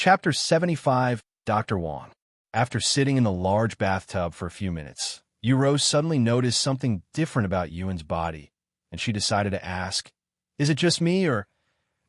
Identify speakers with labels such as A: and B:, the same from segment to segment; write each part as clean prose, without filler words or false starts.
A: Chapter 75, Dr. Wang. After sitting in the large bathtub for a few minutes, Yuan suddenly noticed something different about Yuan's body, and she decided to ask, "Is it just me, or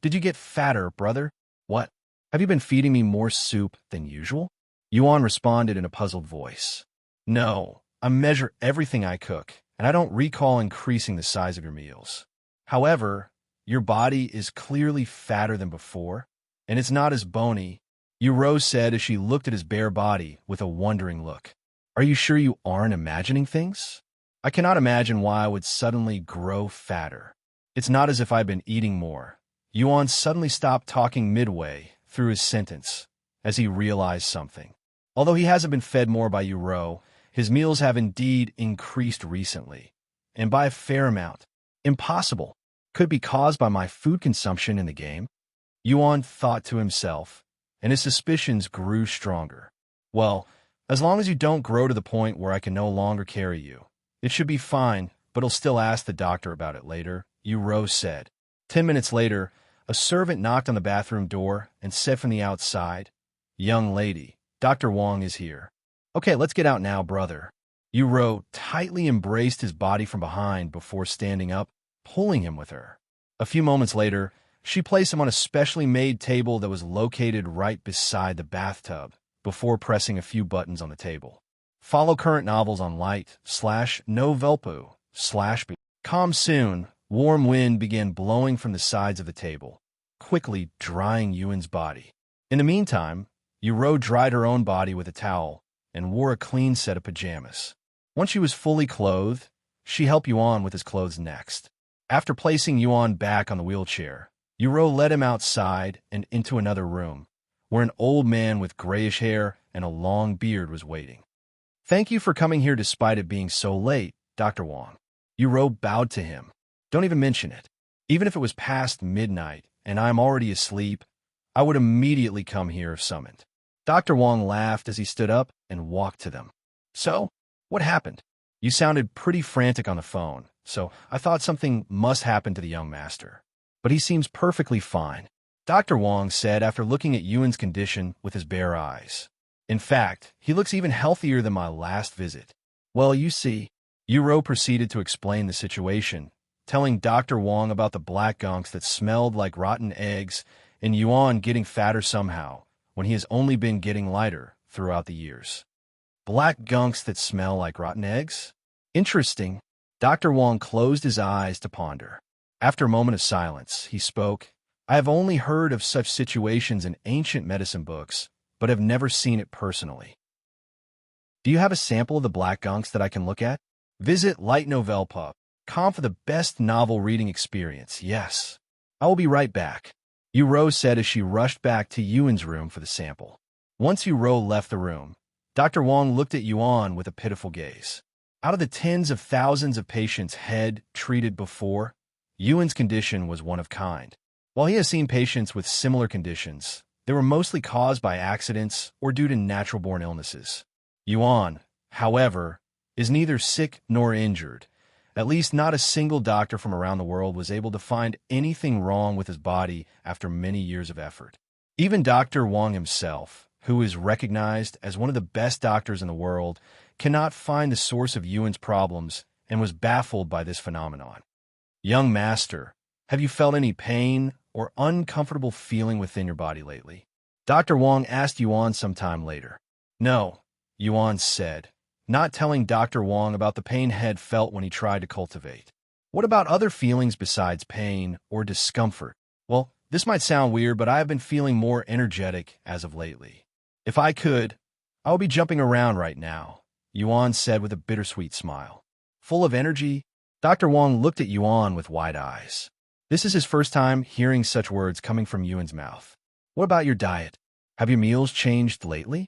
A: did you get fatter, brother? What? Have you been feeding me more soup than usual?" Yuan responded in a puzzled voice. "No, I measure everything I cook, and I don't recall increasing the size of your meals. However, your body is clearly fatter than before, and it's not as bony," Yuan said as she looked at his bare body with a wondering look. "Are you sure you aren't imagining things? I cannot imagine why I would suddenly grow fatter. It's not as if I've been eating more." Yuan suddenly stopped talking midway through his sentence as he realized something. Although he hasn't been fed more by Yuan, his meals have indeed increased recently, and by a fair amount. Impossible. Could be caused by my food consumption in the game? Yuan thought to himself, and his suspicions grew stronger. "Well, as long as you don't grow to the point where I can no longer carry you, it should be fine, but I'll still ask the doctor about it later," Yuan said. 10 minutes later, a servant knocked on the bathroom door and said from the outside, "Young lady, Dr. Wang is here." "Okay, let's get out now, brother." Yuan tightly embraced his body from behind before standing up, pulling him with her. A few moments later, she placed him on a specially made table that was located right beside the bathtub before pressing a few buttons on the table. Follow current novels on light/novelpo/com soon. Warm wind began blowing from the sides of the table, quickly drying Yuan's body. In the meantime, Yuan dried her own body with a towel and wore a clean set of pajamas. Once she was fully clothed, she helped Yuan with his clothes next. After placing Yuan back on the wheelchair, Yuan led him outside and into another room, where an old man with grayish hair and a long beard was waiting. "Thank you for coming here despite it being so late, Dr. Wang." Yuan bowed to him. "Don't even mention it. Even if it was past midnight and I'm already asleep, I would immediately come here if summoned." Dr. Wang laughed as he stood up and walked to them. "So, what happened? You sounded pretty frantic on the phone, so I thought something must happen to the young master. But he seems perfectly fine," Dr. Wang said after looking at Yuan's condition with his bare eyes. "In fact, he looks even healthier than my last visit." "Well, you see," Yuan proceeded to explain the situation, telling Dr. Wang about the black gunks that smelled like rotten eggs and Yuan getting fatter somehow when he has only been getting lighter throughout the years. "Black gunks that smell like rotten eggs? Interesting." Dr. Wang closed his eyes to ponder. After a moment of silence, he spoke, "I have only heard of such situations in ancient medicine books, but have never seen it personally. Do you have a sample of the black gunks that I can look at? Visit lightnovelpub.com for the best novel reading experience. Yes. I will be right back," Yuan said as she rushed back to Yuan's room for the sample. Once Yuan left the room, Dr. Wang looked at Yuan with a pitiful gaze. Out of the tens of thousands of patients had treated before, Yuan's condition was one of kind. While he has seen patients with similar conditions, they were mostly caused by accidents or due to natural-born illnesses. Yuan, however, is neither sick nor injured. At least not a single doctor from around the world was able to find anything wrong with his body after many years of effort. Even Dr. Wang himself, who is recognized as one of the best doctors in the world, cannot find the source of Yuan's problems and was baffled by this phenomenon. "Young master, have you felt any pain or uncomfortable feeling within your body lately?" Dr. Wang asked Yuan sometime later. "No," Yuan said, not telling Dr. Wang about the pain Head felt when he tried to cultivate. "What about other feelings besides pain or discomfort?" "Well, this might sound weird, but I have been feeling more energetic as of lately. If I could, I would be jumping around right now," Yuan said with a bittersweet smile. Full of energy, Dr. Wang looked at Yuan with wide eyes. This is his first time hearing such words coming from Yuan's mouth. "What about your diet? Have your meals changed lately?"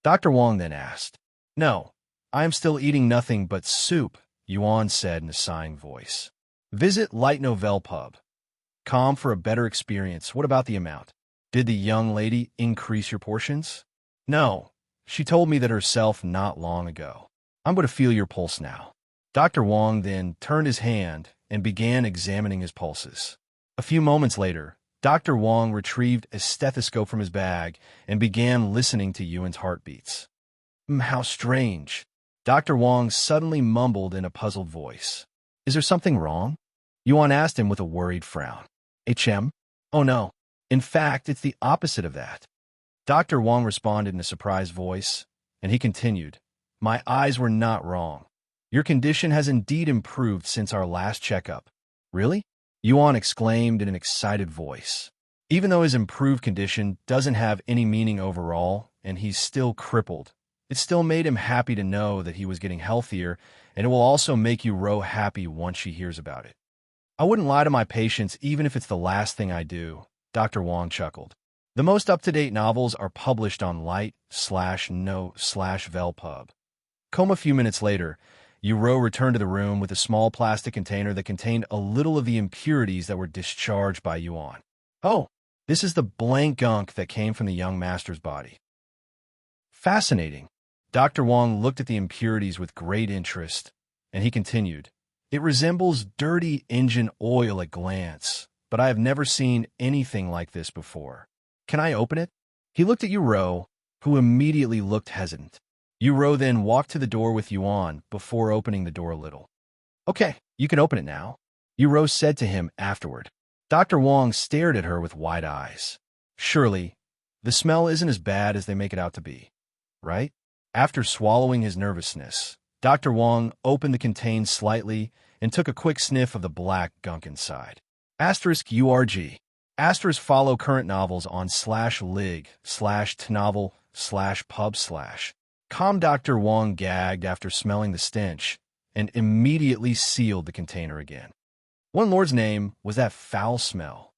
A: Dr. Wang then asked. "No. I am still eating nothing but soup," Yuan said in a sighing voice. "Visit lightnovelpub.com for a better experience. What about the amount? Did the young lady increase your portions?" "No. She told me that herself not long ago." "I'm going to feel your pulse now." Dr. Wang then turned his hand and began examining his pulses. A few moments later, Dr. Wang retrieved a stethoscope from his bag and began listening to Yuan's heartbeats. How strange. Dr. Wang suddenly mumbled in a puzzled voice. Is there something wrong? Yuan asked him with a worried frown. HM? Oh no. In fact, it's the opposite of that. Dr. Wang responded in a surprised voice, and he continued. My eyes were not wrong. Your condition has indeed improved since our last checkup. Really? Yuan exclaimed in an excited voice. Even though his improved condition doesn't have any meaning overall, and he's still crippled, it still made him happy to know that he was getting healthier, and it will also make Ro happy once she hears about it. I wouldn't lie to my patients even if it's the last thing I do, Dr. Wang chuckled. The most up-to-date novels are published on light/no/velpub. A few minutes later, Ro returned to the room with a small plastic container that contained a little of the impurities that were discharged by Yuan. Oh, this is the blank gunk that came from the young master's body. Fascinating. Dr. Wang looked at the impurities with great interest, and he continued. It resembles dirty engine oil at glance, but I have never seen anything like this before. Can I open it? He looked at Ro, who immediately looked hesitant. Ro then walked to the door with Yuan before opening the door a little. Okay, you can open it now, Ro said to him afterward. Dr. Wang stared at her with wide eyes. Surely, the smell isn't as bad as they make it out to be, right? After swallowing his nervousness, Dr. Wang opened the container slightly and took a quick sniff of the black gunk inside. *URG. Follow current novels on /lig/tnovel/pub/. Dr. Wang gagged after smelling the stench and immediately sealed the container again. One Lord's name was that foul smell.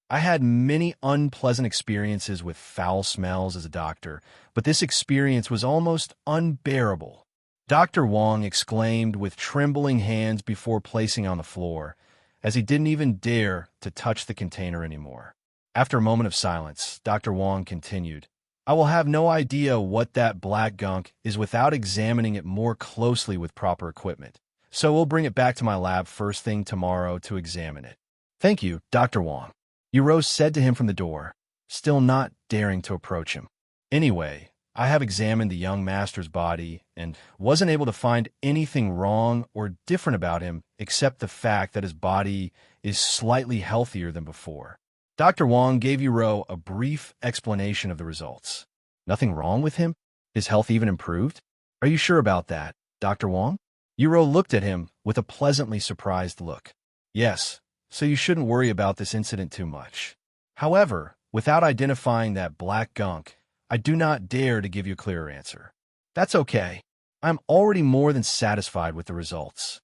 A: I had many unpleasant experiences with foul smells as a doctor, but this experience was almost unbearable. Dr. Wang exclaimed with trembling hands before placing on the floor, as he didn't even dare to touch the container anymore. After a moment of silence, Dr. Wang continued, I will have no idea what that black gunk is without examining it more closely with proper equipment, so we'll bring it back to my lab first thing tomorrow to examine it. Thank you, Dr. Wang, Ro said to him from the door, still not daring to approach him. Anyway, I have examined the young master's body and wasn't able to find anything wrong or different about him except the fact that his body is slightly healthier than before. Dr. Wang gave Ro a brief explanation of the results. Nothing wrong with him? His health even improved? Are you sure about that, Dr. Wang? Ro looked at him with a pleasantly surprised look. Yes, so you shouldn't worry about this incident too much. However, without identifying that black gunk, I do not dare to give you a clearer answer. That's okay. I'm already more than satisfied with the results,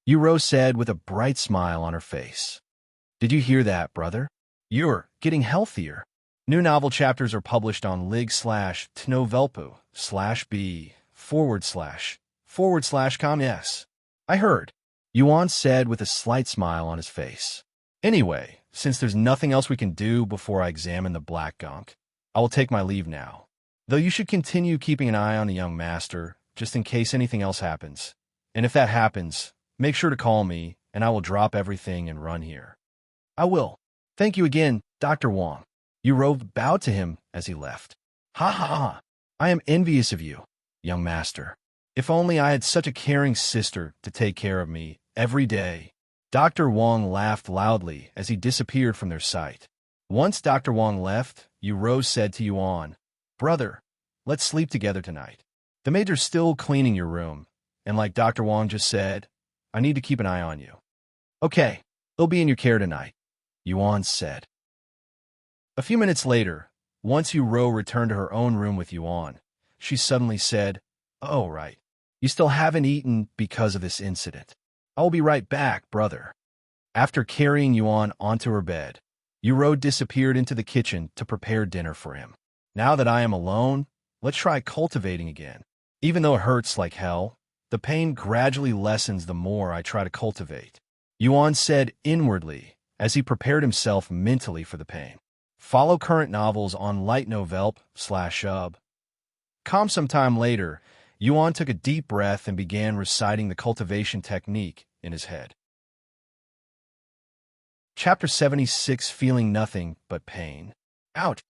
A: Ro said with a bright smile on her face. Did you hear that, brother? You're getting healthier. New novel chapters are published on lig/tnovelpu/b/com. Yes, I heard, Yuan said with a slight smile on his face. Anyway, since there's nothing else we can do before I examine the black gunk, I will take my leave now. Though you should continue keeping an eye on the young master, just in case anything else happens. And if that happens, make sure to call me, and I will drop everything and run here. I will. Thank you again, Dr. Wang. Ro bowed to him as he left. Ha ha ha. I am envious of you, young master. If only I had such a caring sister to take care of me every day. Dr. Wang laughed loudly as he disappeared from their sight. Once Dr. Wang left, Ro said to Yuan, Brother, let's sleep together tonight. The maid's still cleaning your room, and like Dr. Wang just said, I need to keep an eye on you. Okay, they'll be in your care tonight, Yuan said. A few minutes later, once Ro returned to her own room with Yuan, she suddenly said, Oh, right. You still haven't eaten because of this incident. I will be right back, brother. After carrying Yuan onto her bed, Ro disappeared into the kitchen to prepare dinner for him. Now that I am alone, let's try cultivating again. Even though it hurts like hell, the pain gradually lessens the more I try to cultivate, Yuan said inwardly as he prepared himself mentally for the pain. Follow current novels on lightnovelp/ub. Sometime later, Yuan took a deep breath and began reciting the cultivation technique in his head. Chapter 76, Feeling Nothing But Pain. Ouch.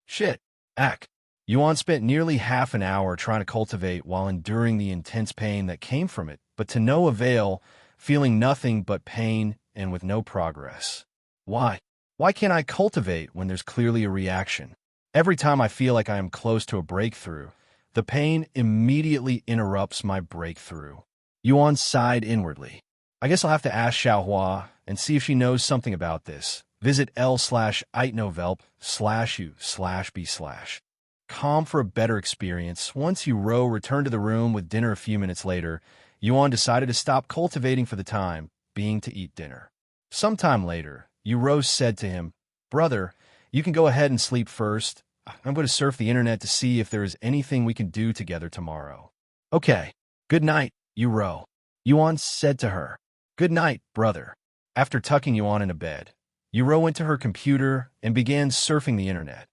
A: Shit. Ack. Yuan spent nearly half an hour trying to cultivate while enduring the intense pain that came from it, but to no avail, feeling nothing but pain and with no progress. Why? Why can't I cultivate when there's clearly a reaction? Every time I feel like I am close to a breakthrough, the pain immediately interrupts my breakthrough. Yuan sighed inwardly. I guess I'll have to ask Xiaohua and see if she knows something about this. Visit l/itnovelp/u/b/. Calm for a better experience. Once Uro returned to the room with dinner a few minutes later, Yuan decided to stop cultivating for the time being to eat dinner. Sometime later, Uro said to him, "Brother, you can go ahead and sleep first. I'm going to surf the internet to see if there is anything we can do together tomorrow." "Okay. Good night, Uro," Yuan said to her. "Good night, brother." After tucking Yuan into bed, Uro went to her computer and began surfing the internet.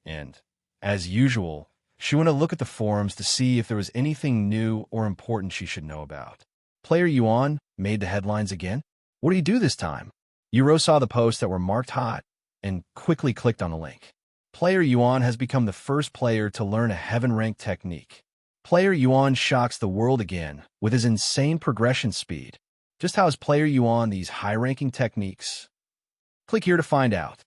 A: And, as usual, she went to look at the forums to see if there was anything new or important she should know about. Player Yuan made the headlines again? What did he do this time? Uro saw the posts that were marked hot and quickly clicked on the link. Player Yuan has become the first player to learn a heaven-ranked technique. Player Yuan shocks the world again with his insane progression speed. Just how is Player Yuan these high-ranking techniques? Click here to find out.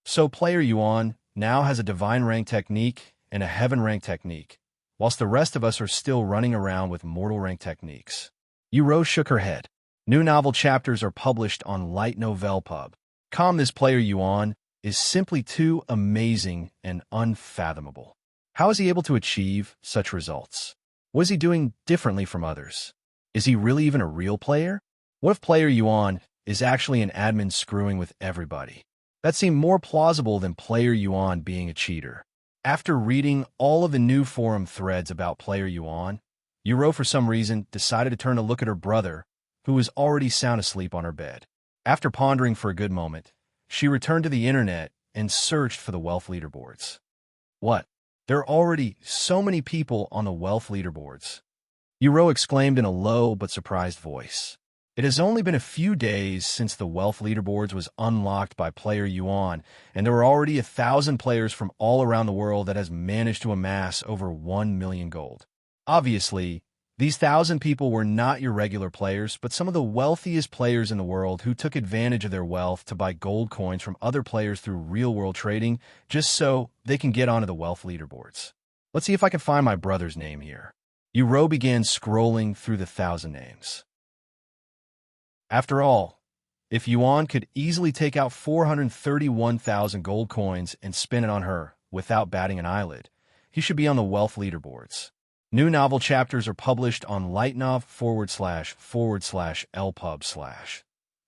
A: So Player Yuan now has a divine rank technique and a heaven rank technique, whilst the rest of us are still running around with mortal rank techniques. Uro shook her head. New novel chapters are published on Light Novel Pub. This Player Yuan is simply too amazing and unfathomable. How is he able to achieve such results? What is he doing differently from others? Is he really even a real player? What if Player Yuan is actually an admin screwing with everybody? That seemed more plausible than Player Yuan being a cheater. After reading all of the new forum threads about Player Yuan, Uro for some reason decided to turn to look at her brother, who was already sound asleep on her bed. After pondering for a good moment, she returned to the internet and searched for the wealth leaderboards. What? There are already so many people on the wealth leaderboards. Uro exclaimed in a low but surprised voice. It has only been a few days since the wealth leaderboards was unlocked by Player Yuan, and there were already 1,000 players from all around the world that has managed to amass over 1 million gold. Obviously, these 1,000 people were not your regular players, but some of the wealthiest players in the world who took advantage of their wealth to buy gold coins from other players through real-world trading, just so they can get onto the wealth leaderboards. Let's see if I can find my brother's name here. Uro began scrolling through the 1,000 names. After all, if Yuan could easily take out 431,000 gold coins and spin it on her without batting an eyelid, he should be on the wealth leaderboards. New novel chapters are published on lightnov//lpub/.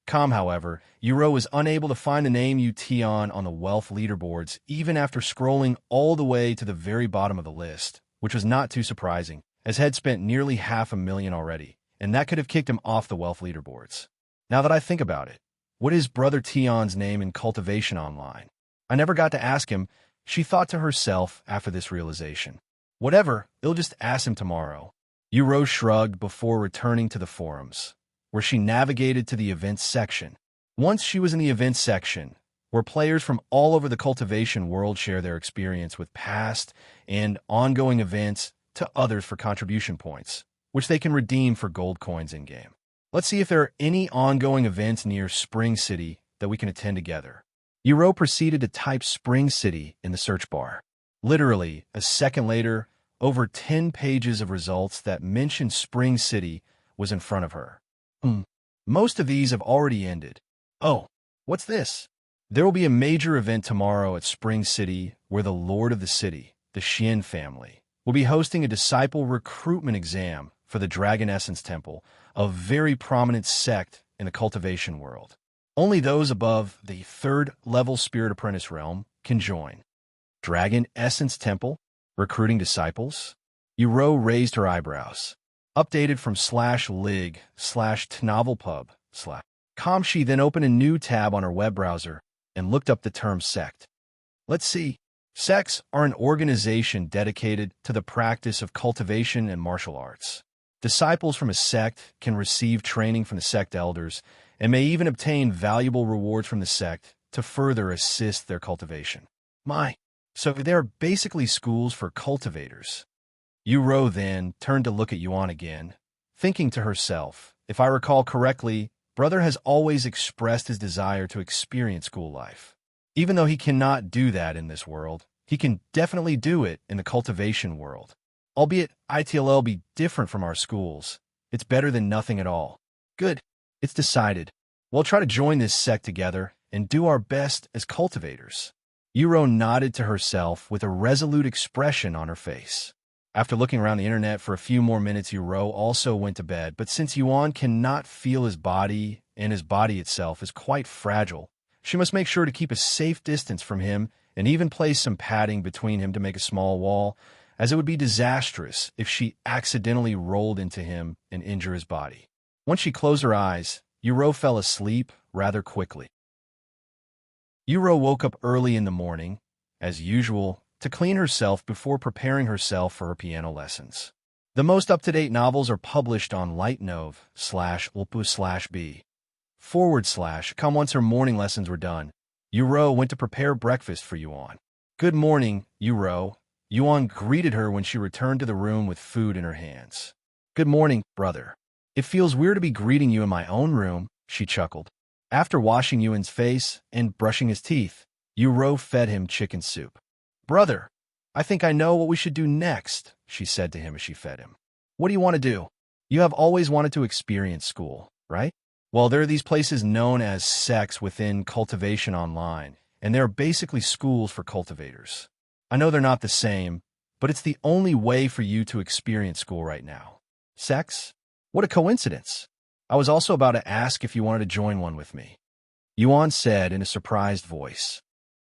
A: However, Uro was unable to find the name Yuan on the wealth leaderboards even after scrolling all the way to the very bottom of the list, which was not too surprising, as he had spent nearly 500,000 already, and that could have kicked him off the wealth leaderboards. Now that I think about it, what is Brother Tion's name in Cultivation Online? I never got to ask him, she thought to herself after this realization. Whatever, I'll just ask him tomorrow. Uro shrugged before returning to the forums, where she navigated to the events section. Once she was in the events section, where players from all over the cultivation world share their experience with past and ongoing events to others for contribution points, which they can redeem for gold coins in-game. Let's see if there are any ongoing events near Spring City that we can attend together. Uro proceeded to type Spring City in the search bar. Literally, a second later, over 10 pages of results that mentioned Spring City was in front of her. Most of these have already ended. Oh, what's this? There will be a major event tomorrow at Spring City where the Lord of the City, the Xian family, will be hosting a disciple recruitment exam for the Dragon Essence Temple, a very prominent sect in the cultivation world. Only those above the 3rd level Spirit Apprentice realm can join. Dragon Essence Temple? Recruiting disciples? Uro raised her eyebrows. Updated from /lig/tnovelpub/. She then opened a new tab on her web browser and looked up the term sect. Let's see. Sects are an organization dedicated to the practice of cultivation and martial arts. Disciples from a sect can receive training from the sect elders and may even obtain valuable rewards from the sect to further assist their cultivation. So they're basically schools for cultivators. Yu then turned to look at Yuan again, thinking to herself, if I recall correctly, brother has always expressed his desire to experience school life. Even though he cannot do that in this world, he can definitely do it in the cultivation world. Albeit ITLL be different from our schools, it's better than nothing at all. Good. It's decided. We'll try to join this sect together and do our best as cultivators. Yu nodded to herself with a resolute expression on her face. After looking around the internet for a few more minutes, Yu also went to bed, but since Yuan cannot feel his body and his body itself is quite fragile, she must make sure to keep a safe distance from him and even place some padding between him to make a small wall, as it would be disastrous if she accidentally rolled into him and injure his body. Once she closed her eyes, Yu fell asleep rather quickly. Yu woke up early in the morning, as usual, to clean herself before preparing herself for her piano lessons. The most up-to-date novels are published on lightnov/lpus/b/com. Once her morning lessons were done, Yu went to prepare breakfast for Yuan. Good morning, Yu. Yuan greeted her when she returned to the room with food in her hands. Good morning, brother. It feels weird to be greeting you in my own room, she chuckled. After washing Yuan's face and brushing his teeth, Yu fed him chicken soup. Brother, I think I know what we should do next, she said to him as she fed him. What do you want to do? You have always wanted to experience school, right? Well, there are these places known as sects within Cultivation Online, and they're basically schools for cultivators. I know they're not the same, but it's the only way for you to experience school right now. Sects? What a coincidence. I was also about to ask if you wanted to join one with me. Yuan said in a surprised voice.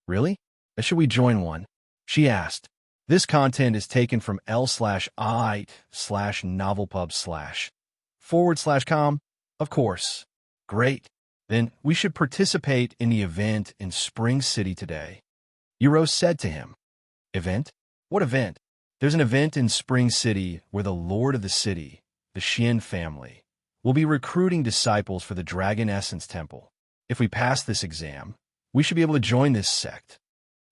A: Really? Should we join one? She asked. This content is taken from l/i/novelpub//com. Of course. Great. Then we should participate in the event in Spring City today. Yu said to him. Event? What event? There's an event in Spring City where the Lord of the City, the Xian family, will be recruiting disciples for the Dragon Essence Temple. If we pass this exam, we should be able to join this sect.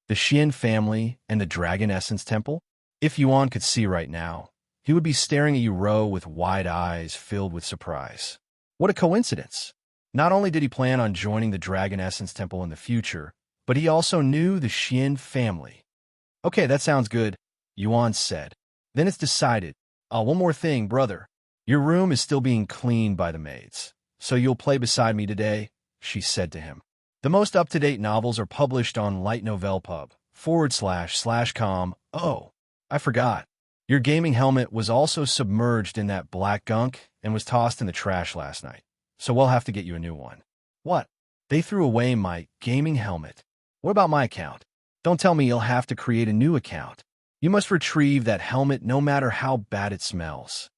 A: The Xian family and the Dragon Essence Temple? If Yuan could see right now, he would be staring at Yu with wide eyes filled with surprise. What a coincidence! Not only did he plan on joining the Dragon Essence Temple in the future, but he also knew the Xian family. Okay, that sounds good, Yuan said. Then it's decided. One more thing, brother. Your room is still being cleaned by the maids, so you'll play beside me today, she said to him. The most up-to-date novels are published on lightnovelpub//com. Oh, I forgot. Your gaming helmet was also submerged in that black gunk and was tossed in the trash last night, so we'll have to get you a new one. What? They threw away my gaming helmet. What about my account? Don't tell me you'll have to create a new account. You must retrieve that helmet no matter how bad it smells.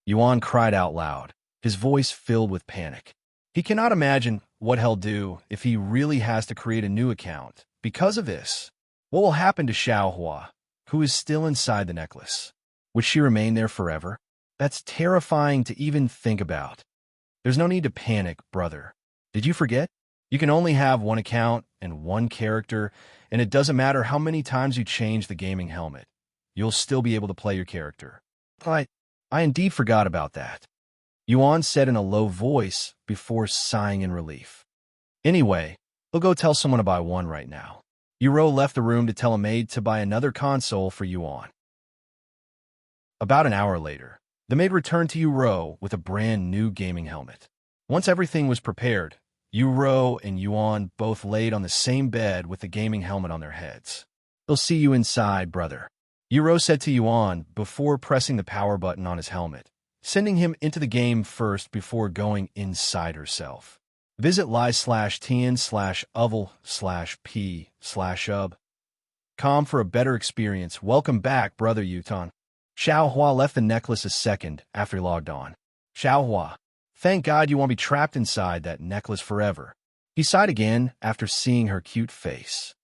A: Yuan cried out loud, his voice filled with panic. He cannot imagine what he'll do if he really has to create a new account. Because of this, what will happen to Xiaohua, who is still inside the necklace? Would she remain there forever? That's terrifying to even think about. There's no need to panic, brother. Did you forget? You can only have one account and one character, and it doesn't matter how many times you change the gaming helmet. You'll still be able to play your character. I indeed forgot about that, Yuan said in a low voice before sighing in relief. Anyway, we'll go tell someone to buy one right now. Yu left the room to tell a maid to buy another console for Yuan. About an hour later, the maid returned to Yu with a brand new gaming helmet. Once everything was prepared, Yu and Yuan both laid on the same bed with the gaming helmet on their heads. They'll see you inside, brother, Yu said to Yuan before pressing the power button on his helmet, sending him into the game first before going inside herself. Visit live/tn/uvel/p/ub.com for a better experience. Welcome back, brother Yutan. Xiaohua left the necklace a second after he logged on. Xiaohua, thank God you won't be trapped inside that necklace forever. He sighed again after seeing her cute face.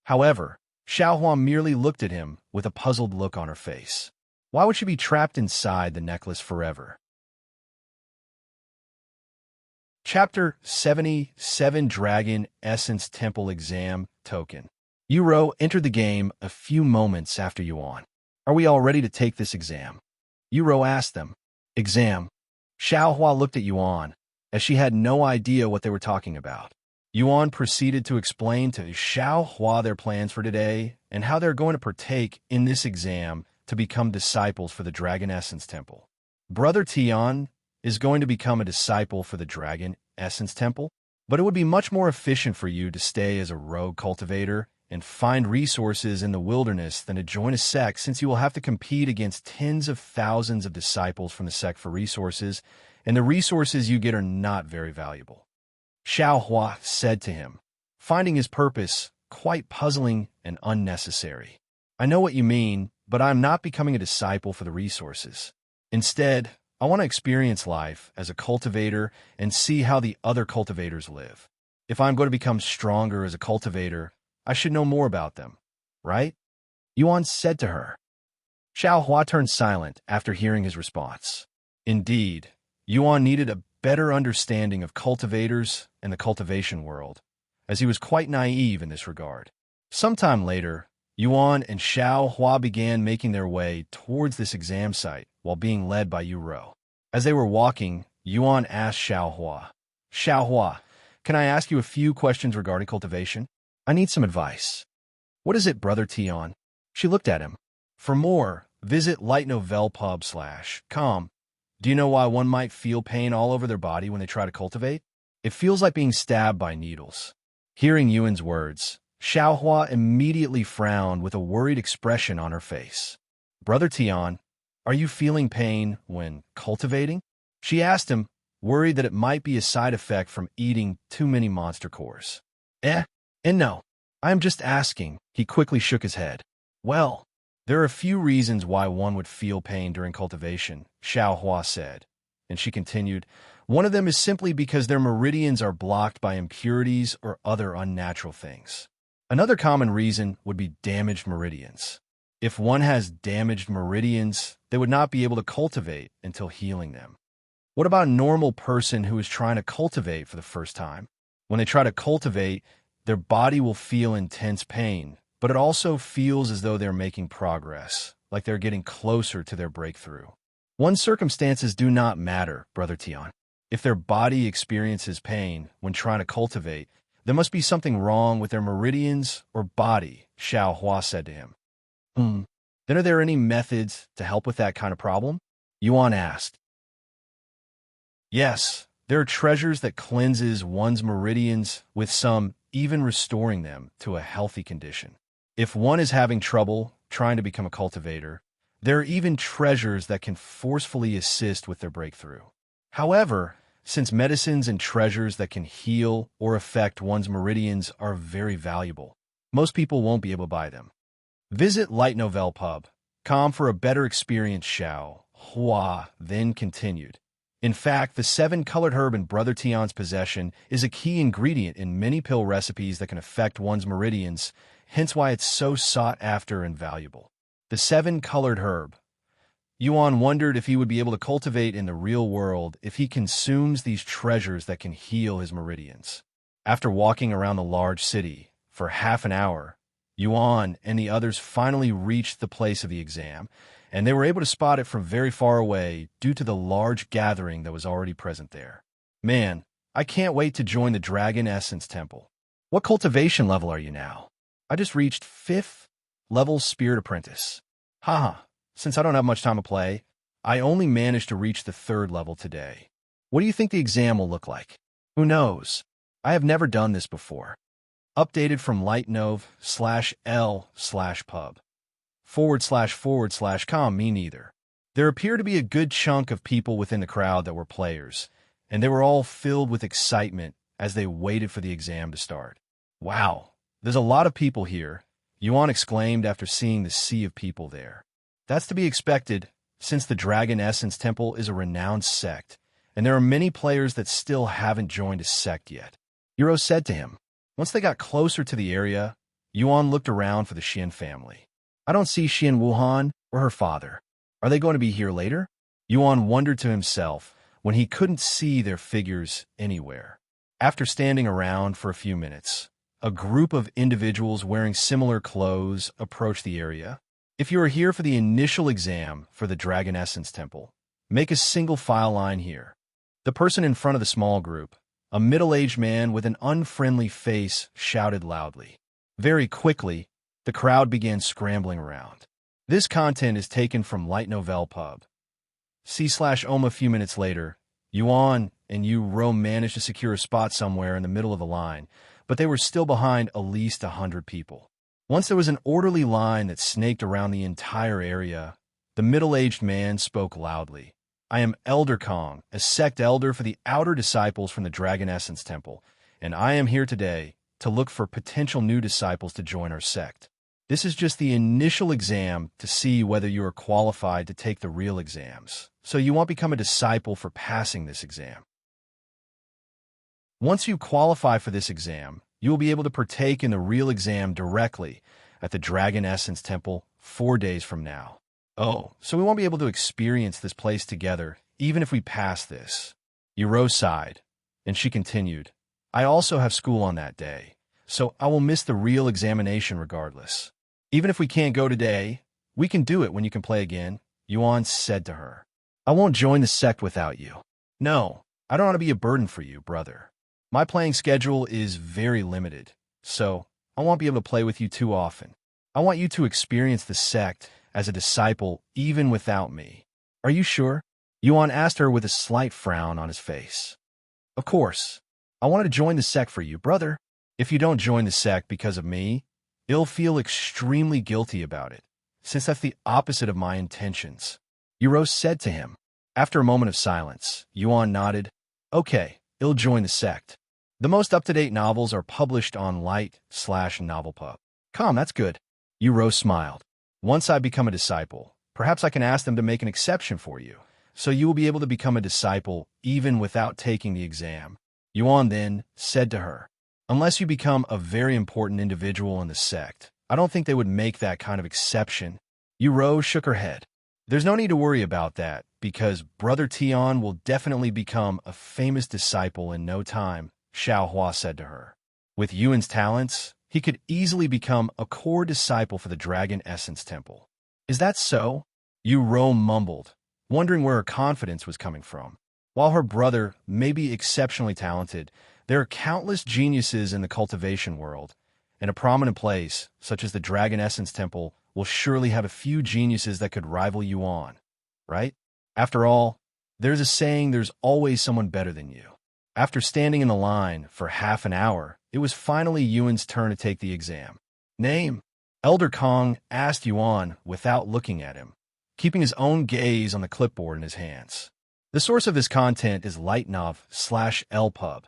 A: However, Xiaohua merely looked at him with a puzzled look on her face. Why would she be trapped inside the necklace forever? Chapter 77 Dragon Essence Temple Exam Token. Yuro entered the game a few moments after Yuan. Are we all ready to take this exam? Yuro asked them. Exam. Xiaohua looked at Yuan, as she had no idea what they were talking about. Yuan proceeded to explain to Xiaohua their plans for today and how they're going to partake in this exam to become disciples for the Dragon Essence Temple. Brother Tian is going to become a disciple for the Dragon Essence Temple, but it would be much more efficient for you to stay as a rogue cultivator and find resources in the wilderness than to join a sect, since you will have to compete against tens of thousands of disciples from the sect for resources, and the resources you get are not very valuable. Xiaohua said to him, finding his purpose quite puzzling and unnecessary. I know what you mean, but I'm not becoming a disciple for the resources. Instead, I want to experience life as a cultivator and see how the other cultivators live. If I'm going to become stronger as a cultivator, I should know more about them, right? Yuan said to her. Xiaohua turned silent after hearing his response. Indeed, Yuan needed a better understanding of cultivators and the cultivation world, as he was quite naive in this regard. Sometime later, Yuan and Xiaohua began making their way towards this exam site while being led by Yuro. As they were walking, Yuan asked Xiaohua, Xiaohua, can I ask you a few questions regarding cultivation? I need some advice. What is it, Brother Tian? She looked at him. For more, visit lightnovelpub.com. Do you know why one might feel pain all over their body when they try to cultivate? It feels like being stabbed by needles. Hearing Yuan's words, Xiaohua immediately frowned with a worried expression on her face. Brother Tian, are you feeling pain when cultivating? She asked him, worried that it might be a side effect from eating too many monster cores. No. I am just asking. He quickly shook his head. Well, there are a few reasons why one would feel pain during cultivation, Xiaohua said. And she continued, one of them is simply because their meridians are blocked by impurities or other unnatural things. Another common reason would be damaged meridians. If one has damaged meridians, they would not be able to cultivate until healing them. What about a normal person who is trying to cultivate for the first time? When they try to cultivate, their body will feel intense pain, but it also feels as though they're making progress, like they're getting closer to their breakthrough. One's circumstances do not matter, Brother Tian. If their body experiences pain when trying to cultivate, there must be something wrong with their meridians or body, Xiaohua said to him. Then are there any methods to help with that kind of problem? Yuan asked. Yes, there are treasures that cleanses one's meridians, with some even restoring them to a healthy condition. If one is having trouble trying to become a cultivator, there are even treasures that can forcefully assist with their breakthrough. However, since medicines and treasures that can heal or affect one's meridians are very valuable, most people won't be able to buy them. Visit lightnovelpub.com for a better experience, Xiaohua then continued. In fact, the 7-colored herb in Brother Tian's possession is a key ingredient in many pill recipes that can affect one's meridians, hence why it's so sought after and valuable. The 7-colored herb. Yuan wondered if he would be able to cultivate in the real world if he consumes these treasures that can heal his meridians. After walking around the large city for half an hour, Yuan and the others finally reached the place of the exam, and they were able to spot it from very far away due to the large gathering that was already present there. Man, I can't wait to join the Dragon Essence Temple. What cultivation level are you now? I just reached 5th level Spirit Apprentice. Haha, since I don't have much time to play, I only managed to reach the 3rd level today. What do you think the exam will look like? Who knows? I have never done this before. Updated from lightnov/l/pub. // me neither. There appeared to be a good chunk of people within the crowd that were players, and they were all filled with excitement as they waited for the exam to start. Wow, there's a lot of people here, Yuan exclaimed after seeing the sea of people there. That's to be expected, since the Dragon Essence Temple is a renowned sect, and there are many players that still haven't joined a sect yet. Yuro said to him. Once they got closer to the area, Yuan looked around for the Xian family. I don't see Xian Wuhan or her father. Are they going to be here later? Yuan wondered to himself, when he couldn't see their figures anywhere. After standing around for a few minutes, a group of individuals wearing similar clothes approached the area. If you are here for the initial exam for the Dragon Essence Temple, make a single file line here. The person in front of the small group, a middle-aged man with an unfriendly face, shouted loudly. Very quickly, the crowd began scrambling around. This content is taken from Light Novel Pub. C/Om. A few minutes later, Yuan and Ro managed to secure a spot somewhere in the middle of the line, but they were still behind at least 100 people. Once there was an orderly line that snaked around the entire area, the middle-aged man spoke loudly. I am Elder Kong, a sect elder for the outer disciples from the Dragon Essence Temple, and I am here today to look for potential new disciples to join our sect. This is just the initial exam to see whether you are qualified to take the real exams, so you won't become a disciple for passing this exam. Once you qualify for this exam, you will be able to partake in the real exam directly at the Dragon Essence Temple 4 days from now. Oh, so we won't be able to experience this place together, even if we pass this. Ro sighed, and she continued, I also have school on that day, so I will miss the real examination regardless. Even if we can't go today, we can do it when you can play again, Yuan said to her. I won't join the sect without you. No, I don't want to be a burden for you, brother. My playing schedule is very limited, so I won't be able to play with you too often. I want you to experience the sect as a disciple even without me. Are you sure? Yuan asked her with a slight frown on his face. Of course. I wanted to join the sect for you, brother. If you don't join the sect because of me, you'll feel extremely guilty about it, since that's the opposite of my intentions. Ro said to him. After a moment of silence, Yuan nodded. Okay, I'll join the sect. The most up-to-date novels are published on Light/NovelPub. Come, that's good. Ro smiled. Once I become a disciple, perhaps I can ask them to make an exception for you, so you will be able to become a disciple even without taking the exam. Yuan then said to her, unless you become a very important individual in the sect, I don't think they would make that kind of exception. Ro shook her head. There's no need to worry about that, because Brother Tian will definitely become a famous disciple in no time, Xiaohua said to her. With Yuan's talents, he could easily become a core disciple for the Dragon Essence Temple. Is that so? Ro mumbled, wondering where her confidence was coming from. While her brother may be exceptionally talented, there are countless geniuses in the cultivation world, and a prominent place, such as the Dragon Essence Temple, will surely have a few geniuses that could rival Yuan, right? After all, there's a saying there's always someone better than you. After standing in the line for half an hour, it was finally Yuan's turn to take the exam. Name? Elder Kong asked Yuan without looking at him, keeping his own gaze on the clipboard in his hands. The source of his content is lightnov/lpub.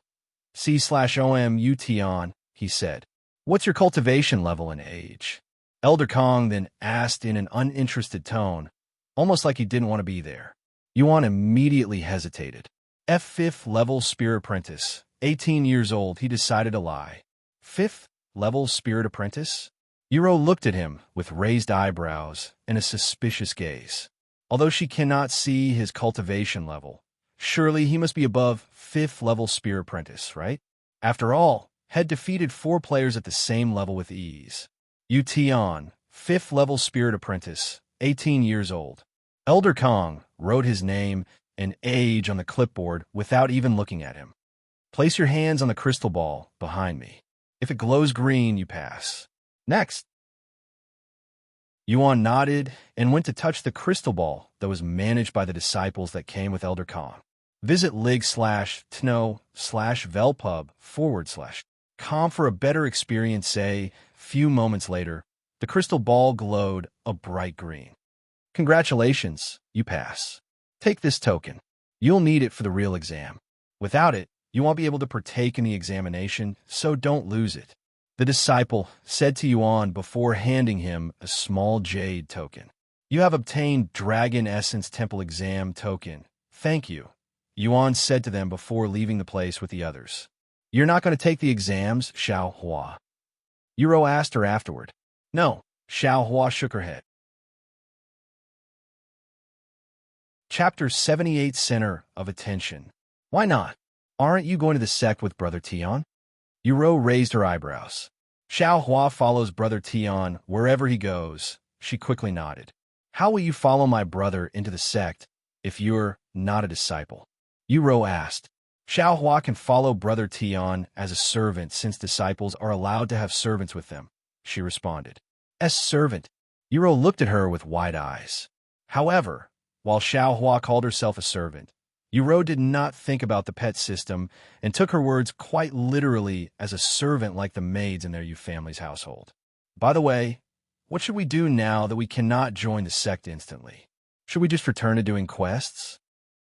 A: C/om Utian, he said. What's your cultivation level and age? Elder Kong then asked in an uninterested tone, almost like he didn't want to be there. Yuan immediately hesitated. F5th level Spirit Apprentice, 18 years old, he decided to lie. 5th level Spirit Apprentice? Ro looked at him with raised eyebrows and a suspicious gaze. Although she cannot see his cultivation level, surely he must be above 5th level Spirit Apprentice, right? After all, had defeated 4 players at the same level with ease. Utian, 5th level Spirit Apprentice, 18 years old. Elder Kong wrote his name and age on the clipboard without even looking at him. Place your hands on the crystal ball behind me. If it glows green, you pass. Next. Yuan nodded and went to touch the crystal ball that was managed by the disciples that came with Elder Kong. Visit lig/tno/velpub/com for a better experience. Say, few moments later, the crystal ball glowed a bright green. Congratulations, you pass. Take this token. You'll need it for the real exam. Without it, you won't be able to partake in the examination, so don't lose it. The disciple said to Yuan before handing him a small jade token. You have obtained Dragon Essence Temple exam token. Thank you, Yuan said to them before leaving the place with the others. You're not going to take the exams, Xiaohua? Ro asked her afterward. No, Xiaohua shook her head. Chapter 78 Center of Attention. Why not? Aren't you going to the sect with Brother Tian? Yuro raised her eyebrows. Xiao Hua follows Brother Tian wherever he goes. She quickly nodded. How will you follow my brother into the sect if you're not a disciple? Yuro asked. Xiao Hua can follow Brother Tian as a servant since disciples are allowed to have servants with them, she responded. As servant? Yuro looked at her with wide eyes. However, while Xiao Hua called herself a servant, Yuro did not think about the pet system and took her words quite literally as a servant like the maids in their Yu family's household. By the way, what should we do now that we cannot join the sect instantly? Should we just return to doing quests?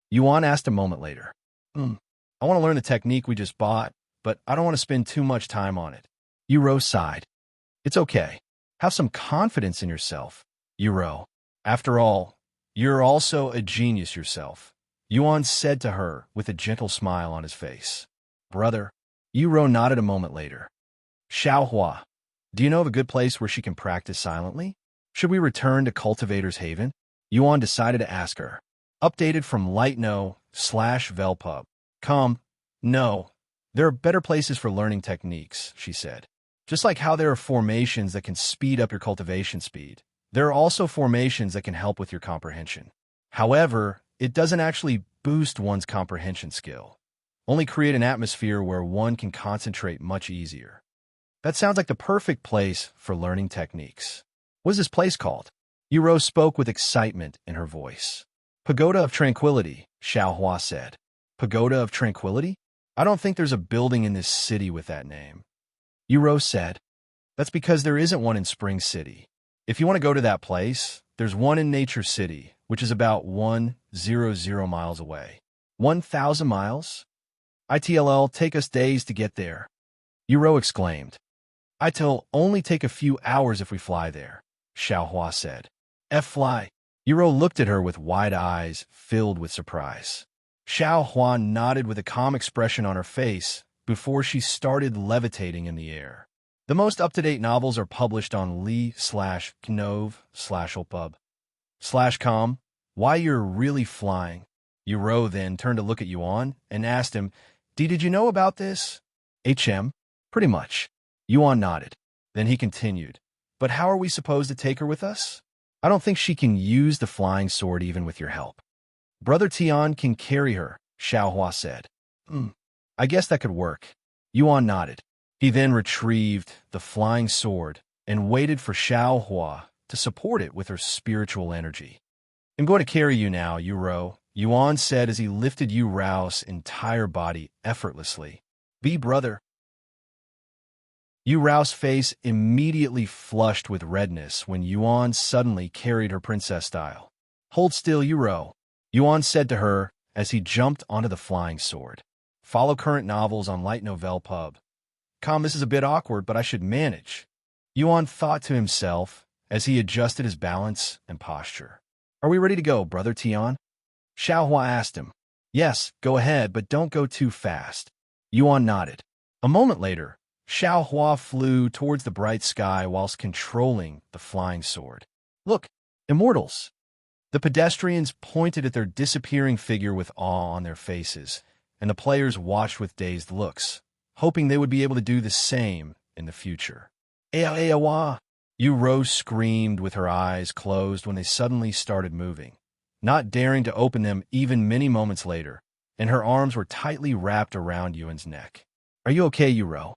A: Yuan asked a moment later. I want to learn the technique we just bought, but I don't want to spend too much time on it. Yuro sighed. It's okay. Have some confidence in yourself, Yuro. After all, you're also a genius yourself, Yuan said to her with a gentle smile on his face. Brother, Yuro nodded a moment later. Xiao Hua, do you know of a good place where she can practice silently? Should we return to Cultivator's Haven? Yuan decided to ask her. Updated from Lightno/Velpub. No. There are better places for learning techniques, she said. Just like how there are formations that can speed up your cultivation speed, there are also formations that can help with your comprehension. However, it doesn't actually boost one's comprehension skill, only create an atmosphere where one can concentrate much easier. That sounds like the perfect place for learning techniques. What is this place called? Yuro spoke with excitement in her voice. Pagoda of Tranquility, Xiao Hua said. Pagoda of Tranquility? I don't think there's a building in this city with that name. Yuro said. That's because there isn't one in Spring City. If you want to go to that place, there's one in Nature City, which is about 100 miles away. 1,000 miles? It'll take us days to get there. Yuro exclaimed. It'll only take a few hours if we fly there, Xiao Hua said. Fly. Yuro looked at her with wide eyes filled with surprise. Xiao Hua nodded with a calm expression on her face before she started levitating in the air. The most up-to-date novels are published on li/knov/opub/com. Why you're really flying? Yuro then turned to look at Yuan and asked him, Did you know about this? Pretty much. Yuan nodded. Then he continued, But how are we supposed to take her with us? I don't think she can use the flying sword even with your help. Brother Tian can carry her, Xiao Hua said. I guess that could work. Yuan nodded. He then retrieved the flying sword and waited for Xiao Hua to support it with her spiritual energy. I'm going to carry you now, Yuro, Yuan said as he lifted Yu Rao's entire body effortlessly. Be brother. Yu Rao's face immediately flushed with redness when Yuan suddenly carried her princess style. Hold still, Yuro, Yuan said to her as he jumped onto the flying sword. Follow current novels on Light Novel Pub. This is a bit awkward, but I should manage. Yuan thought to himself as he adjusted his balance and posture. Are we ready to go, Brother Tian? Xiao Hua asked him. Yes, go ahead, but don't go too fast. Yuan nodded. A moment later, Xiao Hua flew towards the bright sky whilst controlling the flying sword. Look, immortals! The pedestrians pointed at their disappearing figure with awe on their faces, and the players watched with dazed looks, hoping they would be able to do the same in the future. Ea-ea-wah! Yuro screamed with her eyes closed when they suddenly started moving, not daring to open them even many moments later, and her arms were tightly wrapped around Yuan's neck. Are you okay, Yuro?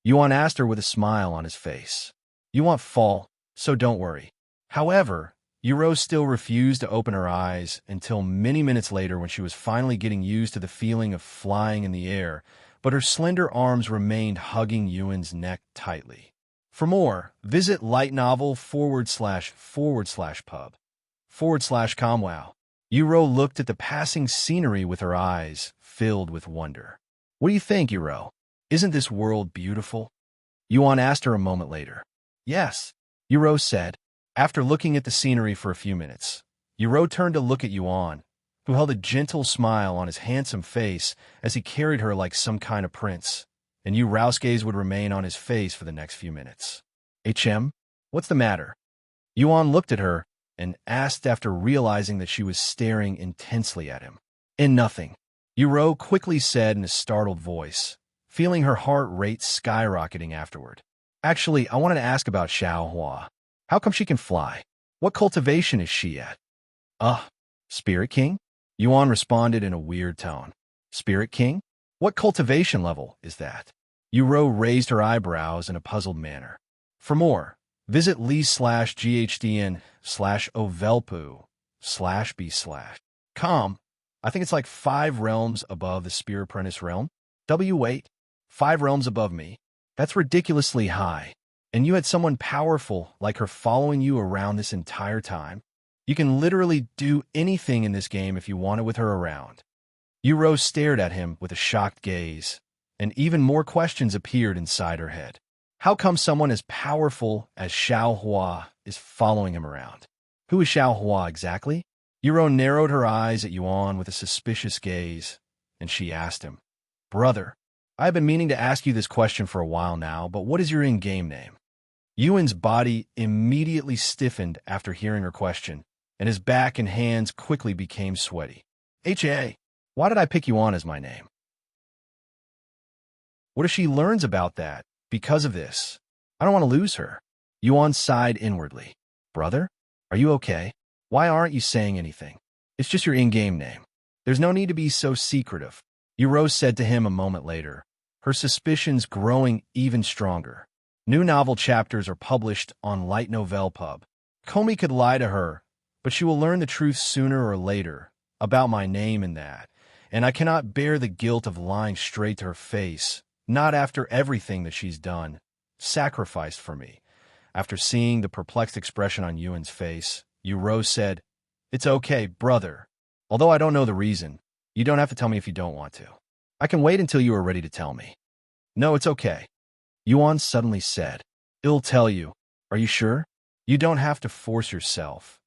A: Yuan asked her with a smile on his face. You won't fall, so don't worry. However, Yuro still refused to open her eyes until many minutes later when she was finally getting used to the feeling of flying in the air, but her slender arms remained hugging Yuan's neck tightly. For more, visit lightnovel/pub/com. Yuro looked at the passing scenery with her eyes filled with wonder. What do you think, Yuro? Isn't this world beautiful? Yuan asked her a moment later. Yes, Yuro said. After looking at the scenery for a few minutes, Yuro turned to look at Yuan, who held a gentle smile on his handsome face as he carried her like some kind of prince, and Yu Rao's gaze would remain on his face for the next few minutes. What's the matter? Yuan looked at her and asked after realizing that she was staring intensely at him. "In nothing," Yuan quickly said in a startled voice, feeling her heart rate skyrocketing afterward. "Actually, I wanted to ask about Xiaohua. How come she can fly? What cultivation is she at?" Spirit King?" Yuan responded in a weird tone. "Spirit King? What cultivation level is that?" Yuan raised her eyebrows in a puzzled manner. For more, visit lee/ghdn/ovelpu/b/com. I think it's like 5 realms above the Spear Apprentice realm. Wait, 5 realms above me? That's ridiculously high. And you had someone powerful like her following you around this entire time? You can literally do anything in this game if you want it with her around. Yuan stared at him with a shocked gaze, and even more questions appeared inside her head. How come someone as powerful as Xiaohua is following him around? Who is Xiaohua exactly? Yuan narrowed her eyes at Yuan with a suspicious gaze, and she asked him, "Brother, I have been meaning to ask you this question for a while now, but what is your in-game name?" Yuan's body immediately stiffened after hearing her question, and his back and hands quickly became sweaty. Why did I pick Yuan as my name? What if she learns about that because of this? I don't want to lose her. Yuan sighed inwardly. "Brother, are you okay? Why aren't you saying anything? It's just your in-game name. There's no need to be so secretive," Yuan said to him a moment later, her suspicions growing even stronger. New novel chapters are published on Light Novel Pub. Komi could lie to her, but she will learn the truth sooner or later about my name and that, and I cannot bear the guilt of lying straight to her face, not after everything that she's done, sacrificed for me. After seeing the perplexed expression on Yuan's face, Yuan said, "It's okay, brother. Although I don't know the reason, you don't have to tell me if you don't want to. I can wait until you are ready to tell me." "No, it's okay," Yuan suddenly said. "I'll tell you. Are you sure? You don't have to force yourself.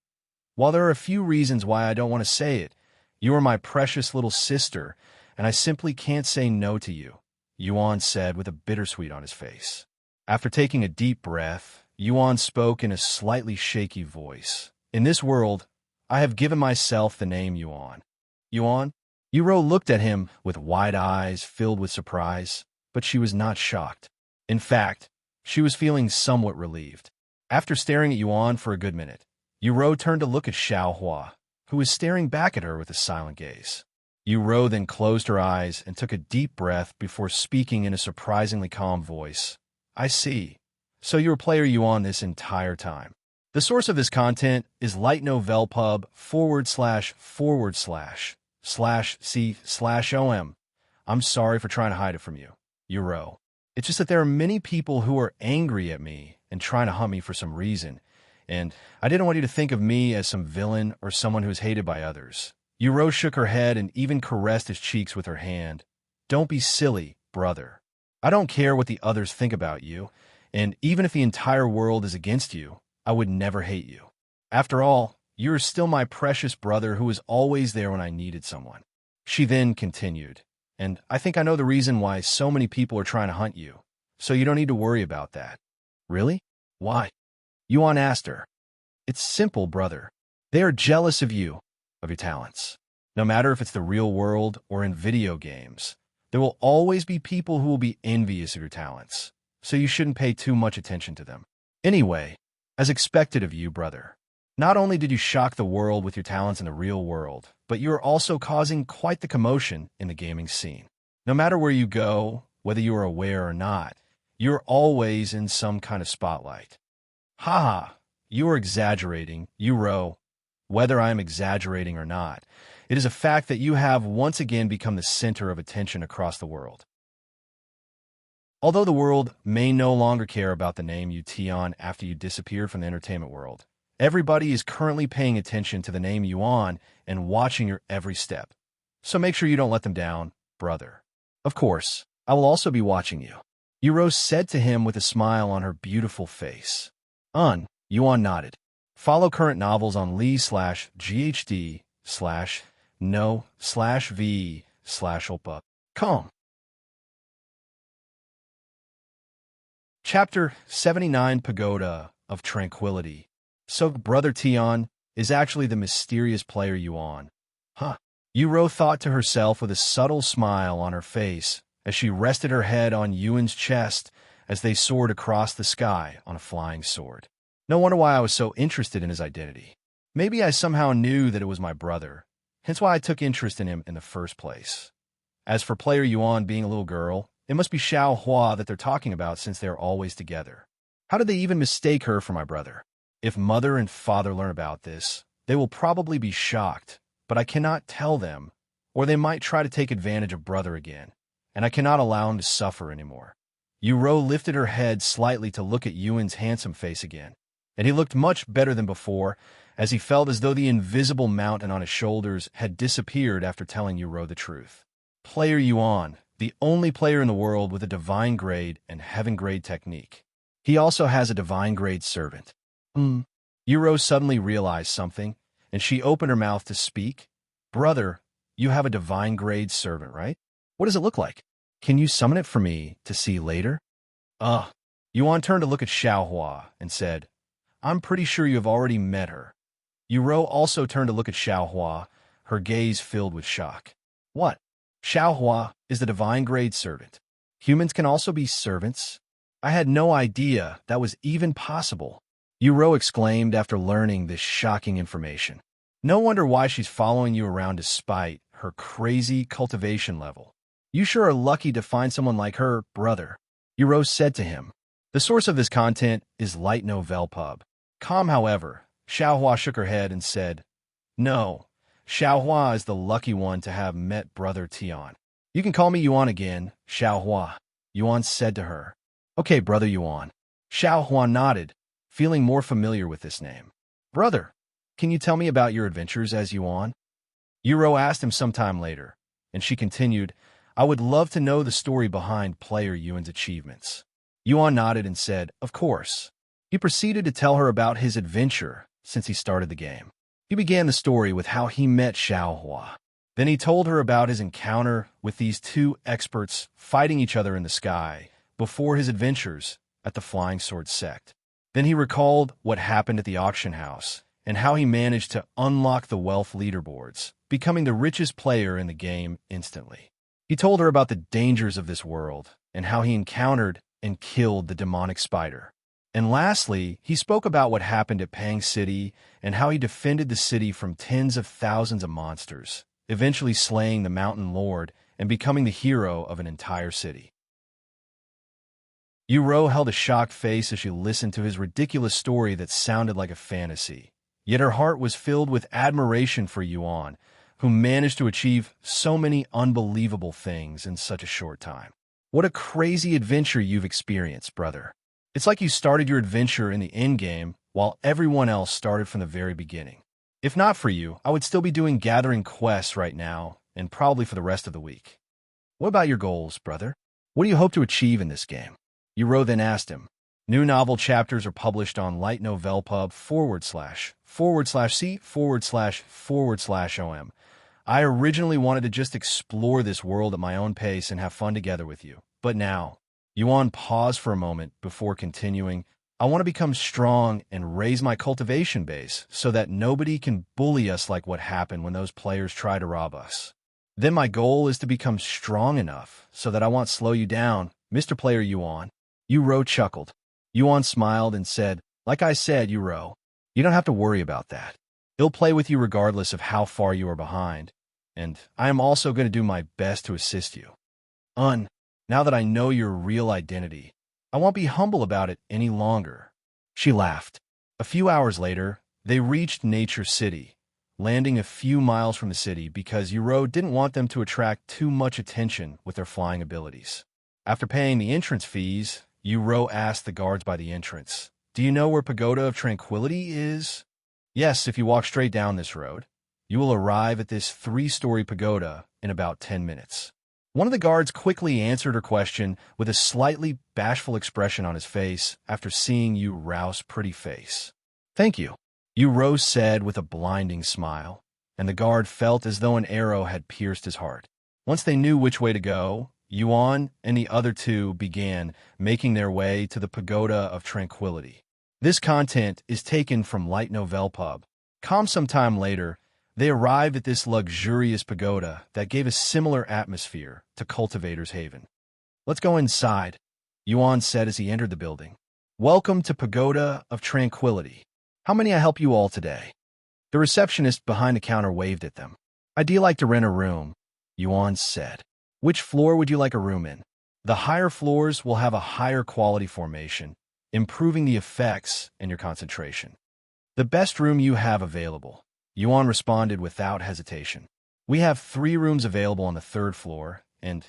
A: While there are a few reasons why I don't want to say it, you are my precious little sister, and I simply can't say no to you," Yuan said with a bittersweet on his face. After taking a deep breath, Yuan spoke in a slightly shaky voice. "In this world, I have given myself the name Yuan." "Yuan?" Yuan looked at him with wide eyes filled with surprise, but she was not shocked. In fact, she was feeling somewhat relieved. After staring at Yuan for a good minute, Yuan turned to look at Xiaohua, who was staring back at her with a silent gaze. Yuan then closed her eyes and took a deep breath before speaking in a surprisingly calm voice. "I see. So you're player Yuan this entire time. The source of this content is lightnovelpub //c/om. I'm sorry for trying to hide it from you, Yuan. It's just that there are many people who are angry at me and trying to hunt me for some reason, and I didn't want you to think of me as some villain or someone who's hated by others." Yuan shook her head and even caressed his cheeks with her hand. "Don't be silly, brother. I don't care what the others think about you, and even if the entire world is against you, I would never hate you. After all, you are still my precious brother who was always there when I needed someone." She then continued, "And I think I know the reason why so many people are trying to hunt you, so you don't need to worry about that." "Really? Why?" Yuan asked her. "It's simple, brother. They are jealous of you, of your talents. No matter if it's the real world or in video games, there will always be people who will be envious of your talents, so you shouldn't pay too much attention to them. Anyway, as expected of you, brother, not only did you shock the world with your talents in the real world, but you are also causing quite the commotion in the gaming scene. No matter where you go, whether you are aware or not, you're always in some kind of spotlight." "Haha, you are exaggerating, Yuan. Whether I am exaggerating or not, it is a fact that you have once again become the center of attention across the world. Although the world may no longer care about the name you Tion after you disappeared from the entertainment world, everybody is currently paying attention to the name Yuan and watching your every step. So make sure you don't let them down, brother. Of course, I will also be watching you," Yuan said to him with a smile on her beautiful face. Yuan nodded. Follow current novels on lee/ghd/no/v/opa.com. Chapter 79 Pagoda of Tranquility. So, Brother Tion, is actually the mysterious player Yuan. Huh. Yuro thought to herself with a subtle smile on her face as she rested her head on Yuan's chest as they soared across the sky on a flying sword. No wonder why I was so interested in his identity. Maybe I somehow knew that it was my brother, hence why I took interest in him in the first place. As for player Yuan being a little girl, it must be Xiao Hua that they're talking about since they're always together. How did they even mistake her for my brother? If mother and father learn about this, they will probably be shocked, but I cannot tell them, or they might try to take advantage of brother again, and I cannot allow him to suffer anymore. Yuro lifted her head slightly to look at Yuan's handsome face again, and he looked much better than before, as he felt as though the invisible mountain on his shoulders had disappeared after telling Yuro the truth. Player Yuan, the only player in the world with a divine grade and heaven grade technique. He also has a divine grade servant. Yuro suddenly realized something, and she opened her mouth to speak. Brother, you have a divine grade servant, right? What does it look like? Can you summon it for me to see later? Yuan turned to look at Xiaohua and said, I'm pretty sure you have already met her. Yuro also turned to look at Xiaohua, her gaze filled with shock. What? Xiaohua is the divine grade servant. Humans can also be servants? I had no idea that was even possible. Yuro exclaimed after learning this shocking information. No wonder why she's following you around despite her crazy cultivation level. You sure are lucky to find someone like her, brother, Yuro said to him. The source of this content is Light Novel Pub. However, Xiaohua shook her head and said, No, Xiaohua is the lucky one to have met brother Tian. You can call me Yuan again, Xiaohua, Yuan said to her. Okay, brother Yuan. Xiaohua nodded, feeling more familiar with this name. Brother, can you tell me about your adventures as Yuan? Yuro asked him sometime later, and she continued, I would love to know the story behind player Yuan's achievements. Yuan nodded and said, Of course. He proceeded to tell her about his adventure since he started the game. He began the story with how he met Xiaohua. Then he told her about his encounter with these two experts fighting each other in the sky before his adventures at the Flying Sword sect. Then he recalled what happened at the auction house and how he managed to unlock the wealth leaderboards, becoming the richest player in the game instantly. He told her about the dangers of this world and how he encountered and killed the demonic spider. And lastly, he spoke about what happened at Pang City and how he defended the city from tens of thousands of monsters, eventually slaying the Mountain Lord and becoming the hero of an entire city. Yuro held a shocked face as she listened to his ridiculous story that sounded like a fantasy. Yet her heart was filled with admiration for Yuan, who managed to achieve so many unbelievable things in such a short time. What a crazy adventure you've experienced, brother. It's like you started your adventure in the endgame while everyone else started from the very beginning. If not for you, I would still be doing gathering quests right now and probably for the rest of the week. What about your goals, brother? What do you hope to achieve in this game? Yuro then asked him. New novel chapters are published on Light Novel Pub //C///OM. I originally wanted to just explore this world at my own pace and have fun together with you. But now, Yuan paused for a moment before continuing, I want to become strong and raise my cultivation base so that nobody can bully us like what happened when those players try to rob us. Then my goal is to become strong enough so that I won't slow you down, Mr. Player Yuan. Yuro chuckled. Yuan smiled and said, Like I said, Yuro, you don't have to worry about that. I'll play with you regardless of how far you are behind. And I am also going to do my best to assist you. Now that I know your real identity, I won't be humble about it any longer. She laughed. A few hours later, they reached Nature City, landing a few miles from the city because Yuro didn't want them to attract too much attention with their flying abilities. After paying the entrance fees, Yuro asked the guards by the entrance, Do you know where Pagoda of Tranquility is? Yes, if you walk straight down this road. You will arrive at this 3-story pagoda in about 10 minutes. One of the guards quickly answered her question with a slightly bashful expression on his face after seeing Yuro's pretty face. Thank you, Yuro said with a blinding smile, and the guard felt as though an arrow had pierced his heart. Once they knew which way to go, Yuan and the other two began making their way to the Pagoda of Tranquility. This content is taken from Light Novel Pub. Some time later, they arrived at this luxurious pagoda that gave a similar atmosphere to Cultivator's Haven. "Let's go inside," Yuan said as he entered the building. "Welcome to Pagoda of Tranquility. How may I help you all today?" The receptionist behind the counter waved at them. "I'd like to rent a room," Yuan said. "Which floor would you like a room in?" "The higher floors will have a higher quality formation, improving the effects and your concentration." "The best room you have available," Yuan responded without hesitation. "We have 3 rooms available on the 3rd floor, and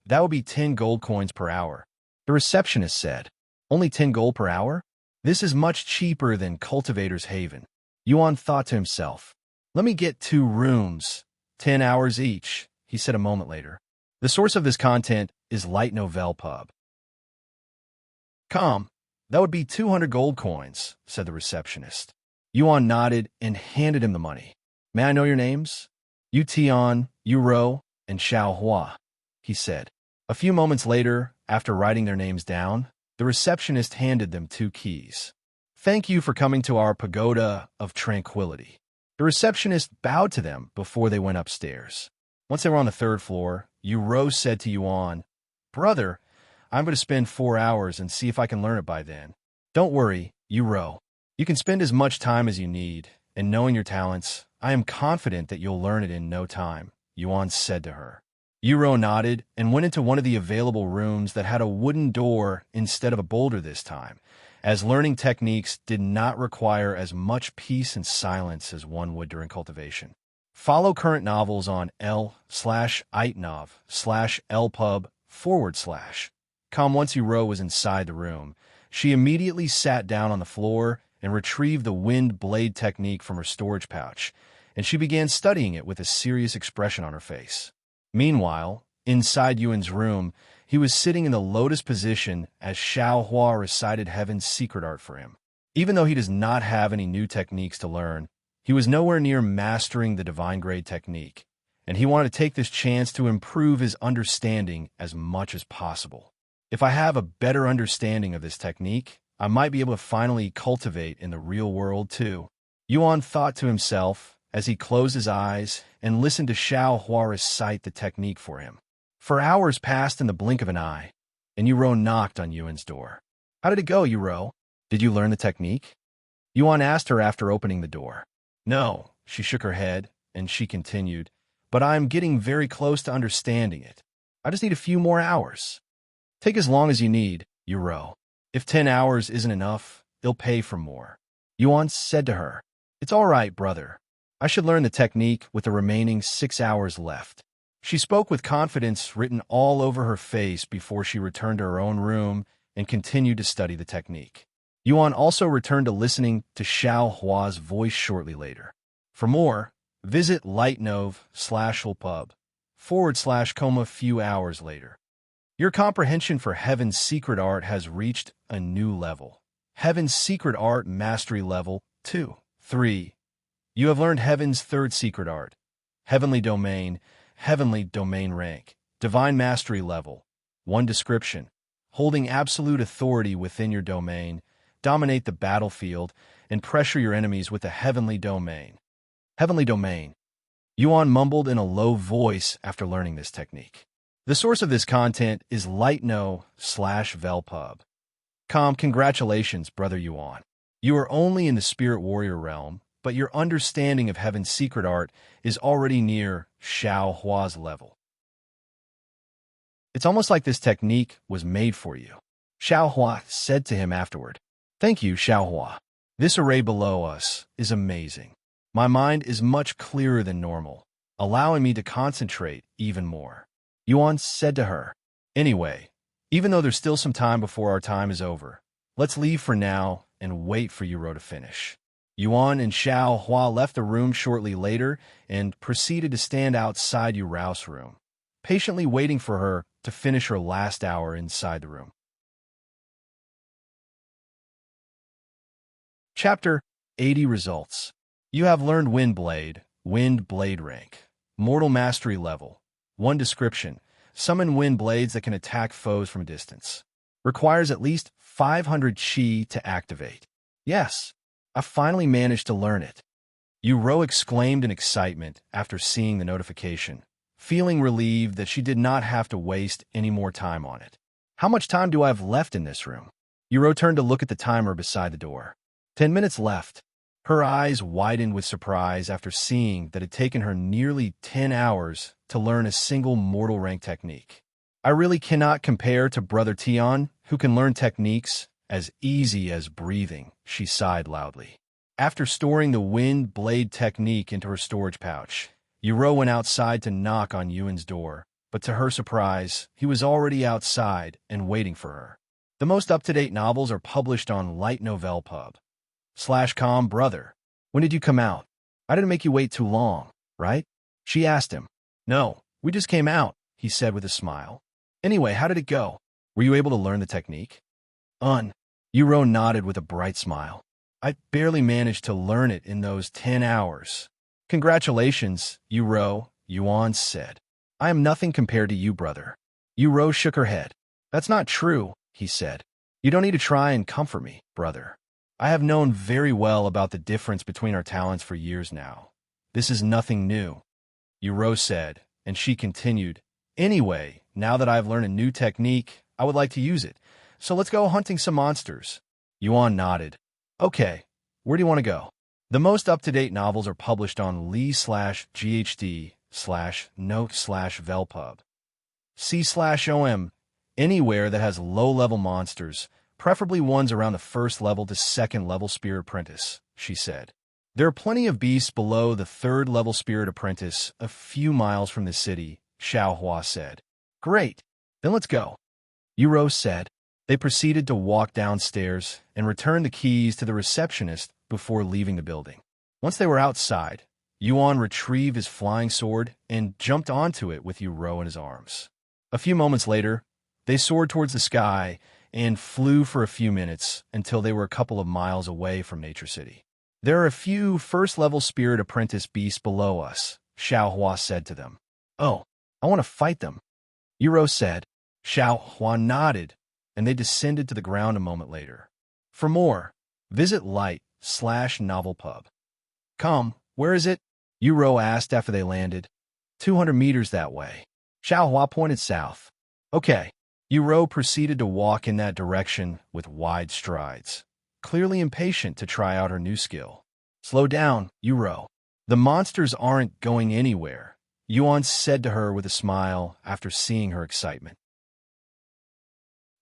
A: that would be 10 gold coins per hour." The receptionist said. "Only 10 gold per hour? This is much cheaper than Cultivator's Haven." Yuan thought to himself. "Let me get 2 rooms, 10 hours each," he said a moment later. The source of this content is Light Novel Pub. That would be 200 gold coins," said the receptionist. Yuan nodded and handed him the money. "May I know your names?" "Yu Tian, Yu Ro, and Xiao Hua," he said. A few moments later, after writing their names down, the receptionist handed them 2 keys. "Thank you for coming to our Pagoda of Tranquility." The receptionist bowed to them before they went upstairs. Once they were on the 3rd floor, Yu Ro said to Yuan, "Brother, I'm going to spend 4 hours and see if I can learn it by then." "Don't worry, Yu Ro. You can spend as much time as you need, and knowing your talents, I am confident that you'll learn it in no time," Yuan said to her. Yu Ro nodded and went into one of the available rooms that had a wooden door instead of a boulder this time, as learning techniques did not require as much peace and silence as one would during cultivation. Follow current novels on l/itnov/lpub/. Once Yu Ro was inside the room, she immediately sat down on the floor and retrieved the wind blade technique from her storage pouch, and she began studying it with a serious expression on her face. Meanwhile, inside Yuan's room, he was sitting in the lotus position as Xiao Hua recited Heaven's secret art for him. Even though he does not have any new techniques to learn, he was nowhere near mastering the divine grade technique, and he wanted to take this chance to improve his understanding as much as possible. "If I have a better understanding of this technique, I might be able to finally cultivate in the real world too," Yuan thought to himself as he closed his eyes and listened to Xiao Hua recite the technique for him. For hours passed in the blink of an eye, and Yu Ro knocked on Yuan's door. "How did it go, Yu Ro? Did you learn the technique?" Yuan asked her after opening the door. "No," she shook her head, and she continued, "but I'm getting very close to understanding it. I just need a few more hours." "Take as long as you need, Yu Ro. If 10 hours isn't enough, they'll pay for more," Yuan said to her. "It's all right, brother. I should learn the technique with the remaining 6 hours left." She spoke with confidence written all over her face before she returned to her own room and continued to study the technique. Yuan also returned to listening to Xiao Hua's voice shortly later. For more, visit lightnov/pub/ few hours later. Your comprehension for Heaven's secret art has reached a new level. Heaven's secret art mastery level 2. 3. You have learned Heaven's 3rd secret art, Heavenly Domain rank, Divine Mastery level 1 description. Holding absolute authority within your domain, dominate the battlefield, and pressure your enemies with the Heavenly Domain. Heavenly Domain. Yuan mumbled in a low voice after learning this technique. The source of this content is lightno/velpub. Congratulations, Brother Yuan. You are only in the Spirit Warrior realm, but your understanding of Heaven's secret art is already near Xiao Hua's level. It's almost like this technique was made for you, Xiao Hua said to him afterward. "Thank you, Xiao Hua. This array below us is amazing. My mind is much clearer than normal, allowing me to concentrate even more," Yuan said to her. "Anyway, even though there's still some time before our time is over, let's leave for now and wait for Yu Ro to finish." Yuan and Xiao Hua left the room shortly later and proceeded to stand outside Yu Rao's room, patiently waiting for her to finish her last hour inside the room. Chapter 80 Results. You have learned Wind Blade rank, Mortal Mastery level 1 description. Summon wind blades that can attack foes from a distance. Requires at least 500 chi to activate. Yes, I finally managed to learn it. Uro exclaimed in excitement after seeing the notification, feeling relieved that she did not have to waste any more time on it. How much time do I have left in this room? Uro turned to look at the timer beside the door. 10 minutes left. Her eyes widened with surprise after seeing that it had taken her nearly 10 hours to learn a single mortal rank technique. I really cannot compare to Brother Tion, who can learn techniques as easy as breathing, she sighed loudly. After storing the wind blade technique into her storage pouch, Uro went outside to knock on Yuan's door, but to her surprise, he was already outside and waiting for her. The most up-to-date novels are published on Light Novel Pub. /com brother. When did you come out? I didn't make you wait too long, right? She asked him. No, we just came out, he said with a smile. Anyway, how did it go? Were you able to learn the technique? Uro nodded with a bright smile. I barely managed to learn it in those 10 hours. Congratulations, Uro, Yuan said. I am nothing compared to you, brother. Uro shook her head. That's not true, he said. You don't need to try and comfort me, brother. I have known very well about the difference between our talents for years now. This is nothing new, Uro said, and she continued. Anyway, now that I have learned a new technique, I would like to use it. So let's go hunting some monsters. Yuan nodded. Okay, where do you want to go? The most up-to-date novels are published on Lee/GHD/note/velpub. C/OM, anywhere that has low-level monsters, preferably ones around the first level to second level Spirit Apprentice, she said. There are plenty of beasts below the third level Spirit Apprentice, a few miles from the city, Xiaohua said. Great, then let's go, Uro said. They proceeded to walk downstairs and return the keys to the receptionist before leaving the building. Once they were outside, Yuan retrieved his flying sword and jumped onto it with Uro in his arms. A few moments later, they soared towards the sky and flew for a few minutes until they were a couple of miles away from Nature City. There are a few first-level Spirit Apprentice beasts below us, Xiaohua said to them. Oh, I want to fight them, Uro said. Xiaohua nodded, and they descended to the ground a moment later. For more, visit Light/Novel Pub. Where is it? Uro asked after they landed. 200 meters that way. Xiaohua pointed south. Okay. Uro proceeded to walk in that direction with wide strides, clearly impatient to try out her new skill. Slow down, Uro. The monsters aren't going anywhere, Yuan said to her with a smile after seeing her excitement.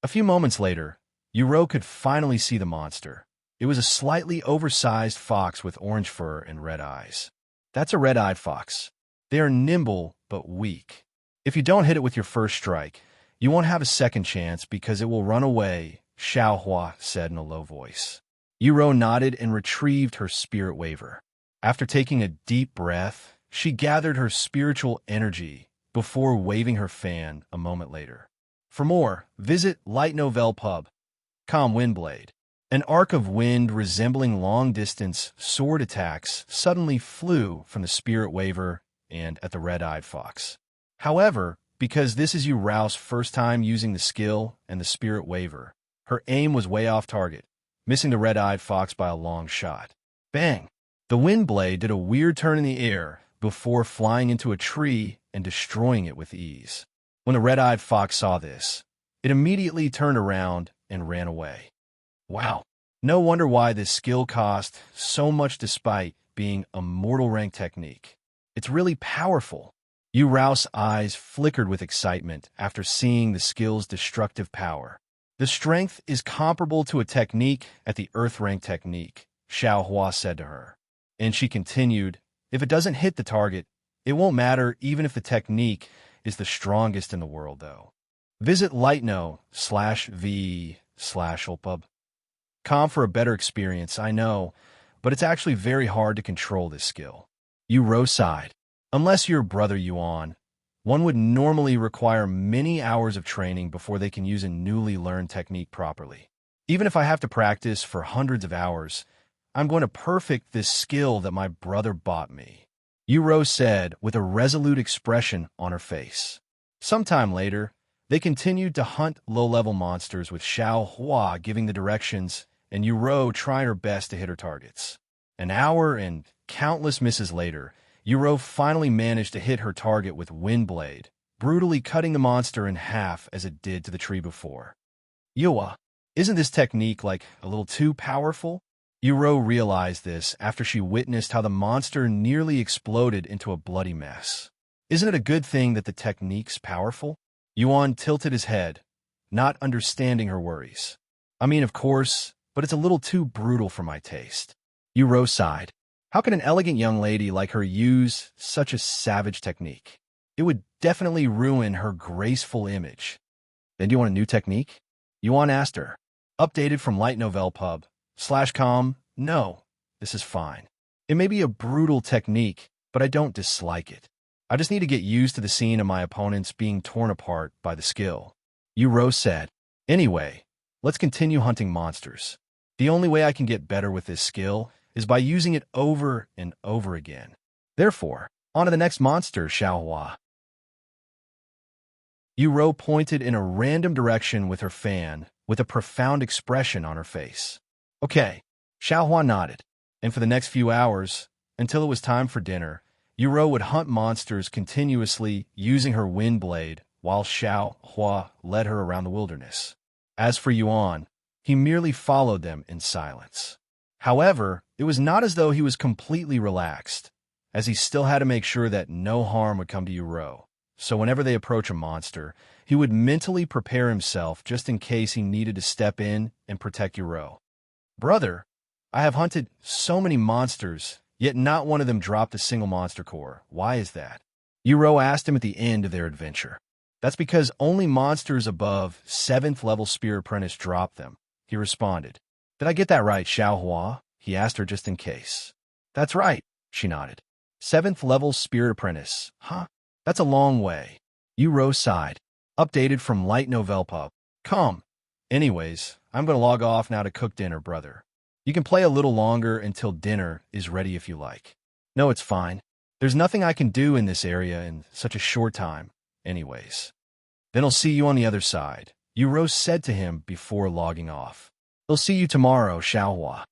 A: A few moments later, Uro could finally see the monster. It was a slightly oversized fox with orange fur and red eyes. That's a red-eyed fox. They are nimble but weak. If you don't hit it with your first strike, you won't have a second chance because it will run away, Xiaohua said in a low voice. Uro nodded and retrieved her spirit waver. After taking a deep breath, she gathered her spiritual energy before waving her fan a moment later. For more, visit Light Novel Pub. Windblade. An arc of wind resembling long-distance sword attacks suddenly flew from the spirit waver and at the red-eyed fox. However, because this is Urao's first time using the skill and the spirit waver, her aim was way off target, missing the red-eyed fox by a long shot. Bang! The wind blade did a weird turn in the air before flying into a tree and destroying it with ease. When the red-eyed fox saw this, it immediately turned around and ran away. Wow, no wonder why this skill cost so much despite being a mortal rank technique. It's really powerful. Urao's eyes flickered with excitement after seeing the skill's destructive power. The strength is comparable to a technique at the Earth rank technique, Xiaohua said to her. And she continued, if it doesn't hit the target, it won't matter even if the technique is the strongest in the world, though. Visit lightno/v/olpub.com for a better experience, I know, but it's actually very hard to control this skill. Uro sighed. Unless you're Brother Yuan, one would normally require many hours of training before they can use a newly learned technique properly. Even if I have to practice for hundreds of hours, I'm going to perfect this skill that my brother bought me, Uro said with a resolute expression on her face. Sometime later, they continued to hunt low-level monsters with Xiaohua giving the directions and Uro trying her best to hit her targets. An hour and Countless misses later, Yuro finally managed to hit her target with Wind Blade, brutally cutting the monster in half as it did to the tree before. Yuan, isn't this technique like a little too powerful? Yuro realized this after she witnessed how the monster nearly exploded into a bloody mess. Isn't it a good thing that the technique's powerful? Yuan tilted his head, not understanding her worries. I mean, of course, but it's a little too brutal for my taste. Yuro sighed. How can an elegant young lady like her use such a savage technique? It would definitely ruin her graceful image. Then do you want a new technique? Yuan asked her. Updated from Light Novel Pub. /com. No, this is fine. It may be a brutal technique, but I don't dislike it. I just need to get used to the scene of my opponents being torn apart by the skill. Yuro said. Anyway, let's continue hunting monsters. The only way I can get better with this skill is by using it over and over again. Therefore, on to the next monster, Xiaohua. Yuro pointed in a random direction with her fan, with a profound expression on her face. Okay, Xiaohua nodded, and for the next few hours, until it was time for dinner, Yuro would hunt monsters continuously using her wind blade, while Xiaohua led her around the wilderness. As for Yuan, he merely followed them in silence. However, it was not as though he was completely relaxed, as he still had to make sure that no harm would come to Yuro. So whenever they approach a monster, he would mentally prepare himself just in case he needed to step in and protect Yuro. Brother, I have hunted so many monsters, yet not one of them dropped a single monster core. Why is that? Yuro asked him at the end of their adventure. That's because only monsters above 7th level Spear Apprentice drop them, he responded. Did I get that right, Xiaohua? He asked her just in case. That's right, she nodded. 7th level Spirit Apprentice. Huh? That's a long way. Yuro sighed. Updated from Light Novel Pub. Come. Anyways, I'm going to log off now to cook dinner, brother. You can play a little longer until dinner is ready if you like. No, it's fine. There's nothing I can do in this area in such a short time. Anyways. Then I'll see you on the other side, Yuro said to him before logging off. I'll see you tomorrow, Xiaohua.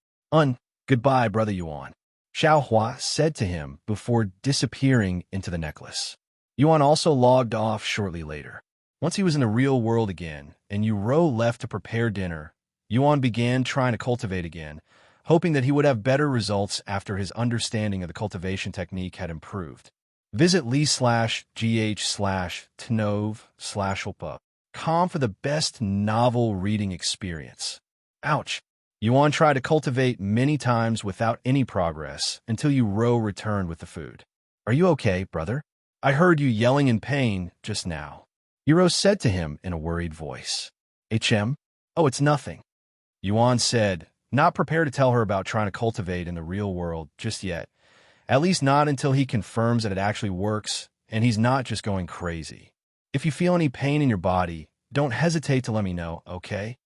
A: Goodbye, brother Yuan. Xiaohua said to him before disappearing into the necklace. Yuan also logged off shortly later. Once he was in the real world again, and Yuro left to prepare dinner, Yuan began trying to cultivate again, hoping that he would have better results after his understanding of the cultivation technique had improved. Visit lee/gh/tnov/ulpa.com for the best novel reading experience. Ouch. Yuan tried to cultivate many times without any progress until Yuro returned with the food. Are you okay, brother? I heard you yelling in pain just now. Yuro said to him in a worried voice. HM? Oh, it's nothing. Yuan said, not prepared to tell her about trying to cultivate in the real world just yet. At least not until he confirms that it actually works and he's not just going crazy. If you feel any pain in your body, don't hesitate to let me know, okay?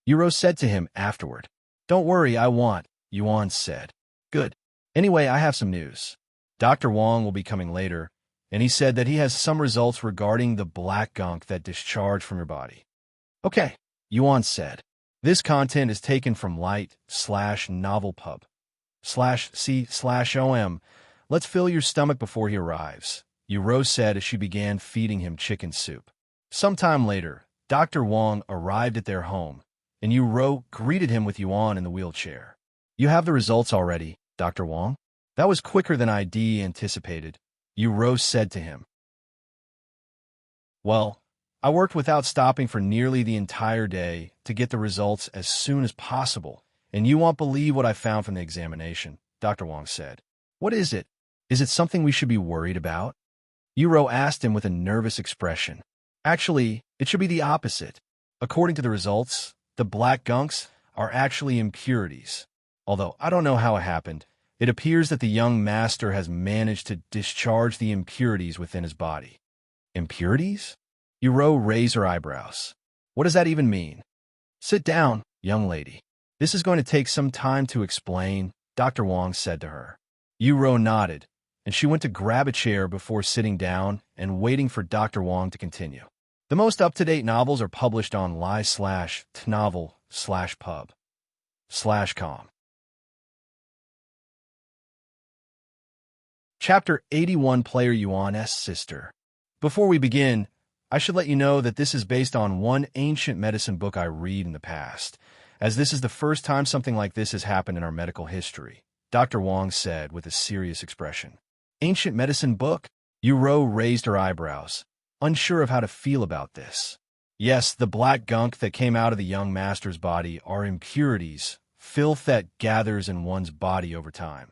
A: Yuro said to him afterward. Don't worry, I won't, Yuan said. Good. Anyway, I have some news. Dr. Wang will be coming later, and he said that he has some results regarding the black gunk that discharged from your body. Okay, Yuan said. This content is taken from light/novelpub/c/om. Let's fill your stomach before he arrives, Yuro said as she began feeding him chicken soup. Sometime later, Dr. Wang arrived at their home, and Yuro greeted him with Yuan in the wheelchair. You have the results already, Dr. Wang? That was quicker than I'd anticipated, Yuro said to him. Well, I worked without stopping for nearly the entire day to get the results as soon as possible, and you won't believe what I found from the examination, Dr. Wang said. What is it? Is it something we should be worried about? Yuro asked him with a nervous expression. Actually, it should be the opposite. According to the results, the black gunks are actually impurities. Although I don't know how it happened, it appears that the young master has managed to discharge the impurities within his body. Impurities? Yuro raised her eyebrows. What does that even mean? Sit down, young lady. This is going to take some time to explain, Dr. Wang said to her. Yuro nodded, and she went to grab a chair before sitting down and waiting for Dr. Wang to continue. The most up-to-date novels are published on li/tnovel/pub/com. Chapter 81, Player Yuan's Sister. Before we begin, I should let you know that this is based on one ancient medicine book I read in the past, as this is the first time something like this has happened in our medical history, Dr. Wang said with a serious expression. Ancient medicine book? Yuan raised her eyebrows, unsure of how to feel about this. Yes, the black gunk that came out of the young master's body are impurities, filth that gathers in one's body over time.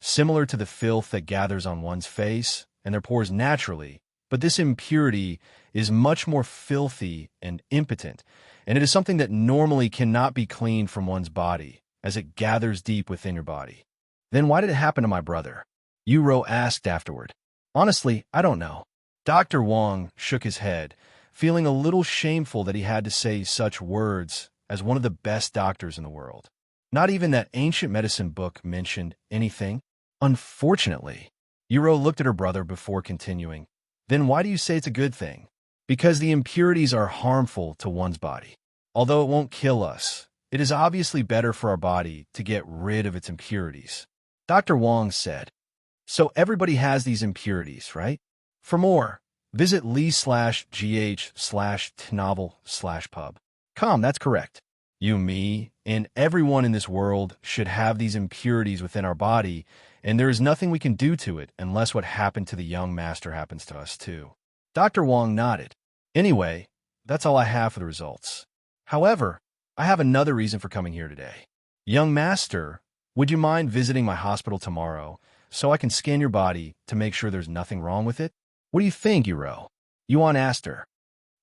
A: Similar to the filth that gathers on one's face and their pores naturally, but this impurity is much more filthy and impotent, and it is something that normally cannot be cleaned from one's body, as it gathers deep within your body. Then why did it happen to my brother? Yuan asked afterward. Honestly, I don't know. Dr. Wang shook his head, feeling a little shameful that he had to say such words as one of the best doctors in the world. Not even that ancient medicine book mentioned anything. Unfortunately, Yuan looked at her brother before continuing. Then why do you say it's a good thing? Because the impurities are harmful to one's body. Although it won't kill us, it is obviously better for our body to get rid of its impurities. Dr. Wang said. So everybody has these impurities, right? For more, visit lee/gh/tnovel/pub. That's correct. You, me, and everyone in this world should have these impurities within our body, and there is nothing we can do to it unless what happened to the young master happens to us too. Dr. Wang nodded. Anyway, that's all I have for the results. However, I have another reason for coming here today. Young master, would you mind visiting my hospital tomorrow so I can scan your body to make sure there's nothing wrong with it? What do you think, Yuan asked her.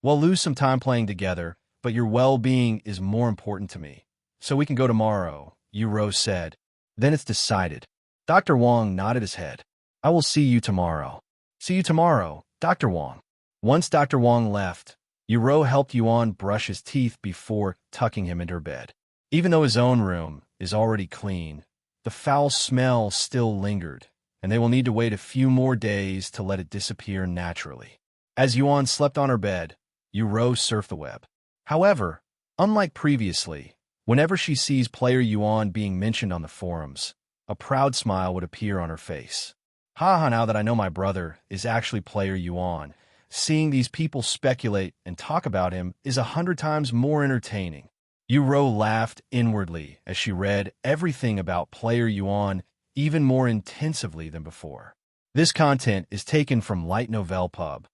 A: We'll lose some time playing together, but your well-being is more important to me. So we can go tomorrow, Yuan said. Then it's decided. Dr. Wang nodded his head. I will see you tomorrow. See you tomorrow, Dr. Wang. Once Dr. Wang left, Yuan helped Yuan brush his teeth before tucking him into her bed. Even though his own room is already clean, the foul smell still lingered, and they will need to wait a few more days to let it disappear naturally. As Yuan slept on her bed, Yuan surfed the web. However, unlike previously, whenever she sees player Yuan being mentioned on the forums, a proud smile would appear on her face. Haha, now that I know my brother is actually player Yuan, seeing these people speculate and talk about him is 100 times more entertaining. Yuan laughed inwardly as she read everything about player Yuan even more intensively than before. This content is taken from Light Novel Pub.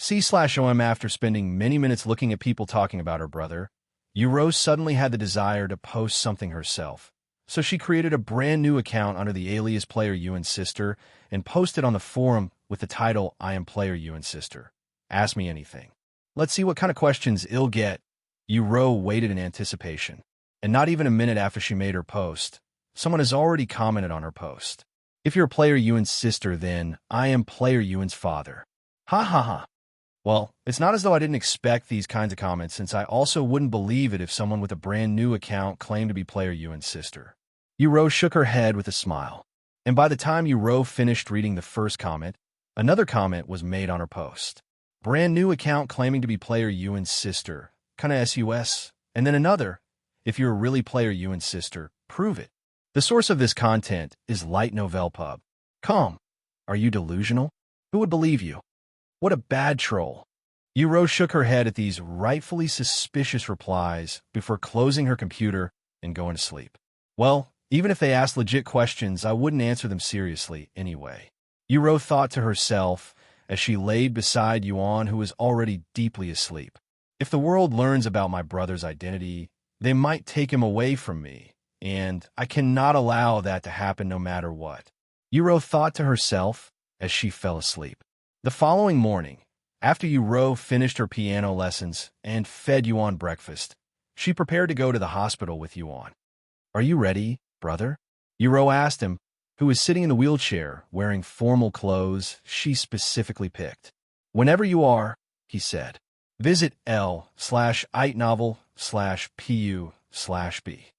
A: C/OM. After spending many minutes looking at people talking about her brother, Yuan suddenly had the desire to post something herself. So she created a brand new account under the alias Player Yuan's Sister and posted on the forum with the title, I am Player Yuan's Sister. Ask me anything. Let's see what kind of questions it'll get. Yuan waited in anticipation. And not even a minute after she made her post, someone has already commented on her post. If you're Player Yuan's sister, then I am Player Yuan's father. Ha ha ha. Well, it's not as though I didn't expect these kinds of comments, since I also wouldn't believe it if someone with a brand new account claimed to be Player Yuan's sister. Yuan shook her head with a smile. And by the time Yuan finished reading the first comment, another comment was made on her post. Brand new account claiming to be Player Yuan's sister. Kinda sus. And then another. If you're really Player Yuan's sister, prove it. The source of this content is Light Novel Pub. Are you delusional? Who would believe you? What a bad troll. Yuan shook her head at these rightfully suspicious replies before closing her computer and going to sleep. Well, even if they asked legit questions, I wouldn't answer them seriously anyway. Yuan thought to herself as she laid beside Yuan, who was already deeply asleep. If the world learns about my brother's identity, they might take him away from me, and I cannot allow that to happen no matter what. Yuan thought to herself as she fell asleep. The following morning, after Yuan finished her piano lessons and fed Yuan breakfast, she prepared to go to the hospital with Yuan. Are you ready, brother? Yuan asked him, who was sitting in the wheelchair wearing formal clothes she specifically picked. Whenever you are, he said. Visit l/itnovel/pu/b.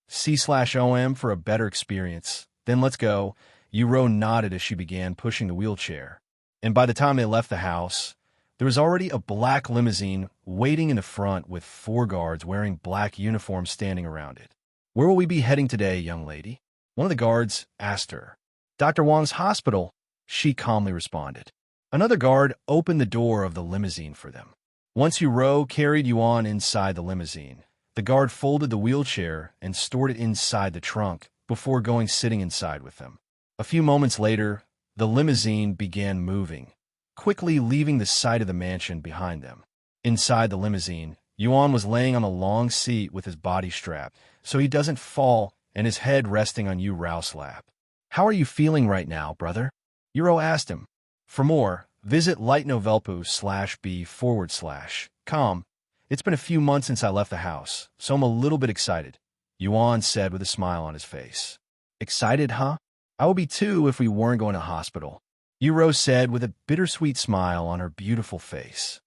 A: C/OM for a better experience. Then let's go. Yuan nodded as she began pushing the wheelchair. And by the time they left the house, there was already a black limousine waiting in the front with 4 guards wearing black uniforms standing around it. Where will we be heading today, young lady? One of the guards asked her. Dr. Wang's hospital, she calmly responded. Another guard opened the door of the limousine for them. Once Yuan carried Yuan inside the limousine, the guard folded the wheelchair and stored it inside the trunk before going sitting inside with them. A few moments later, the limousine began moving, quickly leaving the site of the mansion behind them. Inside the limousine, Yuan was laying on a long seat with his body strapped, so he doesn't fall and his head resting on Yuan's lap. How are you feeling right now, brother? Yuan asked him. For more, visit lightnovelpu/b/com. It's been a few months since I left the house, so I'm a little bit excited, Yuan said with a smile on his face. Excited, huh? I would be too if we weren't going to hospital, Yuan said with a bittersweet smile on her beautiful face.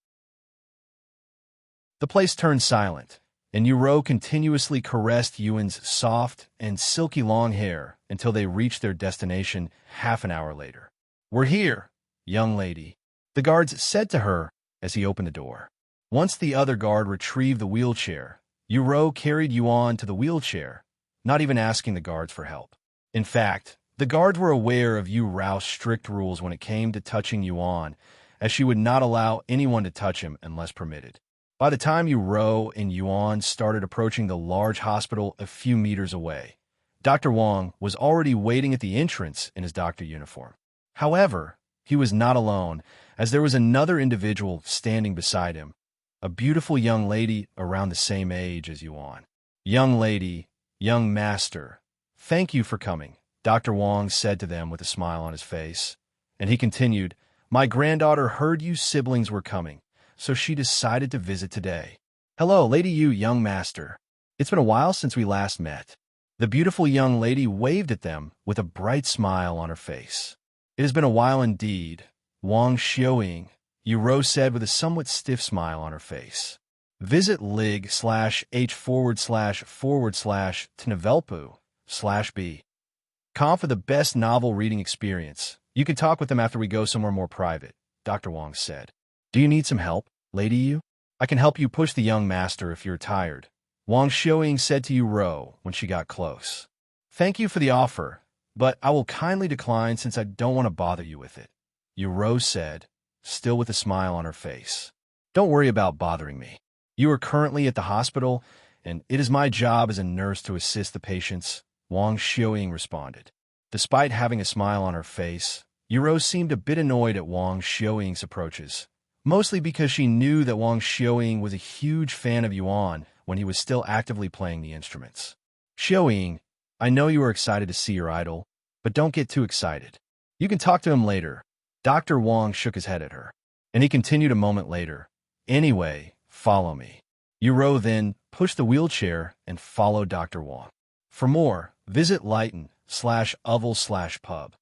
A: The place turned silent, and Yuan continuously caressed Yuan's soft and silky long hair until they reached their destination half an hour later. We're here, young lady, the guards said to her as he opened the door. Once the other guard retrieved the wheelchair, Yuan carried Yuan to the wheelchair, not even asking the guards for help. In fact, the guards were aware of Yuan's strict rules when it came to touching Yuan, as she would not allow anyone to touch him unless permitted. By the time Yuan and Yuan started approaching the large hospital a few meters away, Dr. Wang was already waiting at the entrance in his doctor uniform. However, he was not alone, as there was another individual standing beside him, a beautiful young lady around the same age as Yuan. Young lady, young master, thank you for coming, Dr. Wang said to them with a smile on his face. And he continued, my granddaughter heard you siblings were coming, so she decided to visit today. Hello, Lady Yu, young master. It's been a while since we last met. The beautiful young lady waved at them with a bright smile on her face. It has been a while indeed, Wang Xiaoying, Yuan said with a somewhat stiff smile on her face. Visit lig/h//tnovelpu/b.com for the best novel reading experience. You can talk with them after we go somewhere more private, Dr. Wang said. Do you need some help, Lady Yu? I can help you push the young master if you're tired, Wang Xiaoying said to Yuan when she got close. Thank you for the offer, but I will kindly decline since I don't want to bother you with it, Yuan said, still with a smile on her face. Don't worry about bothering me. You are currently at the hospital, and it is my job as a nurse to assist the patients, Wang Xiaoying responded. Despite having a smile on her face, Yuan seemed a bit annoyed at Wang Xiaoying's approaches, mostly because she knew that Wang Xiaoying was a huge fan of Yuan when he was still actively playing the instruments. Xiaoying, I know you are excited to see your idol, but don't get too excited. You can talk to him later. Dr. Wang shook his head at her, and he continued a moment later. Anyway, follow me. Yuan then pushed the wheelchair and followed Dr. Wang. For more, visit lighten/oval/pub.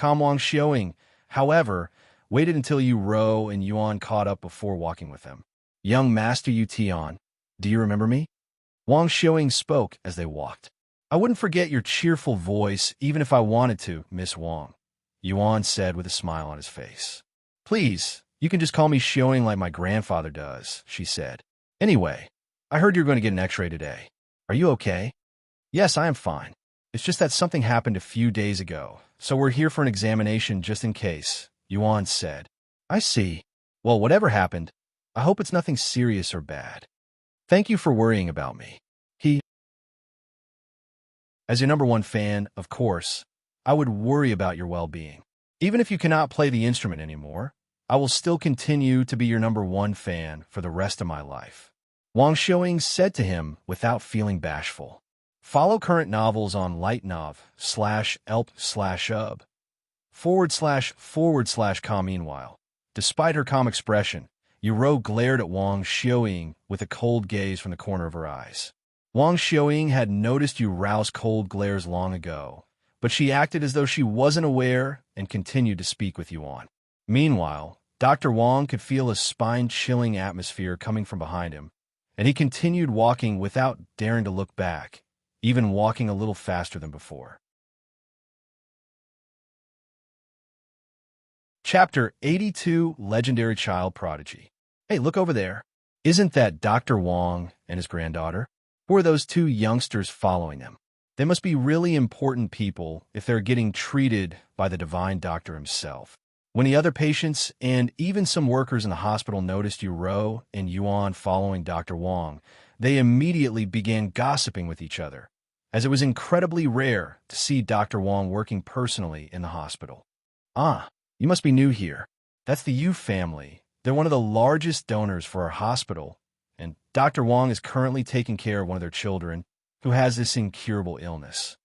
A: Wang Xiaoying, however, waited until Yuan and Yuan caught up before walking with them. Young Master Yu Tian, do you remember me? Wang Xiaoying spoke as they walked. I wouldn't forget your cheerful voice even if I wanted to, Miss Wang, Yuan said with a smile on his face. Please, you can just call me Xiaoying like my grandfather does, she said. Anyway, I heard you're going to get an x-ray today. Are you okay? Yes, I am fine. It's just that something happened a few days ago, so we're here for an examination just in case, Yuan said. I see. Well, whatever happened, I hope it's nothing serious or bad. Thank you for worrying about me. As your number one fan, of course, I would worry about your well-being. Even if you cannot play the instrument anymore, I will still continue to be your number one fan for the rest of my life, Wang Xiaoying said to him without feeling bashful. Follow current novels on lightnov/elp/ub/com. Meanwhile, despite her calm expression, Yuan glared at Wang Xiaoying with a cold gaze from the corner of her eyes. Wang Xiaoying had noticed Yuan's cold glares long ago, but she acted as though she wasn't aware and continued to speak with Yuan. Meanwhile, Dr. Wang could feel a spine-chilling atmosphere coming from behind him, and he continued walking without daring to look back, even walking a little faster than before. Chapter 82, Legendary Child Prodigy. Hey, look over there. Isn't that Dr. Wang and his granddaughter? Who are those two youngsters following them? They must be really important people if they're getting treated by the divine doctor himself. When the other patients and even some workers in the hospital noticed Yu and Yuan following Dr. Wang, they immediately began gossiping with each other, as it was incredibly rare to see Dr. Wang working personally in the hospital. Ah, you must be new here. That's the Yu family. They're one of the largest donors for our hospital, and Dr. Wang is currently taking care of one of their children who has this incurable illness.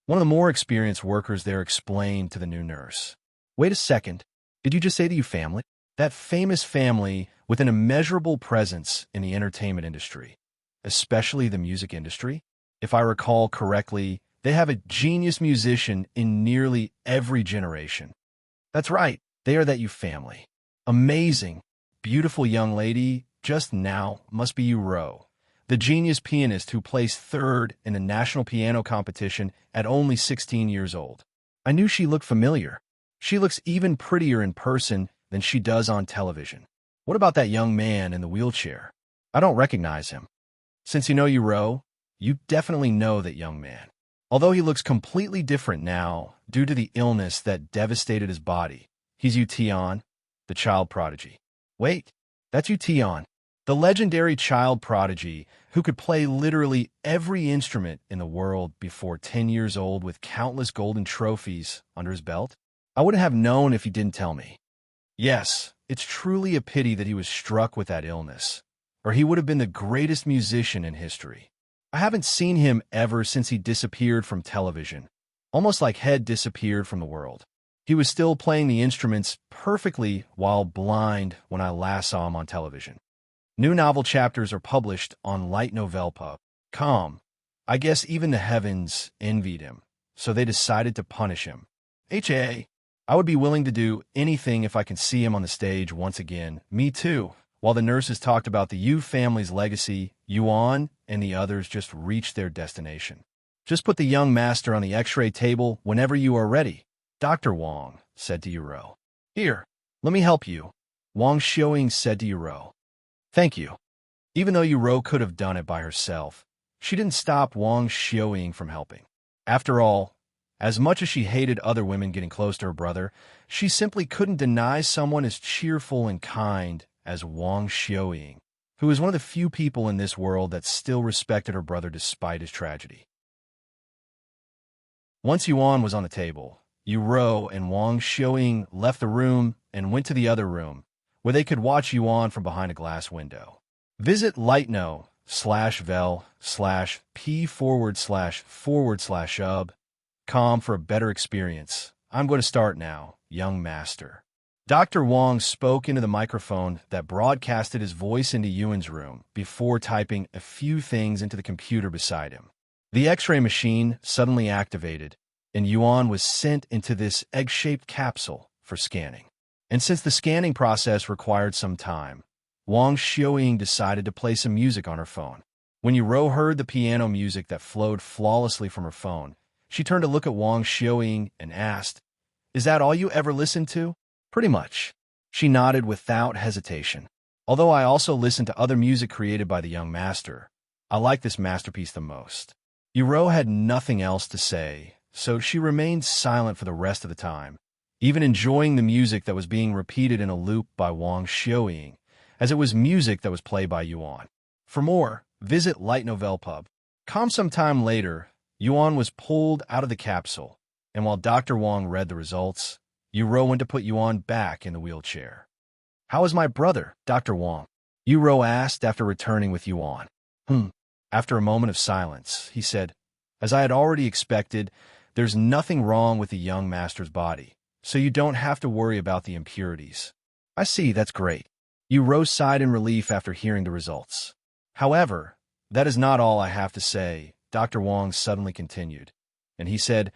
A: One of the more experienced workers there explained to the new nurse. Wait a second, did you just say the Yu family? That famous family with an immeasurable presence in the entertainment industry, especially the music industry? If I recall correctly, they have a genius musician in nearly every generation. That's right, they are that Yu family. Amazing, beautiful young lady just now must be Yu, the genius pianist who placed third in the national piano competition at only 16 years old. I knew she looked familiar. She looks even prettier in person than she does on television. What about that young man in the wheelchair? I don't recognize him. Since you know Yu, you definitely know that young man. Although he looks completely different now due to the illness that devastated his body. He's Yuan, the child prodigy. Wait, that's Yuan, the legendary child prodigy who could play literally every instrument in the world before 10 years old with countless golden trophies under his belt? I wouldn't have known if he didn't tell me. Yes, it's truly a pity that he was struck with that illness, or he would have been the greatest musician in history. I haven't seen him ever since he disappeared from television, almost like Head disappeared from the world. He was still playing the instruments perfectly while blind when I last saw him on television. New novel chapters are published on lightnovelpub.com. I guess even the heavens envied him, so they decided to punish him. I would be willing to do anything if I can see him on the stage once again. Me too. While the nurses talked about the Yu family's legacy, Yuan and the others just reached their destination. Just put the young master on the x-ray table whenever you are ready, Dr. Wang said to Yu. Here, let me help you, Wang Xiaoying said to Yu. Thank you. Even though Yu could have done it by herself, she didn't stop Wang Xiaoying from helping. After all, as much as she hated other women getting close to her brother, she simply couldn't deny someone as cheerful and kind as Wang Xiaoying, who is one of the few people in this world that still respected her brother despite his tragedy. Once Yuan was on the table, Yu and Wang Xiaoying left the room and went to the other room, where they could watch Yuan from behind a glass window. Visit lightno/p/p/ub.com for a better experience. I'm going to start now, young master. Dr. Wang spoke into the microphone that broadcasted his voice into Yuan's room before typing a few things into the computer beside him. The X-ray machine suddenly activated, and Yuan was sent into this egg-shaped capsule for scanning. And since the scanning process required some time, Wang Xiaoying decided to play some music on her phone. When Yu heard the piano music that flowed flawlessly from her phone, she turned to look at Wang Xiaoying and asked, "Is that all you ever listened to?" "Pretty much." She nodded without hesitation. "Although I also listen to other music created by the young master, I like this masterpiece the most." Yu had nothing else to say, so she remained silent for the rest of the time, even enjoying the music that was being repeated in a loop by Wang Xiaoying, as it was music that was played by Yuan. For more, visit lightnovelpub.com. Sometime later, Yuan was pulled out of the capsule, and while Dr. Wang read the results, Yu went to put Yuan back in the wheelchair. "How is my brother, Dr. Wang?" Yu asked after returning with Yuan. After a moment of silence, he said, "As I had already expected, there's nothing wrong with the young master's body, so you don't have to worry about the impurities." "I see, that's great." Yu sighed in relief after hearing the results. "However, that is not all I have to say," Dr. Wang suddenly continued, and he said,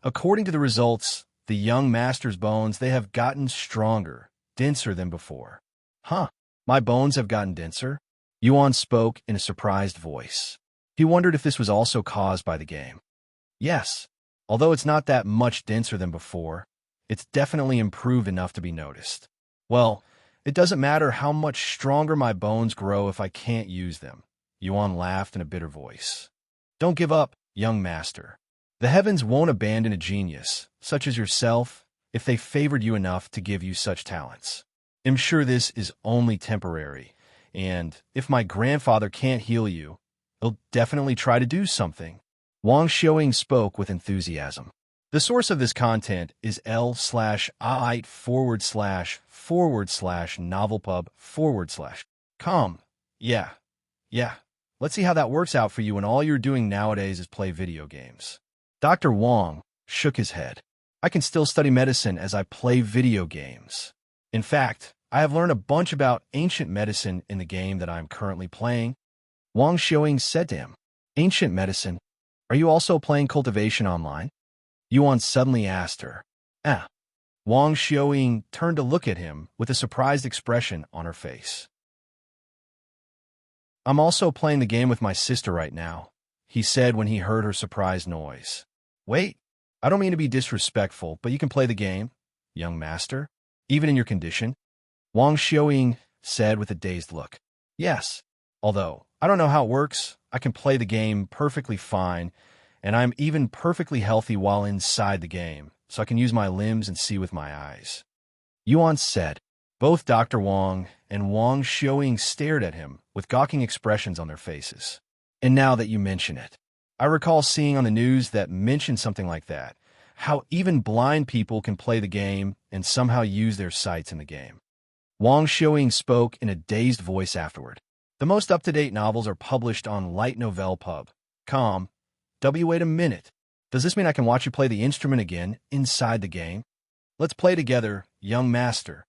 A: "According to the results, the young master's bones, they have gotten stronger, denser than before." "Huh, my bones have gotten denser?" Yuan spoke in a surprised voice. He wondered if this was also caused by the game. "Yes, although it's not that much denser than before, it's definitely improved enough to be noticed." "Well, it doesn't matter how much stronger my bones grow if I can't use them," Yuan laughed in a bitter voice. "Don't give up," young master. The heavens won't abandon a genius, such as yourself, if they favored you enough to give you such talents. I'm sure this is only temporary, and if my grandfather can't heal you, he'll definitely try to do something. Wang Xiaoying spoke with enthusiasm. The source of this content is l/ait/novelpub/com. Yeah. Let's see how that works out for you when all you're doing nowadays is play video games. Dr. Wang shook his head. I can still study medicine as I play video games. In fact, I have learned a bunch about ancient medicine in the game that I am currently playing. Wang Xiaoying said to him, Ancient medicine? Are you also playing cultivation online? Yuan suddenly asked her. Wang Xiaoying turned to look at him with a surprised expression on her face. I'm also playing the game with my sister right now, he said when he heard her surprised noise. Wait, I don't mean to be disrespectful, but you can play the game, young master, even in your condition? Wang Xiaoying said with a dazed look. Yes, although I don't know how it works, I can play the game perfectly fine, and I'm even perfectly healthy while inside the game, so I can use my limbs and see with my eyes. Yuan said. Both Dr. Wang and Wang Xiaoying stared at him with gawking expressions on their faces. And now that you mention it, I recall seeing on the news that mentioned something like that, how even blind people can play the game and somehow use their sights in the game. Wang Xiaoying spoke in a dazed voice afterward. The most up-to-date novels are published on lightnovelpub.com. Wait a minute. Does this mean I can watch you play the instrument again inside the game? Let's play together, young master.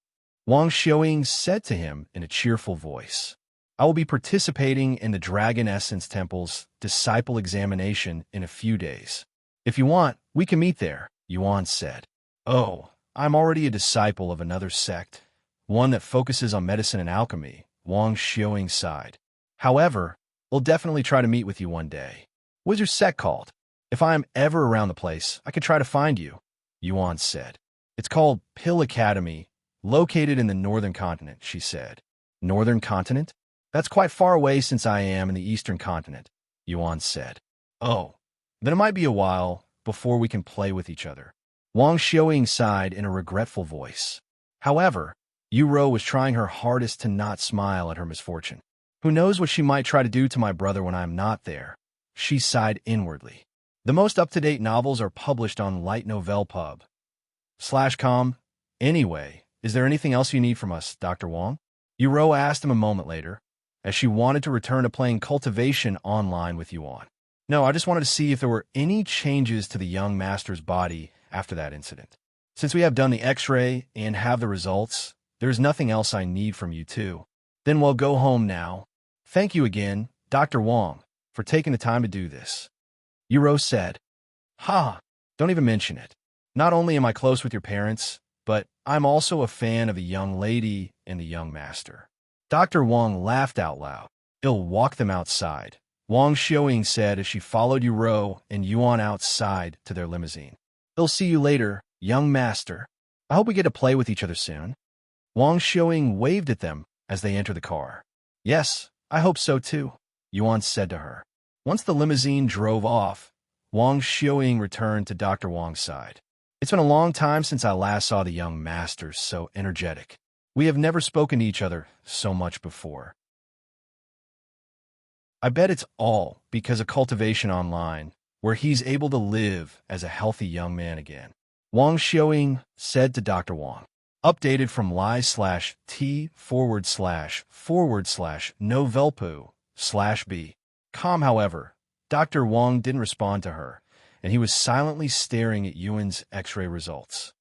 A: Wang Xiaoying said to him in a cheerful voice. I will be participating in the Dragon Essence Temple's disciple examination in a few days. If you want, we can meet there, Yuan said. Oh, I'm already a disciple of another sect, one that focuses on medicine and alchemy, Wang Xiaoying sighed. However, we'll definitely try to meet with you one day. What's your sect called? If I am ever around the place, I could try to find you, Yuan said. It's called Pill Academy, located in the northern continent, she said. Northern continent? That's quite far away since I am in the eastern continent, Yuan said. Oh, then it might be a while before we can play with each other. Wang Xiaoying sighed in a regretful voice. However, Yuro was trying her hardest to not smile at her misfortune. Who knows what she might try to do to my brother when I am not there? She sighed inwardly. The most up-to-date novels are published on lightnovelpub.com. Anyway, is there anything else you need from us, Dr. Wang? Yuro asked him a moment later, as she wanted to return to playing cultivation online with Yuan. No, I just wanted to see if there were any changes to the young master's body after that incident. Since we have done the x-ray and have the results, there's nothing else I need from you too. Then we'll go home now. Thank you again, Dr. Wang, for taking the time to do this. Yuro said. Don't even mention it. Not only am I close with your parents, but I'm also a fan of the young lady and the young master. Dr. Wang laughed out loud. He'll walk them outside, Wang Xiaoying said as she followed Yuro and Yuan outside to their limousine. He'll see you later, young master. I hope we get to play with each other soon. Wang Xiaoying waved at them as they entered the car. Yes, I hope so too, Yuan said to her. Once the limousine drove off, Wang Xiaoying returned to Dr. Wang's side. It's been a long time since I last saw the young master so energetic. We have never spoken to each other so much before. I bet it's all because of cultivation online, where he's able to live as a healthy young man again. Wang Xiaoying said to Dr. Wang. Updated from li/t/novelpu/b.com. However, Dr. Wang didn't respond to her, and he was silently staring at Yuan's x-ray results.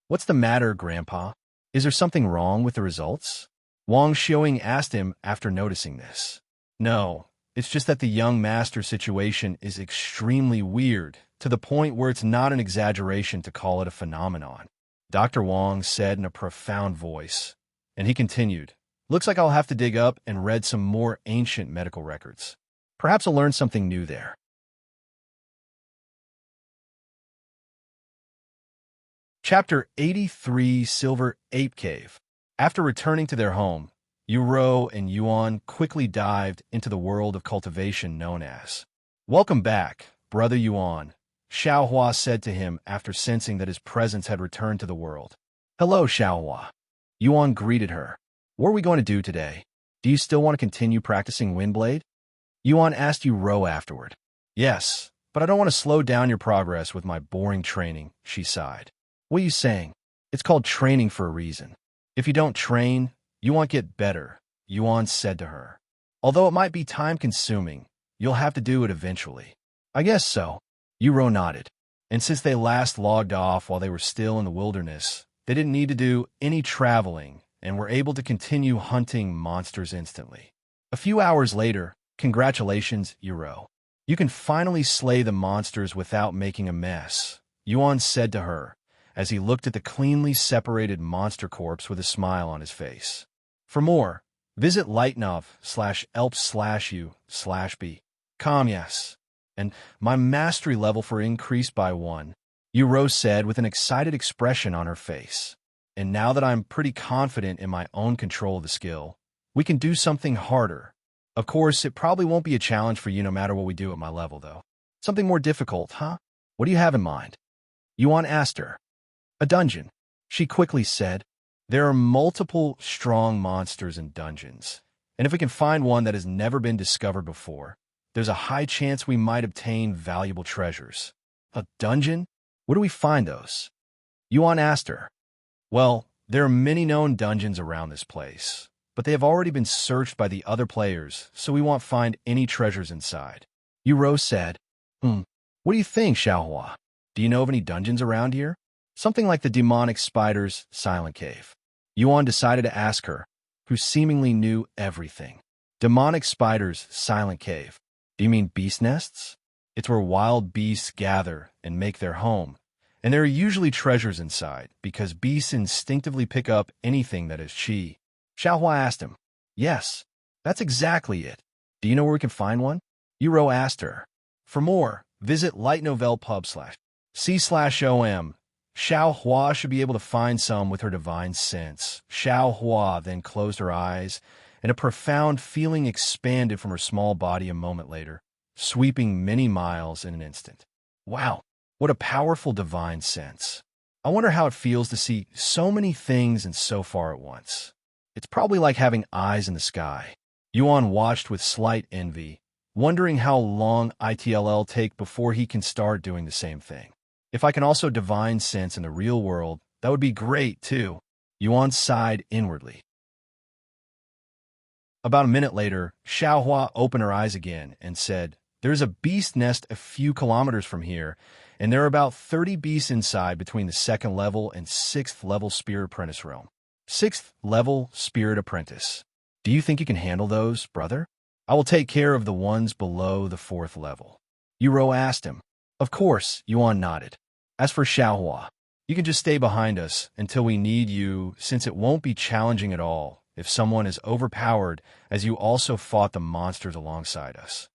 A: What's the matter, Grandpa? Is there something wrong with the results? Wang Xiaoying asked him after noticing this. No, it's just that the young master situation is extremely weird, to the point where it's not an exaggeration to call it a phenomenon, Dr. Wang said in a profound voice, and he continued, Looks like I'll have to dig up and read some more ancient medical records. Perhaps I'll learn something new there. Chapter 83, Silver Ape Cave. After returning to their home, Yuro and Yuan quickly dived into the world of cultivation known as. Welcome back, brother Yuan, Xiaohua said to him after sensing that his presence had returned to the world. Hello, Xiaohua. Yuan greeted her. What are we going to do today? Do you still want to continue practicing Windblade? Yuan asked Yu afterward. Yes, but I don't want to slow down your progress with my boring training, she sighed. What are you saying? It's called training for a reason. If you don't train, you won't get better, Yuan said to her. Although it might be time-consuming, you'll have to do it eventually. I guess so. Yu nodded. And since they last logged off while they were still in the wilderness, they didn't need to do any traveling and were able to continue hunting monsters instantly. A few hours later, congratulations, Yu. You can finally slay the monsters without making a mess, Yuan said to her, as he looked at the cleanly separated monster corpse with a smile on his face. For more, visit lightnov/elp/u/b. Yes. And my mastery level for increased by 1, Yu said with an excited expression on her face. And now that I'm pretty confident in my own control of the skill, we can do something harder. Of course, it probably won't be a challenge for you no matter what we do at my level, though. Something more difficult, huh? What do you have in mind? Yuan asked her. A dungeon, she quickly said. There are multiple strong monsters in dungeons, and if we can find one that has never been discovered before, there's a high chance we might obtain valuable treasures. A dungeon? Where do we find those? Yuan asked her. Well, there are many known dungeons around this place, but they have already been searched by the other players, so we won't find any treasures inside. Yu said. What do you think, Xiaohua? Do you know of any dungeons around here? Something like the demonic spider's silent cave. Yuan decided to ask her, who seemingly knew everything. Demonic spider's silent cave. Do you mean beast nests? It's where wild beasts gather and make their home, and there are usually treasures inside because beasts instinctively pick up anything that is chi. Xiaohua asked him. Yes, that's exactly it. Do you know where we can find one? Yu asked her. For more, visit lightnovel.pub/c/om. Xiaohua should be able to find some with her divine sense. Xiaohua then closed her eyes, and a profound feeling expanded from her small body a moment later, sweeping many miles in an instant. Wow, what a powerful divine sense. I wonder how it feels to see so many things and so far at once. It's probably like having eyes in the sky. Yuan watched with slight envy, wondering how long it'll take before he can start doing the same thing. If I can also divine sense in the real world, that would be great too. Yuan sighed inwardly. About a minute later, Xiaohua opened her eyes again and said, There's a beast nest a few kilometers from here, and there are about 30 beasts inside between the 2nd level and 6th level Spirit Apprentice realm. 6th level Spirit Apprentice. Do you think you can handle those, brother? I will take care of the ones below the 4th level. Yu asked him. Of course, Yuan nodded. As for Xiaohua, you can just stay behind us until we need you, since it won't be challenging at all if someone is overpowered, as you also fought the monsters alongside us.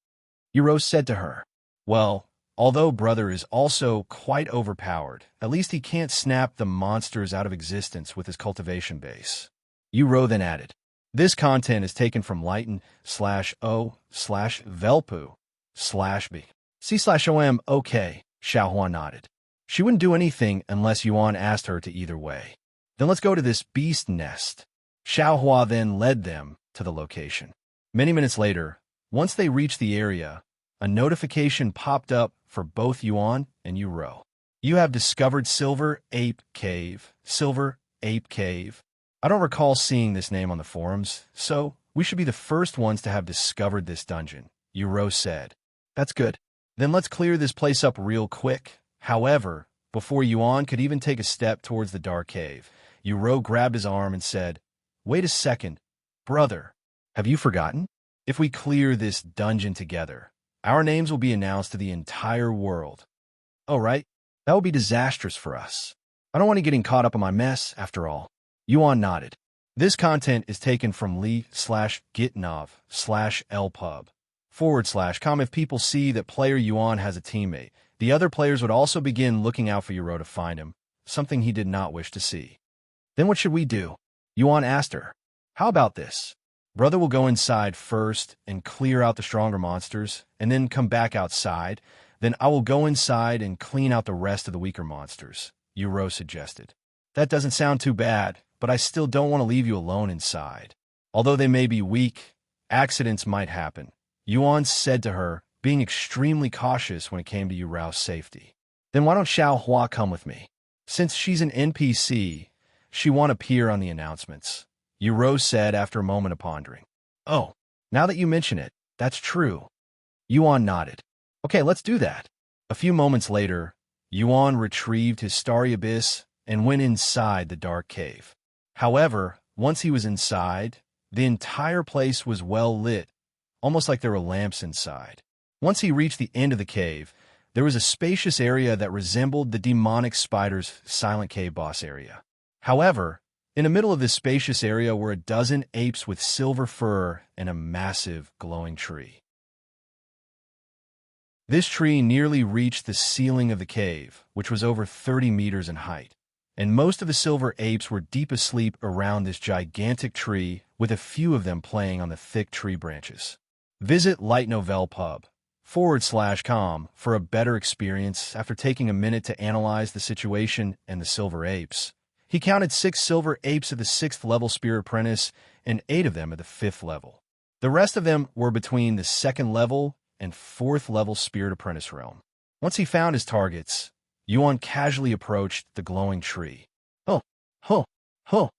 A: Yu said to her, Well, although brother is also quite overpowered, at least he can't snap the monsters out of existence with his cultivation base. Yu then added, This content is taken from lighten/o/velpu/b. C/om. Okay, Xiaohua nodded. She wouldn't do anything unless Yuan asked her to either way. Then let's go to this beast nest. Xiaohua then led them to the location. Many minutes later, once they reached the area, a notification popped up for both Yuan and Yu. You have discovered Silver Ape Cave. Silver Ape Cave. I don't recall seeing this name on the forums, so we should be the first ones to have discovered this dungeon, Yu said. That's good. Then let's clear this place up real quick. However, before Yuan could even take a step towards the dark cave, Yu grabbed his arm and said, Wait a second, brother. Have you forgotten? If we clear this dungeon together, our names will be announced to the entire world. Oh, right? That would be disastrous for us. I don't want you getting caught up in my mess, after all. Yuan nodded. This content is taken from li/gitnov/lpub/com. If people see that player Yuan has a teammate, the other players would also begin looking out for Yu to find him, something he did not wish to see. Then what should we do? Yuan asked her. How about this? Brother will go inside first and clear out the stronger monsters, and then come back outside, Then I will go inside and clean out the rest of the weaker monsters, Yuan suggested. That doesn't sound too bad, but I still don't want to leave you alone inside. Although they may be weak, accidents might happen, Yuan said to her, being extremely cautious when it came to Yuan's safety. Then why don't Xiaohua come with me? Since she's an NPC, she won't appear on the announcements, Yuan said after a moment of pondering. Oh, now that you mention it, that's true. Yuan nodded. Okay, let's do that. A few moments later, Yuan retrieved his starry abyss and went inside the dark cave. However, once he was inside, the entire place was well lit, almost like there were lamps inside. Once he reached the end of the cave, there was a spacious area that resembled the demonic spider's silent cave boss area. However, in the middle of this spacious area were a dozen apes with silver fur and a massive glowing tree. This tree nearly reached the ceiling of the cave, which was over 30 meters in height, and most of the silver apes were deep asleep around this gigantic tree, with a few of them playing on the thick tree branches. Visit lightnovelpub.com for a better experience after taking a minute to analyze the situation and the silver apes. He counted 6 silver apes at the 6th level Spirit Apprentice and 8 of them at the 5th level. The rest of them were between the 2nd level and 4th level Spirit Apprentice realm. Once he found his targets, Yuan casually approached the glowing tree. Oh, ho, ho,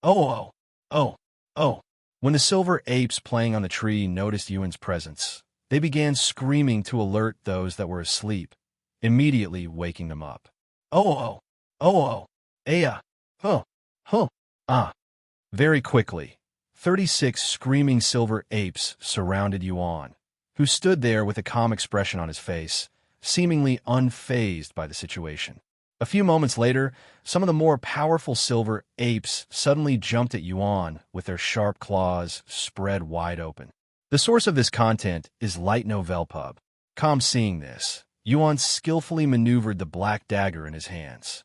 A: oh, oh, oh, oh. When the silver apes playing on the tree noticed Yuan's presence, they began screaming to alert those that were asleep, immediately waking them up. Oh, aya, ho, ho, ah. Very quickly, 36 screaming silver apes surrounded Yuan, who stood there with a calm expression on his face, seemingly unfazed by the situation. A few moments later, some of the more powerful silver apes suddenly jumped at Yuan with their sharp claws spread wide open. The source of this content is Light Novel Pub. Seeing this, Yuan skillfully maneuvered the black dagger in his hands.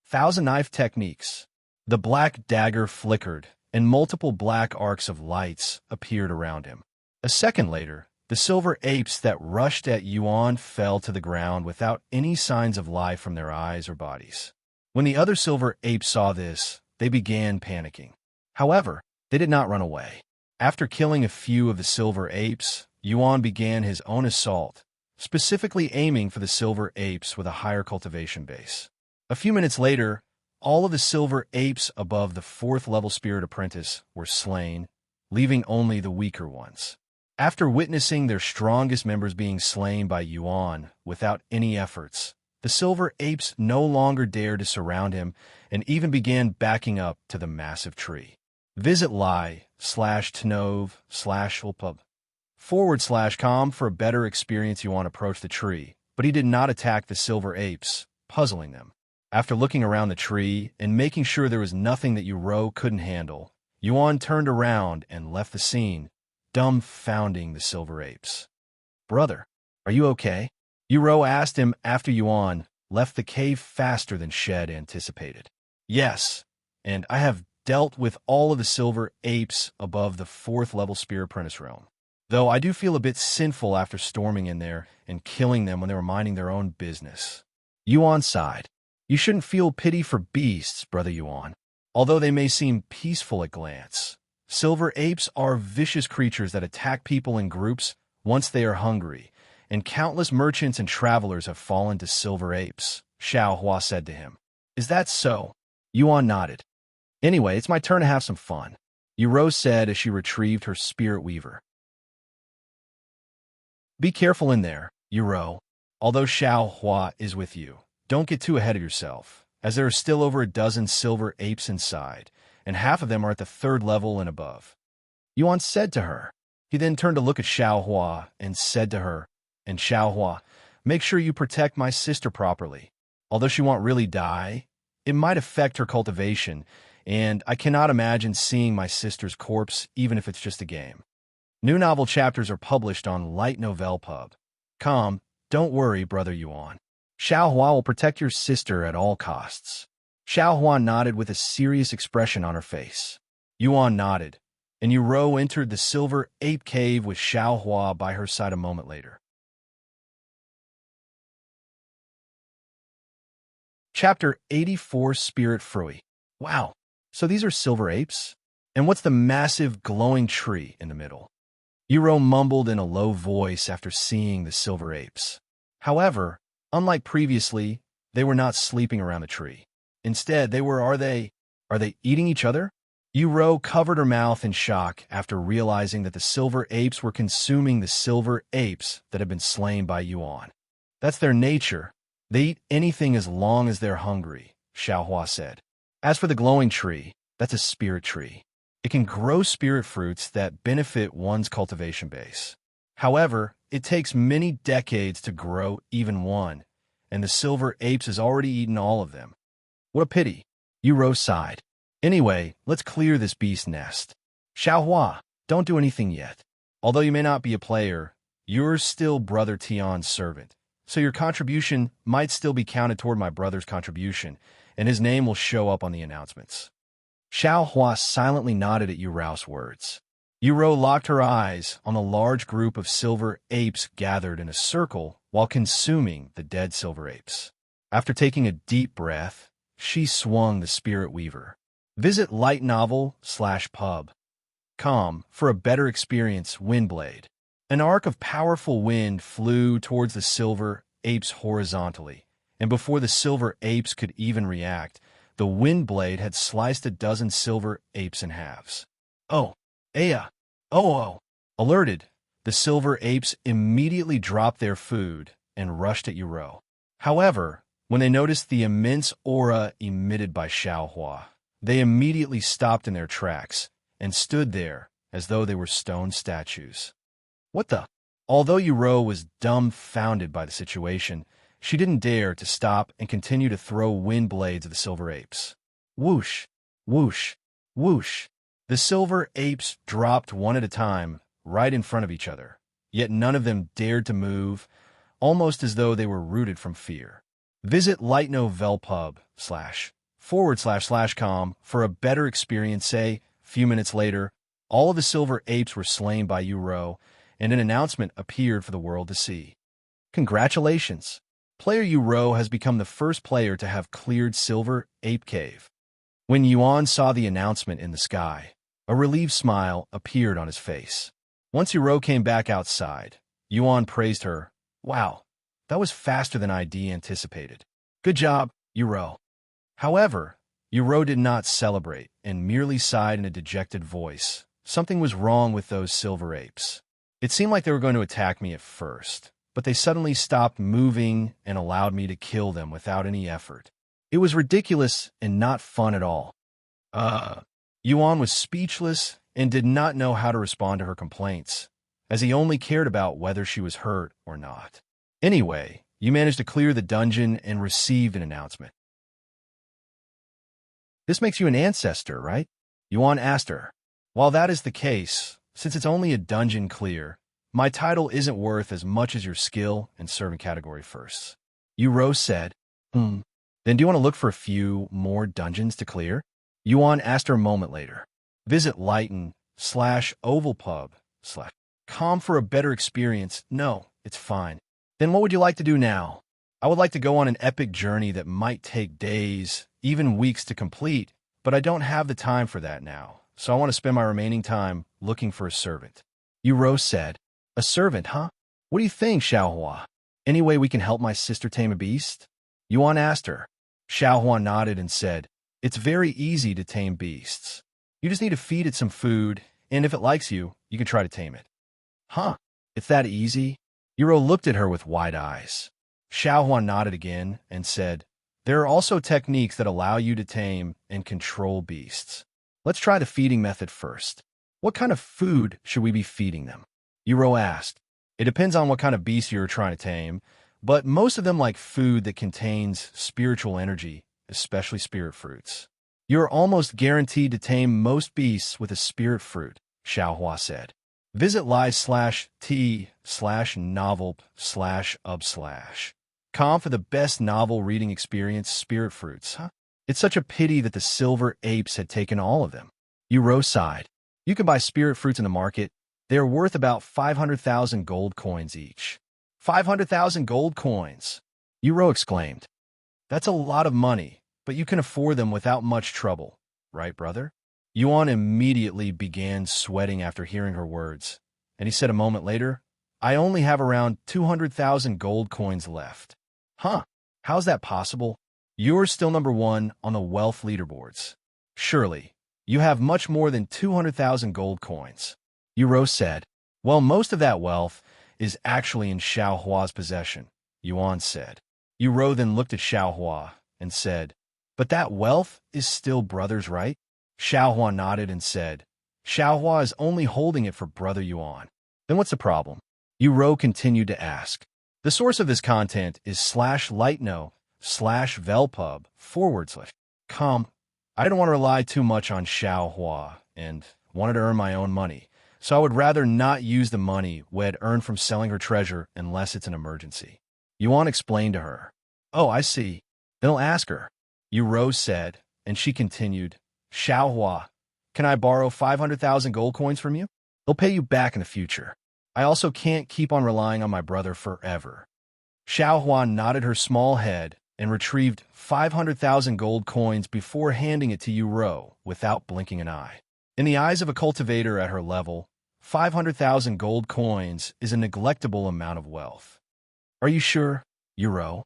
A: Thousand Knife Techniques. The black dagger flickered, and multiple black arcs of lights appeared around him. A second later, the silver apes that rushed at Yuan fell to the ground without any signs of life from their eyes or bodies. When the other silver apes saw this, they began panicking. However, they did not run away. After killing a few of the silver apes, Yuan began his own assault, specifically aiming for the silver apes with a higher cultivation base. A few minutes later, all of the silver apes above the 4th level Spirit Apprentice were slain, leaving only the weaker ones. After witnessing their strongest members being slain by Yuan without any efforts, the silver apes no longer dared to surround him and even began backing up to the massive tree. Visit lie/tnov/ulpub/com for a better experience. Yuan approached the tree, but he did not attack the silver apes, puzzling them. After looking around the tree and making sure there was nothing that Yuan couldn't handle, Yuan turned around and left the scene, dumbfounding the silver apes. Brother, are you okay? Yuan asked him after Yuan left the cave faster than Shed anticipated. Yes, and I have dealt with all of the silver apes above the 4th level Spirit Apprentice realm. Though I do feel a bit sinful after storming in there and killing them when they were minding their own business. Yuan sighed. You shouldn't feel pity for beasts, Brother Yuan. Although they may seem peaceful at glance, silver apes are vicious creatures that attack people in groups once they are hungry, and countless merchants and travelers have fallen to silver apes, Xiaohua said to him. Is that so? Yuan nodded. Anyway, it's my turn to have some fun, Yuan said as she retrieved her spirit weaver. Be careful in there, Yuan. Although Xiaohua is with you, don't get too ahead of yourself, as there are still over a dozen silver apes inside, and half of them are at the 3rd level and above. Yuan said to her. He then turned to look at Xiaohua and said to her, and Xiaohua, make sure you protect my sister properly. Although she won't really die, it might affect her cultivation, and I cannot imagine seeing my sister's corpse even if it's just a game. New novel chapters are published on Light Novel Pub. Don't worry, Brother Yuan. Xiaohua will protect your sister at all costs. Xiaohua nodded with a serious expression on her face. Yuan nodded, and Yuan entered the silver ape cave with Xiaohua by her side a moment later. Chapter 84, Spirit Frui. Wow, so these are silver apes? And what's the massive glowing tree in the middle? Yuan mumbled in a low voice after seeing the silver apes. However, unlike previously, they were not sleeping around the tree. Instead, are they eating each other? Yuan covered her mouth in shock after realizing that the silver apes were consuming the silver apes that had been slain by Yuan. That's their nature. They eat anything as long as they're hungry, Xiaohua said. As for the glowing tree, that's a spirit tree. It can grow spirit fruits that benefit one's cultivation base. However, it takes many decades to grow even one, and the silver apes has already eaten all of them. What a pity. Yuan sighed. Anyway, let's clear this beast nest. Xiaohua, don't do anything yet. Although you may not be a player, you're still Brother Tian's servant, so your contribution might still be counted toward my brother's contribution, and his name will show up on the announcements. Xiaohua silently nodded at Yuan's words. Yuan locked her eyes on the large group of silver apes gathered in a circle while consuming the dead silver apes. After taking a deep breath, she swung the Spirit Weaver. Visit lightnovel/pub.com for a better experience. Windblade. An arc of powerful wind flew towards the silver apes horizontally, and before the silver apes could even react, the wind blade had sliced a dozen silver apes in halves. Oh, Aya! Oh! Alerted, the silver apes immediately dropped their food and rushed at Yuan. However, when they noticed the immense aura emitted by Xiaohua, they immediately stopped in their tracks and stood there as though they were stone statues. What the? Although Yuan was dumbfounded by the situation, she didn't dare to stop and continue to throw wind blades at the silver apes. Whoosh, whoosh, whoosh. The silver apes dropped one at a time, right in front of each other, yet none of them dared to move, almost as though they were rooted from fear. Visit lightnovelpub//com for a better experience. Say, few minutes later, all of the silver apes were slain by Yuan, and an announcement appeared for the world to see. Congratulations! Player Yuan has become the first player to have cleared Silver Ape Cave. When Yuan saw the announcement in the sky, a relieved smile appeared on his face. Once Yuan came back outside, Yuan praised her. Wow, that was faster than I'd anticipated. Good job, Yuan. However, Yuan did not celebrate and merely sighed in a dejected voice. Something was wrong with those silver apes. It seemed like they were going to attack me at first, but they suddenly stopped moving and allowed me to kill them without any effort. It was ridiculous and not fun at all. Yuan was speechless and did not know how to respond to her complaints, as he only cared about whether she was hurt or not. Anyway, you managed to clear the dungeon and received an announcement. This makes you an ancestor, right? Yuan asked her. While that is the case, since it's only a dungeon clear, my title isn't worth as much as your skill and servant category firsts. Yuan said, Then do you want to look for a few more dungeons to clear? Yuan asked her a moment later. Visit lighten/ovalpub/com for a better experience. No, it's fine. Then what would you like to do now? I would like to go on an epic journey that might take days, even weeks to complete, but I don't have the time for that now, so I want to spend my remaining time looking for a servant. Yuan said, A servant, huh? What do you think, Xiaohua? Any way we can help my sister tame a beast? Yuan asked her. Xiaohua nodded and said, It's very easy to tame beasts. You just need to feed it some food, and if it likes you, you can try to tame it. Huh? It's that easy? Yuan looked at her with wide eyes. Xiaohua nodded again and said, There are also techniques that allow you to tame and control beasts. Let's try the feeding method first. What kind of food should we be feeding them? Yuan asked. It depends on what kind of beast you're trying to tame, but most of them like food that contains spiritual energy, especially spirit fruits. You're almost guaranteed to tame most beasts with a spirit fruit, Xiaohua said. Visit live/t/novel/ub/com for the best novel reading experience. Spirit fruits, huh? It's such a pity that the silver apes had taken all of them. Yuan sighed. You can buy spirit fruits in the market. They are worth about 500,000 gold coins each. 500,000 gold coins! Yuan exclaimed. That's a lot of money, but you can afford them without much trouble, right, brother? Yuan immediately began sweating after hearing her words, and he said a moment later, I only have around 200,000 gold coins left. Huh? How's that possible? You're still number one on the wealth leaderboards. Surely, you have much more than 200,000 gold coins. Yuan said. Well, most of that wealth is actually in Xiaohua's possession, Yuan said. Yuan then looked at Xiaohua and said, but that wealth is still brother's, right? Xiaohua nodded and said, Xiaohua is only holding it for brother Yuan. Then what's the problem? Yuan continued to ask. The source of this content is /lightno/velpub/com. I didn't want to rely too much on Xiaohua and wanted to earn my own money, so I would rather not use the money we had earned from selling her treasure unless it's an emergency. Yuan explained to her. Oh, I see. Then I'll ask her. Yuan said, and she continued, Xiaohua, can I borrow 500,000 gold coins from you? They'll pay you back in the future. I also can't keep on relying on my brother forever. Xiaohua nodded her small head and retrieved 500,000 gold coins before handing it to Yuan without blinking an eye. In the eyes of a cultivator at her level, 500,000 gold coins is a neglectable amount of wealth. Are you sure, Yuan?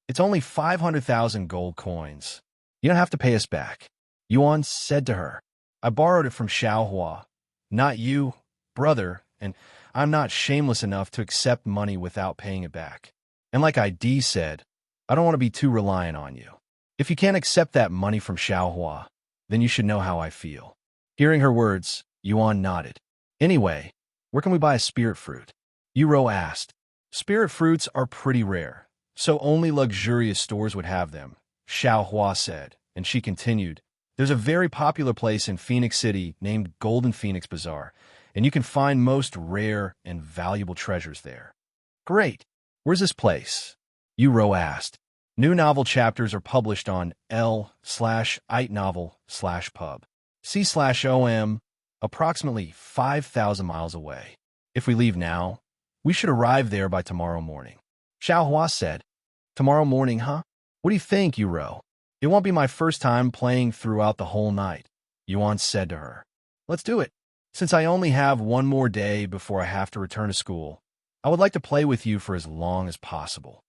A: It's only 500,000 gold coins. You don't have to pay us back. Yuan said to her, I borrowed it from Xiaohua, not you, brother, and I'm not shameless enough to accept money without paying it back. And like ID said, I don't want to be too reliant on you. If you can't accept that money from Xiaohua, then you should know how I feel. Hearing her words, Yuan nodded. Anyway, where can we buy a spirit fruit? Yuan asked. Spirit fruits are pretty rare, so only luxurious stores would have them, Xiaohua said, and she continued. There's a very popular place in Phoenix City named Golden Phoenix Bazaar, and you can find most rare and valuable treasures there. Great. Where's this place? Yuan asked. New novel chapters are published on l/itnovel/pub. C/OM, approximately 5,000 miles away. If we leave now, we should arrive there by tomorrow morning. Xiaohua said. Tomorrow morning, huh? What do you think, Yuan? It won't be my first time playing throughout the whole night, Yuan said to her. Let's do it. Since I only have one more day before I have to return to school, I would like to play with you for as long as possible.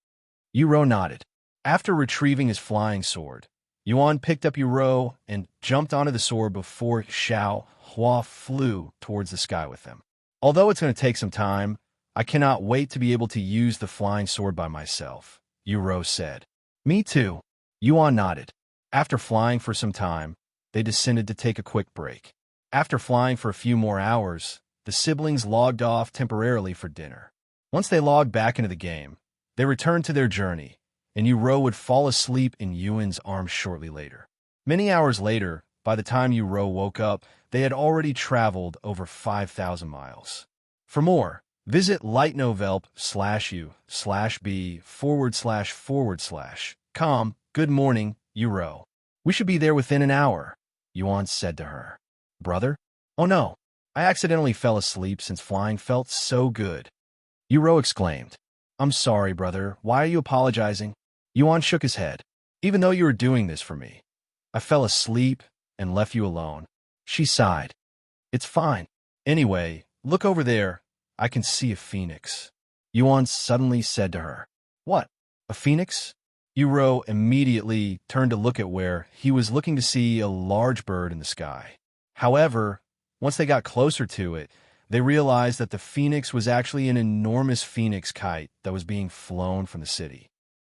A: Yuan nodded. After retrieving his flying sword, Yuan picked up Yuan and jumped onto the sword before Xiaohua flew towards the sky with them. Although it's going to take some time, I cannot wait to be able to use the flying sword by myself, Yuan said. Me too. Yuan nodded. After flying for some time, they descended to take a quick break. After flying for a few more hours, the siblings logged off temporarily for dinner. Once they logged back into the game, they returned to their journey, and Yuan would fall asleep in Yuan's arms shortly later. Many hours later, by the time Yuan woke up, they had already traveled over 5,000 miles. For more, visit lightnovelp/u/b//com. Good morning, Yuan. We should be there within an hour, Yuan said to her. Brother? Oh no, I accidentally fell asleep since flying felt so good. Yuan exclaimed. I'm sorry, brother. Why are you apologizing? Yuan shook his head. Even though you were doing this for me, I fell asleep and left you alone. She sighed. It's fine. Anyway, look over there. I can see a phoenix. Yuan suddenly said to her. What? A phoenix? Yuan immediately turned to look at where he was looking to see a large bird in the sky. However, once they got closer to it, they realized that the phoenix was actually an enormous phoenix kite that was being flown from the city.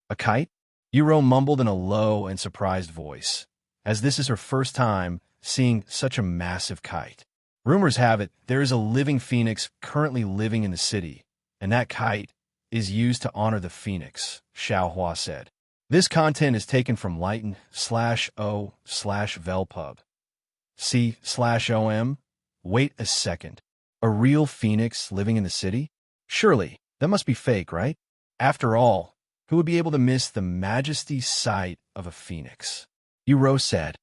A: A kite? Yuan mumbled in a low and surprised voice, as this is her first time seeing such a massive kite. Rumors have it there is a living phoenix currently living in the city, and that kite is used to honor the phoenix, Xiaohua said. This content is taken from lighten/o/velpub. C/OM. Wait a second. A real phoenix living in the city? Surely, that must be fake, right? After all, who would be able to miss the majesty sight of a phoenix? Yuan said.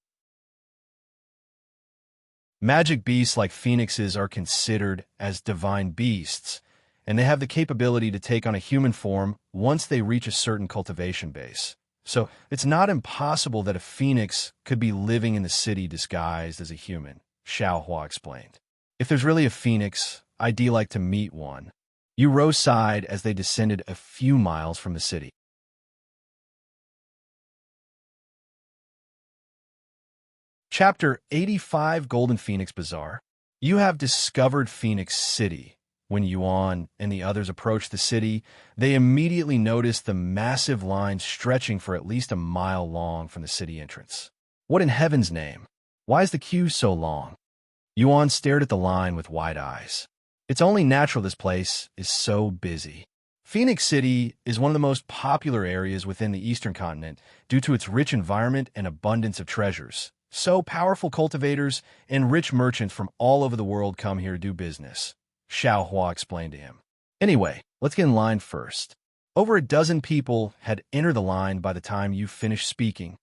A: Magic beasts like phoenixes are considered as divine beasts, and they have the capability to take on a human form once they reach a certain cultivation base. So it's not impossible that a phoenix could be living in the city disguised as a human, Xiaohua explained. If there's really a phoenix, I'd like to meet one. Yuan sighed as they descended a few miles from the city. Chapter 85 Golden Phoenix Bazaar. You have discovered Phoenix City. When Yuan and the others approached the city, they immediately noticed the massive line stretching for at least a mile long from the city entrance. What in heaven's name? Why is the queue so long? Yuan stared at the line with wide eyes. It's only natural this place is so busy. Phoenix City is one of the most popular areas within the Eastern continent due to its rich environment and abundance of treasures. So powerful cultivators and rich merchants from all over the world come here to do business, Xiaohua explained to him. Anyway, let's get in line first. Over a dozen people had entered the line by the time you finished speaking,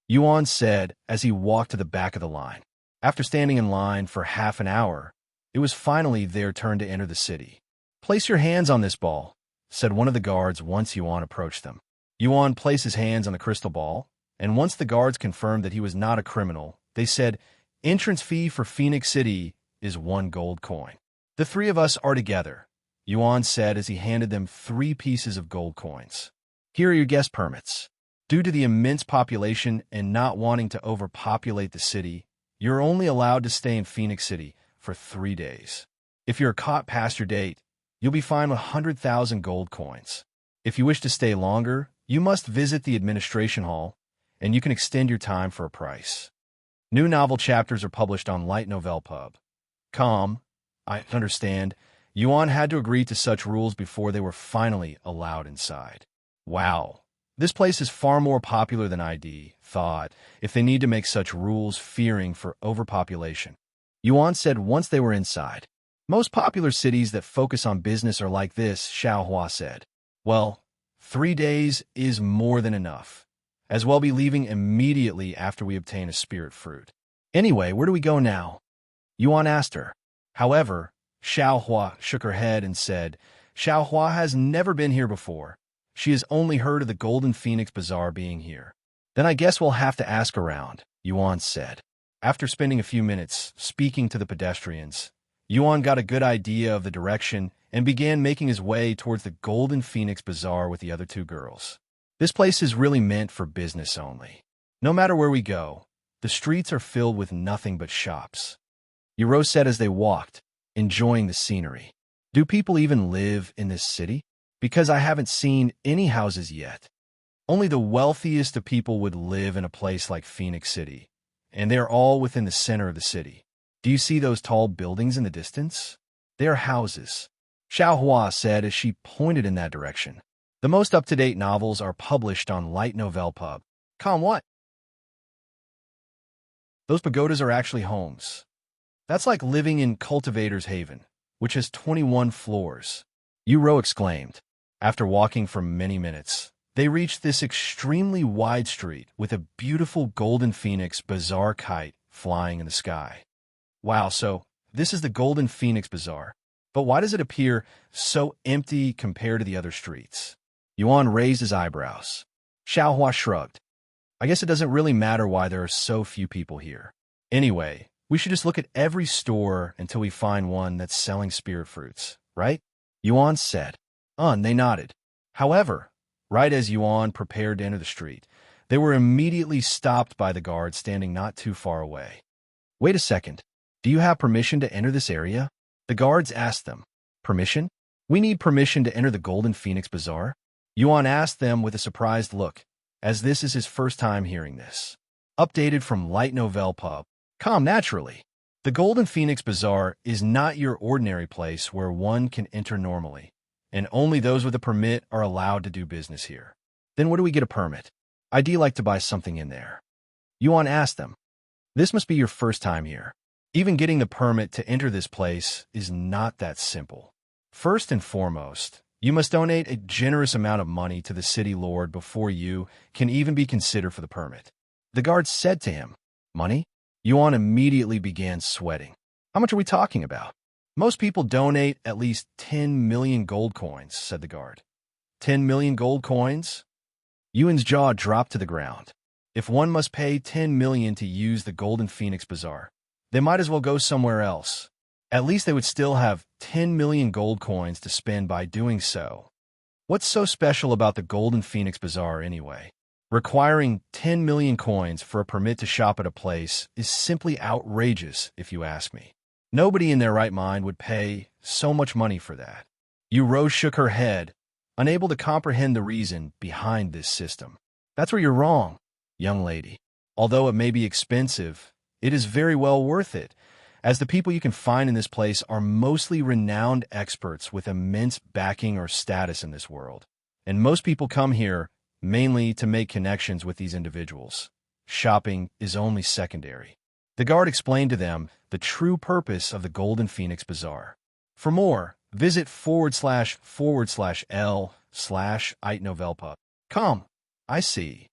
A: Yuan said as he walked to the back of the line. After standing in line for half an hour, it was finally their turn to enter the city. Place your hands on this ball, said one of the guards once Yuan approached them. Yuan placed his hands on the crystal ball, and once the guards confirmed that he was not a criminal, they said, entrance fee for Phoenix City is 1 gold coin. The 3 of us are together, Yuan said as he handed them 3 pieces of gold coins. Here are your guest permits. Due to the immense population and not wanting to overpopulate the city, you're only allowed to stay in Phoenix City for 3 days. If you're caught past your date, you'll be fined 100,000 gold coins. If you wish to stay longer, you must visit the administration hall, and you can extend your time for a price. New novel chapters are published on Light Novel Pub. I understand. Yuan had to agree to such rules before they were finally allowed inside. Wow. This place is far more popular than I'd thought, if they need to make such rules fearing for overpopulation. Yuan said once they were inside. Most popular cities that focus on business are like this, Xiaohua said. Well, 3 days is more than enough. As well be leaving immediately after we obtain a spirit fruit. Anyway, where do we go now? Yuan asked her. However, Xiaohua shook her head and said, Xiaohua has never been here before. She has only heard of the Golden Phoenix Bazaar being here. Then I guess we'll have to ask around, Yuan said. After spending a few minutes speaking to the pedestrians, Yuan got a good idea of the direction and began making his way towards the Golden Phoenix Bazaar with the other 2 girls. This place is really meant for business only. No matter where we go, the streets are filled with nothing but shops. Yuan said as they walked, enjoying the scenery. Do people even live in this city? Because I haven't seen any houses yet. Only the wealthiest of people would live in a place like Phoenix City, and they're all within the center of the city. Do you see those tall buildings in the distance? They are houses, Xiaohua said as she pointed in that direction. The most up-to-date novels are published on Light Novel Pub. What? Those pagodas are actually homes. That's like living in Cultivator's Haven, which has 21 floors, Yuan exclaimed. After walking for many minutes, they reached this extremely wide street with a beautiful Golden Phoenix Bazaar kite flying in the sky. Wow, so this is the Golden Phoenix Bazaar. But why does it appear so empty compared to the other streets? Yuan raised his eyebrows. Xiaohua shrugged. I guess it doesn't really matter why there are so few people here. Anyway, we should just look at every store until we find one that's selling spirit fruits, right? Yuan said. They nodded. However, right as Yuan prepared to enter the street, they were immediately stopped by the guard standing not too far away. Wait a second. Do you have permission to enter this area? The guards asked them. Permission? We need permission to enter the Golden Phoenix Bazaar? Yuan asked them with a surprised look, as this is his first time hearing this. Updated from Light Novel Pub. Naturally. The Golden Phoenix Bazaar is not your ordinary place where one can enter normally, and only those with a permit are allowed to do business here. Then where do we get a permit? I'd like to buy something in there. Yuan asked them. This must be your first time here. Even getting the permit to enter this place is not that simple. First and foremost, you must donate a generous amount of money to the city lord before you can even be considered for the permit. The guard said to him, Money? Yuan immediately began sweating. How much are we talking about? Most people donate at least 10 million gold coins, said the guard. 10 million gold coins? Yuan's jaw dropped to the ground. If one must pay 10 million to use the Golden Phoenix Bazaar, they might as well go somewhere else. At least they would still have 10 million gold coins to spend by doing so. What's so special about the Golden Phoenix Bazaar anyway? Requiring 10 million coins for a permit to shop at a place is simply outrageous, if you ask me. Nobody in their right mind would pay so much money for that. Yuan shook her head, unable to comprehend the reason behind this system. That's where you're wrong, young lady. Although it may be expensive, it is very well worth it, as the people you can find in this place are mostly renowned experts with immense backing or status in this world. And most people come here mainly to make connections with these individuals. Shopping is only secondary. The guard explained to them the true purpose of the Golden Phoenix Bazaar. For more, visit //l/itnovelpa.com. I see.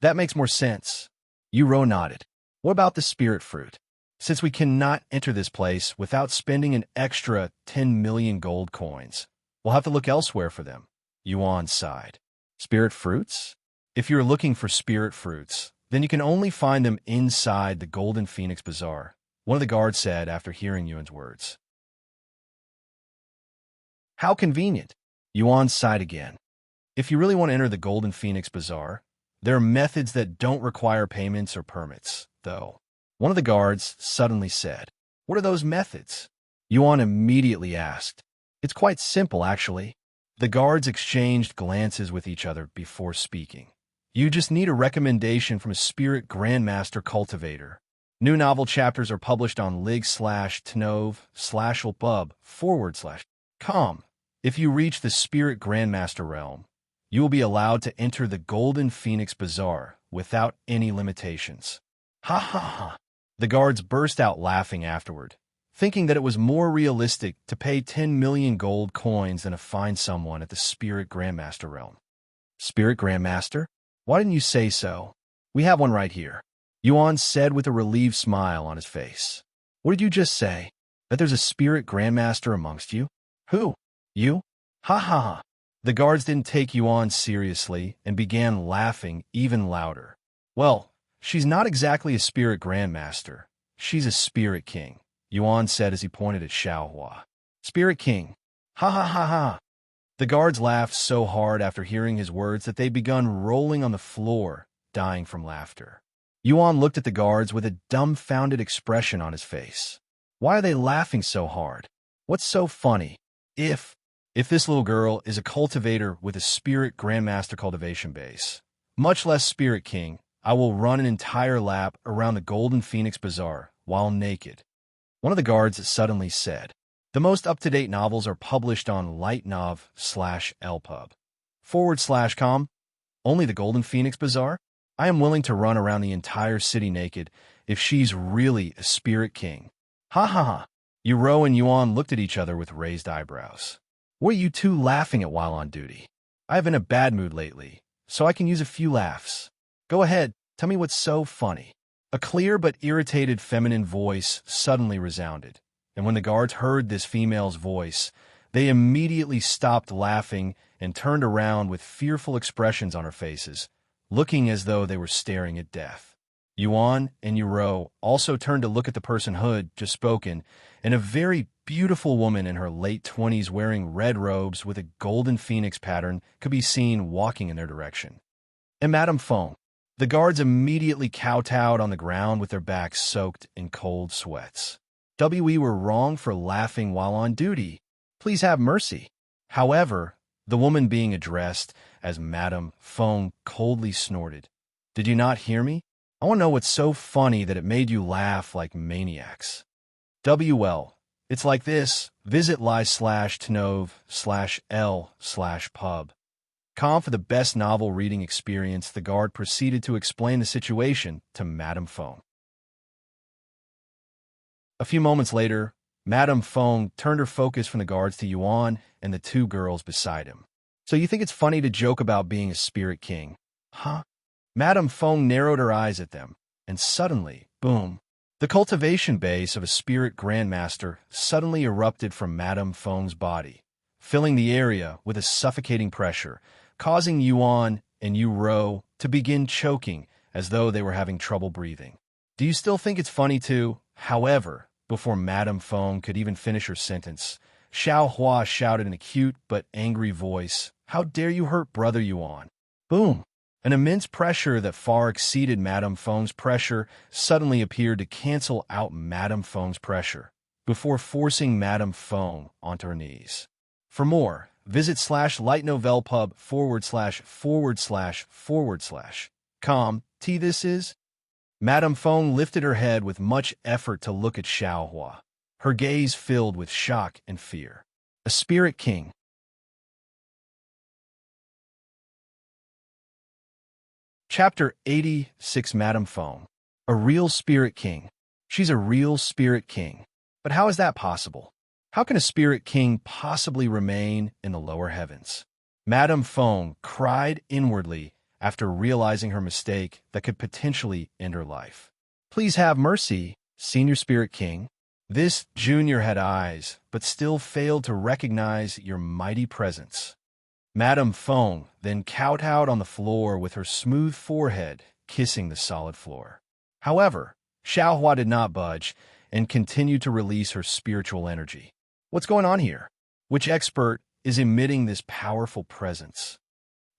A: That makes more sense. Yuan nodded. What about the spirit fruit? Since we cannot enter this place without spending an extra 10 million gold coins, we'll have to look elsewhere for them. Yuan sighed. Spirit fruits? If you're looking for spirit fruits, then you can only find them inside the Golden Phoenix Bazaar, one of the guards said after hearing Yuan's words. How convenient. Yuan sighed again. If you really want to enter the Golden Phoenix Bazaar, there are methods that don't require payments or permits, though. One of the guards suddenly said, What are those methods? Yuan immediately asked. It's quite simple, actually. The guards exchanged glances with each other before speaking. You just need a recommendation from a spirit grandmaster cultivator. New novel chapters are published on lig/tnov/lpub/com. If you reach the spirit grandmaster realm, you will be allowed to enter the Golden Phoenix Bazaar without any limitations. Ha ha ha. The guards burst out laughing afterward, thinking that it was more realistic to pay 10 million gold coins than to find someone at the spirit grandmaster realm. Spirit grandmaster? Why didn't you say so? We have one right here. Yuan said with a relieved smile on his face. What did you just say? That there's a spirit grandmaster amongst you? Who? You? Ha ha ha. The guards didn't take Yuan seriously and began laughing even louder. Well, she's not exactly a spirit grandmaster. She's a spirit king, Yuan said as he pointed at Xiaohua. Spirit king. Ha ha ha ha. The guards laughed so hard after hearing his words that they begun rolling on the floor, dying from laughter. Yuan looked at the guards with a dumbfounded expression on his face. Why are they laughing so hard? What's so funny? If this little girl is a cultivator with a spirit grandmaster cultivation base, much less spirit king, I will run an entire lap around the Golden Phoenix Bazaar while naked. One of the guards suddenly said. The most up-to-date novels are published on lightnov/lpub/com. Only the Golden Phoenix Bazaar? I am willing to run around the entire city naked if she's really a spirit king. Ha ha ha. Yuan and Yuan looked at each other with raised eyebrows. What are you two laughing at while on duty? I've been in a bad mood lately, so I can use a few laughs. Go ahead, tell me what's so funny. A clear but irritated feminine voice suddenly resounded. And when the guards heard this female's voice, they immediately stopped laughing and turned around with fearful expressions on their faces, looking as though they were staring at death. Yuan and Yuan also turned to look at the person who had just spoken, and a very beautiful woman in her late 20s wearing red robes with a golden phoenix pattern could be seen walking in their direction. And Madame Feng. The guards immediately kowtowed on the ground with their backs soaked in cold sweats. We were wrong for laughing while on duty. Please have mercy. However, the woman being addressed as Madame Feng coldly snorted. Did you not hear me? I want to know what's so funny that it made you laugh like maniacs. It's like this. Visit //tnov/l/pub.com for the best novel reading experience. The guard proceeded to explain the situation to Madame Feng. A few moments later, Madame Feng turned her focus from the guards to Yuan and the two girls beside him. So you think it's funny to joke about being a spirit king, huh? Madame Feng narrowed her eyes at them, and suddenly, boom, The cultivation base of a spirit grandmaster suddenly erupted from Madame Feng's body, filling the area with a suffocating pressure, causing Yuan and Yu to begin choking as though they were having trouble breathing. Do you still think it's funny too? However, before Madame Feng could even finish her sentence, Xiao Hua shouted in a cute but angry voice, "How dare you hurt Brother Yuan?" Boom! An immense pressure that far exceeded Madame Feng's pressure suddenly appeared to cancel out Madame Feng's pressure, before forcing Madame Feng onto her knees. For more, visit /lightnovelpub////com. This is. Madame Feng lifted her head with much effort to look at Xiao Hua, her gaze filled with shock and fear. A spirit king. Chapter 86. Madame Feng. A real spirit king. She's a real spirit king. But how is that possible? How can a spirit king possibly remain in the lower heavens? Madame Feng cried inwardly after realizing her mistake that could potentially end her life. Please have mercy, Senior Spirit King. This junior had eyes, but still failed to recognize your mighty presence. Madame Feng then kowtowed on the floor with her smooth forehead kissing the solid floor. However, Xiao Hua did not budge and continued to release her spiritual energy. What's going on here? Which expert is emitting this powerful presence?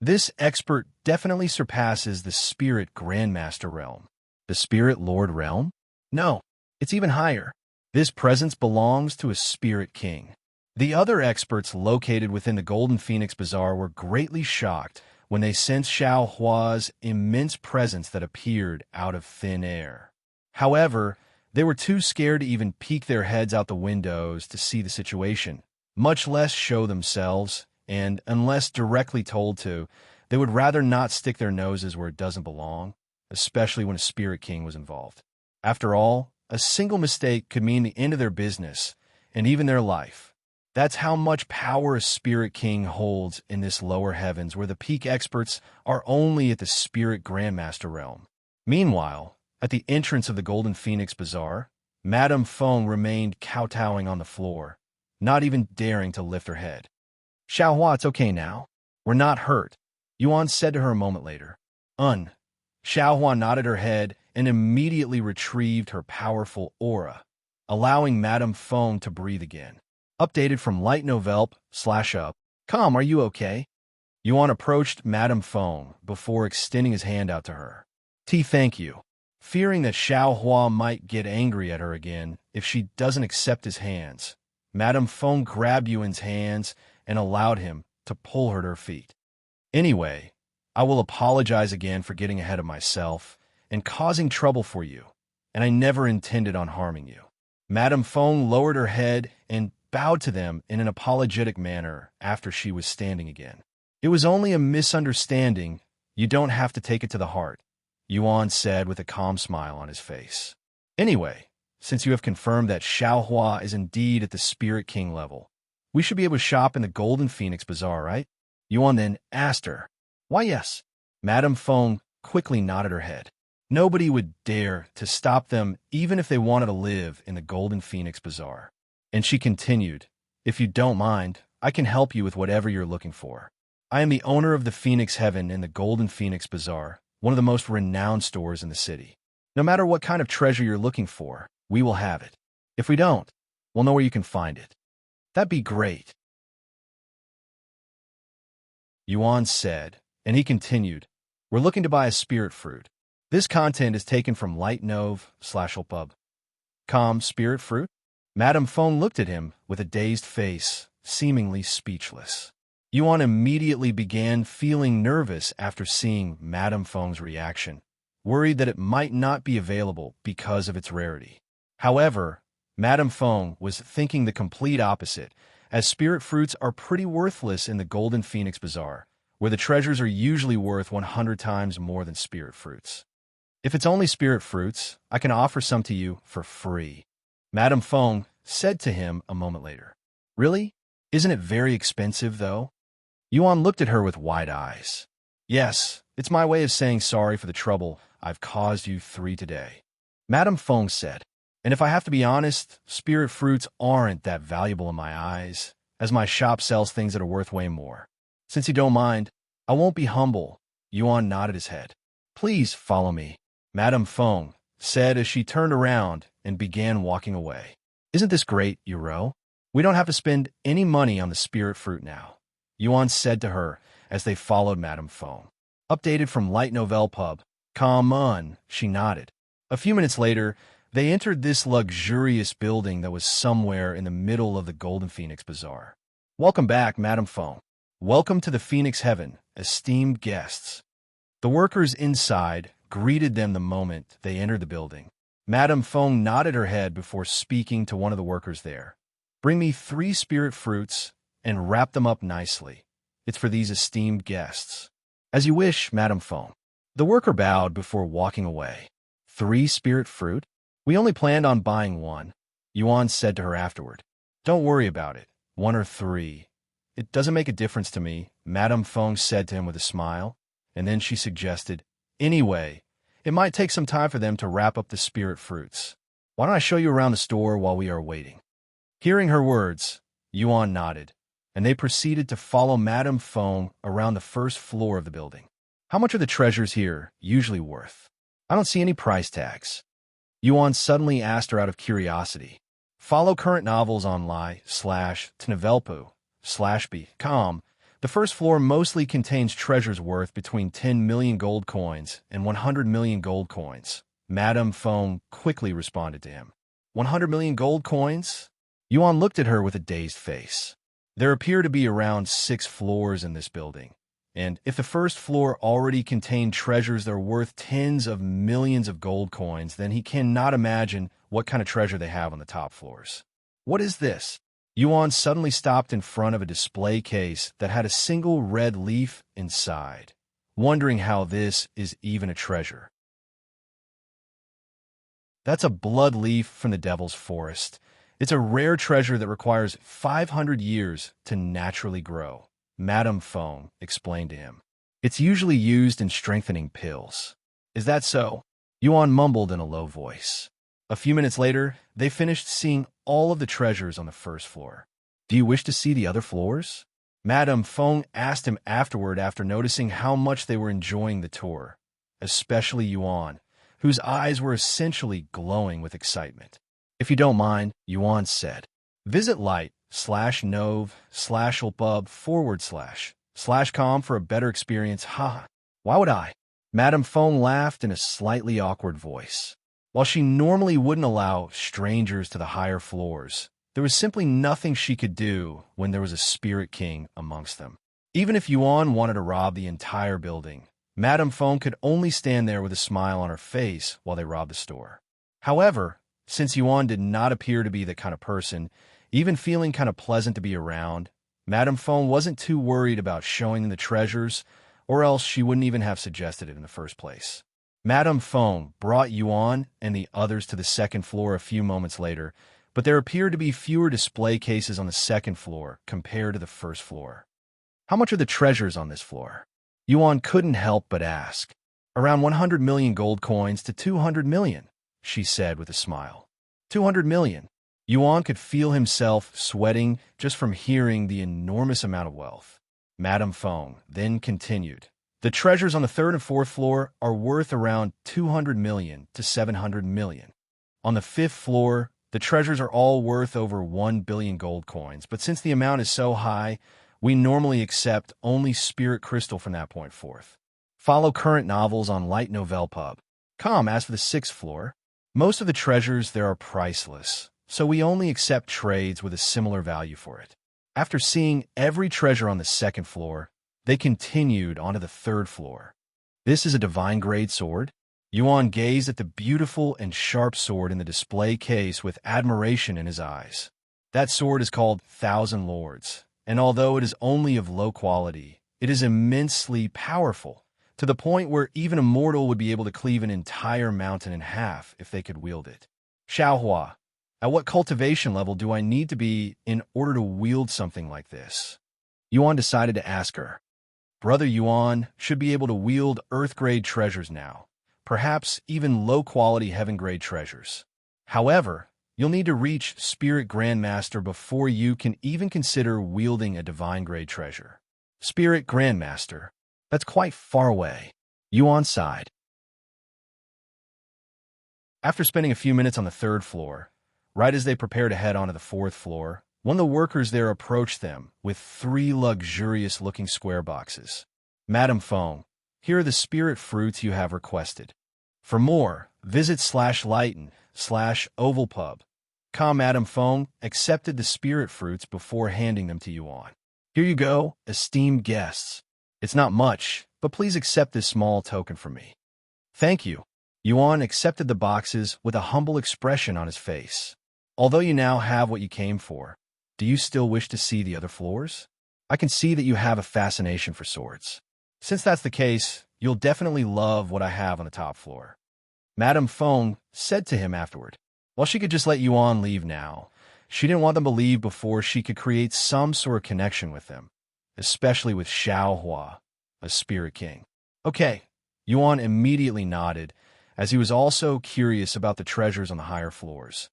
A: This expert definitely surpasses the Spirit Grandmaster realm. The Spirit Lord realm? No, it's even higher. This presence belongs to a Spirit King. The other experts located within the Golden Phoenix Bazaar were greatly shocked when they sensed Xiao Hua's immense presence that appeared out of thin air. However, they were too scared to even peek their heads out the windows to see the situation, much less show themselves, and unless directly told to, they would rather not stick their noses where it doesn't belong, especially when a Spirit King was involved. After all, a single mistake could mean the end of their business, and even their life. That's how much power a Spirit King holds in this lower heavens where the peak experts are only at the Spirit Grandmaster realm. Meanwhile, at the entrance of the Golden Phoenix Bazaar, Madame Feng remained kowtowing on the floor, not even daring to lift her head. Xiao Hua, it's okay now. We're not hurt, Yuan said to her a moment later. Xiao Hua nodded her head and immediately retrieved her powerful aura, allowing Madame Feng to breathe again. Updated from lightnovelp/up. Are you okay? Yuan approached Madame Feng before extending his hand out to her. Thank you. Fearing that Xiao Hua might get angry at her again if she doesn't accept his hands, Madame Feng grabbed Yuan's hands and allowed him to pull her to her feet. Anyway, I will apologize again for getting ahead of myself and causing trouble for you, and I never intended on harming you. Madame Feng lowered her head and bowed to them in an apologetic manner after she was standing again. It was only a misunderstanding. You don't have to take it to the heart, Yuan said with a calm smile on his face. Anyway, since you have confirmed that Xiao Hua is indeed at the Spirit King level, we should be able to shop in the Golden Phoenix Bazaar, right? Yuan then asked her. Why, yes. Madame Feng quickly nodded her head. Nobody would dare to stop them even if they wanted to live in the Golden Phoenix Bazaar. And she continued, if you don't mind, I can help you with whatever you're looking for. I am the owner of the Phoenix Heaven in the Golden Phoenix Bazaar, one of the most renowned stores in the city. No matter what kind of treasure you're looking for, we will have it. If we don't, we'll know where you can find it. That'd be great, Yuan said, and he continued, we're looking to buy a spirit fruit. This content is taken from lightnov/pub.com. Spirit fruit? Madame Feng looked at him with a dazed face, seemingly speechless. Yuan immediately began feeling nervous after seeing Madame Feng's reaction, worried that it might not be available because of its rarity. However, Madame Feng was thinking the complete opposite, as spirit fruits are pretty worthless in the Golden Phoenix Bazaar, where the treasures are usually worth 100 times more than spirit fruits. If it's only spirit fruits, I can offer some to you for free, Madame Feng said to him a moment later. Really? Isn't it very expensive, though? Yuan looked at her with wide eyes. Yes, it's my way of saying sorry for the trouble I've caused you three today, Madame Feng said. And if I have to be honest, spirit fruits aren't that valuable in my eyes, as my shop sells things that are worth way more. Since you don't mind, I won't be humble. Yuan nodded his head. Please follow me, Madame Feng said as she turned around and began walking away. Isn't this great, Euro? We don't have to spend any money on the spirit fruit now, Yuan said to her as they followed Madame Feng. Updated from Light Novelle Pub. Come on, she nodded. A few minutes later, they entered this luxurious building that was somewhere in the middle of the Golden Phoenix Bazaar. Welcome back, Madame Feng. Welcome to the Phoenix Heaven, esteemed guests. The workers inside greeted them the moment they entered the building. Madame Feng nodded her head before speaking to one of the workers there. Bring me 3 spirit fruits and wrap them up nicely. It's for these esteemed guests. As you wish, Madame Feng. The worker bowed before walking away. 3 spirit fruit? We only planned on buying 1, Yuan said to her afterward. Don't worry about it, 1 or 3. It doesn't make a difference to me, Madame Feng said to him with a smile, and then she suggested, anyway, it might take some time for them to wrap up the spirit fruits. Why don't I show you around the store while we are waiting? Hearing her words, Yuan nodded, and they proceeded to follow Madame Feng around the first floor of the building. How much are the treasures here usually worth? I don't see any price tags. Yuan suddenly asked her out of curiosity. Follow current novels online /tnovelpu/b.com. The first floor mostly contains treasures worth between 10 million gold coins and 100 million gold coins. Madame Feng quickly responded to him. 100 million gold coins? Yuan looked at her with a dazed face. There appear to be around 6 floors in this building, and if the first floor already contained treasures that are worth tens of millions of gold coins, then he cannot imagine what kind of treasure they have on the top floors. What is this? Yuan suddenly stopped in front of a display case that had a single red leaf inside, wondering how this is even a treasure. That's a blood leaf from the Devil's Forest. It's a rare treasure that requires 500 years to naturally grow, Madame Feng explained to him. It's usually used in strengthening pills. Is that so? Yuan mumbled in a low voice. A few minutes later, they finished seeing all of the treasures on the first floor. Do you wish to see the other floors? Madame Feng asked him afterward after noticing how much they were enjoying the tour, especially Yuan, whose eyes were essentially glowing with excitement. If you don't mind, Yuan said. Visit light/nov/ulpub//com for a better experience. Ha! Why would I? Madame Feng laughed in a slightly awkward voice. While she normally wouldn't allow strangers to the higher floors, there was simply nothing she could do when there was a spirit king amongst them. Even if Yuan wanted to rob the entire building, Madame Feng could only stand there with a smile on her face while they robbed the store. However, since Yuan did not appear to be the kind of person, even feeling kind of pleasant to be around, Madame Feng wasn't too worried about showing them the treasures, or else she wouldn't even have suggested it in the first place. Madame Feng brought Yuan and the others to the second floor a few moments later, but there appeared to be fewer display cases on the second floor compared to the first floor. How much are the treasures on this floor? Yuan couldn't help but ask. Around 100 million gold coins to 200 million, she said with a smile. 200 million. Yuan could feel himself sweating just from hearing the enormous amount of wealth. Madame Feng then continued. The treasures on the third and fourth floor are worth around 200 million to 700 million. On the fifth floor, the treasures are all worth over 1 billion gold coins, but since the amount is so high, we normally accept only spirit crystal from that point forth. Follow current novels on Light Novelle Pub.com. As for the sixth floor, most of the treasures there are priceless, so we only accept trades with a similar value for it. After seeing every treasure on the second floor, they continued onto the third floor. This is a divine grade sword? Yuan gazed at the beautiful and sharp sword in the display case with admiration in his eyes. That sword is called Thousand Lords, and although it is only of low quality, it is immensely powerful, to the point where even a mortal would be able to cleave an entire mountain in half if they could wield it. Xiaohua, at what cultivation level do I need to be in order to wield something like this? Yuan decided to ask her. Brother Yuan should be able to wield Earth-grade treasures now, perhaps even low-quality heaven-grade treasures. However, you'll need to reach Spirit Grandmaster before you can even consider wielding a divine-grade treasure. Spirit Grandmaster. That's quite far away. Yuan sighed. After spending a few minutes on the third floor, right as they prepared to head onto the fourth floor, one of the workers there approached them with 3 luxurious-looking square boxes. Madam Feng, here are the spirit fruits you have requested. For more, visit /lighten/ovalpub.com. Madam Feng accepted the spirit fruits before handing them to Yuan. Here you go, esteemed guests. It's not much, but please accept this small token from me. Thank you. Yuan accepted the boxes with a humble expression on his face. Although you now have what you came for, do you still wish to see the other floors? I can see that you have a fascination for swords. Since that's the case, you'll definitely love what I have on the top floor. Madame Feng said to him afterward. While she could just let Yuan leave now, she didn't want them to leave before she could create some sort of connection with them, especially with Xiaohua, a spirit king. Okay, Yuan immediately nodded, as he was also curious about the treasures on the higher floors.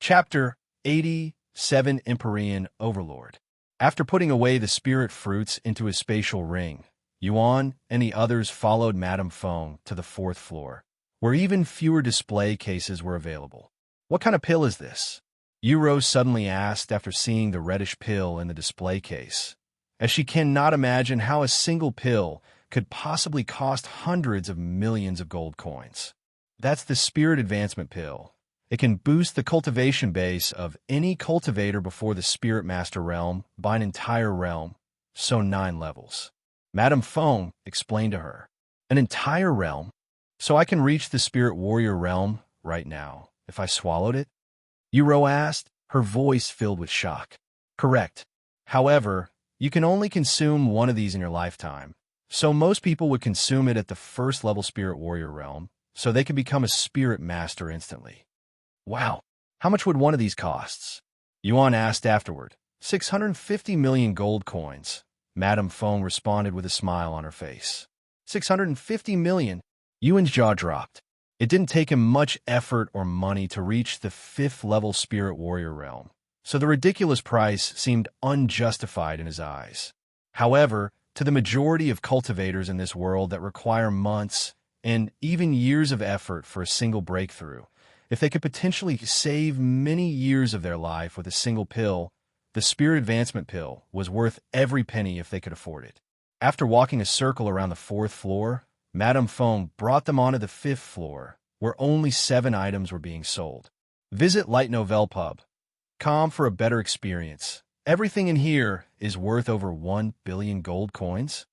A: Chapter 87 Empyrean Overlord. After putting away the spirit fruits into his spatial ring, Yuan and the others followed Madame Feng to the fourth floor, where even fewer display cases were available. What kind of pill is this? Yuro suddenly asked after seeing the reddish pill in the display case, as she cannot imagine how a single pill could possibly cost hundreds of millions of gold coins. That's the Spirit Advancement Pill. It can boost the cultivation base of any cultivator before the Spirit Master realm by an entire realm, so 9 levels. Madame Feng explained to her. An entire realm? So I can reach the Spirit Warrior realm right now, if I swallowed it? Yuro asked, her voice filled with shock. Correct. However, you can only consume one of these in your lifetime, so most people would consume it at the first level Spirit Warrior realm, so they could become a Spirit Master instantly. Wow, how much would one of these cost? Yuan asked afterward. 650 million gold coins. Madame Feng responded with a smile on her face. 650 million? Yuan's jaw dropped. It didn't take him much effort or money to reach the 5th level Spirit Warrior realm, so the ridiculous price seemed unjustified in his eyes. However, to the majority of cultivators in this world that require months and even years of effort for a single breakthrough, if they could potentially save many years of their life with a single pill, the Spirit Advancement Pill was worth every penny if they could afford it. After walking a circle around the 4th floor, Madame Feng brought them onto the 5th floor, where only 7 items were being sold. Visit lightnovelpub.com for a better experience. Everything in here is worth over 1 billion gold coins.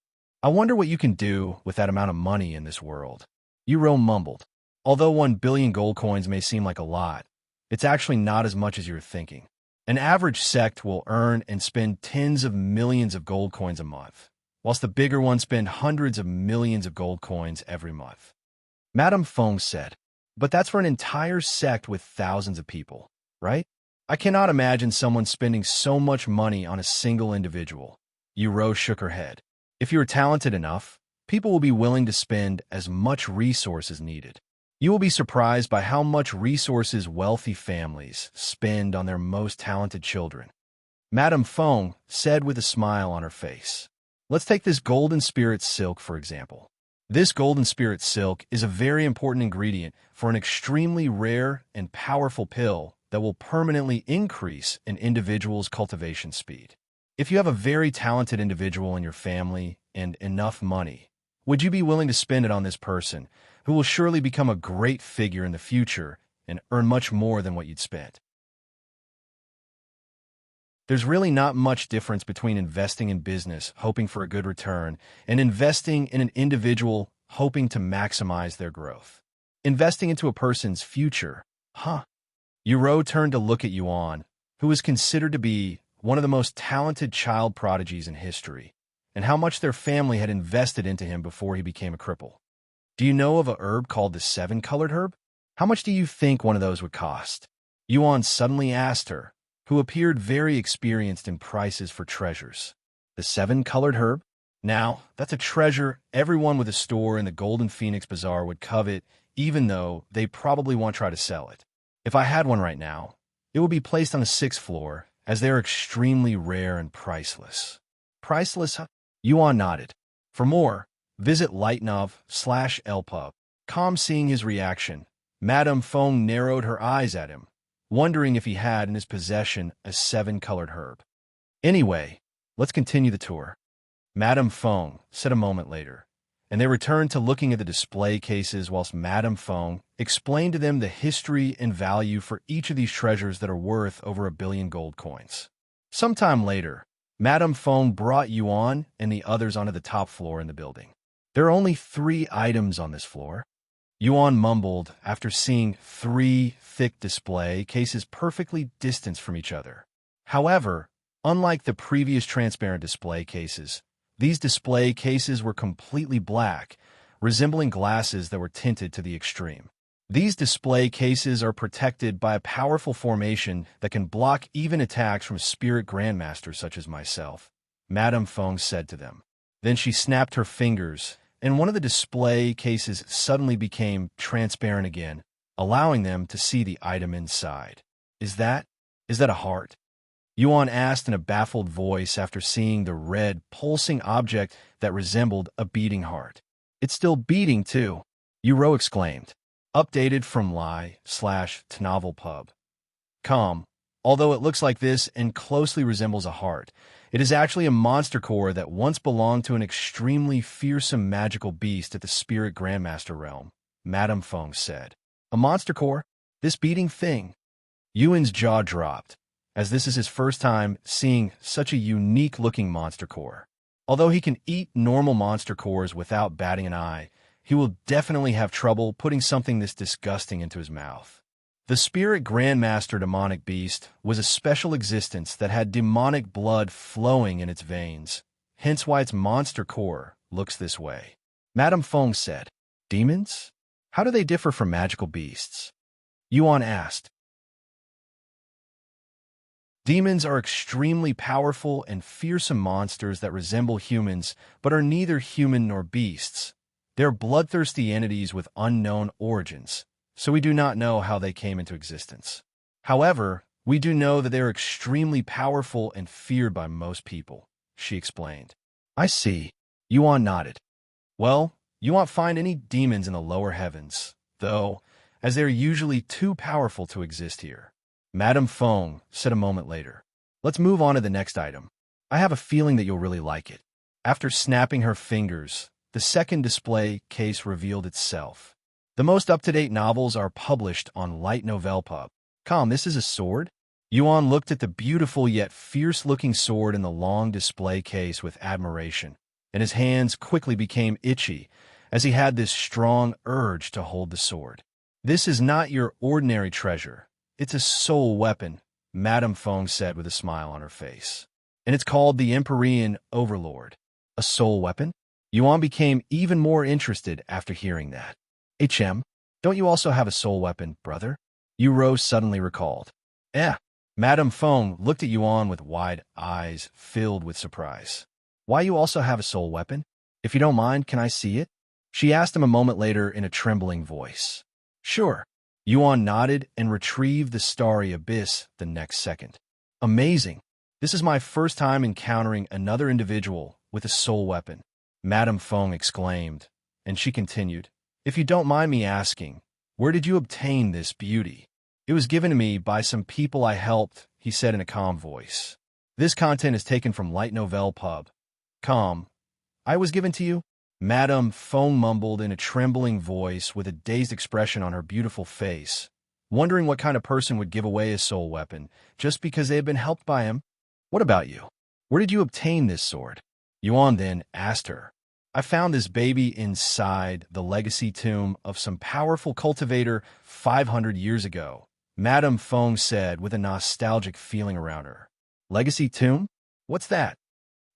A: I wonder what you can do with that amount of money in this world. Yuro mumbled. Although 1 billion gold coins may seem like a lot, it's actually not as much as you're thinking. An average sect will earn and spend tens of millions of gold coins a month, whilst the bigger ones spend hundreds of millions of gold coins every month. Madame Feng said, but that's for an entire sect with thousands of people, right? I cannot imagine someone spending so much money on a single individual. Yuro shook her head. If you are talented enough, people will be willing to spend as much resource as needed. You will be surprised by how much resources wealthy families spend on their most talented children. Madame Feng said with a smile on her face. Let's take this golden spirit silk, for example. This golden spirit silk is a very important ingredient for an extremely rare and powerful pill that will permanently increase an individual's cultivation speed. If you have a very talented individual in your family and enough money, would you be willing to spend it on this person, who will surely become a great figure in the future and earn much more than what you'd spent? There's really not much difference between investing in business, hoping for a good return, and investing in an individual, hoping to maximize their growth. Investing into a person's future, Yuro turned to look at Yuan, who was considered to be one of the most talented child prodigies in history, and how much their family had invested into him before he became a cripple. Do you know of a herb called the 7-colored herb? How much do you think one of those would cost? Yuan suddenly asked her, who appeared very experienced in prices for treasures. The 7-colored herb? Now, that's a treasure everyone with a store in the Golden Phoenix Bazaar would covet, even though they probably won't try to sell it. If I had one right now, it would be placed on the 6th floor, as they are extremely rare and priceless. Priceless, huh? Yuan nodded. For more, visit lightnov/lpub. Calm seeing his reaction, Madame Feng narrowed her eyes at him, wondering if he had in his possession a 7-colored herb. Anyway, let's continue the tour, Madame Feng said a moment later, and they returned to looking at the display cases whilst Madame Feng explained to them the history and value for each of these treasures that are worth over 1 billion gold coins. Sometime later, Madame Feng brought Yuan and the others onto the top floor in the building. There are only 3 items on this floor, Yuan mumbled after seeing 3 thick display cases perfectly distanced from each other. However, unlike the previous transparent display cases, these display cases were completely black, resembling glasses that were tinted to the extreme. These display cases are protected by a powerful formation that can block even attacks from spirit grandmasters such as myself, Madame Feng said to them. Then she snapped her fingers, and one of the display cases suddenly became transparent again, allowing them to see the item inside. Is that a heart? Yuan asked in a baffled voice after seeing the red, pulsing object that resembled a beating heart. It's still beating, too, Yuro exclaimed. Updated from Lie/Tnovel.pub. Although it looks like this and closely resembles a heart, it is actually a monster core that once belonged to an extremely fearsome magical beast at the Spirit Grandmaster realm, Madame Feng said. A monster core? This beating thing? Yuan's jaw dropped, as this is his first time seeing such a unique-looking monster core. Although he can eat normal monster cores without batting an eye, he will definitely have trouble putting something this disgusting into his mouth. The Spirit Grandmaster demonic beast was a special existence that had demonic blood flowing in its veins, hence why its monster core looks this way. Madame Feng said, Demons? How do they differ from magical beasts? Yuan asked. Demons are extremely powerful and fearsome monsters that resemble humans but are neither human nor beasts. They are bloodthirsty entities with unknown origins, so we do not know how they came into existence. However, we do know that they are extremely powerful and feared by most people, she explained. I see. Yuan nodded. Well, you won't find any demons in the lower heavens, though, as they are usually too powerful to exist here, Madame Feng said a moment later. Let's move on to the next item. I have a feeling that you'll really like it. After snapping her fingers, the second display case revealed itself. The most up-to-date novels are published on Light Novel Pub. This is a sword? Yuan looked at the beautiful yet fierce-looking sword in the long display case with admiration, and his hands quickly became itchy as he had this strong urge to hold the sword. This is not your ordinary treasure. It's a soul weapon, Madame Feng said with a smile on her face. And it's called the Empyrean Overlord. A soul weapon? Yuan became even more interested after hearing that. Don't you also have a soul weapon, brother? Yuro suddenly recalled. Madame Feng looked at Yuan with wide eyes filled with surprise. Why you also have a soul weapon? If you don't mind, can I see it? She asked him a moment later in a trembling voice. Sure. Yuan nodded and retrieved the starry abyss the next second. Amazing. This is my first time encountering another individual with a soul weapon, Madame Feng exclaimed, and she continued. If you don't mind me asking, where did you obtain this beauty? It was given to me by some people I helped, he said in a calm voice. This content is taken from Light Novel Pub. I was given to you? Madame Feng mumbled in a trembling voice with a dazed expression on her beautiful face, wondering what kind of person would give away a soul weapon just because they had been helped by him. What about you? Where did you obtain this sword? Yuan then asked her. I found this baby inside the legacy tomb of some powerful cultivator 500 years ago, Madame Feng said with a nostalgic feeling around her. Legacy tomb? What's that?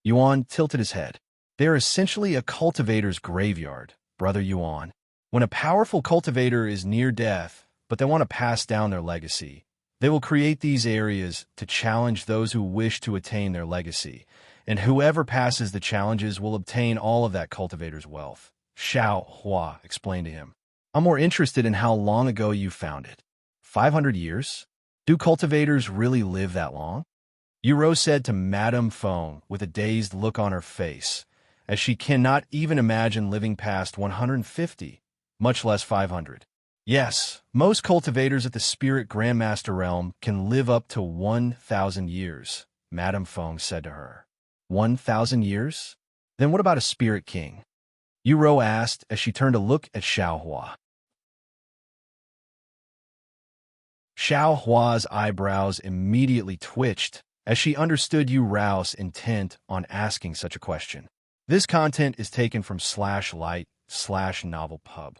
A: Yuan tilted his head. They are essentially a cultivator's graveyard, Brother Yuan. When a powerful cultivator is near death, but they want to pass down their legacy, they will create these areas to challenge those who wish to attain their legacy, and whoever passes the challenges will obtain all of that cultivator's wealth. Xiao Hua explained to him. I'm more interested in how long ago you found it. 500 years? Do cultivators really live that long? Yuro said to Madame Feng with a dazed look on her face, as she cannot even imagine living past 150, much less 500. Yes, most cultivators at the Spirit Grandmaster realm can live up to 1,000 years, Madame Feng said to her. 1,000 years? Then what about a Spirit King? Yuro asked as she turned to look at Xiao Hua. Xiao Hua's eyebrows immediately twitched as she understood Yuro's intent on asking such a question. This content is taken from /light/novelpub.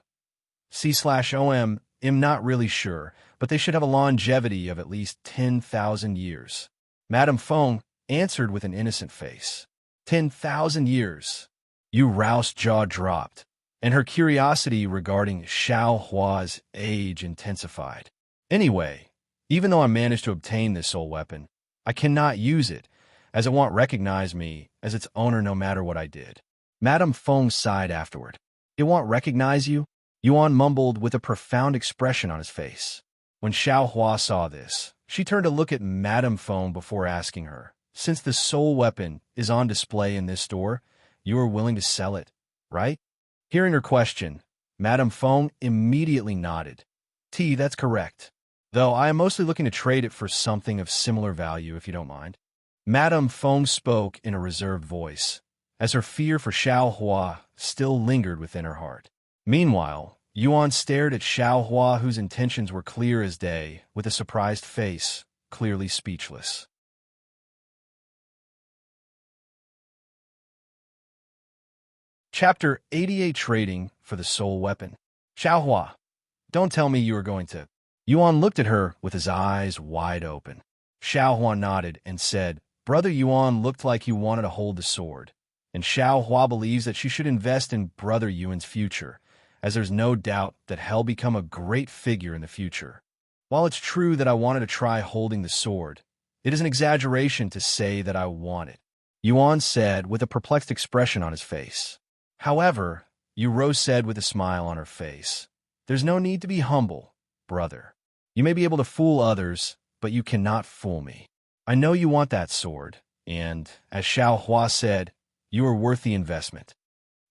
A: C/OM, am not really sure, but they should have a longevity of at least 10,000 years. Madame Feng answered with an innocent face. 10,000 years. Yuro's jaw dropped, and her curiosity regarding Xiao Hua's age intensified. Anyway, even though I managed to obtain this soul weapon, I cannot use it, as it won't recognize me as its owner no matter what I did. Madame Feng sighed afterward. It won't recognize you? Yuan mumbled with a profound expression on his face. When Xiao Hua saw this, she turned to look at Madame Feng before asking her, since the soul weapon is on display in this store, you are willing to sell it, right? Hearing her question, Madame Feng immediately nodded. That's correct. Though I am mostly looking to trade it for something of similar value, if you don't mind. Madame Feng spoke in a reserved voice, as her fear for Xiao Hua still lingered within her heart. Meanwhile, Yuan stared at Xiao Hua, whose intentions were clear as day, with a surprised face, clearly speechless. Chapter 88 Trading for the Soul Weapon. Xiao Hua, don't tell me you are going to... Yuan looked at her with his eyes wide open. Xiao Hua nodded and said, Brother Yuan looked like he wanted to hold the sword, and Xiao Hua believes that she should invest in Brother Yuan's future, as there's no doubt that he'll become a great figure in the future. While it's true that I wanted to try holding the sword, it is an exaggeration to say that I want it, Yuan said with a perplexed expression on his face. However, Yuro said with a smile on her face, there's no need to be humble, brother. You may be able to fool others, but you cannot fool me. I know you want that sword, and, as Xiao Hua said, you are worth the investment.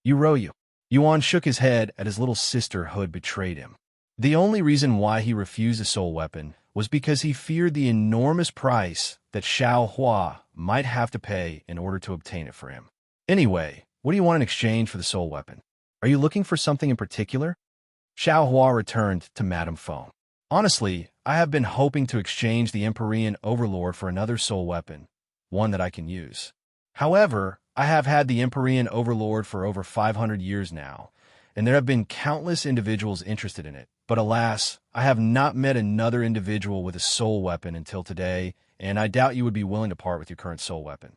A: You. Yuan shook his head at his little sister who had betrayed him. The only reason why he refused the soul weapon was because he feared the enormous price that Xiao Hua might have to pay in order to obtain it for him. Anyway, what do you want in exchange for the soul weapon? Are you looking for something in particular? Xiao Hua returned to Madame Feng. Honestly, I have been hoping to exchange the Empyrean Overlord for another soul weapon, one that I can use. However, I have had the Empyrean Overlord for over 500 years now, and there have been countless individuals interested in it. But alas, I have not met another individual with a soul weapon until today, and I doubt you would be willing to part with your current soul weapon.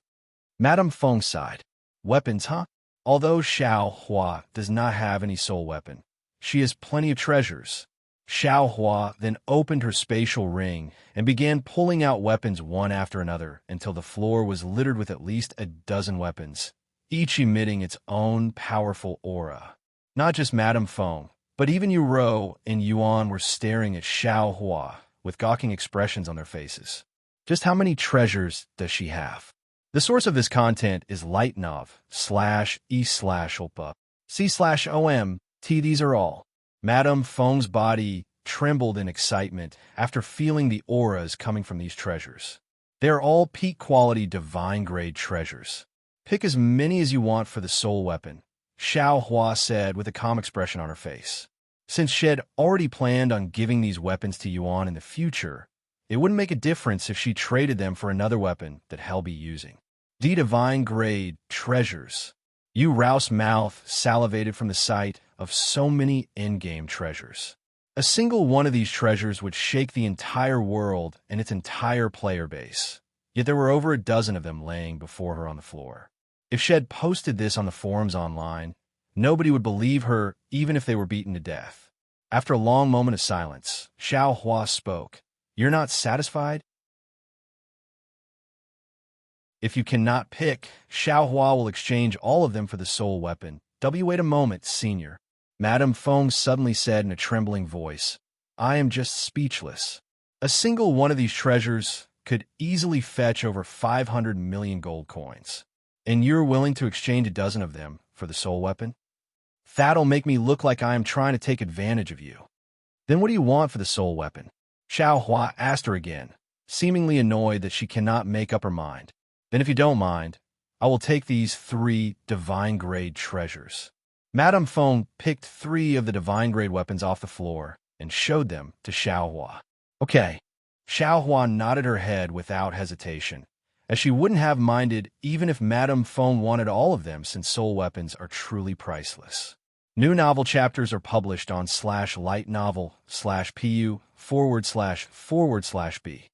A: Madame Feng sighed. Weapons, huh? Although Xiao Hua does not have any soul weapon, she has plenty of treasures. Xiao Hua then opened her spatial ring and began pulling out weapons one after another until the floor was littered with at least a dozen weapons, each emitting its own powerful aura. Not just Madame Feng, but even Yuro and Yuan were staring at Xiao Hua with gawking expressions on their faces. Just how many treasures does she have? The source of this content is lightnov/e/opa. C/OM. These are all. Madame Feng's body trembled in excitement after feeling the auras coming from these treasures. They are all peak-quality divine-grade treasures. Pick as many as you want for the soul weapon, Xiao Hua said with a calm expression on her face. Since she had already planned on giving these weapons to Yuan in the future, it wouldn't make a difference if she traded them for another weapon that he'll be using. The divine-grade treasures. Yuro's mouth salivated from the sight of so many in-game treasures. A single one of these treasures would shake the entire world and its entire player base. Yet there were over a dozen of them laying before her on the floor. If she had posted this on the forums online, nobody would believe her even if they were beaten to death. After a long moment of silence, Xiao Hua spoke. You're not satisfied? If you cannot pick, Xiaohua will exchange all of them for the soul weapon. Wait a moment, senior. Madame Feng suddenly said in a trembling voice. I am just speechless. A single one of these treasures could easily fetch over 500 million gold coins. And you're willing to exchange a dozen of them for the soul weapon? That'll make me look like I am trying to take advantage of you. Then what do you want for the soul weapon? Xiaohua asked her again, seemingly annoyed that she cannot make up her mind. Then if you don't mind, I will take these 3 divine-grade treasures. Madame Feng picked 3 of the divine-grade weapons off the floor and showed them to Xiaohua. Okay. Xiaohua nodded her head without hesitation, as she wouldn't have minded even if Madame Feng wanted all of them, since soul weapons are truly priceless. New novel chapters are published on /lightnovel/pu//b.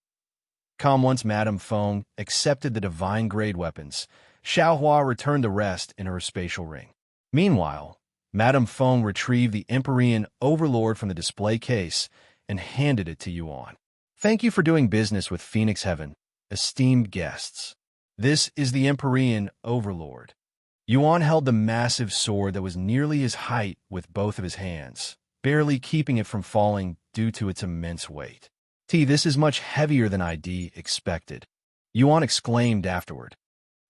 A: Once Madame Feng accepted the divine-grade weapons, Xiaohua returned the rest in her spatial ring. Meanwhile, Madame Feng retrieved the Empyrean Overlord from the display case and handed it to Yuan. Thank you for doing business with Phoenix Heaven, esteemed guests. This is the Empyrean Overlord. Yuan held the massive sword that was nearly his height with both of his hands, barely keeping it from falling due to its immense weight. This is much heavier than I'd expected, Yuan exclaimed afterward.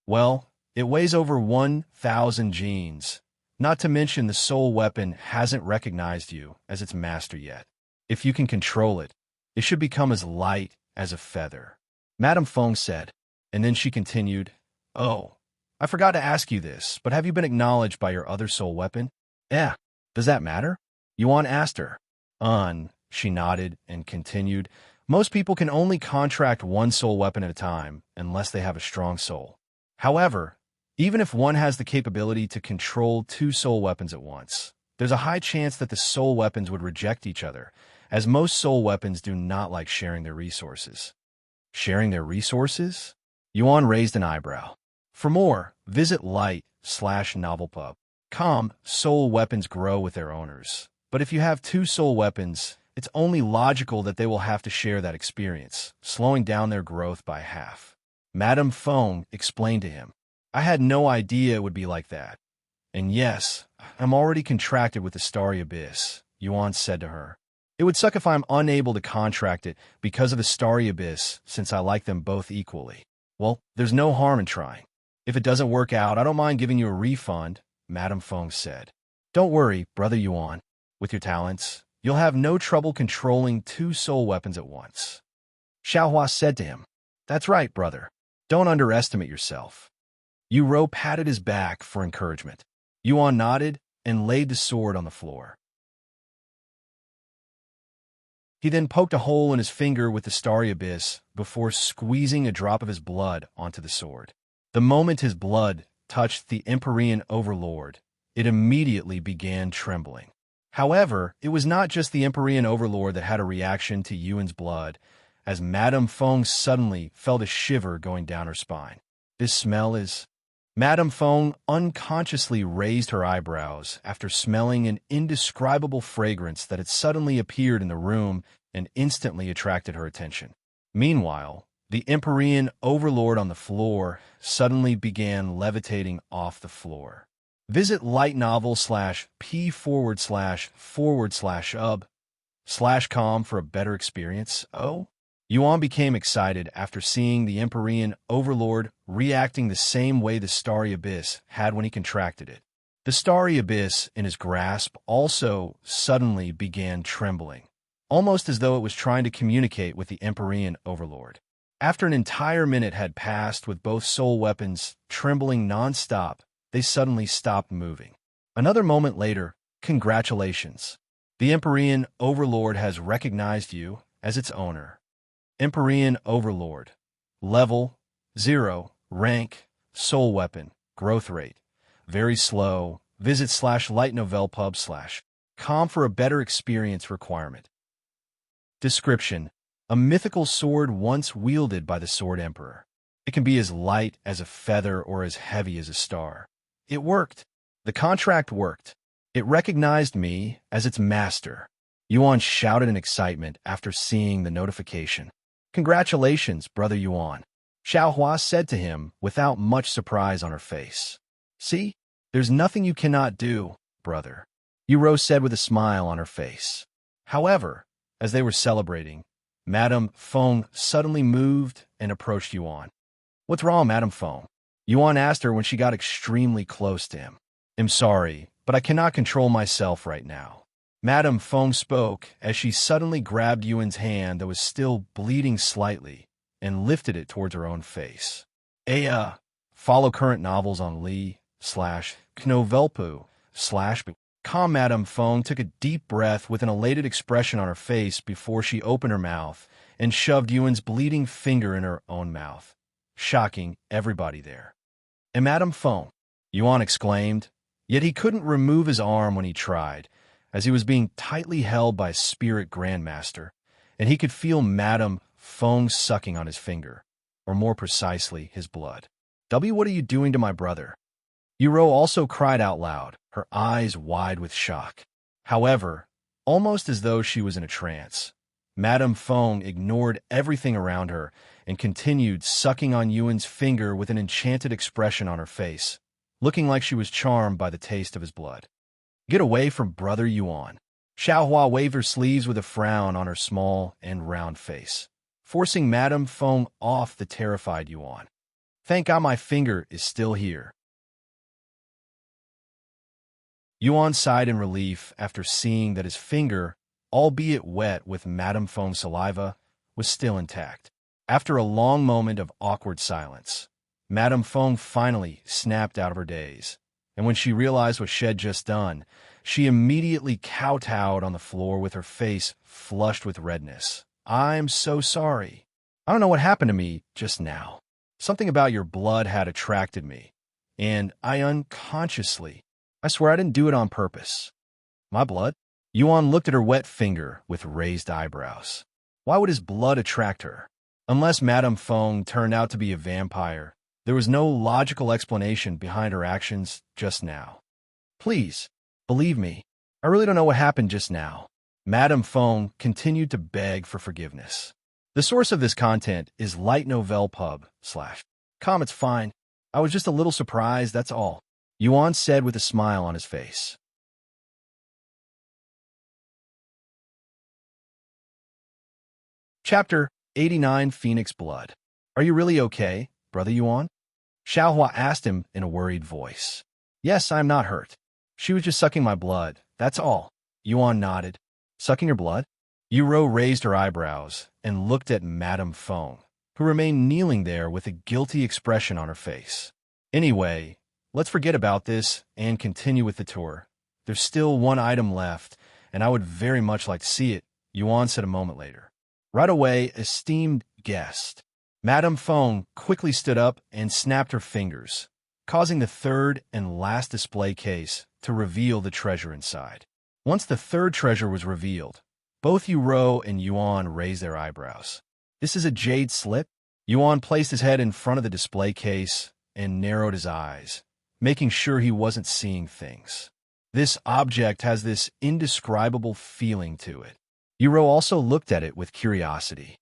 A: Well, it weighs over 1,000 genes. Not to mention the soul weapon hasn't recognized you as its master yet. If you can control it, it should become as light as a feather, Madame Feng said, and then she continued, Oh, I forgot to ask you this, but have you been acknowledged by your other soul weapon? Does that matter? Yuan asked her. She nodded and continued, Most people can only contract one soul weapon at a time, unless they have a strong soul. However, even if one has the capability to control 2 soul weapons at once, there's a high chance that the soul weapons would reject each other, as most soul weapons do not like sharing their resources. Sharing their resources? Yuan raised an eyebrow. For more, visit light/novelpub.com. Soul weapons grow with their owners, but if you have 2 soul weapons, it's only logical that they will have to share that experience, slowing down their growth by half. Madame Feng explained to him. I had no idea it would be like that. And yes, I'm already contracted with the Starry Abyss, Yuan said to her. It would suck if I'm unable to contract it because of the Starry Abyss, since I like them both equally. Well, there's no harm in trying. If it doesn't work out, I don't mind giving you a refund, Madame Feng said. Don't worry, Brother Yuan. With your talents, you'll have no trouble controlling 2 soul weapons at once. Xiaohua said to him. That's right, brother. Don't underestimate yourself. Yu patted his back for encouragement. Yuan nodded and laid the sword on the floor. He then poked a hole in his finger with the Starry Abyss before squeezing a drop of his blood onto the sword. The moment his blood touched the Empyrean Overlord, it immediately began trembling. However, it was not just the Empyrean Overlord that had a reaction to Yuan's blood, as Madame Feng suddenly felt a shiver going down her spine. This smell is... Madame Feng unconsciously raised her eyebrows after smelling an indescribable fragrance that had suddenly appeared in the room and instantly attracted her attention. Meanwhile, the Empyrean Overlord on the floor suddenly began levitating off the floor. Visit lightnovel/p//ub/com for a better experience. Oh? Yuan became excited after seeing the Empyrean Overlord reacting the same way the Starry Abyss had when he contracted it. The Starry Abyss in his grasp also suddenly began trembling, almost as though it was trying to communicate with the Empyrean Overlord. After an entire minute had passed with both soul weapons trembling non-stop, they suddenly stopped moving. Another moment later, congratulations. The Empyrean Overlord has recognized you as its owner. Empyrean Overlord. Level 0. Rank. Soul weapon. Growth rate. Very slow. Visit /lightnovelpub/com for a better experience requirement. Description. A mythical sword once wielded by the Sword Emperor. It can be as light as a feather or as heavy as a star. It worked. The contract worked. It recognized me as its master. Yuan shouted in excitement after seeing the notification. Congratulations, Brother Yuan. Xiaohua said to him without much surprise on her face. See, there's nothing you cannot do, brother, Yuan said with a smile on her face. However, as they were celebrating, Madame Feng suddenly moved and approached Yuan. What's wrong, Madame Feng? Yuan asked her when she got extremely close to him. I'm sorry, but I cannot control myself right now. Madame Feng spoke as she suddenly grabbed Yuan's hand that was still bleeding slightly and lifted it towards her own face. Follow current novels on Li/Knovelpu/com. Madame Feng took a deep breath with an elated expression on her face before she opened her mouth and shoved Yuan's bleeding finger in her own mouth, shocking everybody there. And Madame Feng, Yuan exclaimed, yet he couldn't remove his arm when he tried, as he was being tightly held by a spirit grandmaster, and he could feel Madame Feng sucking on his finger, or more precisely, his blood. What are you doing to my brother? Yuan also cried out loud, her eyes wide with shock. However, almost as though she was in a trance, Madame Feng ignored everything around her and continued sucking on Yuan's finger with an enchanted expression on her face, looking like she was charmed by the taste of his blood. Get away from brother Yuan. Xiaohua waved her sleeves with a frown on her small and round face, forcing Madame Feng off the terrified Yuan. Thank God my finger is still here. Yuan sighed in relief after seeing that his finger, albeit wet with Madame Feng's saliva, was still intact. After a long moment of awkward silence, Madame Feng finally snapped out of her daze, and when she realized what she had just done, she immediately kowtowed on the floor with her face flushed with redness. I'm so sorry. I don't know what happened to me just now. Something about your blood had attracted me, and I unconsciously, I swear I didn't do it on purpose. My blood? Yuan looked at her wet finger with raised eyebrows. Why would his blood attract her? Unless Madame Feng turned out to be a vampire, there was no logical explanation behind her actions just now. Please, believe me, I really don't know what happened just now. Madame Feng continued to beg for forgiveness. The source of this content is lightnovelpub.com. It's fine. I was just a little surprised, that's all, Yuan said with a smile on his face. Chapter 89, Phoenix Blood. Are you really okay, brother Yuan? Xiaohua asked him in a worried voice. Yes, I am not hurt. She was just sucking my blood, that's all. Yuan nodded. Sucking your blood? Yuan raised her eyebrows and looked at Madame Feng, who remained kneeling there with a guilty expression on her face. Anyway, let's forget about this and continue with the tour. There's still one item left, and I would very much like to see it, Yuan said a moment later. Right away, esteemed guest. Madame Feng quickly stood up and snapped her fingers, causing the third and last display case to reveal the treasure inside. Once the third treasure was revealed, both Yuan and Yuan raised their eyebrows. This is a jade slip? Yuan placed his head in front of the display case and narrowed his eyes, making sure he wasn't seeing things. This object has this indescribable feeling to it. Yuan also looked at it with curiosity.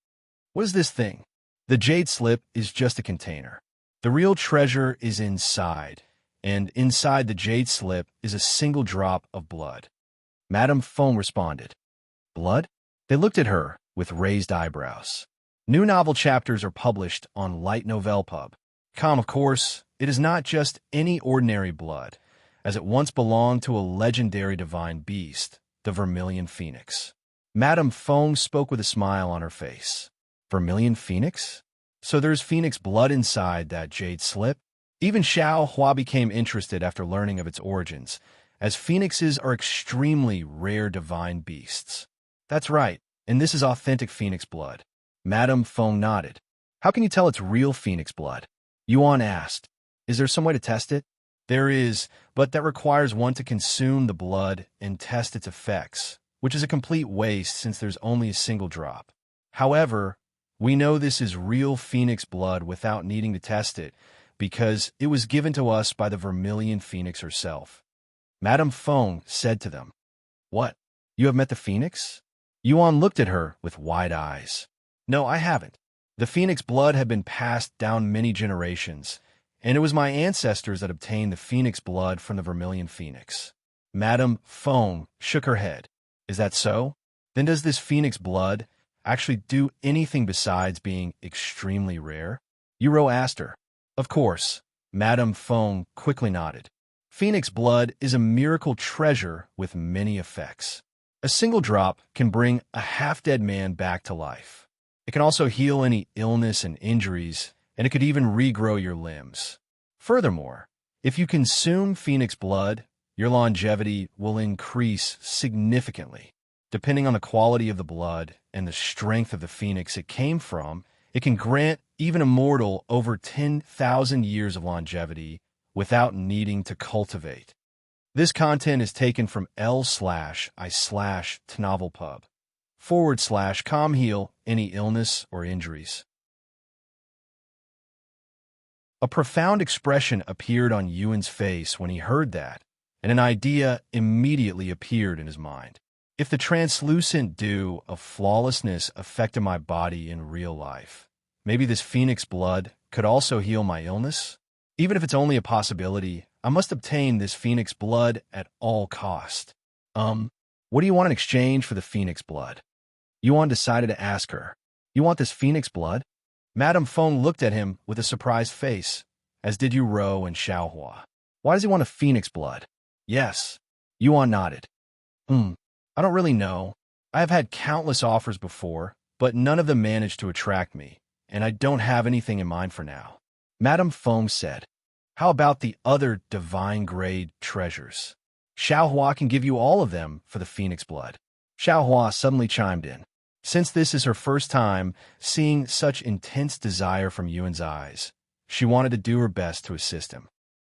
A: What is this thing? The jade slip is just a container. The real treasure is inside, and inside the jade slip is a single drop of blood. Madame Feng responded. Blood? They looked at her with raised eyebrows. New novel chapters are published on lightnovelpub.com. Of course, it is not just any ordinary blood, as it once belonged to a legendary divine beast, the Vermilion Phoenix. Madame Feng spoke with a smile on her face. Vermilion Phoenix? So there's Phoenix blood inside that jade slip? Even Xiaohua became interested after learning of its origins, as phoenixes are extremely rare divine beasts. That's right, and this is authentic phoenix blood. Madame Feng nodded. How can you tell it's real phoenix blood? Yuan asked. Is there some way to test it? There is, but that requires one to consume the blood and test its effects, which is a complete waste since there's only a single drop. However, we know this is real phoenix blood without needing to test it, because it was given to us by the Vermilion Phoenix herself. Madame Feng said to them, What? You have met the phoenix? Yuan looked at her with wide eyes. No, I haven't. The phoenix blood had been passed down many generations, and it was my ancestors that obtained the phoenix blood from the Vermilion phoenix. Madame Feng shook her head. Is that so? Then does this phoenix blood actually do anything besides being extremely rare? Yuan asked her. Of course. Madame Feng quickly nodded. Phoenix blood is a miracle treasure with many effects. A single drop can bring a half-dead man back to life. It can also heal any illness and injuries, and it could even regrow your limbs. Furthermore, if you consume phoenix blood, your longevity will increase significantly. Depending on the quality of the blood and the strength of the phoenix it came from, it can grant even a mortal over 10,000 years of longevity without needing to cultivate. This content is taken from l/i/tnovelpub /com heal any illness or injuries. A profound expression appeared on Yuan's face when he heard that, and an idea immediately appeared in his mind. If the translucent dew of flawlessness affected my body in real life, maybe this phoenix blood could also heal my illness? Even if it's only a possibility, I must obtain this phoenix blood at all cost. What do you want in exchange for the phoenix blood? Yuan decided to ask her. You want this phoenix blood? Madame Feng looked at him with a surprised face, as did Yuan and Xiaohua. Why does he want a phoenix blood? Yes. Yuan nodded. I don't really know. I have had countless offers before, but none of them managed to attract me, and I don't have anything in mind for now. Madame Feng said, how about the other divine-grade treasures? Xiaohua can give you all of them for the phoenix blood. Xiaohua suddenly chimed in. Since this is her first time seeing such intense desire from Yuan's eyes, she wanted to do her best to assist him.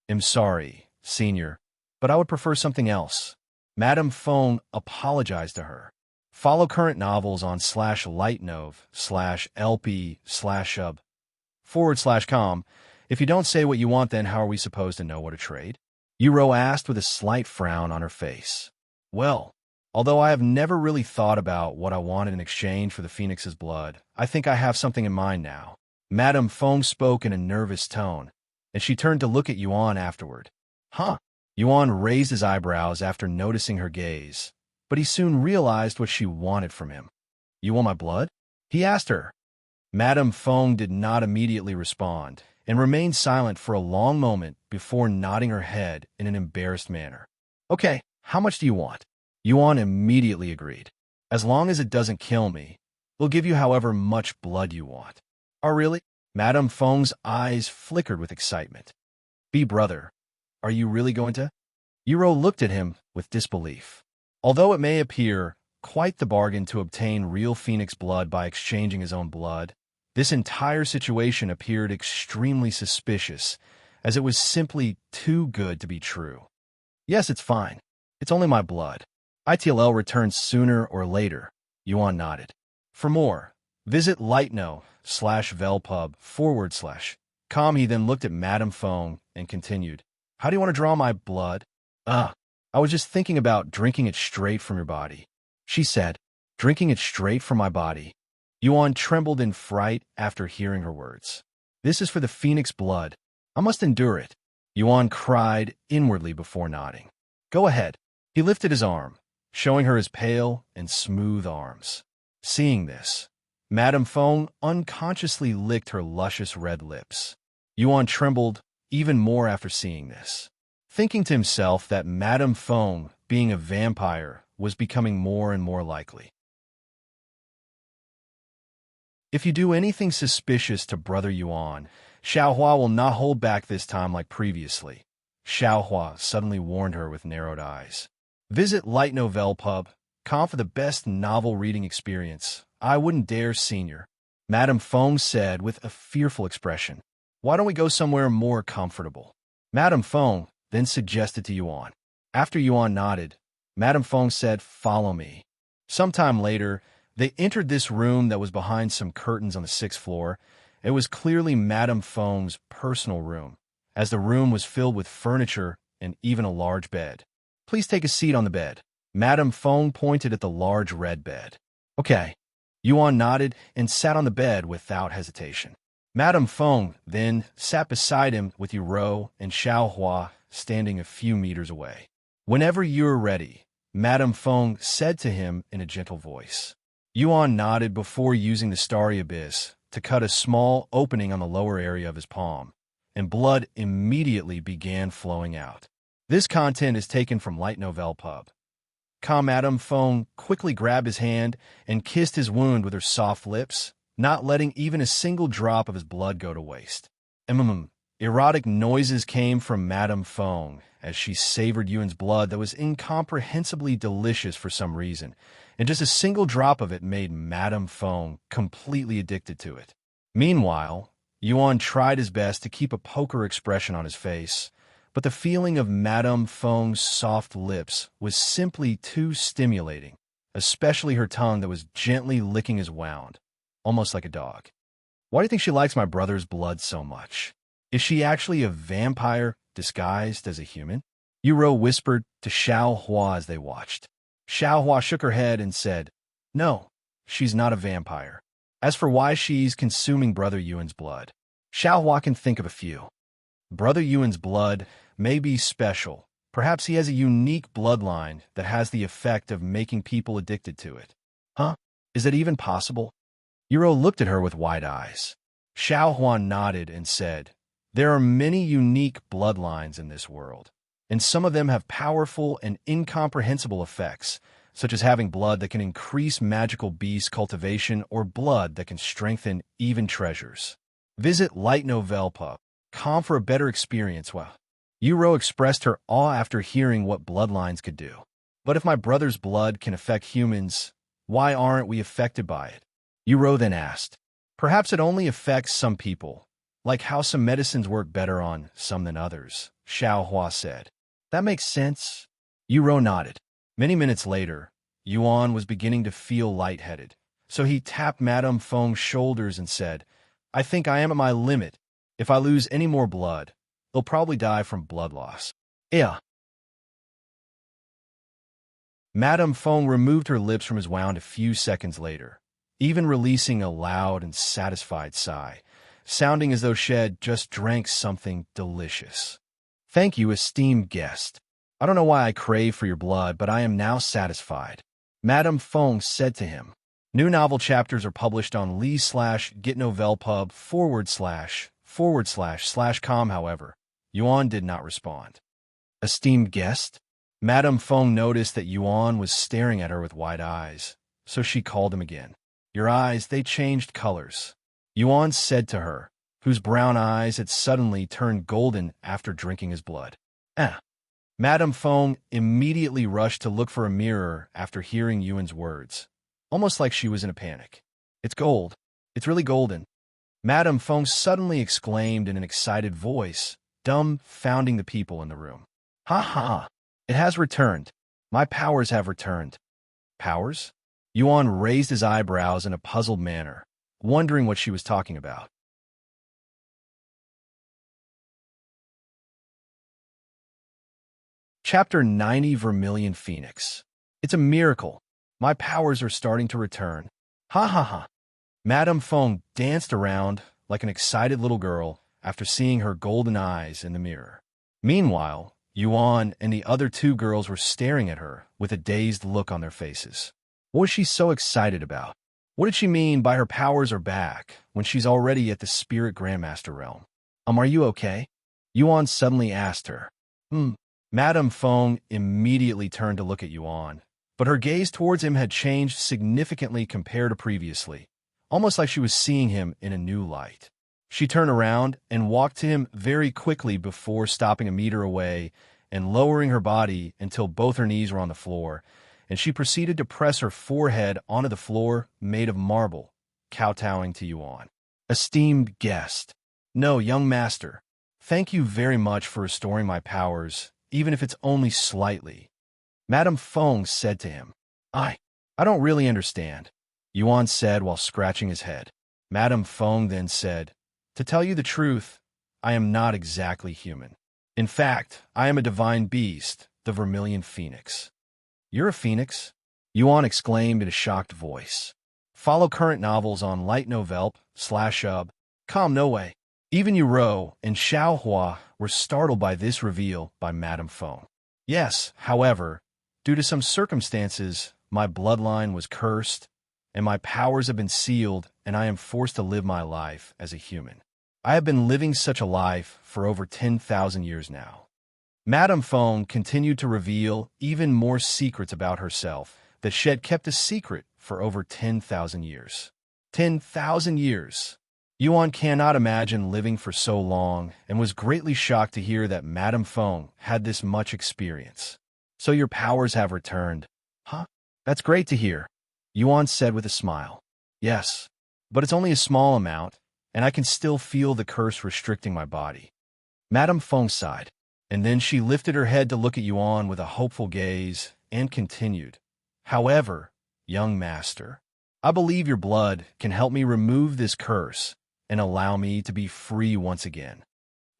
A: I'm sorry, Senior, but I would prefer something else. Madame Feng apologized to her. Follow current novels on /lightnov/lp/sub/com. If you don't say what you want, then how are we supposed to know what to trade? Yuan asked with a slight frown on her face. Well, although I have never really thought about what I wanted in exchange for the phoenix's blood, I think I have something in mind now. Madame Feng spoke in a nervous tone, and she turned to look at Yuan afterward. Huh? Yuan raised his eyebrows after noticing her gaze, but he soon realized what she wanted from him. You want my blood? He asked her. Madame Feng did not immediately respond, and remained silent for a long moment before nodding her head in an embarrassed manner. Okay, how much do you want? Yuan immediately agreed. As long as it doesn't kill me, we'll give you however much blood you want. Oh, really? Madame Feng's eyes flickered with excitement. Brother, are you really going to? Yuan looked at him with disbelief. Although it may appear quite the bargain to obtain real phoenix blood by exchanging his own blood, this entire situation appeared extremely suspicious, as it was simply too good to be true. Yes, it's fine. It's only my blood. ITLL returns sooner or later. Yuan nodded. For more, visit lightno/velpub /com. He then looked at Madame Feng and continued. How do you want to draw my blood? I was just thinking about drinking it straight from your body. She said, drinking it straight from my body. Yuan trembled in fright after hearing her words. This is for the phoenix blood. I must endure it. Yuan cried inwardly before nodding. Go ahead. He lifted his arm, showing her his pale and smooth arms. Seeing this, Madame Feng unconsciously licked her luscious red lips. Yuan trembled even more after seeing this, thinking to himself that Madame Feng, being a vampire, was becoming more and more likely. If you do anything suspicious to Brother Yuan, Xiaohua will not hold back this time like previously. Xiaohua suddenly warned her with narrowed eyes. Visit lightnovelpub.com for the best novel reading experience. I wouldn't dare, Senior, Madame Feng said with a fearful expression. Why don't we go somewhere more comfortable? Madame Feng then suggested to Yuan. After Yuan nodded, Madame Feng said, follow me. Sometime later, they entered this room that was behind some curtains on the 6th floor. It was clearly Madame Feng's personal room, as the room was filled with furniture and even a large bed. Please take a seat on the bed. Madame Feng pointed at the large red bed. Okay. Yuan nodded and sat on the bed without hesitation. Madame Feng then sat beside him with Yuro and Xiaohua standing a few meters away. Whenever you're ready, Madame Feng said to him in a gentle voice. Yuan nodded before using the starry abyss to cut a small opening on the lower area of his palm, and blood immediately began flowing out. This content is taken from Light Novel Pub. Madame Feng quickly grabbed his hand and kissed his wound with her soft lips, not letting even a single drop of his blood go to waste. Erotic noises came from Madame Feng as she savored Yuan's blood that was incomprehensibly delicious for some reason, and just a single drop of it made Madame Feng completely addicted to it. Meanwhile, Yuan tried his best to keep a poker expression on his face, but the feeling of Madame Feng's soft lips was simply too stimulating, especially her tongue that was gently licking his wound, almost like a dog. Why do you think she likes my brother's blood so much? Is she actually a vampire disguised as a human? Yuro whispered to Xiaohua as they watched. Xiaohua shook her head and said, No, she's not a vampire. As for why she's consuming Brother Yuan's blood, Xiaohua can think of a few. Brother Yuan's blood may be special. Perhaps he has a unique bloodline that has the effect of making people addicted to it. Huh? Is that even possible? Yuro looked at her with wide eyes. Xiaohua nodded and said, There are many unique bloodlines in this world, and some of them have powerful and incomprehensible effects, such as having blood that can increase magical beast cultivation or blood that can strengthen even treasures. Visit Light Novel Pub. Calm for a better experience. Well, Yuro expressed her awe after hearing what bloodlines could do. But if my brother's blood can affect humans, why aren't we affected by it? Yuro then asked. Perhaps it only affects some people, like how some medicines work better on some than others, Xiaohua said. That makes sense. Yuro nodded. Many minutes later, Yuan was beginning to feel lightheaded, so he tapped Madame Feng's shoulders and said, I think I am at my limit. If I lose any more blood, they'll probably die from blood loss. Yeah. Madame Feng removed her lips from his wound a few seconds later, even releasing a loud and satisfied sigh, sounding as though she had just drank something delicious. Thank you, esteemed guest. I don't know why I crave for your blood, but I am now satisfied. Madame Feng said to him. New novel chapters are published on lee/getnovelpub // However, Yuan did not respond. Esteemed guest? Madame Feng noticed that Yuan was staring at her with wide eyes, so she called him again. Your eyes, they changed colors. Yuan said to her, whose brown eyes had suddenly turned golden after drinking his blood. Madame Feng immediately rushed to look for a mirror after hearing Yuan's words, almost like she was in a panic. It's gold. It's really golden. Madame Feng suddenly exclaimed in an excited voice, dumbfounding the people in the room. Ha ha! It has returned. My powers have returned. Powers? Yuan raised his eyebrows in a puzzled manner, wondering what she was talking about. Chapter 90 Vermilion Phoenix. It's a miracle. My powers are starting to return. Ha ha ha. Madame Feng danced around like an excited little girl after seeing her golden eyes in the mirror. Meanwhile, Yuan and the other two girls were staring at her with a dazed look on their faces. What was she so excited about? What did she mean by her powers are back when she's already at the Spirit Grandmaster realm? Are you okay? Yuan suddenly asked her. Madame Feng immediately turned to look at Yuan, but her gaze towards him had changed significantly compared to previously, almost like she was seeing him in a new light. She turned around and walked to him very quickly before stopping a meter away and lowering her body until both her knees were on the floor, and she proceeded to press her forehead onto the floor made of marble, kowtowing to Yuan. Esteemed guest. No, young master. Thank you very much for restoring my powers, even if it's only slightly. Madame Feng said to him. I don't really understand, Yuan said while scratching his head. Madame Feng then said, To tell you the truth, I am not exactly human. In fact, I am a divine beast, the Vermilion Phoenix. You're a phoenix? Yuan exclaimed in a shocked voice. Follow current novels on lightnovelp/com. No way. Even Yuro and Xiaohua were startled by this reveal by Madame Feng. Yes, however, due to some circumstances, my bloodline was cursed, and my powers have been sealed, and I am forced to live my life as a human. I have been living such a life for over 10,000 years now. Madame Feng continued to reveal even more secrets about herself that she had kept a secret for over 10,000 years. 10,000 years! Yuan cannot imagine living for so long and was greatly shocked to hear that Madame Feng had this much experience. So your powers have returned. Huh? That's great to hear, Yuan said with a smile. Yes, but it's only a small amount, and I can still feel the curse restricting my body. Madame Feng sighed, and then she lifted her head to look at Yuan with a hopeful gaze and continued. However, young master, I believe your blood can help me remove this curse and allow me to be free once again.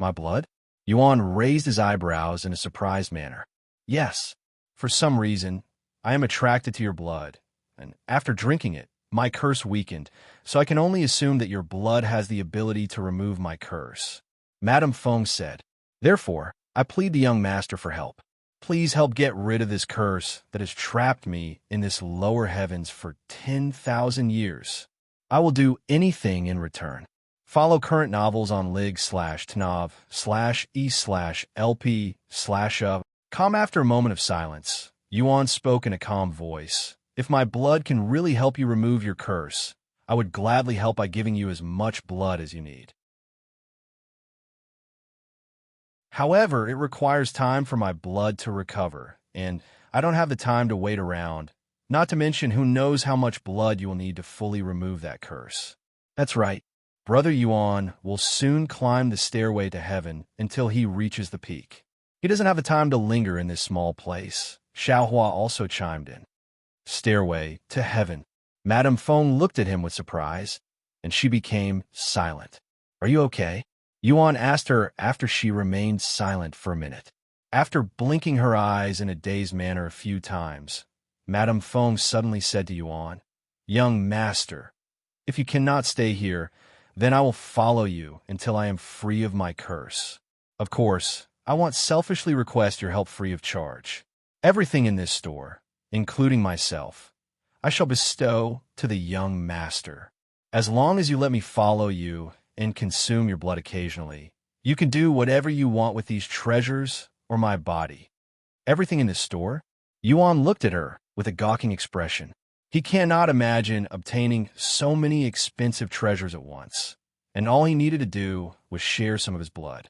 A: My blood? Yuan raised his eyebrows in a surprised manner. Yes, for some reason, I am attracted to your blood, and after drinking it, my curse weakened, so I can only assume that your blood has the ability to remove my curse. Madame Feng said. Therefore, I plead the young master for help. Please help get rid of this curse that has trapped me in this lower heavens for 10,000 years. I will do anything in return. Follow current novels on lig/tnav/e/lp/of.com. After a moment of silence, Yuan spoke in a calm voice. If my blood can really help you remove your curse, I would gladly help by giving you as much blood as you need. However, it requires time for my blood to recover, and I don't have the time to wait around, not to mention who knows how much blood you will need to fully remove that curse. That's right. Brother Yuan will soon climb the stairway to heaven until he reaches the peak. He doesn't have the time to linger in this small place. Xiaohua also chimed in. Stairway to heaven. Madame Feng looked at him with surprise, and she became silent. Are you okay? Yuan asked her after she remained silent for a minute. After blinking her eyes in a dazed manner a few times, Madame Feng suddenly said to Yuan, Young master, if you cannot stay here, then I will follow you until I am free of my curse. Of course, I want selfishly request your help free of charge. Everything in this store, including myself, I shall bestow to the young master. As long as you let me follow you and consume your blood occasionally, you can do whatever you want with these treasures or my body. Everything in this store? Yuan looked at her with a gawking expression. He cannot imagine obtaining so many expensive treasures at once, and all he needed to do was share some of his blood.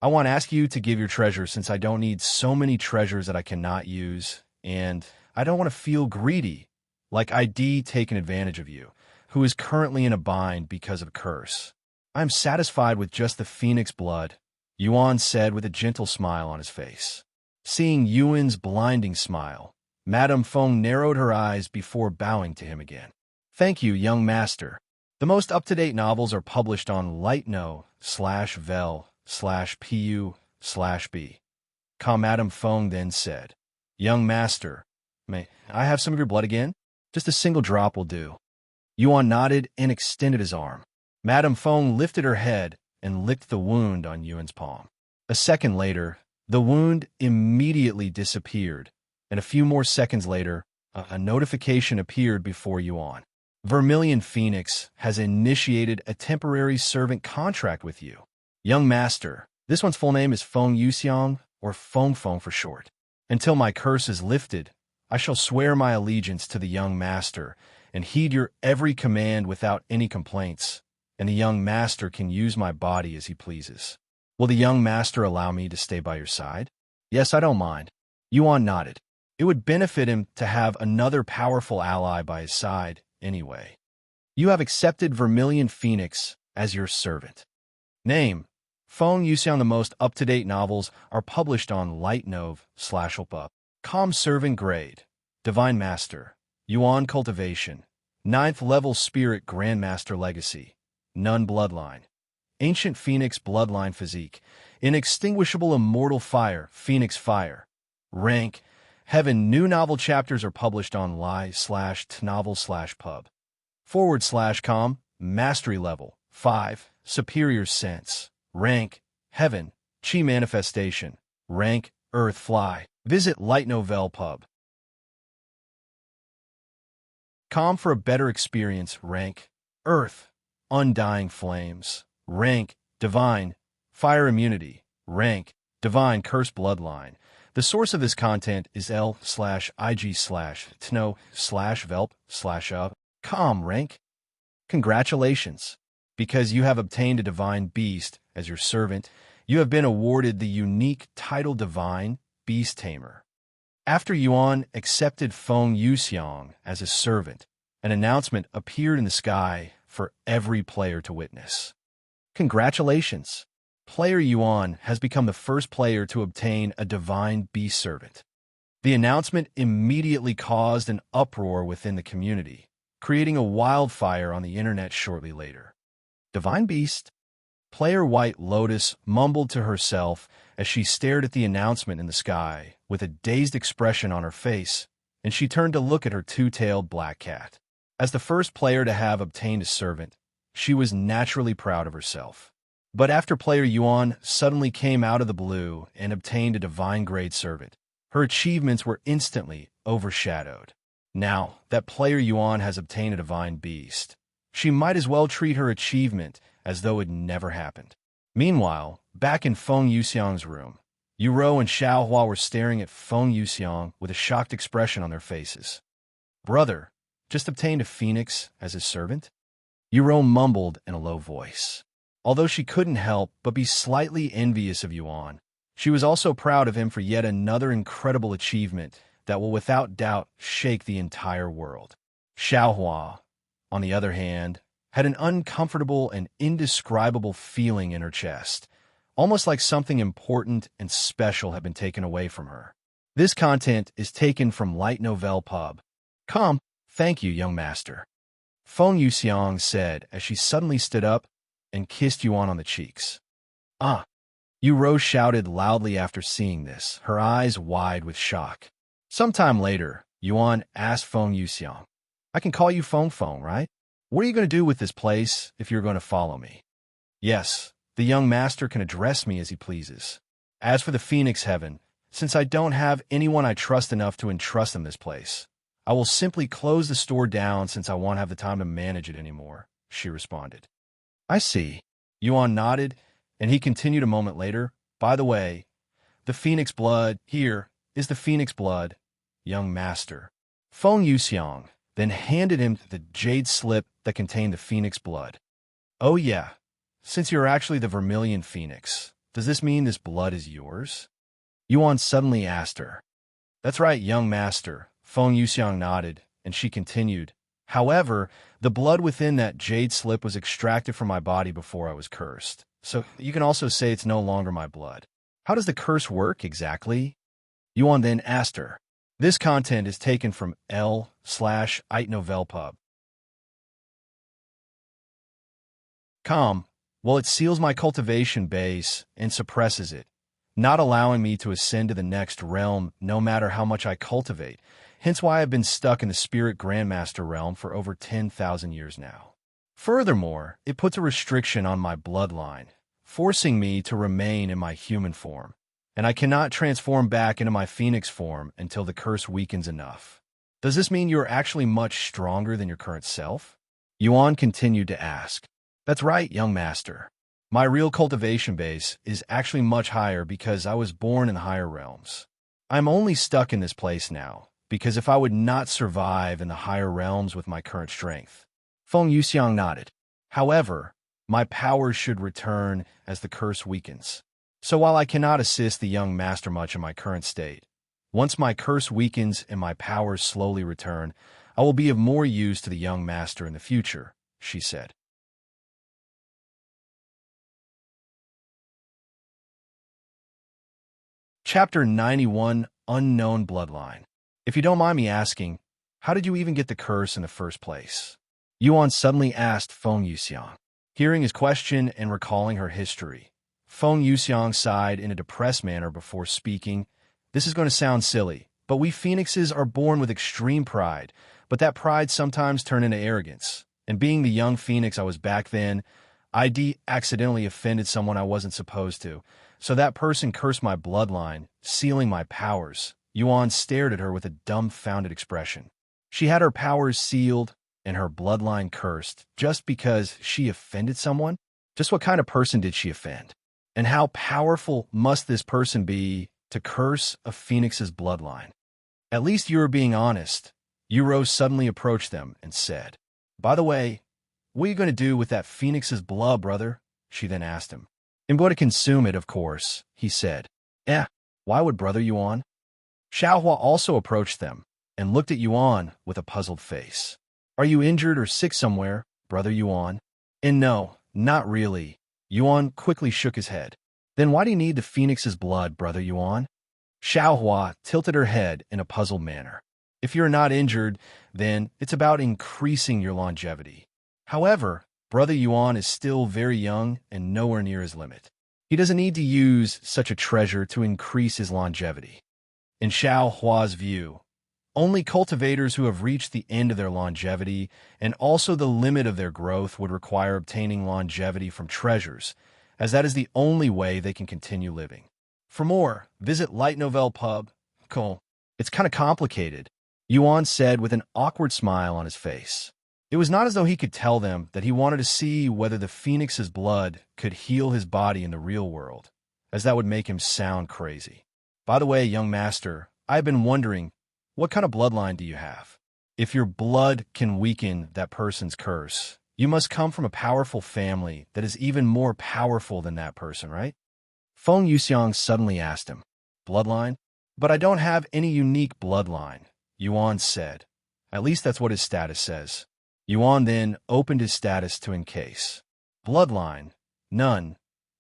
A: I want to ask you to give your treasure since I don't need so many treasures that I cannot use, and I don't want to feel greedy, like ID taking advantage of you, who is currently in a bind because of a curse. I am satisfied with just the phoenix blood, Yuan said with a gentle smile on his face. Seeing Yuan's blinding smile, Madame Feng narrowed her eyes before bowing to him again. Thank you, young master. The most up-to-date novels are published on lightno/vel/pu/b. Madame Feng then said, Young master, may I have some of your blood again? Just a single drop will do. Yuan nodded and extended his arm. Madame Feng lifted her head and licked the wound on Yuan's palm. A second later, the wound immediately disappeared, and a few more seconds later, a notification appeared before Yuan. Vermilion Phoenix has initiated a temporary servant contract with you. Young master, this one's full name is Feng Yuxiang, or Feng for short. Until my curse is lifted, I shall swear my allegiance to the young master and heed your every command without any complaints, and the young master can use my body as he pleases. Will the young master allow me to stay by your side? Yes, I don't mind. Yuan nodded. It would benefit him to have another powerful ally by his side anyway. You have accepted Vermilion Phoenix as your servant. Name: Feng Yuxiang. The most up-to-date novels are published on lightnov/lpa.com. Servant grade: Divine Master. Yuan Cultivation. 9th level Spirit Grandmaster Legacy. Nun Bloodline. Ancient Phoenix Bloodline Physique. Inextinguishable Immortal Fire. Phoenix Fire. Rank: Heaven. New novel chapters are published on li/tnovel/pub. /com, mastery level 5, superior sense, rank, heaven, chi manifestation, rank, earth fly. Visit Light Novel Pub. Com for a better experience, rank, earth, undying flames, rank, divine, fire immunity, rank, divine curse bloodline. The source of this content is l/ig/tno/velp/up. Com rank. Congratulations! Because you have obtained a divine beast as your servant, you have been awarded the unique title Divine Beast Tamer. After Yuan accepted Feng Yuxiang as his servant, an announcement appeared in the sky for every player to witness. Congratulations! Player Yuan has become the first player to obtain a divine beast servant. The announcement immediately caused an uproar within the community, creating a wildfire on the internet shortly later. Divine beast? Player White Lotus mumbled to herself as she stared at the announcement in the sky with a dazed expression on her face, and she turned to look at her two-tailed black cat. As the first player to have obtained a servant, she was naturally proud of herself. But after player Yuan suddenly came out of the blue and obtained a divine-grade servant, her achievements were instantly overshadowed. Now that player Yuan has obtained a divine beast, she might as well treat her achievement as though it never happened. Meanwhile, back in Feng Yuxiang's room, Yuro and Xiaohua were staring at Feng Yuxiang with a shocked expression on their faces. Brother, just obtained a phoenix as his servant? Yuro mumbled in a low voice. Although she couldn't help but be slightly envious of Yuan, she was also proud of him for yet another incredible achievement that will without doubt shake the entire world. Xiaohua, on the other hand, had an uncomfortable and indescribable feeling in her chest, almost like something important and special had been taken away from her. This content is taken from Light Novel Pub. Come, thank you, young master. Feng Yuxiang said as she suddenly stood up and kissed Yuan on the cheeks. Ah! Yuro shouted loudly after seeing this, her eyes wide with shock. Sometime later, Yuan asked Feng Yuxiang, I can call you Feng, right? What are you going to do with this place if you're going to follow me? Yes, the young master can address me as he pleases. As for the Phoenix Heaven, since I don't have anyone I trust enough to entrust in this place, I will simply close the store down since I won't have the time to manage it anymore, she responded. I see. Yuan nodded, and he continued a moment later. By the way, the Phoenix blood, here is the Phoenix blood, young master. Feng Yuxiang then handed him the jade slip that contained the Phoenix blood. Oh yeah, since you're actually the Vermilion Phoenix, does this mean this blood is yours? Yuan suddenly asked her. That's right, young master. Feng Yuxiang nodded, and she continued. However, the blood within that jade slip was extracted from my body before I was cursed. So you can also say it's no longer my blood. How does the curse work exactly? Yuan then asked her. This content is taken from l/It Novel Pub. Well, it seals my cultivation base and suppresses it, not allowing me to ascend to the next realm no matter how much I cultivate, hence why I've been stuck in the Spirit Grandmaster realm for over 10,000 years now. Furthermore, it puts a restriction on my bloodline, forcing me to remain in my human form, and I cannot transform back into my phoenix form until the curse weakens enough. Does this mean you are actually much stronger than your current self? Yuan continued to ask. That's right, young master. My real cultivation base is actually much higher because I was born in the higher realms. I'm only stuck in this place now, because if I would not survive in the higher realms with my current strength. Feng Yuxiang nodded. However, my powers should return as the curse weakens. So while I cannot assist the young master much in my current state, once my curse weakens and my powers slowly return, I will be of more use to the young master in the future, she said. Chapter 91, Unknown Bloodline. If you don't mind me asking, how did you even get the curse in the first place? Yuan suddenly asked Feng Yuxiang. Hearing his question and recalling her history, Feng Yuxiang sighed in a depressed manner before speaking. This is going to sound silly, but we phoenixes are born with extreme pride, but that pride sometimes turns into arrogance. And being the young phoenix I was back then, I accidentally offended someone I wasn't supposed to. So that person cursed my bloodline, sealing my powers. Yuan stared at her with a dumbfounded expression. She had her powers sealed and her bloodline cursed just because she offended someone? Just what kind of person did she offend? And how powerful must this person be to curse a phoenix's bloodline? At least you were being honest. Yuro suddenly approached them and said, "By the way, what are you going to do with that phoenix's blood, brother?" She then asked him. "I'm going to consume it, of course," he said. Why would brother Yuan? Xiaohua also approached them and looked at Yuan with a puzzled face. "Are you injured or sick somewhere, brother Yuan?" "And no, not really." Yuan quickly shook his head. "Then why do you need the phoenix's blood, brother Yuan?" Xiaohua tilted her head in a puzzled manner. "If you're not injured, then it's about increasing your longevity. However, brother Yuan is still very young and nowhere near his limit. He doesn't need to use such a treasure to increase his longevity." In Xiaohua's view, only cultivators who have reached the end of their longevity and also the limit of their growth would require obtaining longevity from treasures, as that is the only way they can continue living. For more, visit Light Novel Pub. Cool. It's kind of complicated, Yuan said with an awkward smile on his face. It was not as though he could tell them that he wanted to see whether the phoenix's blood could heal his body in the real world, as that would make him sound crazy. "By the way, young master, I've been wondering, what kind of bloodline do you have? If your blood can weaken that person's curse, you must come from a powerful family that is even more powerful than that person, right?" Feng Yuxiang suddenly asked him. "Bloodline? But I don't have any unique bloodline," Yuan said. At least that's what his status says. Yuan then opened his status to encase. Bloodline? None.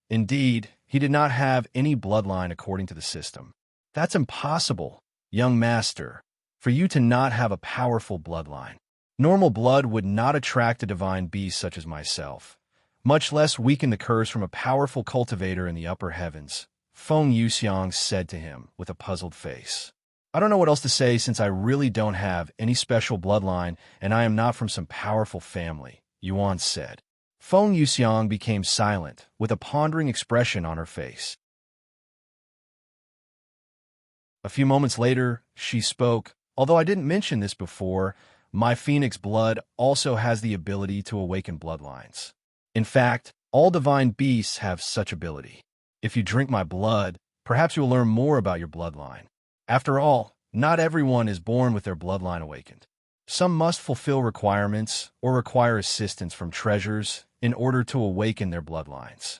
A: Indeed, he did not have any bloodline according to the system. "That's impossible, young master, for you to not have a powerful bloodline. Normal blood would not attract a divine beast such as myself, much less weaken the curse from a powerful cultivator in the upper heavens," Feng Yuxiang said to him with a puzzled face. "I don't know what else to say since I really don't have any special bloodline and I am not from some powerful family," Yuan said. Feng Yuxiang became silent with a pondering expression on her face. A few moments later, she spoke. "Although I didn't mention this before, my phoenix blood also has the ability to awaken bloodlines. In fact, all divine beasts have such ability. If you drink my blood, perhaps you will learn more about your bloodline. After all, not everyone is born with their bloodline awakened. Some must fulfill requirements or require assistance from treasures in order to awaken their bloodlines.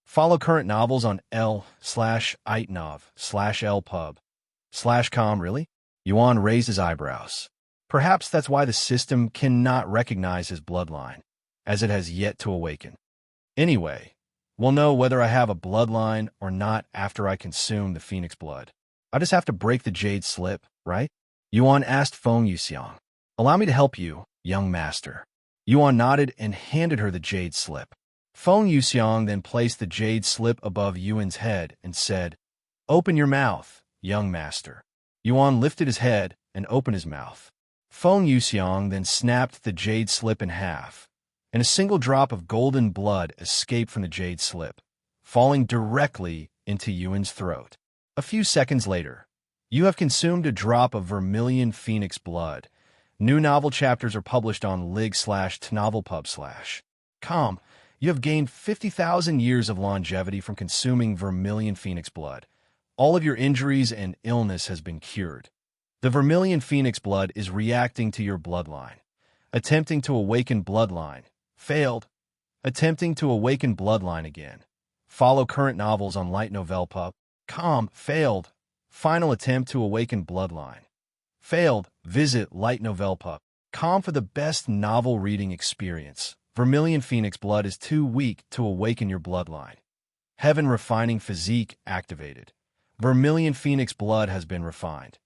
A: Follow current novels on l/itnov/lpub/com. Really?" Yuan raised his eyebrows. Perhaps that's why the system cannot recognize his bloodline, as it has yet to awaken. Anyway, we'll know whether I have a bloodline or not after I consume the phoenix blood. I just have to break the jade slip, right? Yuan asked Feng Yuxiang. "Allow me to help you, young master." Yuan nodded and handed her the jade slip. Feng Yuxiang then placed the jade slip above Yuan's head and said, "Open your mouth, young master." Yuan lifted his head and opened his mouth. Feng Yuxiang then snapped the jade slip in half, and a single drop of golden blood escaped from the jade slip, falling directly into Yuan's throat. A few seconds later, you have consumed a drop of Vermilion Phoenix blood. New novel chapters are published on lig/novelpub/com. You have gained 50,000 years of longevity from consuming Vermilion Phoenix blood. All of your injuries and illness has been cured. The Vermilion Phoenix blood is reacting to your bloodline. Attempting to awaken bloodline. Failed. Attempting to awaken bloodline again. Follow current novels on lightnovelpub.com. Failed. Final attempt to awaken bloodline. Failed. Visit lightnovelpub.com for the best novel reading experience. Vermilion Phoenix blood is too weak to awaken your bloodline. Heaven refining physique activated. Vermilion Phoenix blood has been refined.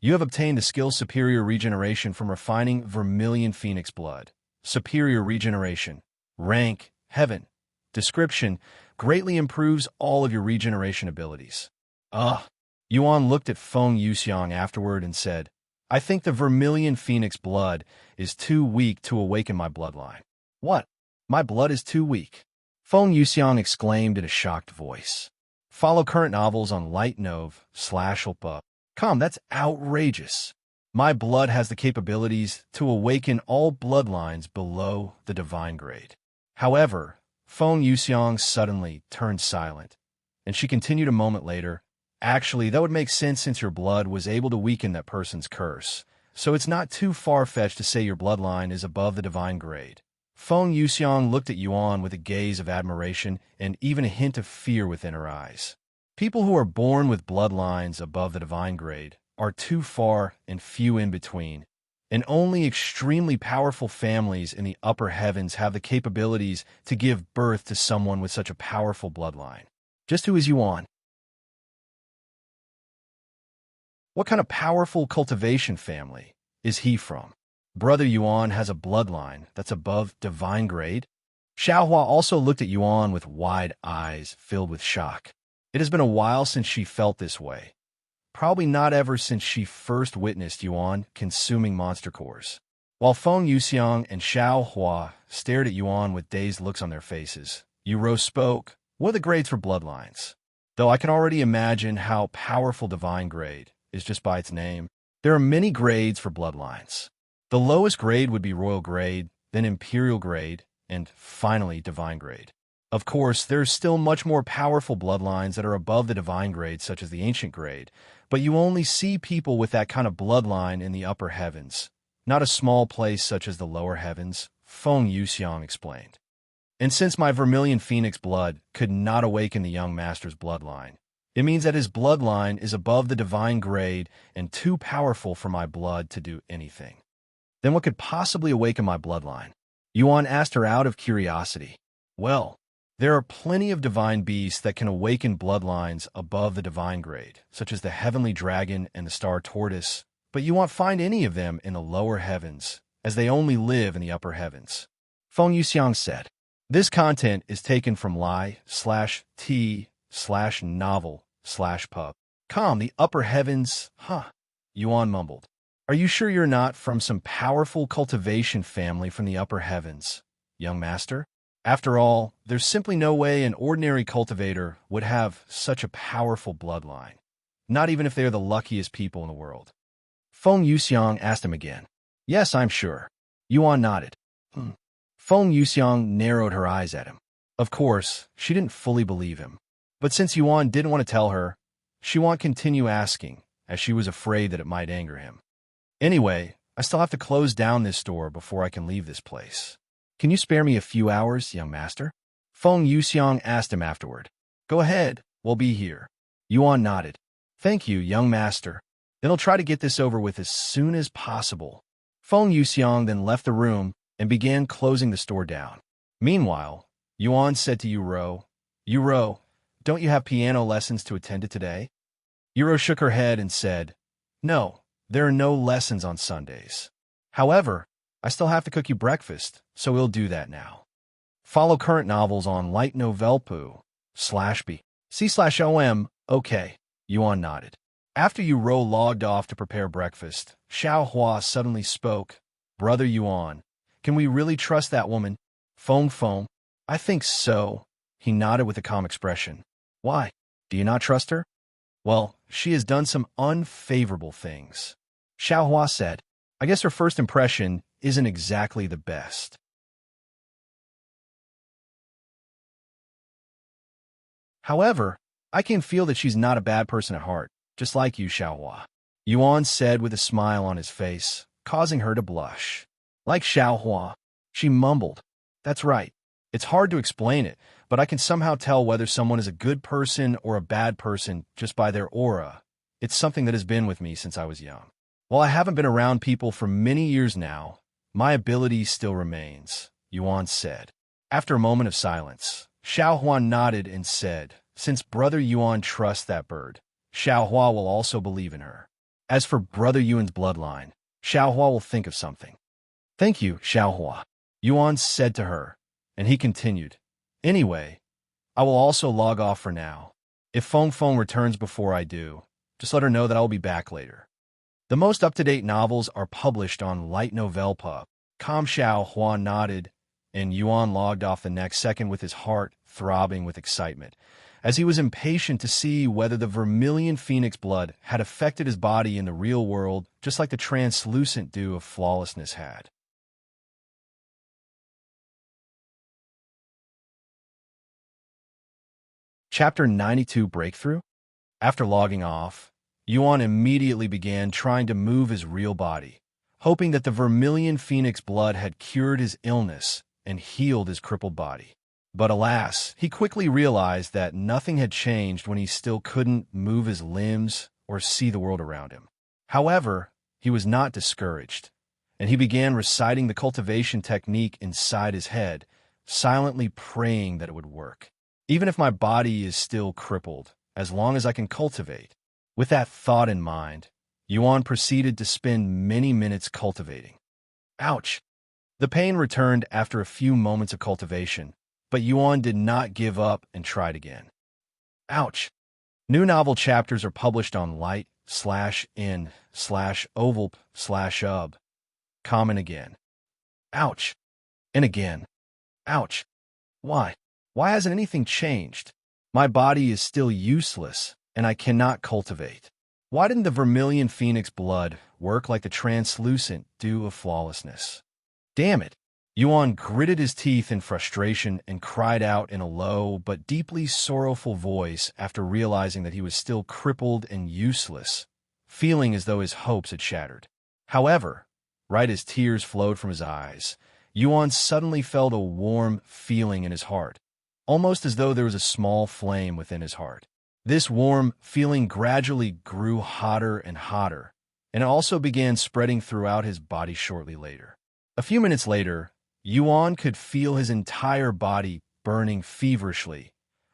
A: You have obtained the skill Superior Regeneration from refining Vermilion Phoenix blood. Superior Regeneration. Rank, Heaven. Description, greatly improves all of your regeneration abilities. Yuan looked at Feng Yuxiang afterward and said, I think the Vermilion Phoenix blood is too weak to awaken my bloodline. What? My blood is too weak? Feng Yuxiang exclaimed in a shocked voice. Follow current novels on lightnov.com. That's outrageous. My blood has the capabilities to awaken all bloodlines below the divine grade. However, Feng Yuxiang suddenly turned silent, and she continued a moment later. Actually, that would make sense since your blood was able to weaken that person's curse, so it's not too far-fetched to say your bloodline is above the divine grade. Feng Yuxiang looked at Yuan with a gaze of admiration and even a hint of fear within her eyes. People who are born with bloodlines above the divine grade are too far and few in between, and only extremely powerful families in the upper heavens have the capabilities to give birth to someone with such a powerful bloodline. Just who is Yuan? What kind of powerful cultivation family is he from? Brother Yuan has a bloodline that's above divine grade? Xiaohua also looked at Yuan with wide eyes filled with shock. It has been a while since she felt this way. Probably not ever since she first witnessed Yuan consuming monster cores. While Feng Yuxiang and Xiaohua stared at Yuan with dazed looks on their faces, Yuro spoke. What are the grades for bloodlines? Though I can already imagine how powerful divine grade is just by its name. There are many grades for bloodlines. The lowest grade would be royal grade, then imperial grade, and finally divine grade. Of course, there are still much more powerful bloodlines that are above the divine grade, such as the ancient grade, but you only see people with that kind of bloodline in the upper heavens, not a small place such as the lower heavens, Feng Yuxiang explained. And since my Vermilion Phoenix blood could not awaken the young master's bloodline, it means that his bloodline is above the divine grade and too powerful for my blood to do anything. Then what could possibly awaken my bloodline? Yuan asked her out of curiosity. Well, there are plenty of divine beasts that can awaken bloodlines above the divine grade, such as the heavenly dragon and the star tortoise, but you won't find any of them in the lower heavens, as they only live in the upper heavens. Feng Yuxiang said. This content is taken from lie/t/novel/pub.com. The upper heavens, Yuan mumbled. Are you sure you're not from some powerful cultivation family from the upper heavens, young master? After all, there's simply no way an ordinary cultivator would have such a powerful bloodline, not even if they're the luckiest people in the world. Feng Yuxiang asked him again. Yes, I'm sure. Yuan nodded. Feng Yuxiang narrowed her eyes at him. Of course, she didn't fully believe him. But since Yuan didn't want to tell her, she won't continue asking, as she was afraid that it might anger him. Anyway, I still have to close down this store before I can leave this place. Can you spare me a few hours, young master? Feng Yuxiang asked him afterward. Go ahead, we'll be here. Yuan nodded. Thank you, young master. Then I'll try to get this over with as soon as possible. Feng Yuxiang then left the room and began closing the store down. Meanwhile, Yuan said to Yuro, don't you have piano lessons to attend to today? Yuro shook her head and said, No, there are no lessons on Sundays. However, I still have to cook you breakfast, so we'll do that now. Follow current novels on lightnovelpoo/b. C/OM, okay, Yuan nodded. After Yuro logged off to prepare breakfast, Xiaohua suddenly spoke. Brother Yuan, can we really trust that woman? Feng, I think so. He nodded with a calm expression. Why? Do you not trust her? Well, she has done some unfavorable things. Xiaohua said. I guess her first impression isn't exactly the best. However, I can feel that she's not a bad person at heart, just like you, Xiaohua. Yuan said with a smile on his face, causing her to blush. Like Xiaohua, she mumbled. That's right. It's hard to explain it, but I can somehow tell whether someone is a good person or a bad person just by their aura. It's something that has been with me since I was young. While I haven't been around people for many years now, my ability still remains, Yuan said. After a moment of silence, Xiaohua nodded and said, Since Brother Yuan trusts that bird, Xiaohua will also believe in her. As for Brother Yuan's bloodline, Xiaohua will think of something. Thank you, Xiaohua, Yuan said to her, and he continued. Anyway, I will also log off for now. If Feng returns before I do, just let her know that I will be back later. The most up-to-date novels are published on Light Novel Pub. Huan nodded, and Yuan logged off the next second with his heart throbbing with excitement, as he was impatient to see whether the Vermilion Phoenix blood had affected his body in the real world, just like the translucent dew of flawlessness had. Chapter 92 Breakthrough? After logging off, Yuan immediately began trying to move his real body, hoping that the Vermilion Phoenix blood had cured his illness and healed his crippled body. But alas, he quickly realized that nothing had changed when he still couldn't move his limbs or see the world around him. However, he was not discouraged, and he began reciting the cultivation technique inside his head, silently praying that it would work. Even if my body is still crippled, as long as I can cultivate. With that thought in mind, Yuan proceeded to spend many minutes cultivating. Ouch! The pain returned after a few moments of cultivation, but Yuan did not give up and tried again. Ouch! New novel chapters are published on light/in/oval/ub. Common again. Ouch! And again. Ouch! Why? Why hasn't anything changed? My body is still useless, and I cannot cultivate. Why didn't the Vermilion Phoenix blood work like the translucent dew of flawlessness? Damn it! Yuan gritted his teeth in frustration and cried out in a low but deeply sorrowful voice after realizing that he was still crippled and useless, feeling as though his hopes had shattered. However, right as tears flowed from his eyes, Yuan suddenly felt a warm feeling in his heart, almost as though there was a small flame within his heart. This warm feeling gradually grew hotter and hotter, and it also began spreading throughout his body shortly later. A few minutes later, Yuan could feel his entire body burning feverishly,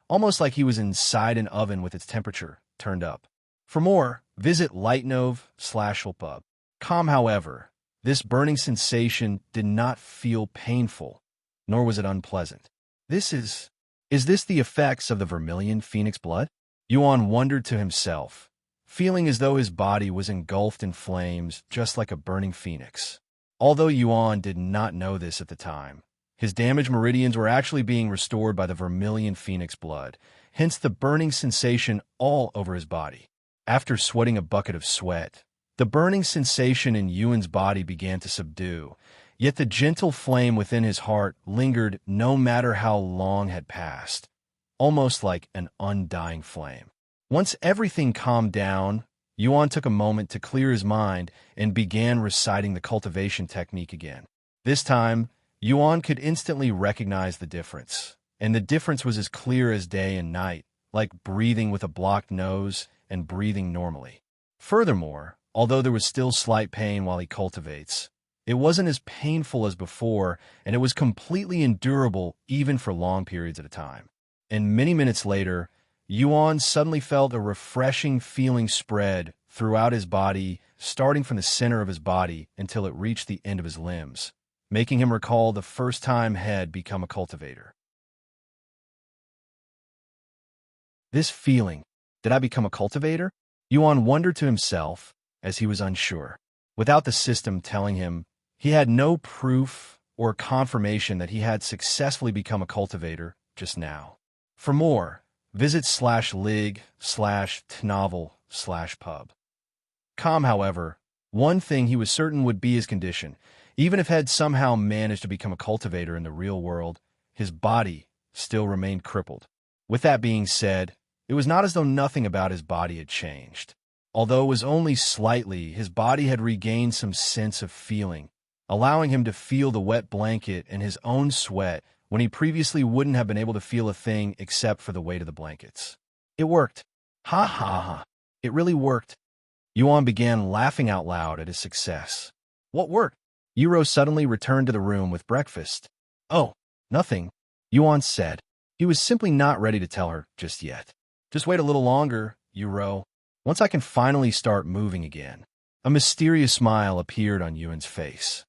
A: almost like he was inside an oven with its temperature turned up. For more, visit lightnov/pub. However, this burning sensation did not feel painful, nor was it unpleasant. Is this the effects of the Vermilion Phoenix blood? Yuan wondered to himself, feeling as though his body was engulfed in flames just like a burning phoenix. Although Yuan did not know this at the time, his damaged meridians were actually being restored by the Vermilion Phoenix blood, hence the burning sensation all over his body. After sweating a bucket of sweat, the burning sensation in Yuan's body began to subdue, yet the gentle flame within his heart lingered no matter how long had passed, almost like an undying flame. Once everything calmed down, Yuan took a moment to clear his mind and began reciting the cultivation technique again. This time, Yuan could instantly recognize the difference, and the difference was as clear as day and night, like breathing with a blocked nose and breathing normally. Furthermore, although there was still slight pain while he cultivates, it wasn't as painful as before, and it was completely endurable even for long periods at a time. And many minutes later, Yuan suddenly felt a refreshing feeling spread throughout his body, starting from the center of his body until it reached the end of his limbs, making him recall the first time he had become a cultivator. This feeling, did I become a cultivator? Yuan wondered to himself as he was unsure. Without the system telling him, he had no proof or confirmation that he had successfully become a cultivator just now. For more, visit /lig/tnovel/pub. However, one thing he was certain would be his condition. Even if he had somehow managed to become a cultivator in the real world, his body still remained crippled. With that being said, it was not as though nothing about his body had changed. Although it was only slightly, his body had regained some sense of feeling, allowing him to feel the wet blanket and his own sweat when he previously wouldn't have been able to feel a thing except for the weight of the blankets. It worked. Ha ha ha. It really worked. Yuan began laughing out loud at his success. What worked? Yuro suddenly returned to the room with breakfast. Oh, nothing, Yuan said. He was simply not ready to tell her just yet. Just wait a little longer, Yuro. Once I can finally start moving again. A mysterious smile appeared on Yuan's face.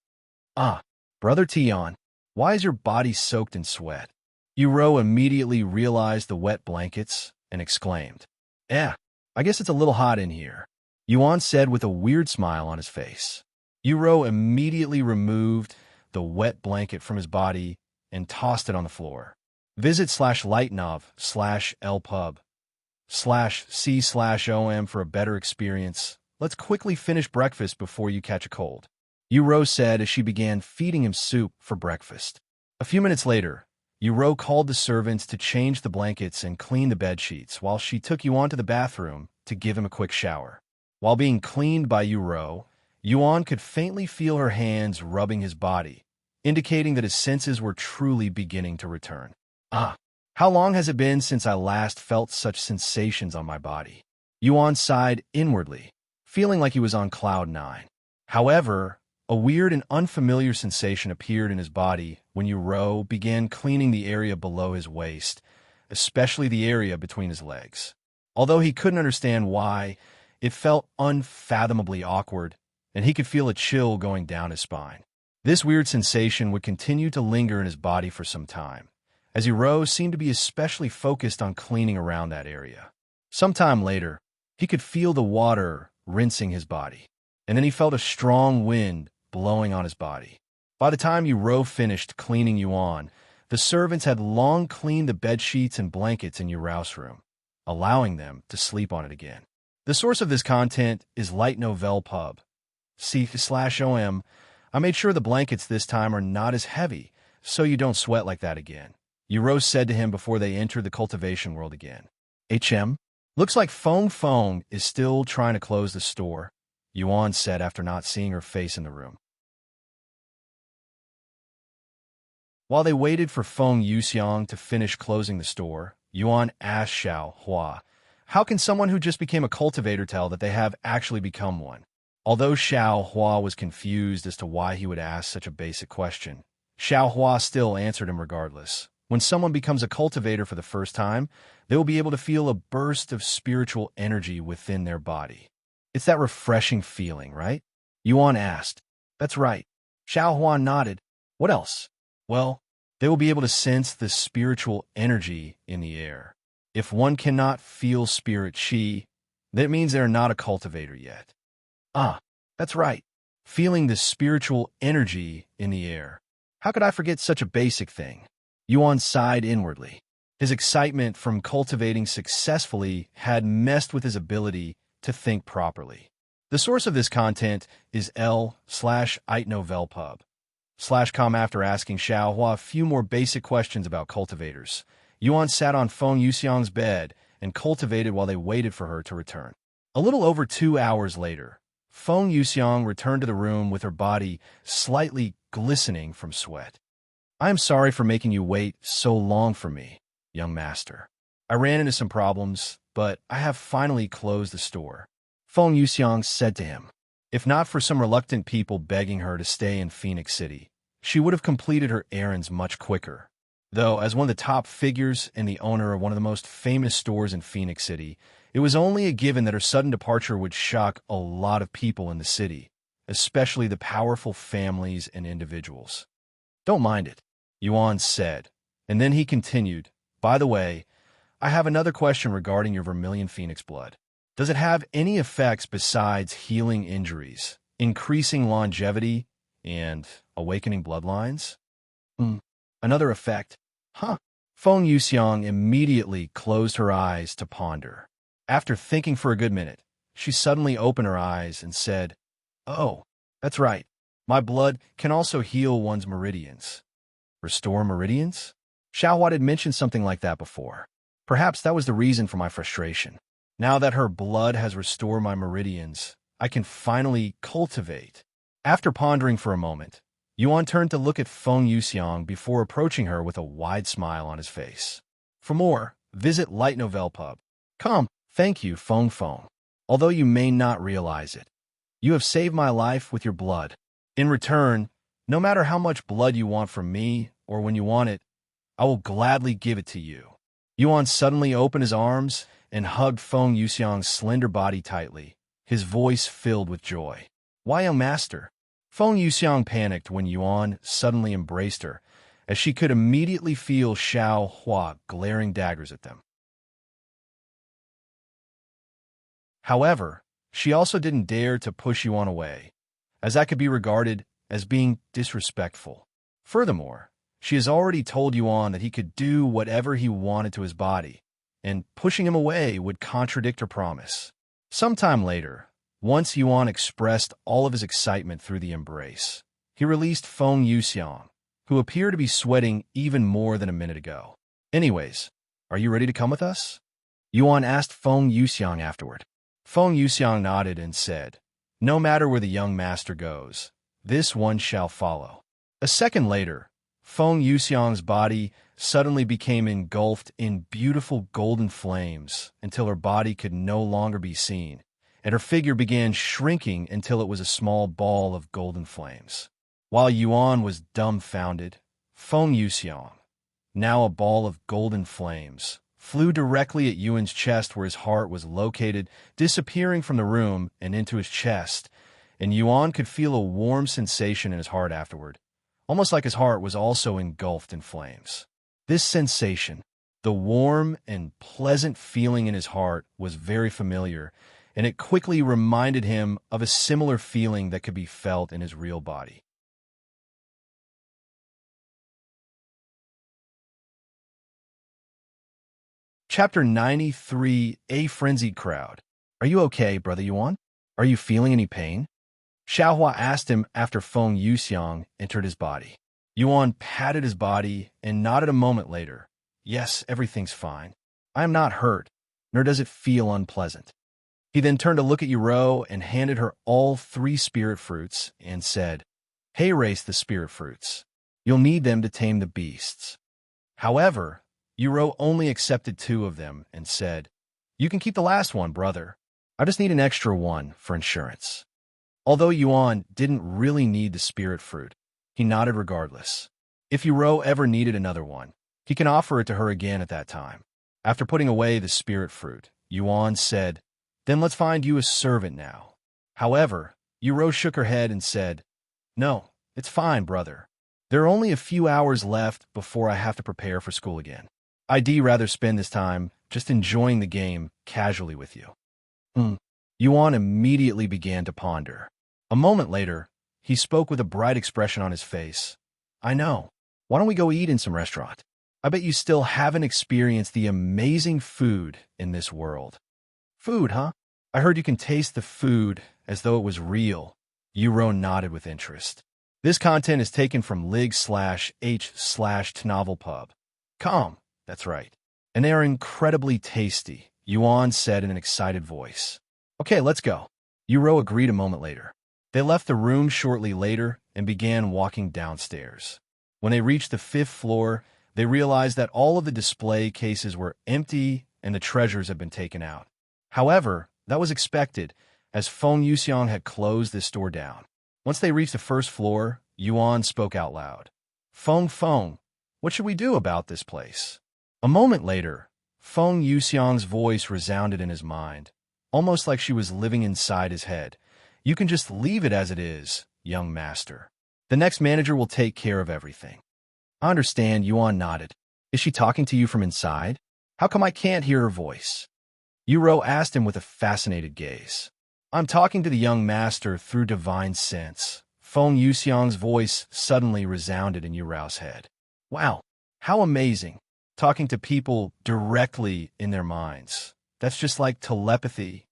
A: Ah, Brother Tion, why is your body soaked in sweat? Yuro immediately realized the wet blankets and exclaimed, I guess it's a little hot in here. Yuan said with a weird smile on his face. Yuro immediately removed the wet blanket from his body and tossed it on the floor. Visit/lightnov/lpub/c/om for a better experience. Let's quickly finish breakfast before you catch a cold, Yuro said as she began feeding him soup for breakfast. A few minutes later, Yuro called the servants to change the blankets and clean the bed sheets while she took Yuan to the bathroom to give him a quick shower. While being cleaned by Yuro, Yuan could faintly feel her hands rubbing his body, indicating that his senses were truly beginning to return. How long has it been since I last felt such sensations on my body? Yuan sighed inwardly, feeling like he was on cloud 9. However, a weird and unfamiliar sensation appeared in his body when Yuro began cleaning the area below his waist, especially the area between his legs. Although he couldn't understand why, it felt unfathomably awkward, and he could feel a chill going down his spine. This weird sensation would continue to linger in his body for some time, as Yuro seemed to be especially focused on cleaning around that area. Sometime later, he could feel the water rinsing his body, and then he felt a strong wind blowing on his body. By the time Yuro finished cleaning Yuan, the servants had long cleaned the bed sheets and blankets in Yuro's room, allowing them to sleep on it again. The source of this content is Light Novel Pub. C/om. I made sure the blankets this time are not as heavy, so you don't sweat like that again, Yuro said to him before they entered the cultivation world again. HM? Looks like Feng is still trying to close the store, Yuan said after not seeing her face in the room. While they waited for Feng Yuxiang to finish closing the store, Yuan asked Xiao Hua, how can someone who just became a cultivator tell that they have actually become one? Although Xiao Hua was confused as to why he would ask such a basic question, Xiao Hua still answered him regardless. When someone becomes a cultivator for the first time, they will be able to feel a burst of spiritual energy within their body. It's that refreshing feeling, right? Yuan asked. That's right. Xiao Hua nodded. What else? Well, they will be able to sense the spiritual energy in the air. If one cannot feel spirit chi, that means they are not a cultivator yet. That's right. Feeling the spiritual energy in the air. How could I forget such a basic thing? Yuan sighed inwardly. His excitement from cultivating successfully had messed with his ability to think properly. The source of this content is l/itnovelpub/com. After asking Xiao Hua a few more basic questions about cultivators, Yuan sat on Feng Yuxiang's bed and cultivated while they waited for her to return. A little over 2 hours later, Feng Yuxiang returned to the room with her body slightly glistening from sweat. I am sorry for making you wait so long for me, young master. I ran into some problems, but I have finally closed the store, Feng Yuxiang said to him. If not for some reluctant people begging her to stay in Phoenix City, she would have completed her errands much quicker. Though, as one of the top figures and the owner of one of the most famous stores in Phoenix City, it was only a given that her sudden departure would shock a lot of people in the city, especially the powerful families and individuals. Don't mind it, Yuan said, and then he continued, by the way, I have another question regarding your Vermilion Phoenix blood. Does it have any effects besides healing injuries, increasing longevity, and awakening bloodlines? Another effect? Feng Yuxiang immediately closed her eyes to ponder. After thinking for a good minute, she suddenly opened her eyes and said, Oh, that's right. My blood can also heal one's meridians. Restore meridians? Xiao Hua had mentioned something like that before. Perhaps that was the reason for my frustration. Now that her blood has restored my meridians, I can finally cultivate. After pondering for a moment, Yuan turned to look at Feng Yuxiang before approaching her with a wide smile on his face. For more, visit Light Novel Pub. Come, thank you, Feng. Although you may not realize it, you have saved my life with your blood. In return, no matter how much blood you want from me or when you want it, I will gladly give it to you. Yuan suddenly opened his arms and hugged Feng Yuxiang's slender body tightly, his voice filled with joy. Why, young master? Feng Yuxiang panicked when Yuan suddenly embraced her, as she could immediately feel Xiao Hua glaring daggers at them. However, She also didn't dare to push Yuan away, as that could be regarded as being disrespectful. Furthermore, she has already told Yuan that he could do whatever he wanted to his body, and pushing him away would contradict her promise. Sometime later, once Yuan expressed all of his excitement through the embrace, he released Feng Yuxiang, who appeared to be sweating even more than a minute ago. Anyways, are you ready to come with us? Yuan asked Feng Yuxiang afterward. Feng Yuxiang nodded and said, no matter where the young master goes, this one shall follow. A second later, Feng Yuxiang's body suddenly became engulfed in beautiful golden flames until her body could no longer be seen, and her figure began shrinking until it was a small ball of golden flames. While Yuan was dumbfounded, Feng Yuxiang, now a ball of golden flames, flew directly at Yuan's chest where his heart was located, disappearing from the room and into his chest, and Yuan could feel a warm sensation in his heart afterward, almost like his heart was also engulfed in flames. This sensation, the warm and pleasant feeling in his heart, was very familiar, and it quickly reminded him of a similar feeling that could be felt in his real body. Chapter 93, A Frenzied Crowd. Are you okay, Brother Yuan? Are you feeling any pain? Xiaohua asked him after Feng Yuxiang entered his body. Yuan patted his body and nodded a moment later. Yes, everything's fine. I am not hurt, nor does it feel unpleasant. He then turned to look at Yuro and handed her all 3 spirit fruits and said, Race the spirit fruits. You'll need them to tame the beasts. However, Yuro only accepted 2 of them and said, you can keep the last one, brother. I just need an extra one for insurance. Although Yuan didn't really need the spirit fruit, he nodded regardless. If Yuro ever needed another one, he can offer it to her again at that time. After putting away the spirit fruit, Yuan said, then let's find you a servant now. However, Yuro shook her head and said, no, it's fine, brother. There are only a few hours left before I have to prepare for school again. I'd rather spend this time just enjoying the game casually with you. Yuan immediately began to ponder. A moment later, he spoke with a bright expression on his face. I know. Why don't we go eat in some restaurant? I bet you still haven't experienced the amazing food in this world. Food, huh? I heard you can taste the food as though it was real. Yuro nodded with interest. This content is taken from lig/h/tnovelpub. That's right. And they are incredibly tasty, Yuan said in an excited voice. Okay, let's go. Yuro agreed a moment later. They left the room shortly later and began walking downstairs. When they reached the 5th floor, they realized that all of the display cases were empty and the treasures had been taken out. However, that was expected, as Feng Yuxiang had closed this store down. Once they reached the 1st floor, Yuan spoke out loud. Feng, what should we do about this place? A moment later, Feng Yuxiang's voice resounded in his mind, almost like she was living inside his head. You can just leave it as it is, young master. The next manager will take care of everything. I understand, Yuan nodded. Is she talking to you from inside? How come I can't hear her voice? Yuro asked him with a fascinated gaze. I'm talking to the young master through divine sense. Feng Yuxiang's voice suddenly resounded in Yuro's head. Wow, how amazing. Talking to people directly in their minds. That's just like telepathy.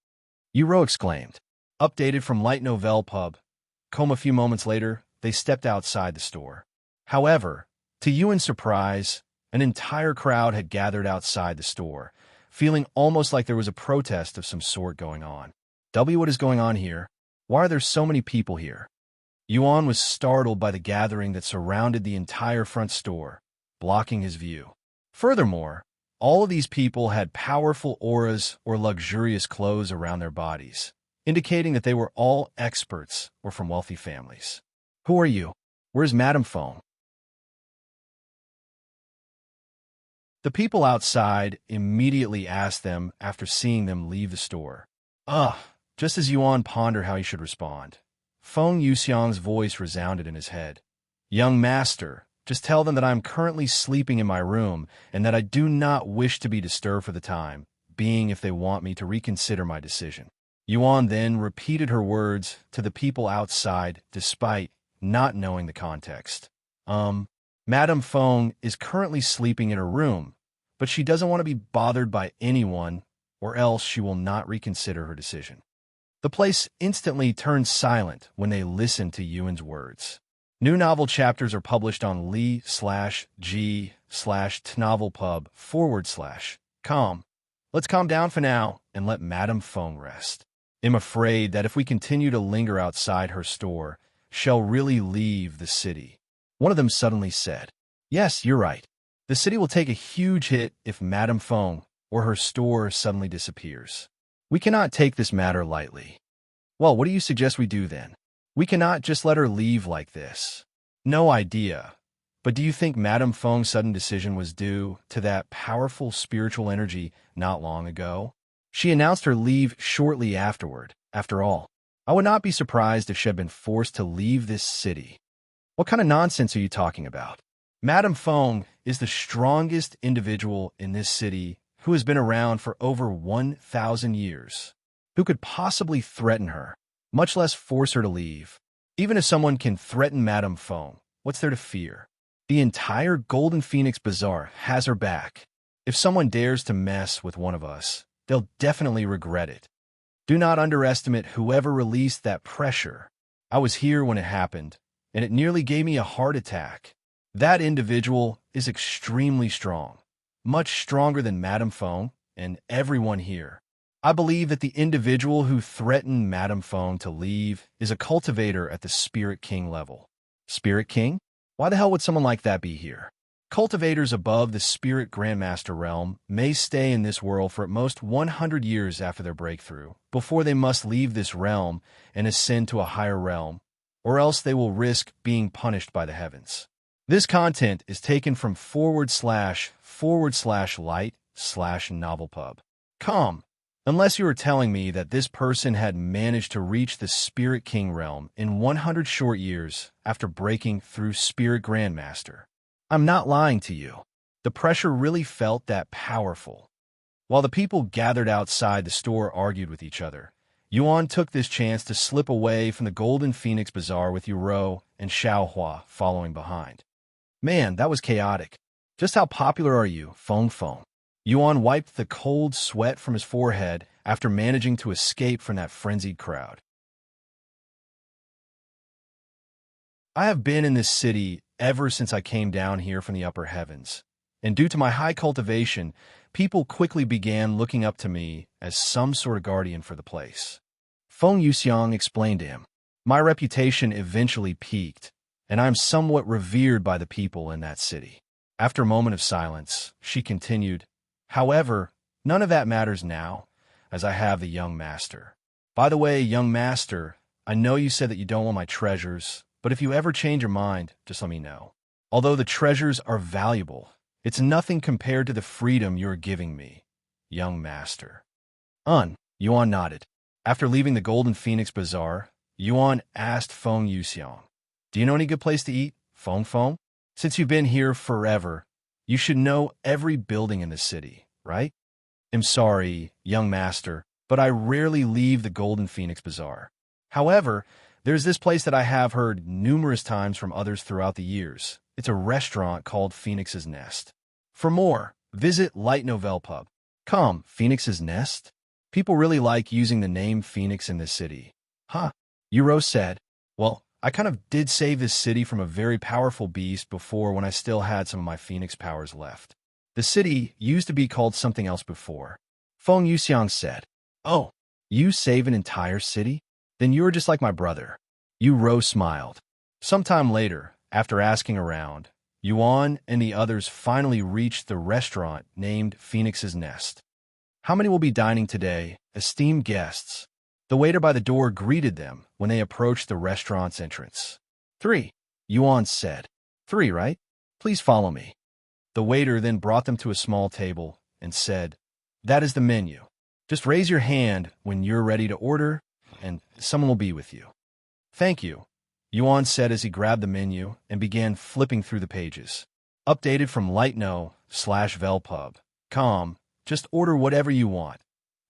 A: Yuro exclaimed. Updated from Light Novel Pub. A few moments later, they stepped outside the store. However, to Yuan's surprise, an entire crowd had gathered outside the store, feeling almost like there was a protest of some sort going on. What is going on here? Why are there so many people here? Yuan was startled by the gathering that surrounded the entire front store, blocking his view. Furthermore, all of these people had powerful auras or luxurious clothes around their bodies, indicating that they were all experts or from wealthy families. Who are you? Where's Madame Feng? The people outside immediately asked them after seeing them leave the store. Just as Yuan pondered how he should respond, Feng Yuxiang's voice resounded in his head. Young master, just tell them that I am currently sleeping in my room and that I do not wish to be disturbed for the time being if they want me to reconsider my decision. Yuan then repeated her words to the people outside despite not knowing the context. Madame Feng is currently sleeping in her room, but she doesn't want to be bothered by anyone or else she will not reconsider her decision. The place instantly turns silent when they listen to Yuan's words. New novel chapters are published on li/g/tnovelpub/com. Let's calm down for now and let Madame Feng rest. I'm afraid that if we continue to linger outside her store, she'll really leave the city. One of them suddenly said, "Yes, you're right. The city will take a huge hit if Madame Feng or her store suddenly disappears. We cannot take this matter lightly." "Well, what do you suggest we do then? We cannot just let her leave like this." "No idea. But do you think Madame Feng's sudden decision was due to that powerful spiritual energy not long ago? She announced her leave shortly afterward. After all, I would not be surprised if she had been forced to leave this city." "What kind of nonsense are you talking about? Madame Feng is the strongest individual in this city who has been around for over 1,000 years. Who could possibly threaten her, much less force her to leave? Even if someone can threaten Madame Feng, what's there to fear? The entire Golden Phoenix Bazaar has her back. If someone dares to mess with one of us, they'll definitely regret it. Do not underestimate whoever released that pressure. I was here when it happened, and it nearly gave me a heart attack. That individual is extremely strong, much stronger than Madame Feng and everyone here. I believe that the individual who threatened Madame Feng to leave is a cultivator at the Spirit King level." "Spirit King? Why the hell would someone like that be here?" "Cultivators above the Spirit Grandmaster realm may stay in this world for at most 100 years after their breakthrough, before they must leave this realm and ascend to a higher realm, or else they will risk being punished by the heavens." This content is taken from //light/novelpub.com. Unless you are telling me that this person had managed to reach the Spirit King realm in 100 short years after breaking through Spirit Grandmaster. I'm not lying to you. The pressure really felt that powerful. While the people gathered outside the store argued with each other, Yuan took this chance to slip away from the Golden Phoenix Bazaar with Yuro and Xiaohua following behind. "Man, that was chaotic. Just how popular are you, Feng?" Yuan wiped the cold sweat from his forehead after managing to escape from that frenzied crowd. "I have been in this city ever since I came down here from the upper heavens, and due to my high cultivation, people quickly began looking up to me as some sort of guardian for the place." Feng Yuxiang explained to him, "My reputation eventually peaked, and I am somewhat revered by the people in that city." After a moment of silence, she continued, "However, none of that matters now, as I have the young master. By the way, young master, I know you said that you don't want my treasures, but if you ever change your mind, just let me know. Although the treasures are valuable, it's nothing compared to the freedom you're giving me, young master." Yuan nodded. After leaving the Golden Phoenix Bazaar, Yuan asked Feng Yuxiang, "Do you know any good place to eat, Feng? Since you've been here forever, you should know every building in the city, right?" "I'm sorry, young master, but I rarely leave the Golden Phoenix Bazaar. However, there's this place that I have heard numerous times from others throughout the years. It's a restaurant called Phoenix's Nest. For more, visit lightnovelpub.com. Phoenix's Nest? People really like using the name Phoenix in this city." "Huh," Yuro said. "Well, I kind of did save this city from a very powerful beast before when I still had some of my Phoenix powers left. The city used to be called something else before." Feng Yuxiang said, "Oh, you save an entire city? Then you are just like my brother." Yuro smiled. Sometime later, after asking around, Yuan and the others finally reached the restaurant named Phoenix's Nest. "How many will be dining today, esteemed guests?" The waiter by the door greeted them when they approached the restaurant's entrance. "3, Yuan said. 3, right? Please follow me." The waiter then brought them to a small table and said, "That is the menu. Just raise your hand when you're ready to order, and someone will be with you." "Thank you," Yuan said as he grabbed the menu and began flipping through the pages. "Updated from lightno/velpub.com. Just order whatever you want,"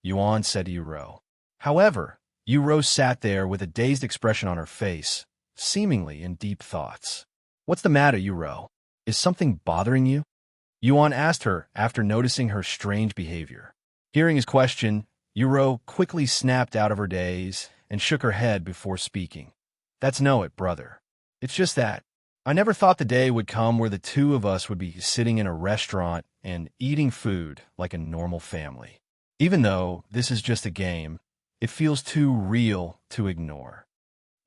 A: Yuan said to Yuro. However, Yuro sat there with a dazed expression on her face, seemingly in deep thoughts. "What's the matter, Yuro? Is something bothering you?" Yuan asked her after noticing her strange behavior. Hearing his question, Yuro quickly snapped out of her daze and shook her head before speaking. "That's no it, brother. It's just that I never thought the day would come where the two of us would be sitting in a restaurant and eating food like a normal family. Even though this is just a game, it feels too real to ignore."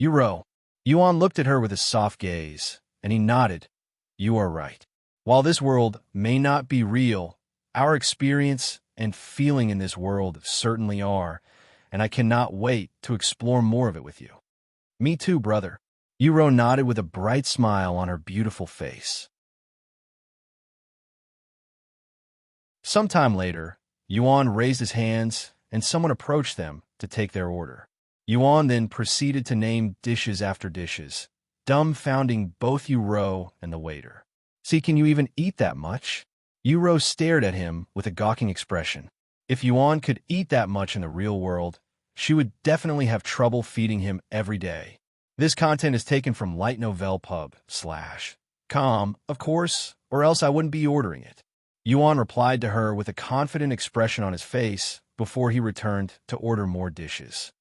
A: "Yuro." Yuan looked at her with a soft gaze, and he nodded. "You are right. While this world may not be real, our experience and feeling in this world certainly are, and I cannot wait to explore more of it with you." "Me too, brother." Yuro nodded with a bright smile on her beautiful face. Sometime later, Yuan raised his hands, and someone approached them to take their order. Yuan then proceeded to name dishes after dishes, dumbfounding both Yuro and the waiter. "See, can you even eat that much?" Yuro stared at him with a gawking expression. If Yuan could eat that much in the real world, she would definitely have trouble feeding him every day. This content is taken from lightnovelpub.com, of course, or else I wouldn't be ordering it. Yuan replied to her with a confident expression on his face before he returned to order more dishes.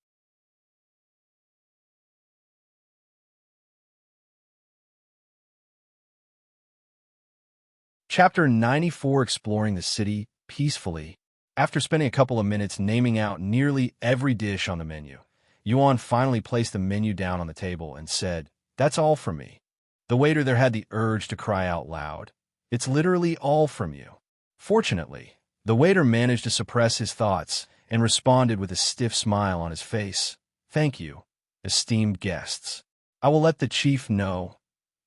A: Chapter 94, Exploring the City Peacefully. After spending a couple of minutes naming out nearly every dish on the menu, Yuan finally placed the menu down on the table and said, "That's all from me." The waiter there had the urge to cry out loud, "It's literally all from you." Fortunately, the waiter managed to suppress his thoughts and responded with a stiff smile on his face. "Thank you, esteemed guests. I will let the chief know."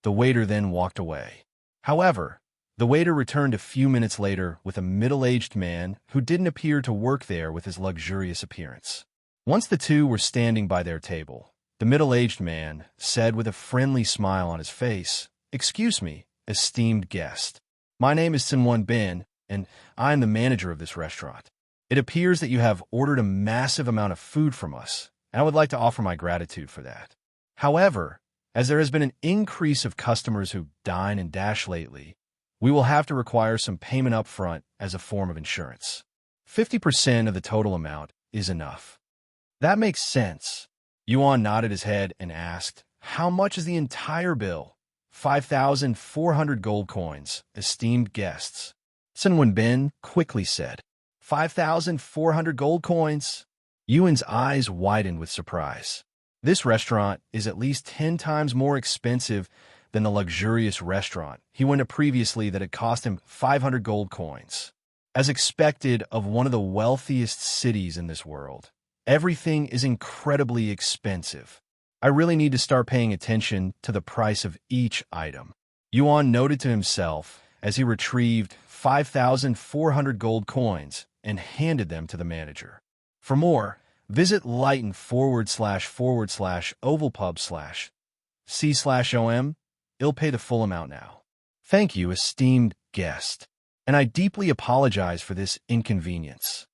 A: The waiter then walked away. However, the waiter returned a few minutes later with a middle-aged man who didn't appear to work there with his luxurious appearance. Once the two were standing by their table, the middle-aged man said with a friendly smile on his face, "Excuse me, esteemed guest. My name is Sinwon Bin, and I am the manager of this restaurant. It appears that you have ordered a massive amount of food from us, and I would like to offer my gratitude for that. However, as there has been an increase of customers who dine and dash lately, we will have to require some payment up front as a form of insurance. 50% of the total amount is enough." "That makes sense." Yuan nodded his head and asked, "How much is the entire bill?" 5,400 gold coins, esteemed guests." Sinwon Bin quickly said, 5,400 gold coins? Yuan's eyes widened with surprise. This restaurant is at least 10 times more expensive than the luxurious restaurant he went to previously that had cost him 500 gold coins. As expected of one of the wealthiest cities in this world, everything is incredibly expensive. I really need to start paying attention to the price of each item. Yuan noted to himself as he retrieved 5,400 gold coins and handed them to the manager. For more, visit lighten//ovalpub/c/om. I'll pay the full amount now. Thank you, esteemed guest, and I deeply apologize for this inconvenience.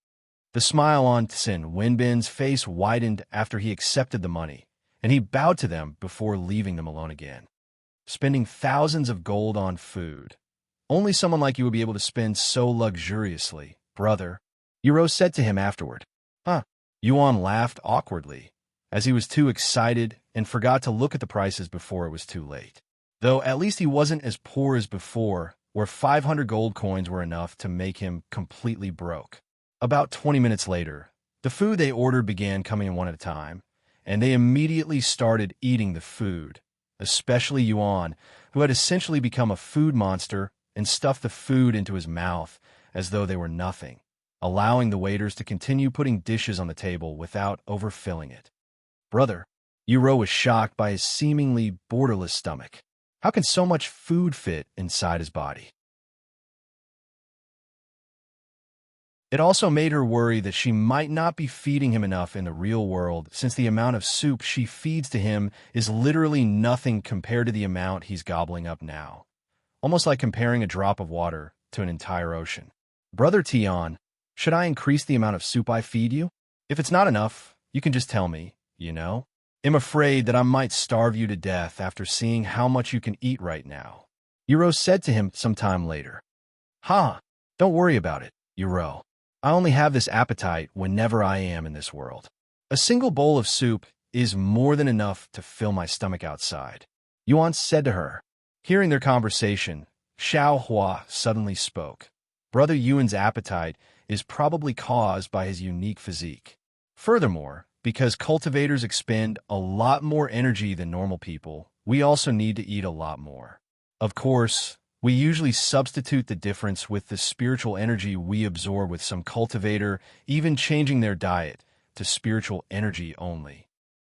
A: The smile on Sin Winbin's face widened after he accepted the money, and he bowed to them before leaving them alone again. Spending thousands of gold on food. Only someone like you would be able to spend so luxuriously, brother, Yuro said to him afterward. Huh? Yuan laughed awkwardly, as he was too excited and forgot to look at the prices before it was too late. Though at least he wasn't as poor as before, where 500 gold coins were enough to make him completely broke. About 20 minutes later, the food they ordered began coming in one at a time, and they immediately started eating the food, especially Yuan, who had essentially become a food monster and stuffed the food into his mouth as though they were nothing, allowing the waiters to continue putting dishes on the table without overfilling it. Brother, Yuro was shocked by his seemingly borderless stomach. How can so much food fit inside his body? It also made her worry that she might not be feeding him enough in the real world, since the amount of soup she feeds to him is literally nothing compared to the amount he's gobbling up now. Almost like comparing a drop of water to an entire ocean. Brother Tian, should I increase the amount of soup I feed you? If it's not enough, You can just tell me, you know? I'm afraid that I might starve you to death after seeing how much you can eat right now. Yuro said to him some time later. Ha! Don't worry about it, Yuro. I only have this appetite whenever I am in this world. A single bowl of soup is more than enough to fill my stomach outside. Yuan said to her. Hearing their conversation, Xiao Hua suddenly spoke. Brother Yuan's appetite is probably caused by his unique physique. Furthermore, because cultivators expend a lot more energy than normal people, we also need to eat a lot more. Of course, we usually substitute the difference with the spiritual energy we absorb with some cultivator, even changing their diet to spiritual energy only.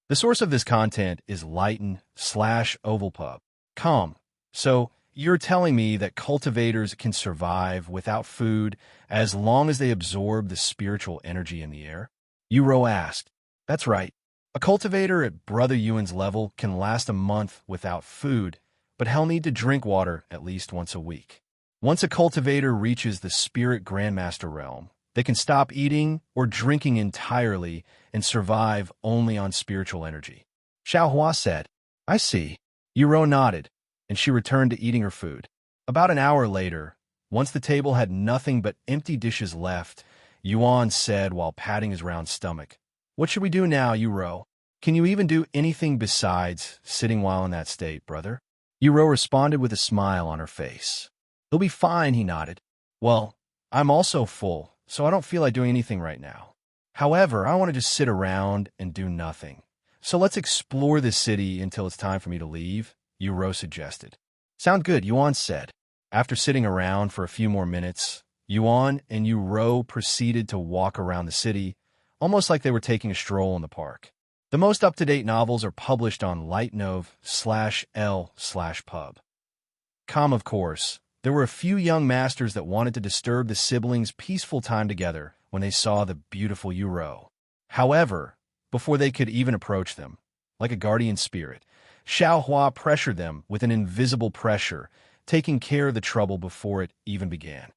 A: The source of this content is Lighten/Overpub.com. So, you're telling me that cultivators can survive without food as long as they absorb the spiritual energy in the air? Yuro asked. That's right. A cultivator at Brother Yuan's level can last a month without food, but he'll need to drink water at least once a week. Once a cultivator reaches the Spirit Grandmaster realm, they can stop eating or drinking entirely and survive only on spiritual energy. Xiao Hua said. I see. Yuro nodded, and she returned to eating her food. About an hour later, once the table had nothing but empty dishes left, Yuan said while patting his round stomach, What should we do now, Yuro? Can you even do anything besides sitting while in that state, brother? Yuro responded with a smile on her face. It'll be fine, he nodded. Well, I'm also full, so I don't feel like doing anything right now. However, I want to just sit around and do nothing. So let's explore the city until it's time for me to leave, Yuro suggested. Sound good, Yuan said. After sitting around for a few more minutes, Yuan and Yuro proceeded to walk around the city, almost like they were taking a stroll in the park. The most up-to-date novels are published on Lightnov/L/pub.com, of course. There were a few young masters that wanted to disturb the siblings' peaceful time together when they saw the beautiful Yuro. However, before they could even approach them, like a guardian spirit, Xiao Hua pressured them with an invisible pressure, taking care of the trouble before it even began.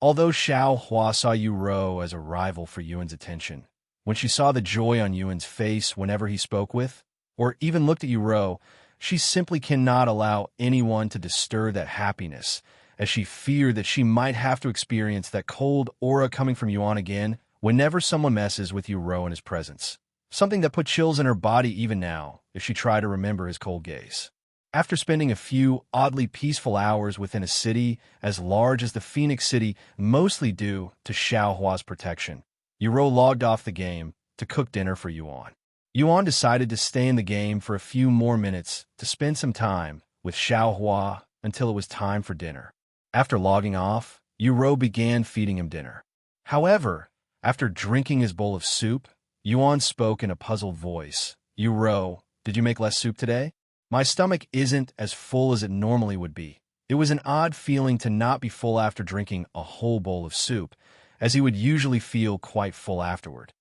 A: Although Xiao Hua saw Yuro as a rival for Yuan's attention, when she saw the joy on Yuan's face whenever he spoke with, or even looked at Yuro, she simply cannot allow anyone to disturb that happiness, as she feared that she might have to experience that cold aura coming from Yuan again whenever someone messes with Yuro in his presence, something that put chills in her body even now if she tried to remember his cold gaze. After spending a few oddly peaceful hours within a city as large as the Phoenix City, mostly due to Xiao Hua's protection, Yuro logged off the game to cook dinner for Yuan. Yuan decided to stay in the game for a few more minutes to spend some time with Xiao Hua until it was time for dinner. After logging off, Yuro began feeding him dinner. However, after drinking his bowl of soup, Yuan spoke in a puzzled voice. Yuro, did you make less soup today? My stomach isn't as full as it normally would be. It was an odd feeling to not be full after drinking a whole bowl of soup, as he would usually feel quite full afterward.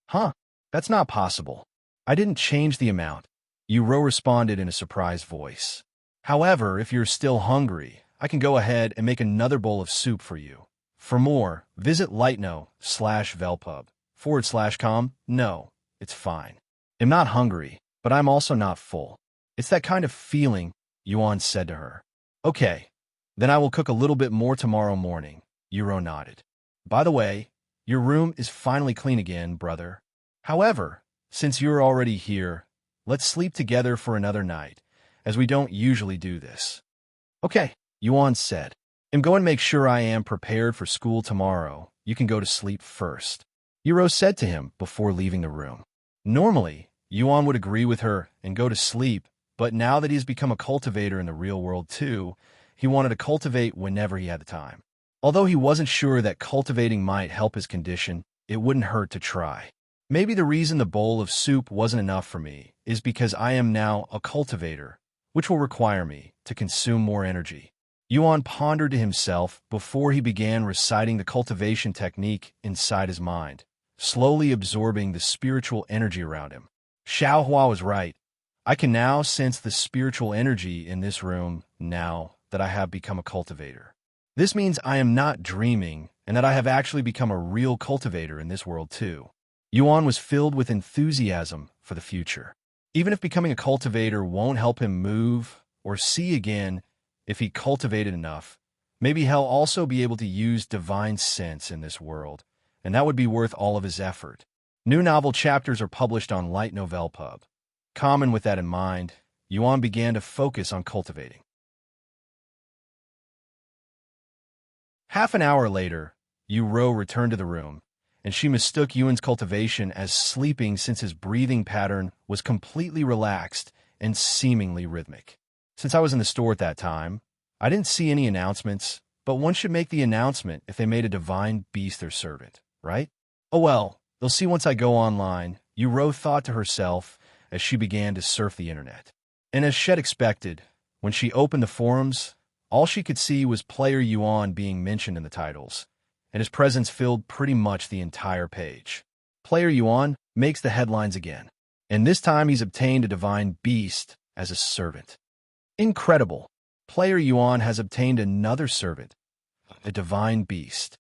A: Huh, that's not possible. I didn't change the amount, Yuro responded in a surprised voice. However, if you're still hungry, I can go ahead and make another bowl of soup for you. For more, visit lightno/velpub.com. No, it's fine. I'm not hungry, but I'm also not full. It's that kind of feeling, Yuan said to her. Okay, then I will cook a little bit more tomorrow morning, Yuro nodded. By the way, your room is finally clean again, brother. However, since you're already here, let's sleep together for another night, as we don't usually do this. Okay, Yuan said. I'm going to make sure I am prepared for school tomorrow. You can go to sleep first, Yuro said to him before leaving the room. Normally, Yuan would agree with her and go to sleep, but now that he's become a cultivator in the real world too, he wanted to cultivate whenever he had the time. Although he wasn't sure that cultivating might help his condition, it wouldn't hurt to try. Maybe the reason the bowl of soup wasn't enough for me is because I am now a cultivator, which will require me to consume more energy. Yuan pondered to himself before he began reciting the cultivation technique inside his mind, slowly absorbing the spiritual energy around him. Xiao Hua was right. I can now sense the spiritual energy in this room now that I have become a cultivator. This means I am not dreaming and that I have actually become a real cultivator in this world too. Yuan was filled with enthusiasm for the future. Even if becoming a cultivator won't help him move or see again if he cultivated enough, maybe he'll also be able to use divine sense in this world, and that would be worth all of his effort. New novel chapters are published on Light Novel Pub. Common with that in mind, Yuan began to focus on cultivating. Half an hour later, Yu returned to the room, and she mistook Yuan's cultivation as sleeping since his breathing pattern was completely relaxed and seemingly rhythmic. Since I was in the store at that time, I didn't see any announcements, but one should make the announcement if they made a divine beast their servant, right? Oh well, they'll see once I go online, Yu thought to herself as she began to surf the internet. And as she'd expected, when she opened the forums, all she could see was player Yuan being mentioned in the titles, and his presence filled pretty much the entire page. Player Yuan makes the headlines again, and this time he's obtained a divine beast as a servant. Incredible! Player Yuan has obtained another servant, a divine beast.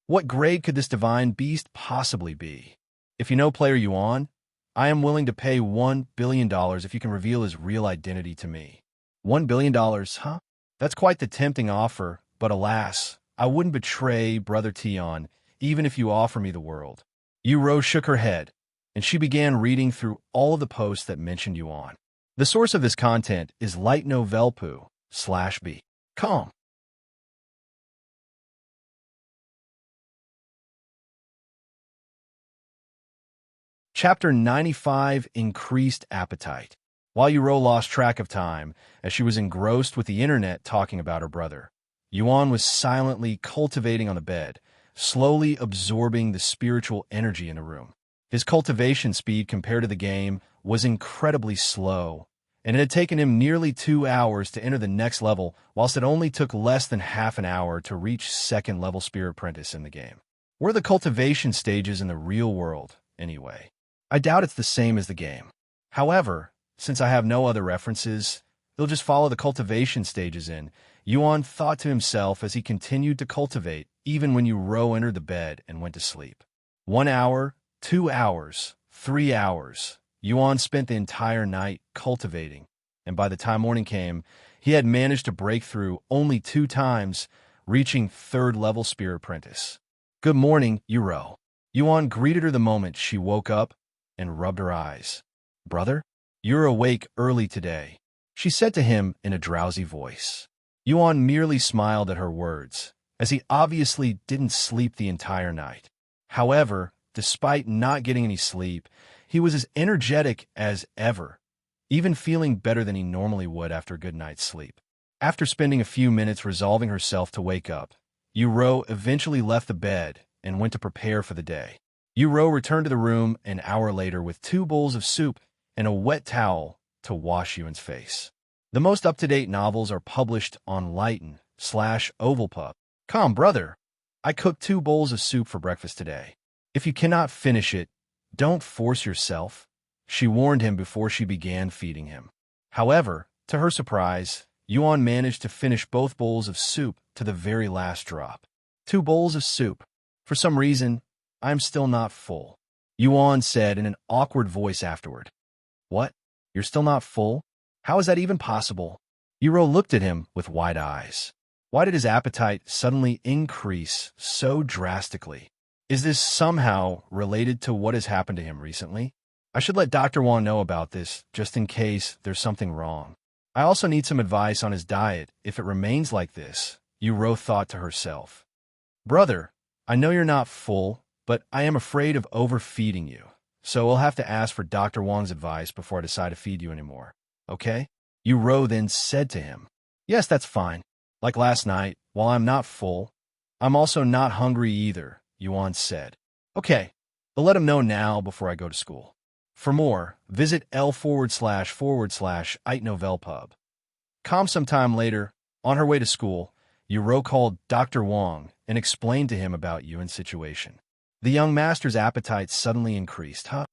A: What grade could this divine beast possibly be? If you know player Yuan, I am willing to pay $1 billion if you can reveal his real identity to me. $1 billion, huh? That's quite the tempting offer, but alas, I wouldn't betray Brother Tion, even if you offer me the world. Yu shook her head, and she began reading through all of the posts that mentioned Yuan. The source of this content is lightnovelpoo.com. Calm. Chapter 95, Increased Appetite. While Yu lost track of time, as she was engrossed with the internet talking about her brother, Yuan was silently cultivating on the bed, slowly absorbing the spiritual energy in the room. His cultivation speed compared to the game was incredibly slow, and it had taken him nearly 2 hours to enter the next level, whilst it only took less than half an hour to reach second level Spirit Apprentice in the game. Where are the cultivation stages in the real world, anyway? I doubt it's the same as the game. However, since I have no other references, they'll just follow the cultivation stages in. Yuan thought to himself as he continued to cultivate, even when Yu entered the bed and went to sleep. 1 hour, 2 hours, 3 hours. Yuan spent the entire night cultivating, and by the time morning came, he had managed to break through only 2 times, reaching third level Spirit Apprentice. Good morning, Yu. Yuan greeted her the moment she woke up and rubbed her eyes. Brother? You're awake early today, she said to him in a drowsy voice. Yuan merely smiled at her words, as he obviously didn't sleep the entire night. However, despite not getting any sleep, he was as energetic as ever, even feeling better than he normally would after a good night's sleep. After spending a few minutes resolving herself to wake up, Yu eventually left the bed and went to prepare for the day. Yu returned to the room an hour later with 2 bowls of soup and a wet towel to wash Yuan's face. The most up-to-date novels are published on Lighten/Ovalpub.com. Brother, I cooked 2 bowls of soup for breakfast today. If you cannot finish it, don't force yourself, she warned him before she began feeding him. However, to her surprise, Yuan managed to finish both bowls of soup to the very last drop. 2 bowls of soup. For some reason, I'm still not full, Yuan said in an awkward voice afterward. What? You're still not full? How is that even possible? Yu looked at him with wide eyes. Why did his appetite suddenly increase so drastically? Is this somehow related to what has happened to him recently? I should let Dr. Wang know about this, just in case there's something wrong. I also need some advice on his diet if it remains like this, Yu thought to herself. Brother, I know you're not full, but I am afraid of overfeeding you. So we'll have to ask for Dr. Wang's advice before I decide to feed you anymore, okay? Yu then said to him, Yes, that's fine. Like last night, while I'm not full, I'm also not hungry either, Yuan said. Okay, I'll let him know now before I go to school. For more, visit l//itnovelpub.com. Sometime later, on her way to school, Yu called Dr. Wang and explained to him about Yuan's situation. The young master's appetite suddenly increased, huh?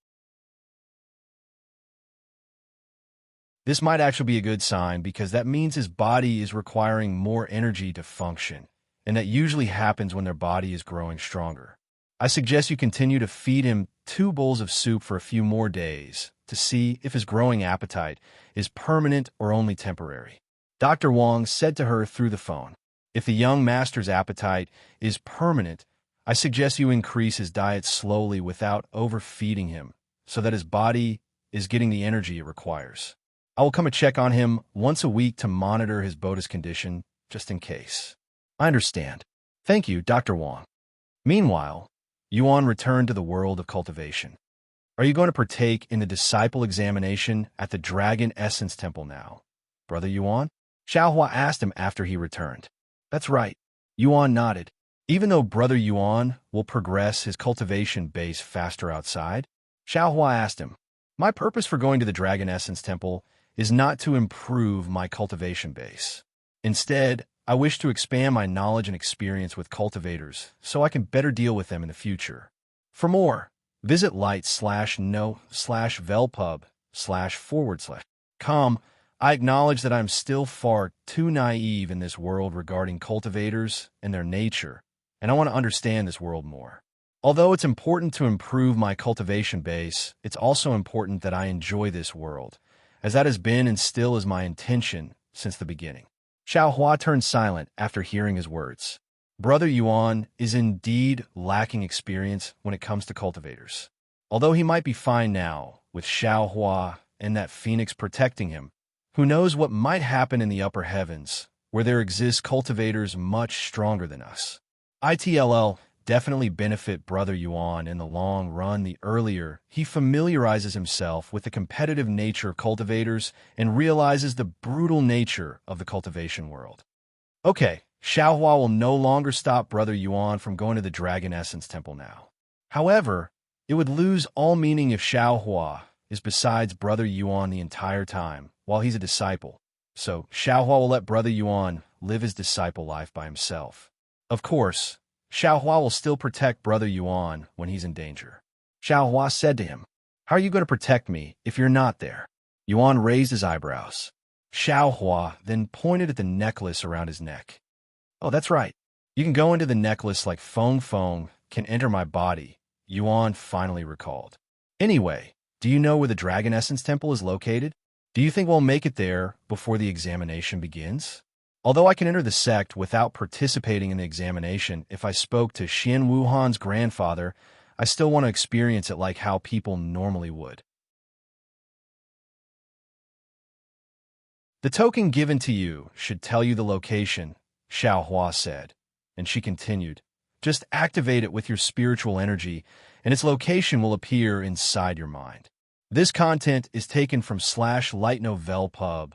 A: This might actually be a good sign because that means his body is requiring more energy to function, and that usually happens when their body is growing stronger. I suggest you continue to feed him 2 bowls of soup for a few more days to see if his growing appetite is permanent or only temporary. Dr. Wang said to her through the phone. If the young master's appetite is permanent, I suggest you increase his diet slowly without overfeeding him so that his body is getting the energy it requires. I will come and check on him once a week to monitor his boda's condition, just in case. I understand. Thank you, Dr. Wang. Meanwhile, Yuan returned to the world of cultivation. Are you going to partake in the disciple examination at the Dragon Essence Temple now, Brother Yuan? Xiaohua asked him after he returned. That's right. Yuan nodded. Even though Brother Yuan will progress his cultivation base faster outside, Xiaohua asked him, my purpose for going to the Dragon Essence Temple is not to improve my cultivation base. Instead, I wish to expand my knowledge and experience with cultivators so I can better deal with them in the future. For more, visit light/no/velpub//com. I acknowledge that I'm still far too naive in this world regarding cultivators and their nature, and I want to understand this world more. Although it's important to improve my cultivation base, it's also important that I enjoy this world, as that has been and still is my intention since the beginning. Xiaohua turned silent after hearing his words. Brother Yuan is indeed lacking experience when it comes to cultivators. Although he might be fine now, with Xiaohua and that phoenix protecting him, who knows what might happen in the upper heavens, where there exist cultivators much stronger than us. ITLL definitely benefit Brother Yuan in the long run the earlier he familiarizes himself with the competitive nature of cultivators and realizes the brutal nature of the cultivation world. Okay, Xiaohua will no longer stop Brother Yuan from going to the Dragon Essence Temple now. However, it would lose all meaning if Xiaohua is besides Brother Yuan the entire time while he's a disciple. So Xiaohua will let Brother Yuan live his disciple life by himself. Of course, Xiaohua will still protect Brother Yuan when he's in danger. Xiaohua said to him, how are you going to protect me if you're not there? Yuan raised his eyebrows. Xiaohua then pointed at the necklace around his neck. Oh, that's right. You can go into the necklace like Feng can enter my body, Yuan finally recalled. Anyway, do you know where the Dragon Essence Temple is located? Do you think we'll make it there before the examination begins? Although I can enter the sect without participating in the examination if I spoke to Xian Wuhan's grandfather, I still want to experience it like how people normally would. The token given to you should tell you the location, Xiaohua said, and she continued, just activate it with your spiritual energy, and its location will appear inside your mind. This content is taken from /lightnovelpub//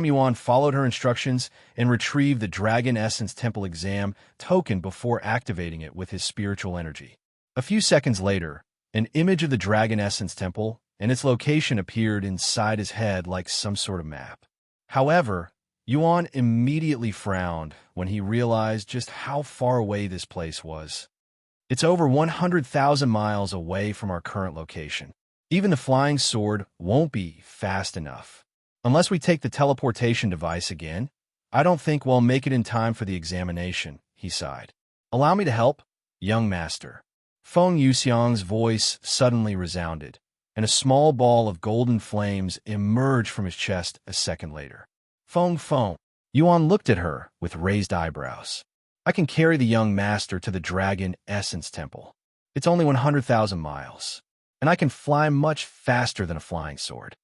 A: Yuan followed her instructions and retrieved the Dragon Essence Temple exam token before activating it with his spiritual energy. A few seconds later, an image of the Dragon Essence Temple and its location appeared inside his head like some sort of map. However, Yuan immediately frowned when he realized just how far away this place was. It's over 100,000 miles away from our current location. Even the flying sword won't be fast enough. Unless we take the teleportation device again, I don't think we'll make it in time for the examination, he sighed. Allow me to help, young master. Feng Yuxiang's voice suddenly resounded, and a small ball of golden flames emerged from his chest a second later. Feng. Yuan looked at her with raised eyebrows. I can carry the young master to the Dragon Essence Temple. It's only 100,000 miles, and I can fly much faster than a flying sword.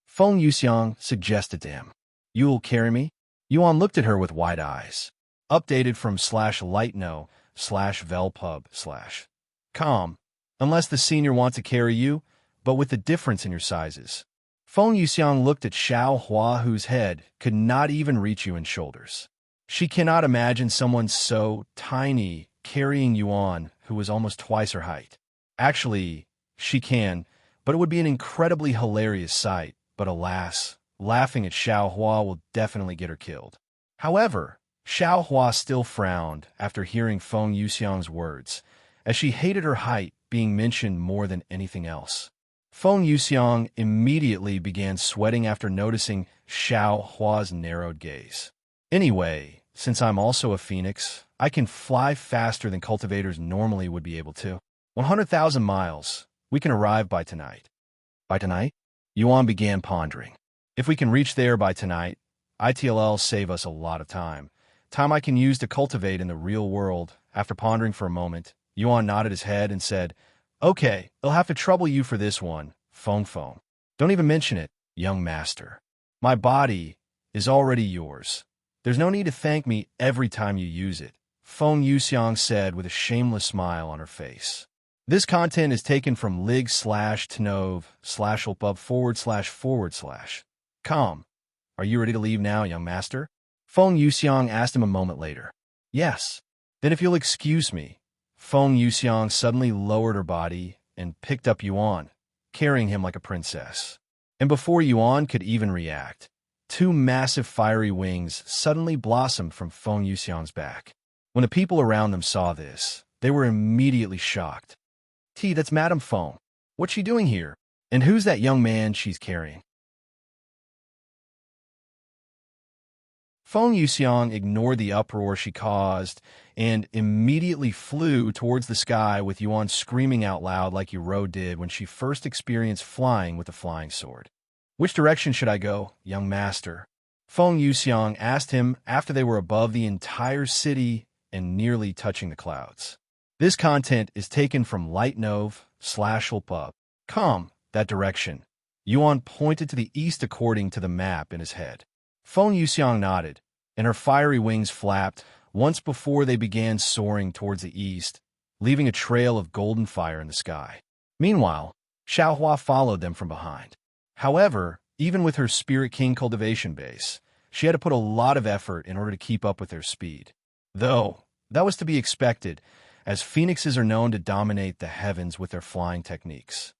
A: Feng Yuxiang suggested to him. You'll carry me? Yuan looked at her with wide eyes. Updated from /lightno/velpub/com. Unless the senior wants to carry you, but with the difference in your sizes. Feng Yuxiang looked at Xiaohua, whose head could not even reach Yuan's shoulders. She cannot imagine someone so tiny carrying Yuan, who was almost twice her height. Actually, she can, but it would be an incredibly hilarious sight. But alas, laughing at Xiaohua will definitely get her killed. However, Xiaohua still frowned after hearing Feng Yuxiang's words, as she hated her height being mentioned more than anything else. Feng Yuxiang immediately began sweating after noticing Xiao Hua's narrowed gaze. Anyway, since I'm also a phoenix, I can fly faster than cultivators normally would be able to. 100,000 miles. We can arrive by tonight. By tonight? Yuan began pondering. If we can reach there by tonight, it'll save us a lot of time. Time I can use to cultivate in the real world. After pondering for a moment, Yuan nodded his head and said, Okay, I'll have to trouble you for this one, Feng. Don't even mention it, young master. My body is already yours. There's no need to thank me every time you use it, Feng Yuxiang said with a shameless smile on her face. This content is taken from lig/tnov/ulpub//. Come. Are you ready to leave now, young master? Feng Yuxiang asked him a moment later. Yes. Then if you'll excuse me. Feng Yuxiang suddenly lowered her body and picked up Yuan, carrying him like a princess. And before Yuan could even react, two massive fiery wings suddenly blossomed from Feng Yuxiang's back. When the people around them saw this, they were immediately shocked. That's Madame Feng. What's she doing here? And who's that young man she's carrying? Feng Yuxiang ignored the uproar she caused and immediately flew towards the sky with Yuan screaming out loud like Yuan did when she first experienced flying with the flying sword. Which direction should I go, young master? Feng Yuxiang asked him after they were above the entire city and nearly touching the clouds. This content is taken from lightnov/ulpub. Come, that direction. Yuan pointed to the east according to the map in his head. Feng Yuxiang nodded, and her fiery wings flapped once before they began soaring towards the east, leaving a trail of golden fire in the sky. Meanwhile, Xiaohua followed them from behind. However, even with her Spirit King cultivation base, she had to put a lot of effort in order to keep up with their speed. Though, that was to be expected, as phoenixes are known to dominate the heavens with their flying techniques.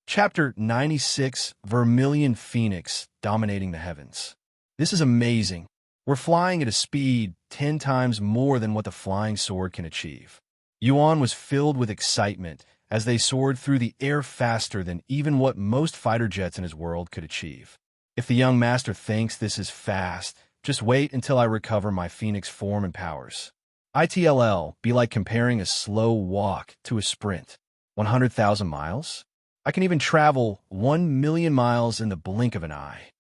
A: Chapter 96, Vermilion Phoenix Dominating the Heavens. This is amazing. We're flying at a speed 10 times more than what the flying sword can achieve. Yuan was filled with excitement as they soared through the air faster than even what most fighter jets in his world could achieve. If the young master thinks this is fast, just wait until I recover my phoenix form and powers. It'll be like comparing a slow walk to a sprint. 100,000 miles? I can even travel 1 million miles in the blink of an eye.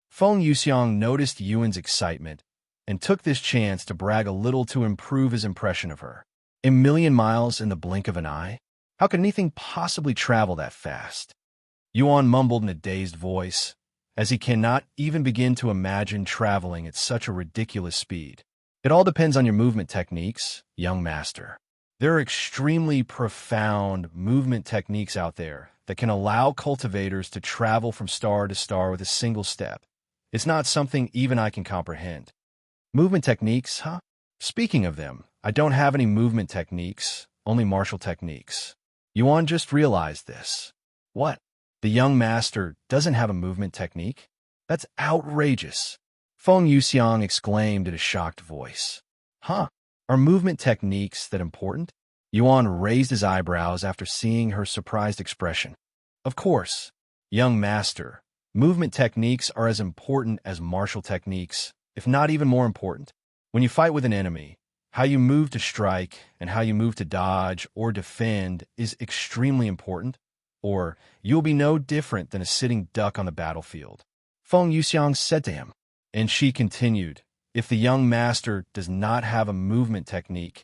A: Feng Yuxiang noticed Yuan's excitement and took this chance to brag a little to improve his impression of her. A million miles in the blink of an eye? How could anything possibly travel that fast? Yuan mumbled in a dazed voice, as he cannot even begin to imagine traveling at such a ridiculous speed. It all depends on your movement techniques, young master. There are extremely profound movement techniques out there that can allow cultivators to travel from star to star with a single step. It's not something even I can comprehend. Movement techniques, huh? Speaking of them, I don't have any movement techniques, only martial techniques. Yuan just realized this. What? The young master doesn't have a movement technique? That's outrageous. Feng Yuxiang exclaimed in a shocked voice. Huh? Are movement techniques that important? Yuan raised his eyebrows after seeing her surprised expression. Of course, young master, movement techniques are as important as martial techniques, if not even more important. When you fight with an enemy, how you move to strike and how you move to dodge or defend is extremely important, or you'll be no different than a sitting duck on the battlefield. Feng Yuxiang said to him, and she continued, if the young master does not have a movement technique,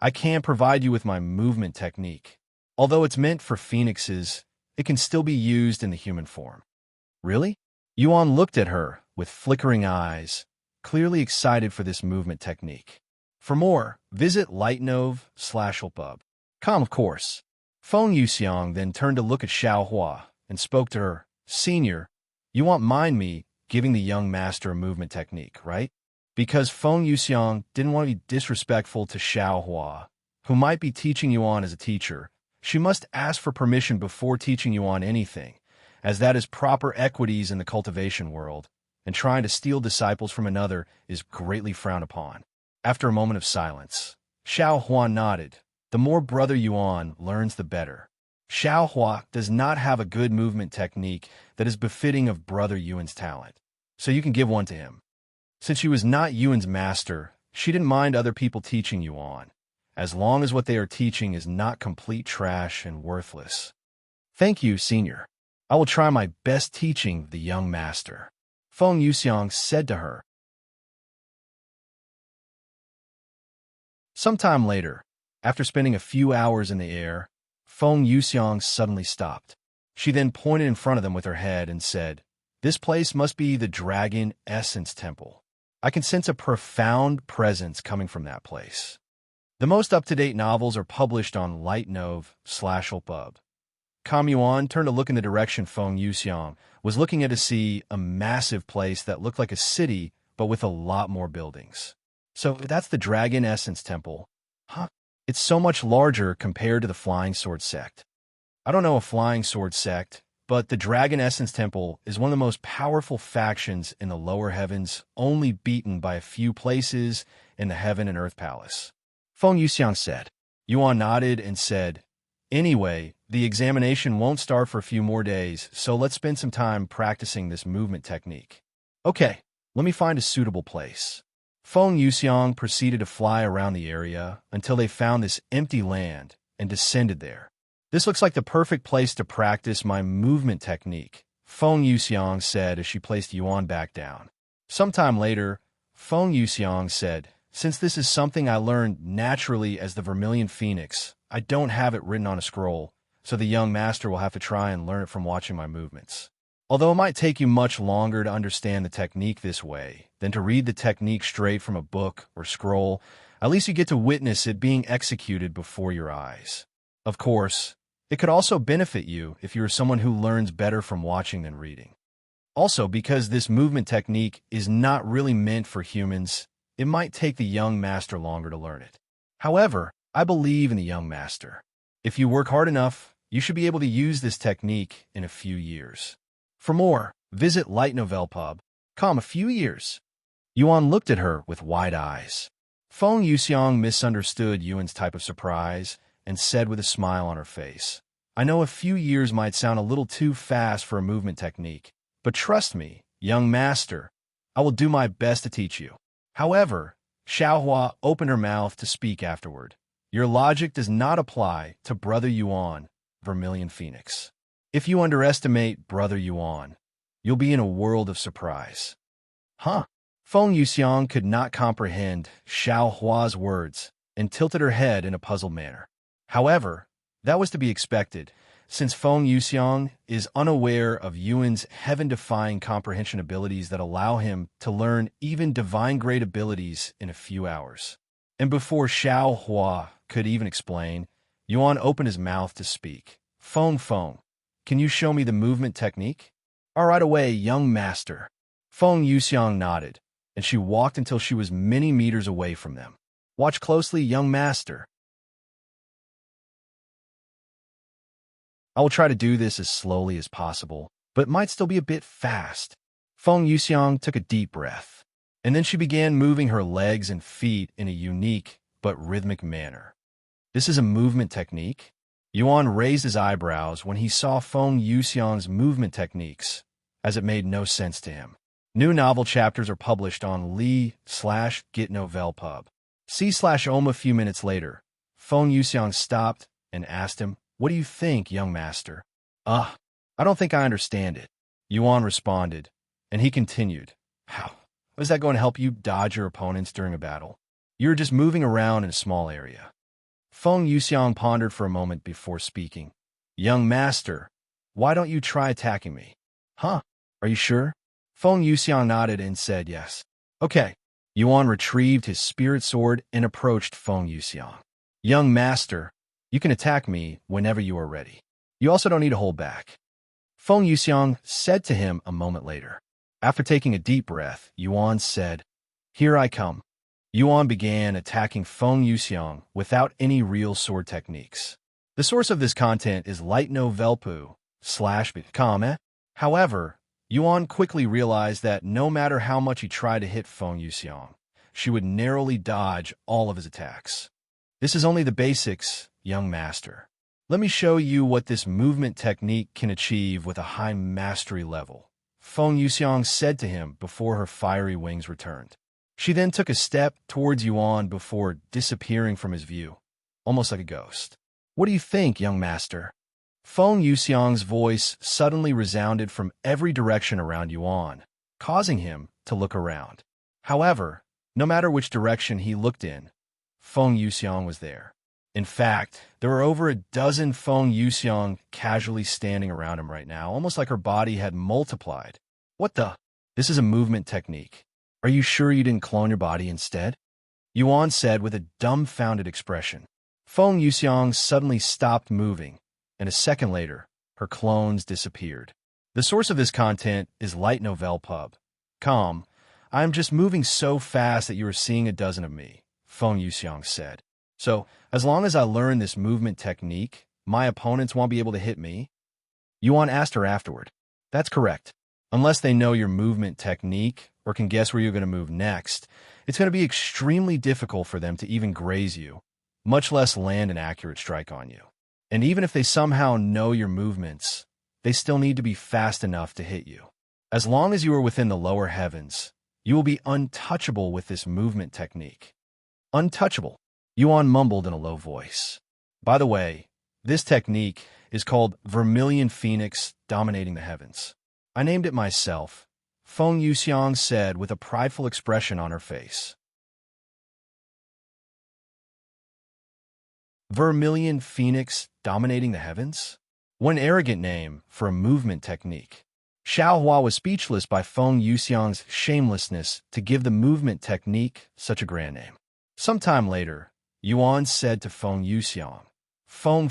A: I can provide you with my movement technique. Although it's meant for phoenixes, it can still be used in the human form. Really? Yuan looked at her with flickering eyes, clearly excited for this movement technique. For more, visit lightnov/ulpub. Come, of course. Feng Yuxiang then turned to look at Xiaohua and spoke to her. Senior, you won't mind me giving the young master a movement technique, right? Because Feng Yuxiang didn't want to be disrespectful to Xiaohua, who might be teaching Yuan as a teacher, she must ask for permission before teaching Yuan anything, as that is proper equities in the cultivation world, and trying to steal disciples from another is greatly frowned upon. After a moment of silence, Xiao Hua nodded. The more Brother Yuan learns, the better. Xiao Hua does not have a good movement technique that is befitting of Brother Yuan's talent, so you can give one to him. Since she was not Yuan's master, she didn't mind other people teaching Yuan, as long as what they are teaching is not complete trash and worthless. Thank you, Senior. I will try my best teaching the young master, Feng Yuxiang said to her. Sometime later, after spending a few hours in the air, Feng Yuxiang suddenly stopped. She then pointed in front of them with her head and said, "This place must be the Dragon Essence Temple. I can sense a profound presence coming from that place." The most up-to-date novels are published on Lightnov/Opub. Yuan turned to look in the direction Feng Yuxiang was looking at to see a massive place that looked like a city, but with a lot more buildings. So that's the Dragon Essence Temple. Huh? It's so much larger compared to the Flying Sword Sect. I don't know a Flying Sword Sect, but the Dragon Essence Temple is one of the most powerful factions in the lower heavens, only beaten by a few places in the Heaven and Earth Palace. Feng Yuxiang said. Yuan nodded and said, "Anyway, the examination won't start for a few more days, so let's spend some time practicing this movement technique." "Okay, let me find a suitable place." Feng Yuxiang proceeded to fly around the area until they found this empty land and descended there. "This looks like the perfect place to practice my movement technique," Feng Yuxiang said as she placed Yuan back down. Sometime later, Feng Yuxiang said, "Since this is something I learned naturally as the Vermilion Phoenix, I don't have it written on a scroll, so the young master will have to try and learn it from watching my movements. Although it might take you much longer to understand the technique this way than to read the technique straight from a book or scroll, at least you get to witness it being executed before your eyes. Of course, it could also benefit you if you are someone who learns better from watching than reading. Also, because this movement technique is not really meant for humans, it might take the young master longer to learn it. However, I believe in the young master. If you work hard enough, you should be able to use this technique in a few years. For more, visit lightnovelpub.com. A few years. Yuan looked at her with wide eyes. Feng Yuxiang misunderstood Yuan's type of surprise and said with a smile on her face, "I know a few years might sound a little too fast for a movement technique, but trust me, young master, I will do my best to teach you." However, Xiaohua opened her mouth to speak afterward. "Your logic does not apply to Brother Yuan, Vermilion Phoenix. If you underestimate Brother Yuan, you'll be in a world of surprise." Huh? Feng Yuxiang could not comprehend Xiaohua's words and tilted her head in a puzzled manner. However, that was to be expected, since Feng Yuxiang is unaware of Yuan's heaven-defying comprehension abilities that allow him to learn even divine-grade abilities in a few hours. And before Xiaohua could even explain, Yuan opened his mouth to speak. Feng, can you show me the movement technique?" "All right away, young master." Feng Yuxiang nodded, and she walked until she was many meters away from them. "Watch closely, young master. I will try to do this as slowly as possible, but it might still be a bit fast." Feng Yuxiang took a deep breath, and then she began moving her legs and feet in a unique but rhythmic manner. "This is a movement technique?" Yuan raised his eyebrows when he saw Feng Yuxiang's movement techniques, as it made no sense to him. New novel chapters are published on Li/Gitnovelpub. C/Om. A few minutes later, Feng Yuxiang stopped and asked him, "What do you think, young master?" I don't think I understand it," Yuan responded, and he continued, "How is that going to help you dodge your opponents during a battle? You're just moving around in a small area." Feng Yuxiang pondered for a moment before speaking. "Young master, why don't you try attacking me?" "Huh? Are you sure?" Feng Yuxiang nodded and said yes. "Okay." Yuan retrieved his spirit sword and approached Feng Yuxiang. "Young master, you can attack me whenever you are ready. You also don't need to hold back," Feng Yuxiang said to him a moment later. After taking a deep breath, Yuan said, "Here I come." Yuan began attacking Feng Yuxiang without any real sword techniques. The source of this content is lightnovelpu.com. However, Yuan quickly realized that no matter how much he tried to hit Feng Yuxiang, she would narrowly dodge all of his attacks. This is only the basics, young master. Let me show you what this movement technique can achieve with a high mastery level, Feng Yuxiang said to him before her fiery wings returned. She then took a step towards Yuan before disappearing from his view, almost like a ghost. What do you think, young master? Feng Yuxiang's voice suddenly resounded from every direction around Yuan, causing him to look around. However, no matter which direction he looked in, Feng Yuxiang was there. In fact, there were over a dozen Feng Yuxiang casually standing around him right now, almost like her body had multiplied. What the? This is a movement technique. Are you sure you didn't clone your body instead? Yuan said with a dumbfounded expression. Feng Yuxiang suddenly stopped moving, and a second later, her clones disappeared. The source of this content is Light Novel Pub. Calm. I am just moving so fast that you are seeing a dozen of me, Feng Yuxiang said. So, as long as I learn this movement technique, my opponents won't be able to hit me? Yuan asked her afterward. That's correct. Unless they know your movement technique or can guess where you're going to move next, it's going to be extremely difficult for them to even graze you, much less land an accurate strike on you. And even if they somehow know your movements, they still need to be fast enough to hit you. As long as you are within the lower heavens, you will be untouchable with this movement technique. Untouchable, Yuan mumbled in a low voice. By the way, this technique is called Vermilion Phoenix Dominating the Heavens. I named it myself, Feng Yuxiang said with a prideful expression on her face. Vermilion Phoenix Dominating the Heavens? What an arrogant name for a movement technique. Xiaohua was speechless by Feng Yuxiang's shamelessness to give the movement technique such a grand name. Sometime later, Yuan said to Feng Yuxiang, Feng,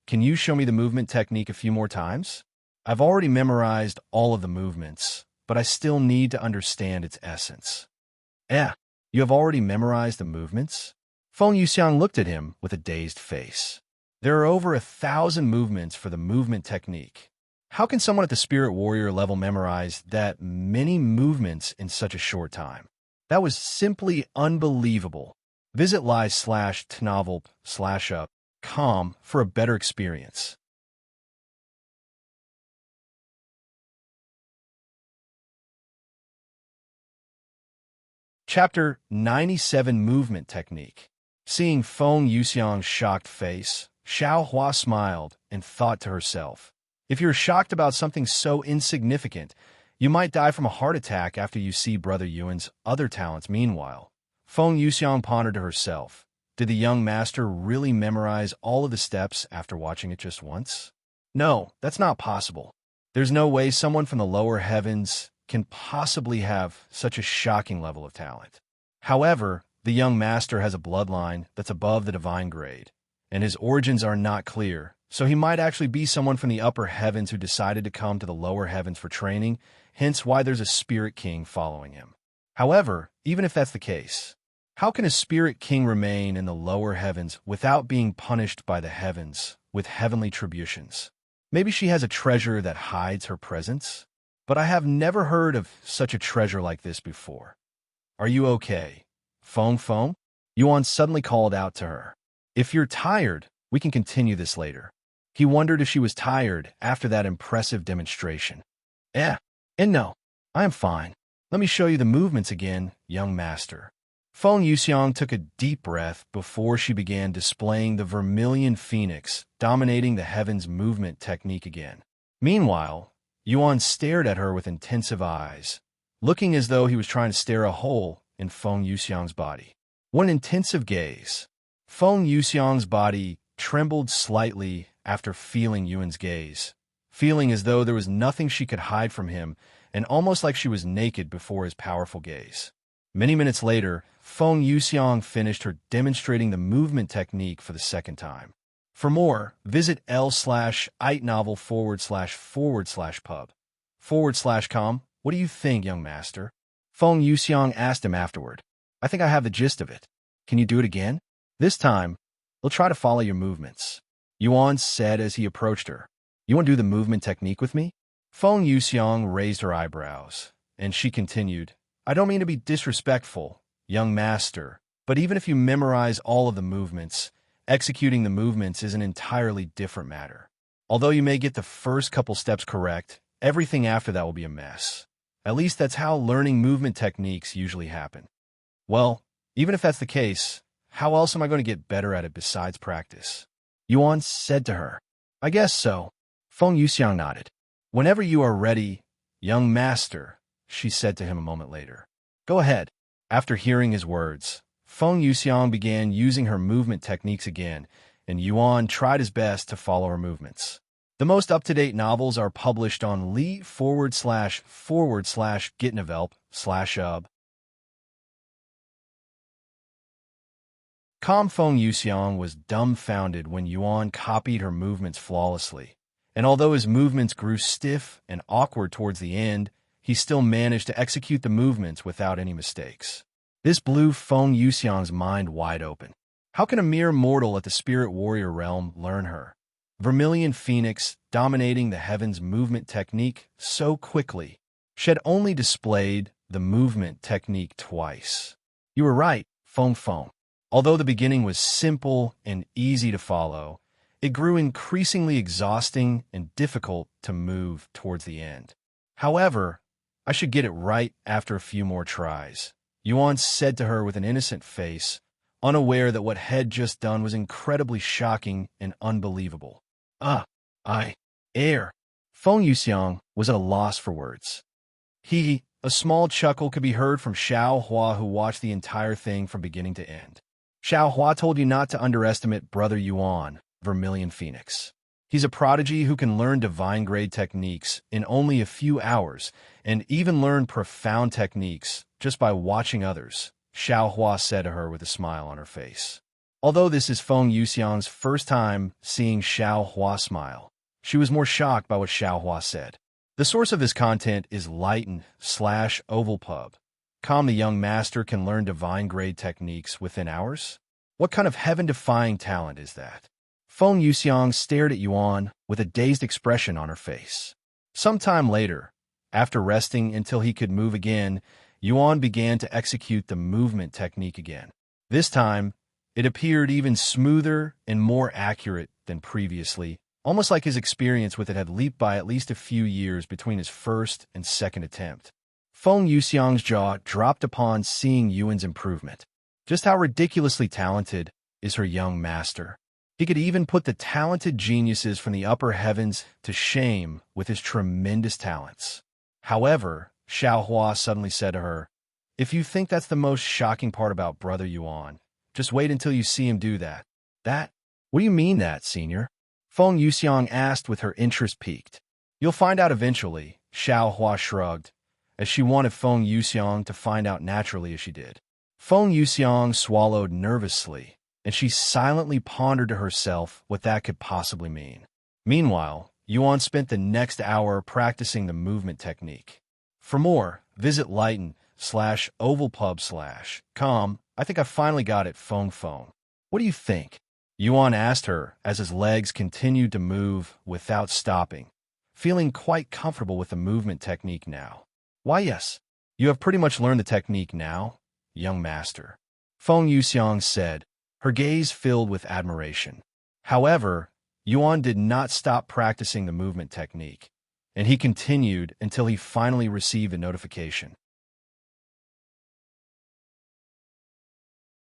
A: can you show me the movement technique a few more times? I've already memorized all of the movements, but I still need to understand its essence. You have already memorized the movements? Feng Yuxiang looked at him with a dazed face. There are over 1,000 movements for the movement technique. How can someone at the Spirit Warrior level memorize that many movements in such a short time? That was simply unbelievable. Visit live/tnovel/up.com for a better experience. Chapter 97 Movement Technique. Seeing Feng Yuxiang's shocked face, Xiaohua smiled and thought to herself, if you're shocked about something so insignificant, you might die from a heart attack after you see Brother Yuan's other talents. Meanwhile, Feng Yuxiang pondered to herself, did the young master really memorize all of the steps after watching it just once? No, that's not possible. There's no way someone from the lower heavens can possibly have such a shocking level of talent. However, the young master has a bloodline that's above the divine grade, and his origins are not clear, so he might actually be someone from the upper heavens who decided to come to the lower heavens for training, hence why there's a spirit king following him. However, even if that's the case, how can a spirit king remain in the lower heavens without being punished by the heavens with heavenly tributions? Maybe she has a treasure that hides her presence? But I have never heard of such a treasure like this before. Are you okay? Feng? Yuan suddenly called out to her. If you're tired, we can continue this later. He wondered if she was tired after that impressive demonstration. And no, I am fine. Let me show you the movements again, young master. Feng Yuxiang took a deep breath before she began displaying the Vermilion Phoenix Dominating the Heavens movement technique again. Meanwhile, Yuan stared at her with intensive eyes, looking as though he was trying to stare a hole in Feng Yuxiang's body. What an intensive gaze. Feng Yuxiang's body trembled slightly after feeling Yuan's gaze, feeling as though there was nothing she could hide from him and almost like she was naked before his powerful gaze. Many minutes later, Feng Yuxiang finished her demonstrating the movement technique for the second time. For more, visit l/itnovel/pub/com. What do you think, young master? Feng Yuxiang asked him afterward. I think I have the gist of it. Can you do it again? This time, we'll try to follow your movements. Yuan said as he approached her. You want to do the movement technique with me? Feng Yuxiang raised her eyebrows, and she continued, I don't mean to be disrespectful, young master, but even if you memorize all of the movements, executing the movements is an entirely different matter. Although you may get the first couple steps correct, everything after that will be a mess. At least that's how learning movement techniques usually happen. Well, even if that's the case, how else am I going to get better at it besides practice? Yuan said to her. I guess so. Feng Yuxiang nodded. Whenever you are ready, young master, she said to him a moment later. Go ahead. After hearing his words, Feng Yuxiang began using her movement techniques again, and Yuan tried his best to follow her movements. The most up-to-date novels are published on Li//Gitnovelp/ub. Feng Yuxiang was dumbfounded when Yuan copied her movements flawlessly, and although his movements grew stiff and awkward towards the end, he still managed to execute the movements without any mistakes. This blew Feng Yuxiang's mind wide open. How can a mere mortal at the Spirit Warrior realm learn her? Vermilion Phoenix, dominating the heavens movement technique so quickly, she had only displayed the movement technique twice. You were right, Feng. Although the beginning was simple and easy to follow, it grew increasingly exhausting and difficult to move towards the end. However, I should get it right after a few more tries, Yuan said to her with an innocent face, unaware that what had just done was incredibly shocking and unbelievable. Feng Yuxiang was at a loss for words. A small chuckle could be heard from Xiao Hua, who watched the entire thing from beginning to end. Xiao Hua told you not to underestimate Brother Yuan, Vermilion Phoenix. He's a prodigy who can learn divine-grade techniques in only a few hours, and even learn profound techniques just by watching others, Xiao Hua said to her with a smile on her face. Although this is Feng Yuxiang's first time seeing Xiao Hua smile, she was more shocked by what Xiao Hua said. The source of his content is Lighten/Overlord. The young master can learn divine-grade techniques within hours? What kind of heaven-defying talent is that? Feng Yuxiang stared at Yuan with a dazed expression on her face. Sometime later, after resting until he could move again, Yuan began to execute the movement technique again. This time, it appeared even smoother and more accurate than previously, almost like his experience with it had leaped by at least a few years between his first and second attempt. Feng Yuxiang's jaw dropped upon seeing Yuan's improvement. Just how ridiculously talented is her young master? He could even put the talented geniuses from the upper heavens to shame with his tremendous talents. However, Xiao Hua suddenly said to her, if you think that's the most shocking part about Brother Yuan, just wait until you see him do that. What do you mean that, senior? Feng Yuxiang asked with her interest piqued. You'll find out eventually, Xiao Hua shrugged, as she wanted Feng Yuxiang to find out naturally as she did. Feng Yuxiang swallowed nervously, and she silently pondered to herself what that could possibly mean. Meanwhile, Yuan spent the next hour practicing the movement technique. For more, visit Lighten/Overlord/com. I think I finally got it, Feng. What do you think? Yuan asked her as his legs continued to move without stopping, feeling quite comfortable with the movement technique now. Why, yes. You have pretty much learned the technique now, young master, Feng Yuxiang said, her gaze filled with admiration. However, Yuan did not stop practicing the movement technique, and he continued until he finally received a notification.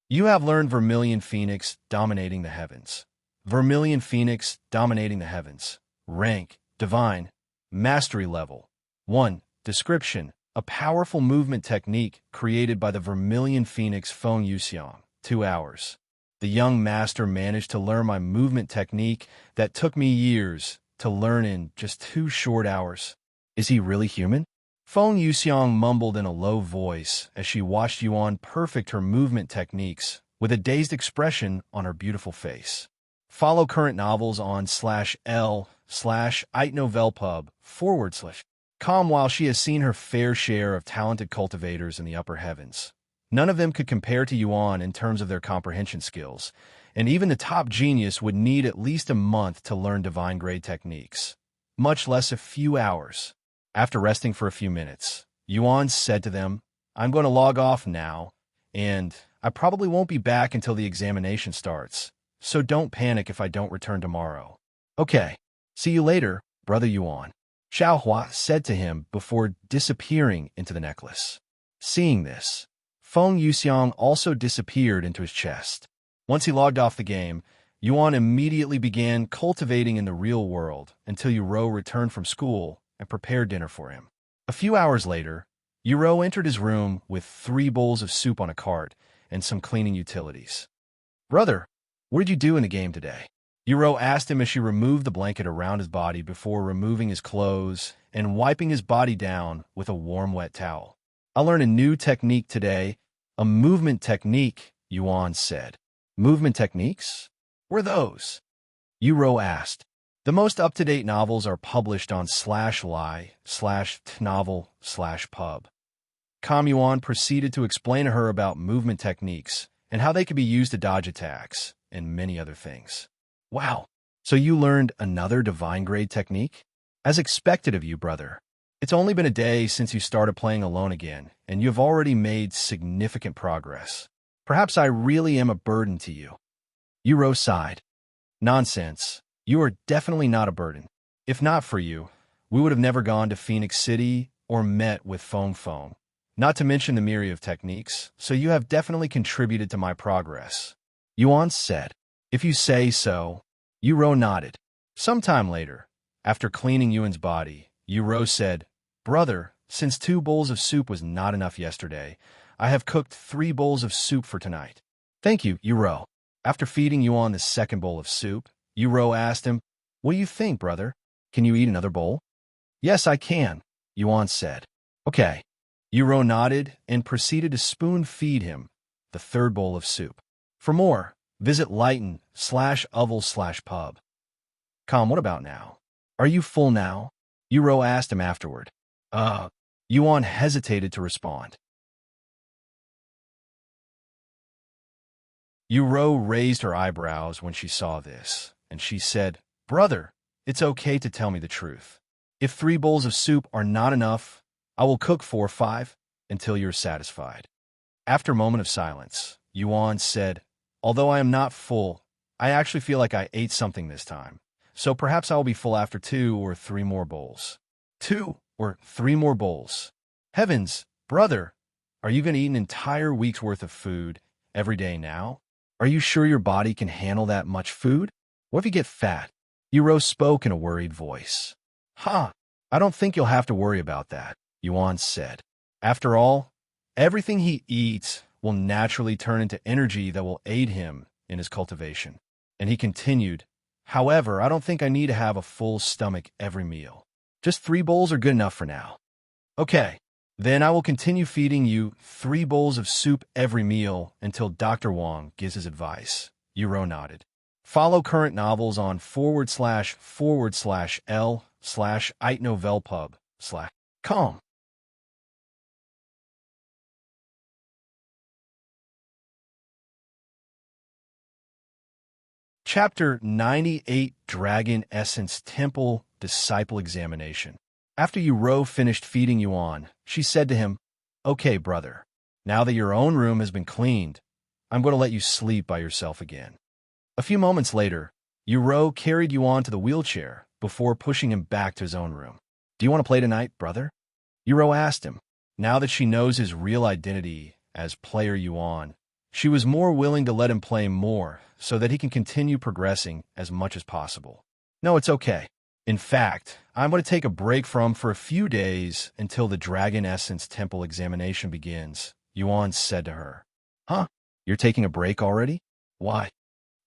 A: You have learned Vermilion Phoenix, dominating the heavens. Vermilion Phoenix, dominating the heavens. Rank, Divine. Mastery level. 1. Description: a powerful movement technique created by the Vermilion Phoenix Feng Yuxiang. 2 hours. The young master managed to learn my movement technique that took me years to learn in just 2 short hours. Is he really human? Feng Yuxiang mumbled in a low voice as she watched Yuan perfect her movement techniques with a dazed expression on her beautiful face. Follow current novels on /l/itnovelpub/com. While she has seen her fair share of talented cultivators in the upper heavens, none of them could compare to Yuan in terms of their comprehension skills, and even the top genius would need at least a month to learn divine-grade techniques, much less a few hours. After resting for a few minutes, Yuan said to them, I'm going to log off now, and I probably won't be back until the examination starts, so don't panic if I don't return tomorrow. Okay, see you later, Brother Yuan, Xiaohua said to him before disappearing into the necklace. Seeing this, Feng Yuxiang also disappeared into his chest. Once he logged off the game, Yuan immediately began cultivating in the real world until Yuro returned from school and prepared dinner for him. A few hours later, Yuro entered his room with 3 bowls of soup on a cart and some cleaning utilities. Brother, what did you do in the game today? Yuro asked him as she removed the blanket around his body before removing his clothes and wiping his body down with a warm, wet towel. I learned a new technique today, a movement technique, Yuan said. Movement techniques? What are those? Yuro asked. The most up-to-date novels are published on /li/tnovel/pub. Yuan proceeded to explain to her about movement techniques and how they could be used to dodge attacks, and many other things. Wow, so you learned another divine-grade technique? As expected of you, brother. It's only been a day since you started playing alone again, and you've already made significant progress. Perhaps I really am a burden to you. Yuro sighed. Nonsense. You are definitely not a burden. If not for you, we would have never gone to Phoenix City or met with Feng, not to mention the myriad of techniques, so you have definitely contributed to my progress. Yuan said. If you say so. Yuro nodded. Sometime later, after cleaning Yuan's body, Yuro said, Brother, since 2 bowls of soup was not enough yesterday, I have cooked 3 bowls of soup for tonight. Thank you, Yuro. After feeding Yuan the 2nd bowl of soup, Yuro asked him, What do you think, brother? Can you eat another bowl? Yes, I can, Yuan said. Okay. Yuro nodded and proceeded to spoon-feed him the 3rd bowl of soup. For more, visit lighten/oval/pub. What about now? Are you full now? Yuro asked him afterward. Yuan hesitated to respond. Yuro raised her eyebrows when she saw this, and she said, Brother, it's okay to tell me the truth. If 3 bowls of soup are not enough, I will cook 4 or 5 until you're satisfied. After a moment of silence, Yuan said, Although I am not full, I actually feel like I ate something this time, so perhaps I will be full after 2 or 3 more bowls. 2 or 3 more bowls. Heavens, brother, are you going to eat an entire week's worth of food every day now? Are you sure your body can handle that much food? What if you get fat? Yuro spoke in a worried voice. I don't think you'll have to worry about that, Yuan said. After all, everything he eats will naturally turn into energy that will aid him in his cultivation. And he continued, However, I don't think I need to have a full stomach every meal. Just 3 bowls are good enough for now. Okay, then I will continue feeding you 3 bowls of soup every meal until Dr. Wang gives his advice. Yuro nodded. Follow current novels on /l/itnovelpub/com. Chapter 98 Dragon Essence Temple Disciple Examination. After Yuro finished feeding Yuan, she said to him, Okay, brother, now that your own room has been cleaned, I'm going to let you sleep by yourself again. A few moments later, Yuro carried Yuan to the wheelchair before pushing him back to his own room. Do you want to play tonight, brother? Yuro asked him. Now that she knows his real identity as player Yuan, she was more willing to let him play more so that he can continue progressing as much as possible. No, it's okay. In fact, I'm going to take a break for a few days until the Dragon Essence Temple examination begins, Yuan said to her. You're taking a break already? Why?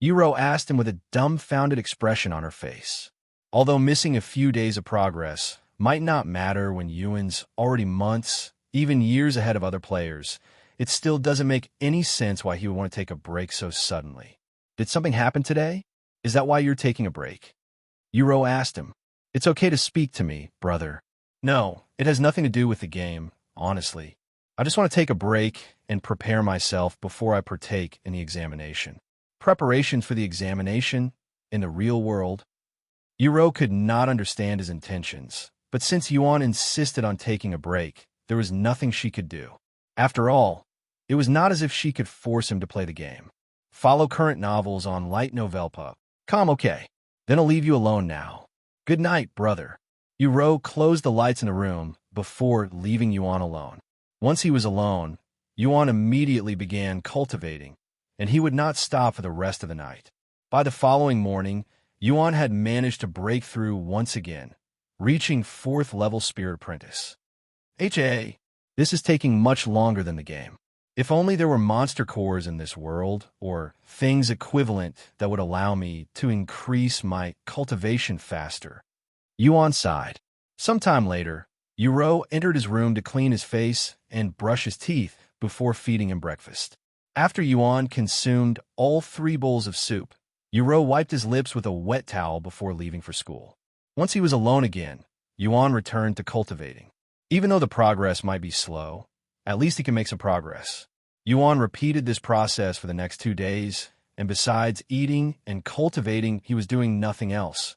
A: Yuro asked him with a dumbfounded expression on her face. Although missing a few days of progress might not matter when Yuan's already months, even years ahead of other players, it still doesn't make any sense why he would want to take a break so suddenly. Did something happen today? Is that why you're taking a break? Yuro asked him. It's okay to speak to me, brother. No, it has nothing to do with the game, honestly. I just want to take a break and prepare myself before I partake in the examination. Preparations for the examination in the real world. Yuro could not understand his intentions, but since Yuan insisted on taking a break, there was nothing she could do. After all, It was not as if she could force him to play the game. Follow current novels on Light Novel Pub. Okay. Then I'll leave you alone now. Good night, brother. Yuan closed the lights in the room before leaving Yuan alone. Once he was alone, Yuan immediately began cultivating, and he would not stop for the rest of the night. By the following morning, Yuan had managed to break through once again, reaching 4th level Spirit Apprentice. This is taking much longer than the game. If only there were monster cores in this world, or things equivalent that would allow me to increase my cultivation faster. Yuan sighed. Sometime later, Yuan entered his room to clean his face and brush his teeth before feeding him breakfast. After Yuan consumed all 3 bowls of soup, Yuan wiped his lips with a wet towel before leaving for school. Once he was alone again, Yuan returned to cultivating. Even though the progress might be slow, at least he can make some progress. Yuan repeated this process for the next 2 days, and besides eating and cultivating, he was doing nothing else,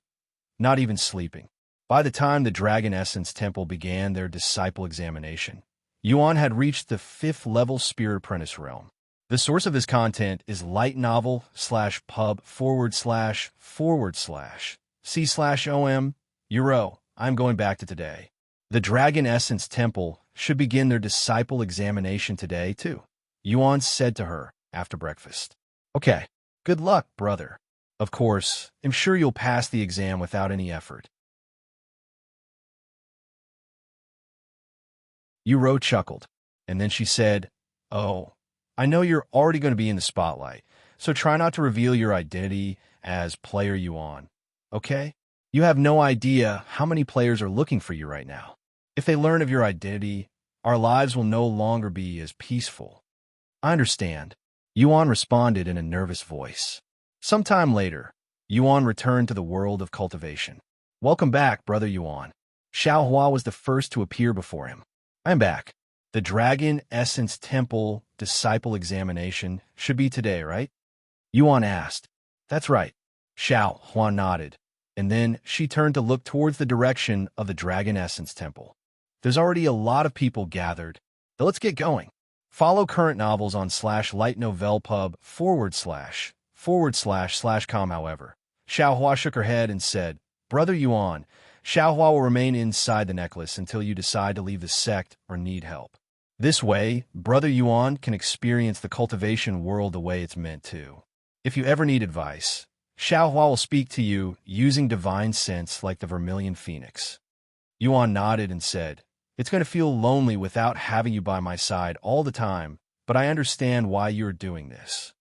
A: not even sleeping. By the time the Dragon Essence Temple began their disciple examination, Yuan had reached the 5th level Spirit Apprentice realm. The source of his content is light novel /pub//c/om. Yuan, I'm going back to today. The Dragon Essence Temple should begin their disciple examination today, too, Yuan said to her after breakfast. Okay, good luck, brother. Of course, I'm sure you'll pass the exam without any effort. Yuan chuckled, and then she said, Oh, I know you're already going to be in the spotlight, so try not to reveal your identity as player Yuan, okay? You have no idea how many players are looking for you right now. If they learn of your identity, our lives will no longer be as peaceful. I understand, Yuan responded in a nervous voice. Sometime later, Yuan returned to the world of cultivation. Welcome back, brother Yuan. Xiaohua was the first to appear before him. I'm back. The Dragon Essence Temple disciple examination should be today, right? Yuan asked. That's right. Xiaohua nodded, and then she turned to look towards the direction of the Dragon Essence Temple. There's already a lot of people gathered, so let's get going. Follow current novels on /lightnovelpub///com. However, Xiaohua shook her head and said, Brother Yuan, Xiaohua will remain inside the necklace until you decide to leave the sect or need help. This way, Brother Yuan can experience the cultivation world the way it's meant to. If you ever need advice, Xiaohua will speak to you using divine sense like the Vermilion Phoenix. Yuan nodded and said, It's going to feel lonely without having you by my side all the time, but I understand why you're doing this.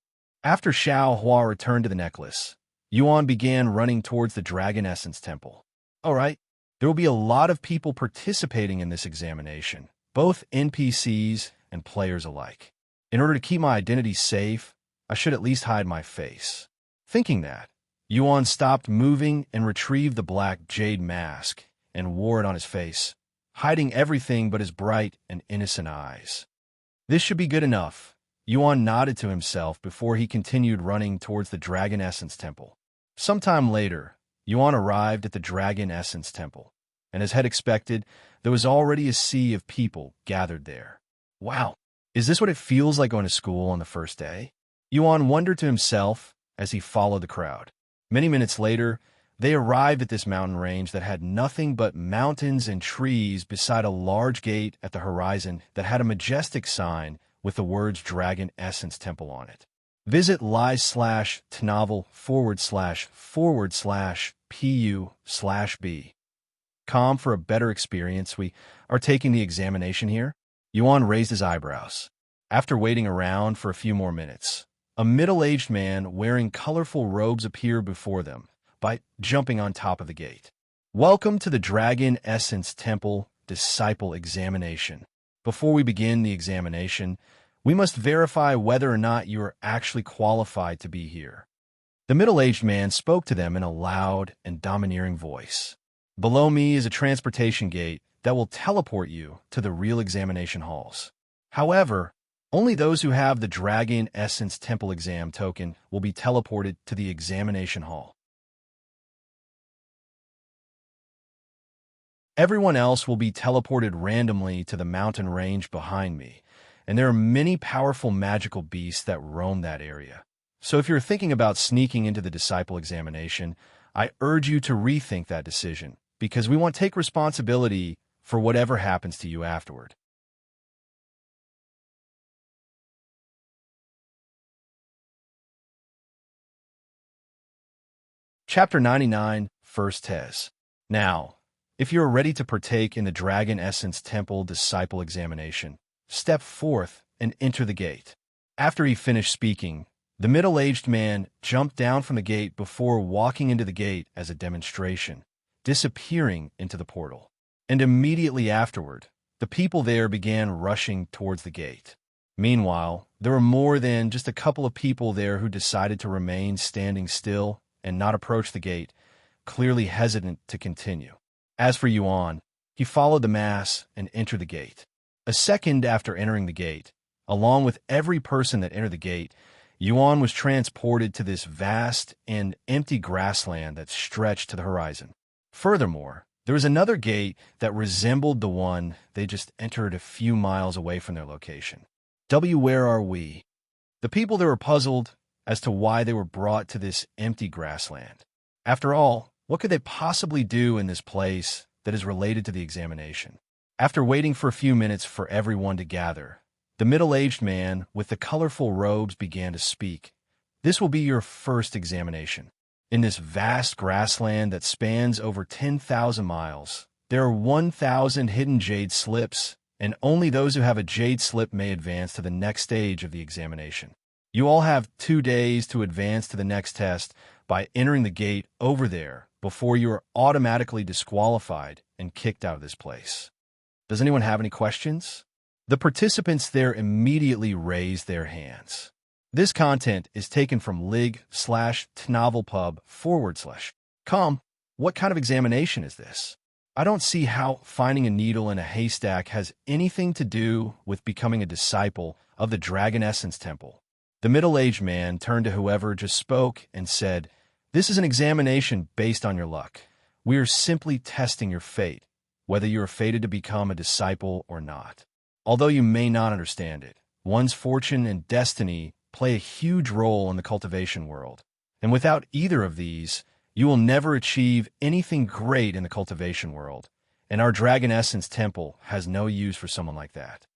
A: After Xiaohua returned to the necklace, Yuan began running towards the Dragon Essence Temple. All right, there will be a lot of people participating in this examination, both NPCs and players alike. In order to keep my identity safe, I should at least hide my face. Thinking that, Yuan stopped moving and retrieved the black jade mask and wore it on his face, hiding everything but his bright and innocent eyes. This should be good enough. Yuan nodded to himself before he continued running towards the Dragon Essence Temple. Sometime later, Yuan arrived at the Dragon Essence Temple, and as had expected, there was already a sea of people gathered there. Wow, is this what it feels like going to school on the first day? Yuan wondered to himself as he followed the crowd. Many minutes later, they arrived at this mountain range that had nothing but mountains and trees beside a large gate at the horizon that had a majestic sign with the words Dragon Essence Temple on it. Visit live/tnovel//pu/b.com for a better experience. We are taking the examination here. Yuan raised his eyebrows. After waiting around for a few more minutes, a middle-aged man wearing colorful robes appeared before them by jumping on top of the gate. Welcome to the Dragon Essence Temple Disciple Examination. Before we begin the examination, we must verify whether or not you are actually qualified to be here. The middle-aged man spoke to them in a loud and domineering voice. Below me is a transportation gate that will teleport you to the real examination halls. However, only those who have the Dragon Essence Temple exam token will be teleported to the examination hall. Everyone else will be teleported randomly to the mountain range behind me, and there are many powerful magical beasts that roam that area. So if you're thinking about sneaking into the disciple examination, I urge you to rethink that decision, because we want to take responsibility for whatever happens to you afterward. Chapter 99, First Tes. Now, if you are ready to partake in the Dragon Essence Temple Disciple Examination, step forth and enter the gate. After he finished speaking, the middle-aged man jumped down from the gate before walking into the gate as a demonstration, disappearing into the portal. And immediately afterward, the people there began rushing towards the gate. Meanwhile, there were more than just a couple of people there who decided to remain standing still and not approach the gate, clearly hesitant to continue. As for Yuan, he followed the mass and entered the gate. A second after entering the gate, along with every person that entered the gate, Yuan was transported to this vast and empty grassland that stretched to the horizon. Furthermore, there was another gate that resembled the one they just entered a few miles away from their location. Where are we? The people there were puzzled as to why they were brought to this empty grassland. After all, what could they possibly do in this place that is related to the examination? After waiting for a few minutes for everyone to gather, the middle-aged man with the colorful robes began to speak. This will be your first examination. In this vast grassland that spans over 10,000 miles, there are 1,000 hidden jade slips, and only those who have a jade slip may advance to the next stage of the examination. You all have 2 days to advance to the next test by entering the gate over there before you are automatically disqualified and kicked out of this place. Does anyone have any questions? The participants there immediately raised their hands. This content is taken from lig/tnovelpub/. What kind of examination is this? I don't see how finding a needle in a haystack has anything to do with becoming a disciple of the Dragon Essence Temple. The middle-aged man turned to whoever just spoke and said, "This is an examination based on your luck. We are simply testing your fate, whether you are fated to become a disciple or not. Although you may not understand it, one's fortune and destiny play a huge role in the cultivation world. And without either of these, you will never achieve anything great in the cultivation world. And our Dragon Essence Temple has no use for someone like that."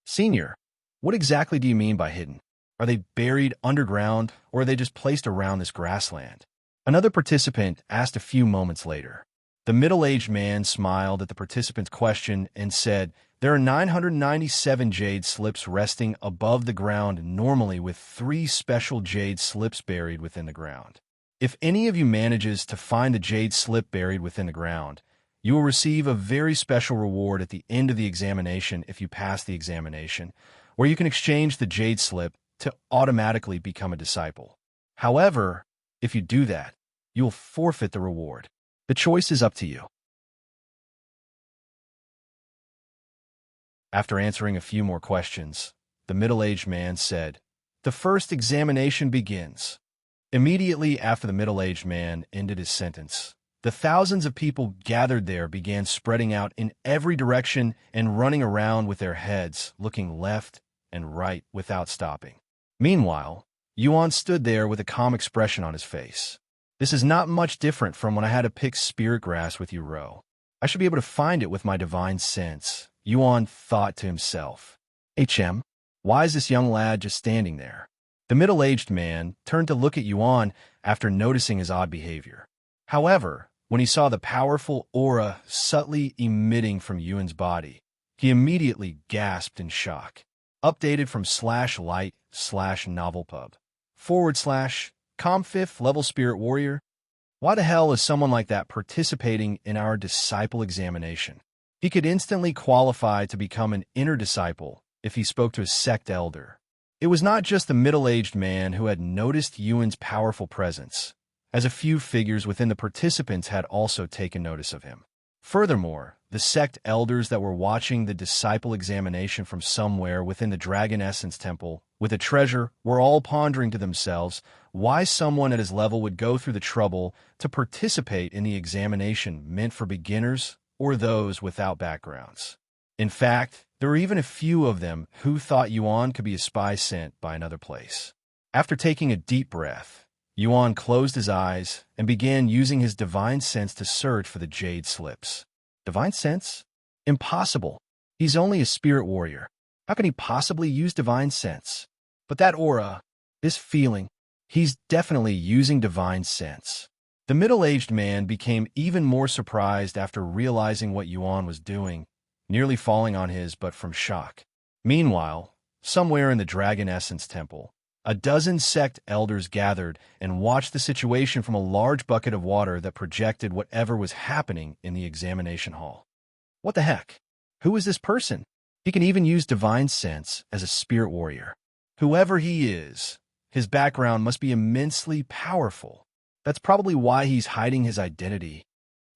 A: Senior, what exactly do you mean by hidden? Are they buried underground, or are they just placed around this grassland? Another participant asked a few moments later. The middle-aged man smiled at the participant's question and said, "There are 997 jade slips resting above the ground normally, with 3 special jade slips buried within the ground. If any of you manages to find the jade slip buried within the ground, you will receive a very special reward at the end of the examination if you pass the examination, where you can exchange the jade slip to automatically become a disciple. However, if you do that, you will forfeit the reward. The choice is up to you." After answering a few more questions, the middle-aged man said, "The first examination begins." Immediately after the middle-aged man ended his sentence, the thousands of people gathered there began spreading out in every direction and running around with their heads, looking left and right without stopping. Meanwhile, Yuan stood there with a calm expression on his face. "This is not much different from when I had to pick spirit grass with you, Ro. I should be able to find it with my divine sense," Yuan thought to himself. Why is this young lad just standing there?" The middle-aged man turned to look at Yuan after noticing his odd behavior. However, when he saw the powerful aura subtly emitting from Yuan's body, he immediately gasped in shock. Updated from /light/novelpub /com 5th level spirit warrior. Why the hell is someone like that participating in our disciple examination? He could instantly qualify to become an inner disciple if he spoke to a sect elder. It was not just the middle-aged man who had noticed Yuan's powerful presence, as a few figures within the participants had also taken notice of him. Furthermore, the sect elders that were watching the disciple examination from somewhere within the Dragon Essence Temple with a treasure were all pondering to themselves why someone at his level would go through the trouble to participate in the examination meant for beginners or those without backgrounds. In fact, There were even a few of them who thought Yuan could be a spy sent by another place. After taking a deep breath, Yuan closed his eyes and began using his divine sense to search for the jade slips. Divine sense? Impossible. He's only a spirit warrior. How can he possibly use divine sense? But that aura, this feeling, he's definitely using divine sense. The middle-aged man became even more surprised after realizing what Yuan was doing, nearly falling on his butt from shock. Meanwhile, somewhere in the Dragon Essence Temple, a dozen sect elders gathered and watched the situation from a large bucket of water that projected whatever was happening in the examination hall. What the heck? Who is this person? He can even use divine sense as a spirit warrior. Whoever he is, his background must be immensely powerful. That's probably why he's hiding his identity.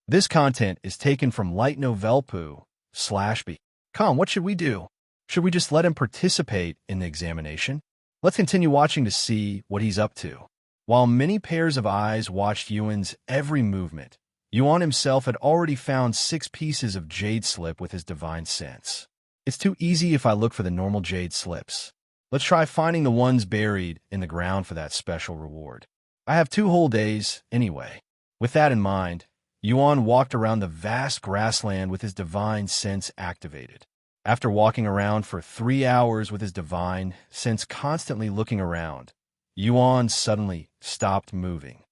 A: This content is taken from Light Novel Poo/B. Come, what should we do? Should we just let him participate in the examination? Let's continue watching to see what he's up to. While many pairs of eyes watched Yuan's every movement, Yuan himself had already found 6 pieces of jade slip with his divine sense. It's too easy if I look for the normal jade slips. Let's try finding the ones buried in the ground for that special reward. I have 2 whole days anyway. With that in mind, Yuan walked around the vast grassland with his divine sense activated. After walking around for 3 hours with his divine sense constantly looking around, Yuan suddenly stopped moving.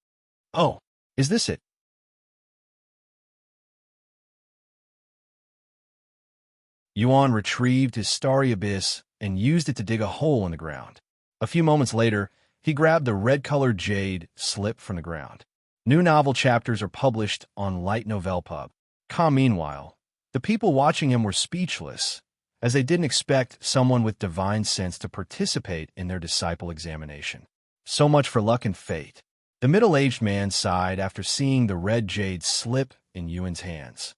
A: Oh, is this it? Yuan retrieved his starry abyss and used it to dig a hole in the ground. A few moments later, he grabbed the red-colored jade slip from the ground. New novel chapters are published on Light Novel Pub. Meanwhile, the people watching him were speechless, as they didn't expect someone with divine sense to participate in their disciple examination. So much for luck and fate. The middle-aged man sighed after seeing the red jade slip in Yuan's hands.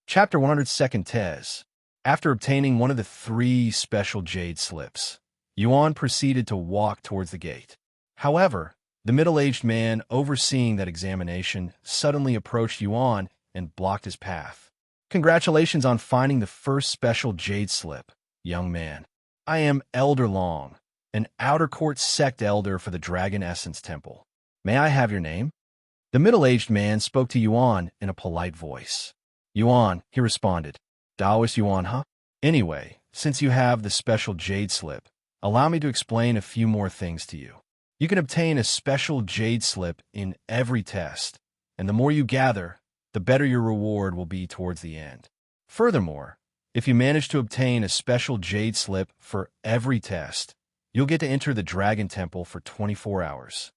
A: Chapter 100 Second Tes. After obtaining one of the 3 special jade slips, Yuan proceeded to walk towards the gate. However, the middle-aged man overseeing that examination suddenly approached Yuan and blocked his path. Congratulations on finding the first special jade slip, young man. I am Elder Long, an outer court sect elder for the Dragon Essence Temple. May I have your name? The middle-aged man spoke to Yuan in a polite voice. Yuan, he responded. Taoist Yuan, huh? Anyway, since you have the special jade slip, allow me to explain a few more things to you. You can obtain a special jade slip in every test, and the more you gather, the better your reward will be towards the end. Furthermore, if you manage to obtain a special jade slip for every test, you'll get to enter the Dragon Temple for 24 hours.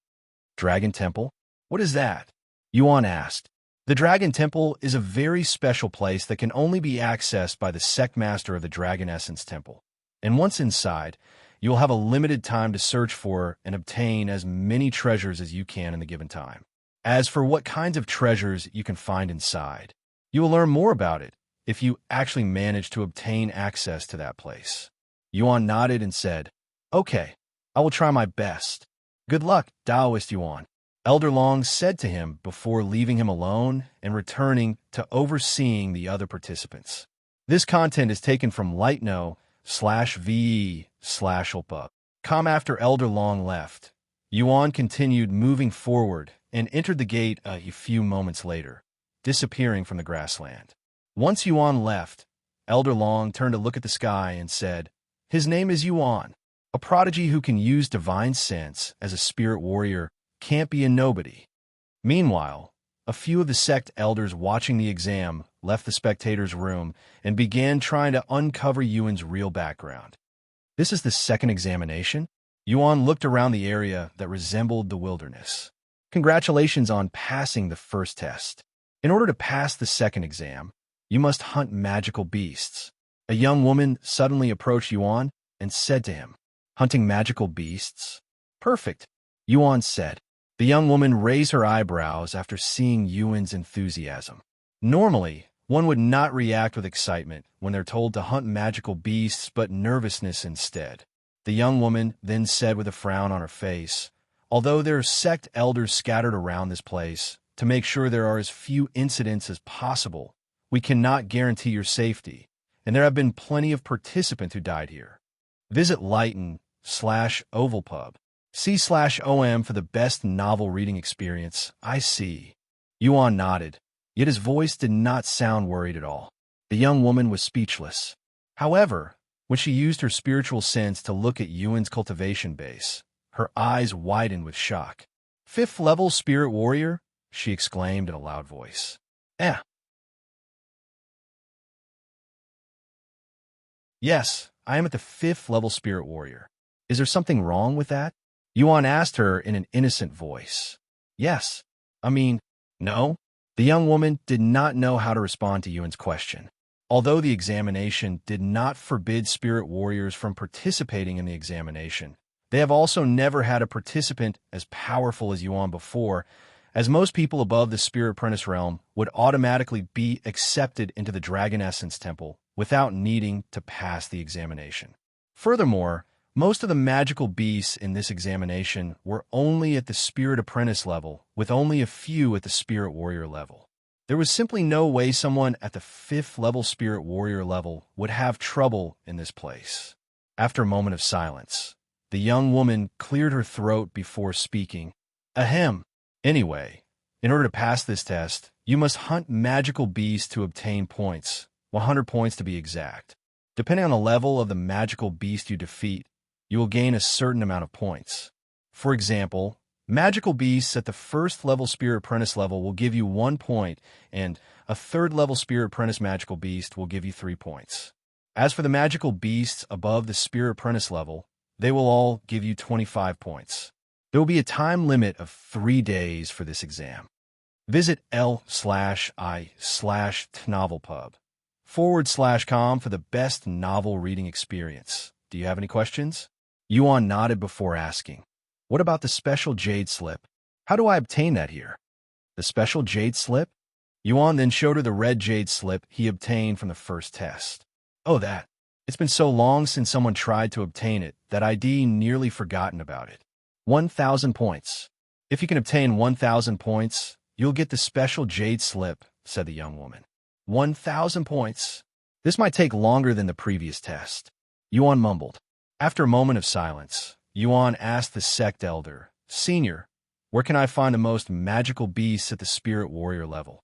A: Dragon Temple? What is that? Yuan asked. The Dragon Temple is a very special place that can only be accessed by the sect master of the Dragon Essence Temple. And once inside, you'll have a limited time to search for and obtain as many treasures as you can in the given time. As for what kinds of treasures you can find inside, you will learn more about it if you actually manage to obtain access to that place. Yuan nodded and said, Okay, I will try my best. Good luck, Taoist Yuan. Elder Long said to him before leaving him alone and returning to overseeing the other participants. This content is taken from lightno/ve/ulpa. After Elder Long left, Yuan continued moving forward and entered the gate a few moments later, disappearing from the grassland. Once Yuan left, Elder Long turned to look at the sky and said, His name is Yuan, a prodigy who can use divine sense as a spirit warrior. Can't be a nobody. Meanwhile, a few of the sect elders watching the exam left the spectators' room and began trying to uncover Yuan's real background. This is the second examination? Yuan looked around the area that resembled the wilderness. Congratulations on passing the first test. In order to pass the second exam, you must hunt magical beasts. A young woman suddenly approached Yuan and said to him, Hunting magical beasts? Perfect, Yuan said. The young woman raised her eyebrows after seeing Yuan's enthusiasm. Normally, one would not react with excitement when they're told to hunt magical beasts, but nervousness instead. The young woman then said with a frown on her face, Although there are sect elders scattered around this place to make sure there are as few incidents as possible, we cannot guarantee your safety, and there have been plenty of participants who died here. Visit Lighten/Ovalpub. C/OM for the best novel reading experience. I see. Yuan nodded, yet his voice did not sound worried at all. The young woman was speechless. However, when she used her spiritual sense to look at Yuan's cultivation base, her eyes widened with shock. "Fifth level spirit warrior?" she exclaimed in a loud voice. Yes, I am at the 5th level spirit warrior. Is there something wrong with that? Yuan asked her in an innocent voice. Yes. No. The young woman did not know how to respond to Yuan's question. Although the examination did not forbid spirit warriors from participating in the examination, they have also never had a participant as powerful as Yuan before, as most people above the spirit apprentice realm would automatically be accepted into the Dragon Essence Temple without needing to pass the examination. Furthermore, most of the magical beasts in this examination were only at the spirit apprentice level, with only a few at the spirit warrior level. There was simply no way someone at the 5th level spirit warrior level would have trouble in this place. After a moment of silence, the young woman cleared her throat before speaking. Ahem. Anyway, in order to pass this test, you must hunt magical beasts to obtain points, 100 points to be exact. Depending on the level of the magical beast you defeat, you will gain a certain amount of points. For example, magical beasts at the 1st level spirit apprentice level will give you 1 point, and a 3rd level spirit apprentice magical beast will give you 3 points. As for the magical beasts above the spirit apprentice level, they will all give you 25 points. There will be a time limit of 3 days for this exam. Visit l/i/novelpub/com for the best novel reading experience. Do you have any questions? Yuan nodded before asking, "What about the special jade slip? How do I obtain that here?" The special jade slip? Yuan then showed her the red jade slip he obtained from the first test. Oh, that. It's been so long since someone tried to obtain it that I'd nearly forgotten about it. 1,000 points. If you can obtain 1,000 points, you'll get the special jade slip, said the young woman. 1,000 points. This might take longer than the previous test. Yuan mumbled. After a moment of silence, Yuan asked the sect elder, "Senior, where can I find the most magical beasts at the spirit warrior level?"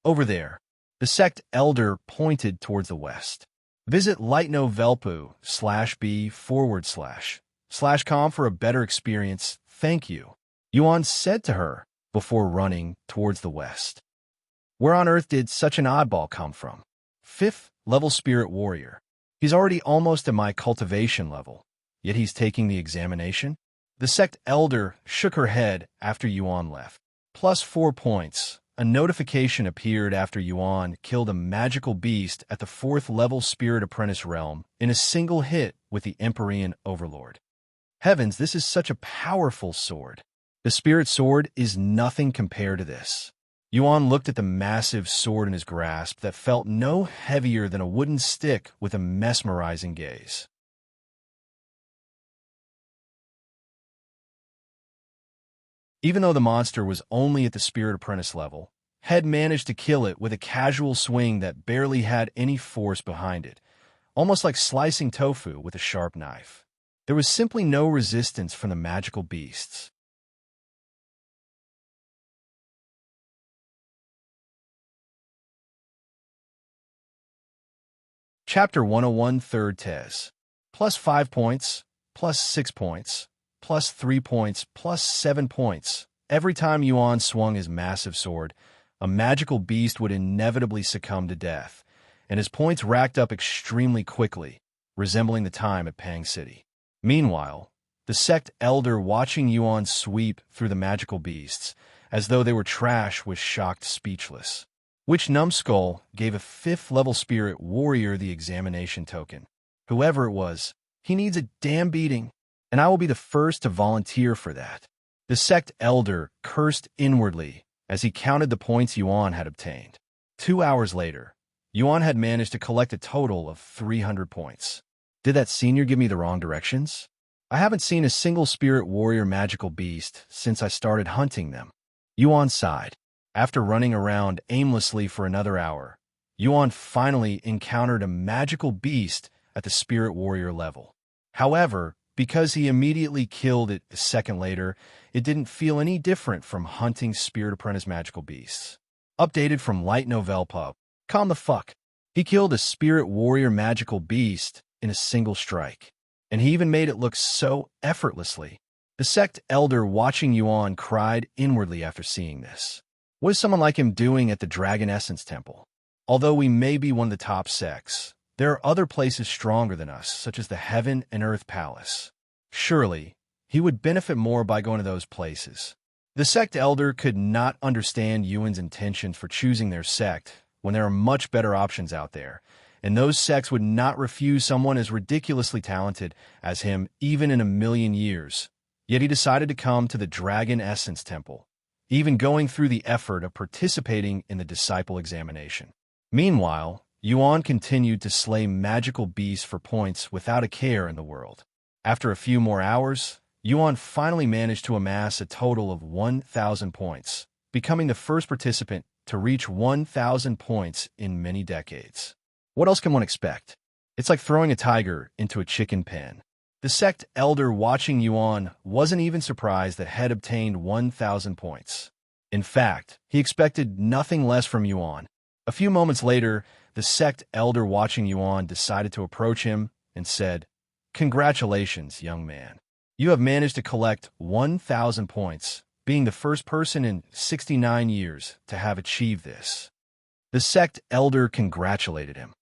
A: Over there. The sect elder pointed towards the west. Visit lightnovelpu/b/com for a better experience. Thank you, Yuan said to her before running towards the west. Where on earth did such an oddball come from? 5th level spirit warrior. He's already almost at my cultivation level, yet he's taking the examination? The sect elder shook her head after Yuan left. +4 points. A notification appeared after Yuan killed a magical beast at the 4th level spirit apprentice realm in a single hit with the Empyrean Overlord. Heavens, this is such a powerful sword. The spirit sword is nothing compared to this. Yuan looked at the massive sword in his grasp that felt no heavier than a wooden stick with a mesmerizing gaze. Even though the monster was only at the spirit apprentice level, Head managed to kill it with a casual swing that barely had any force behind it, almost like slicing tofu with a sharp knife. There was simply no resistance from the magical beasts. Chapter 101 Third Tes. +5 points, +6 points, +3 points, +7 points. Every time Yuan swung his massive sword, a magical beast would inevitably succumb to death, and his points racked up extremely quickly, resembling the time at Pang City. Meanwhile, the sect elder watching Yuan sweep through the magical beasts, as though they were trash, was shocked speechless. Which numbskull gave a 5th level spirit warrior the examination token? Whoever it was, he needs a damn beating, and I will be the first to volunteer for that. The sect elder cursed inwardly as he counted the points Yuan had obtained. 2 hours later, Yuan had managed to collect a total of 300 points. Did that senior give me the wrong directions? I haven't seen a single spirit warrior magical beast since I started hunting them. Yuan sighed. After running around aimlessly for another hour, Yuan finally encountered a magical beast at the spirit warrior level. However, because he immediately killed it a second later, it didn't feel any different from hunting Spirit Apprentice magical beasts. Updated from Light Novel Pub. Calm the fuck. He killed a Spirit Warrior magical beast in a single strike. And he even made it look so effortlessly. The sect elder watching Yuan cried inwardly after seeing this. What is someone like him doing at the Dragon Essence Temple? Although we may be one of the top sects, there are other places stronger than us, such as the Heaven and Earth Palace. Surely, he would benefit more by going to those places. The sect elder could not understand Yuan's intentions for choosing their sect when there are much better options out there, and those sects would not refuse someone as ridiculously talented as him even in 1,000,000 years. Yet he decided to come to the Dragon Essence Temple, even going through the effort of participating in the disciple examination. Meanwhile, Yuan continued to slay magical beasts for points without a care in the world. After a few more hours, Yuan finally managed to amass a total of 1,000 points, becoming the first participant to reach 1,000 points in many decades. What else can one expect? It's like throwing a tiger into a chicken pen. The sect elder watching Yuan wasn't even surprised that had obtained 1,000 points. In fact, he expected nothing less from Yuan. A few moments later, the sect elder watching Yuan decided to approach him and said, "Congratulations, young man. You have managed to collect 1,000 points, being the first person in 69 years to have achieved this." The sect elder congratulated him.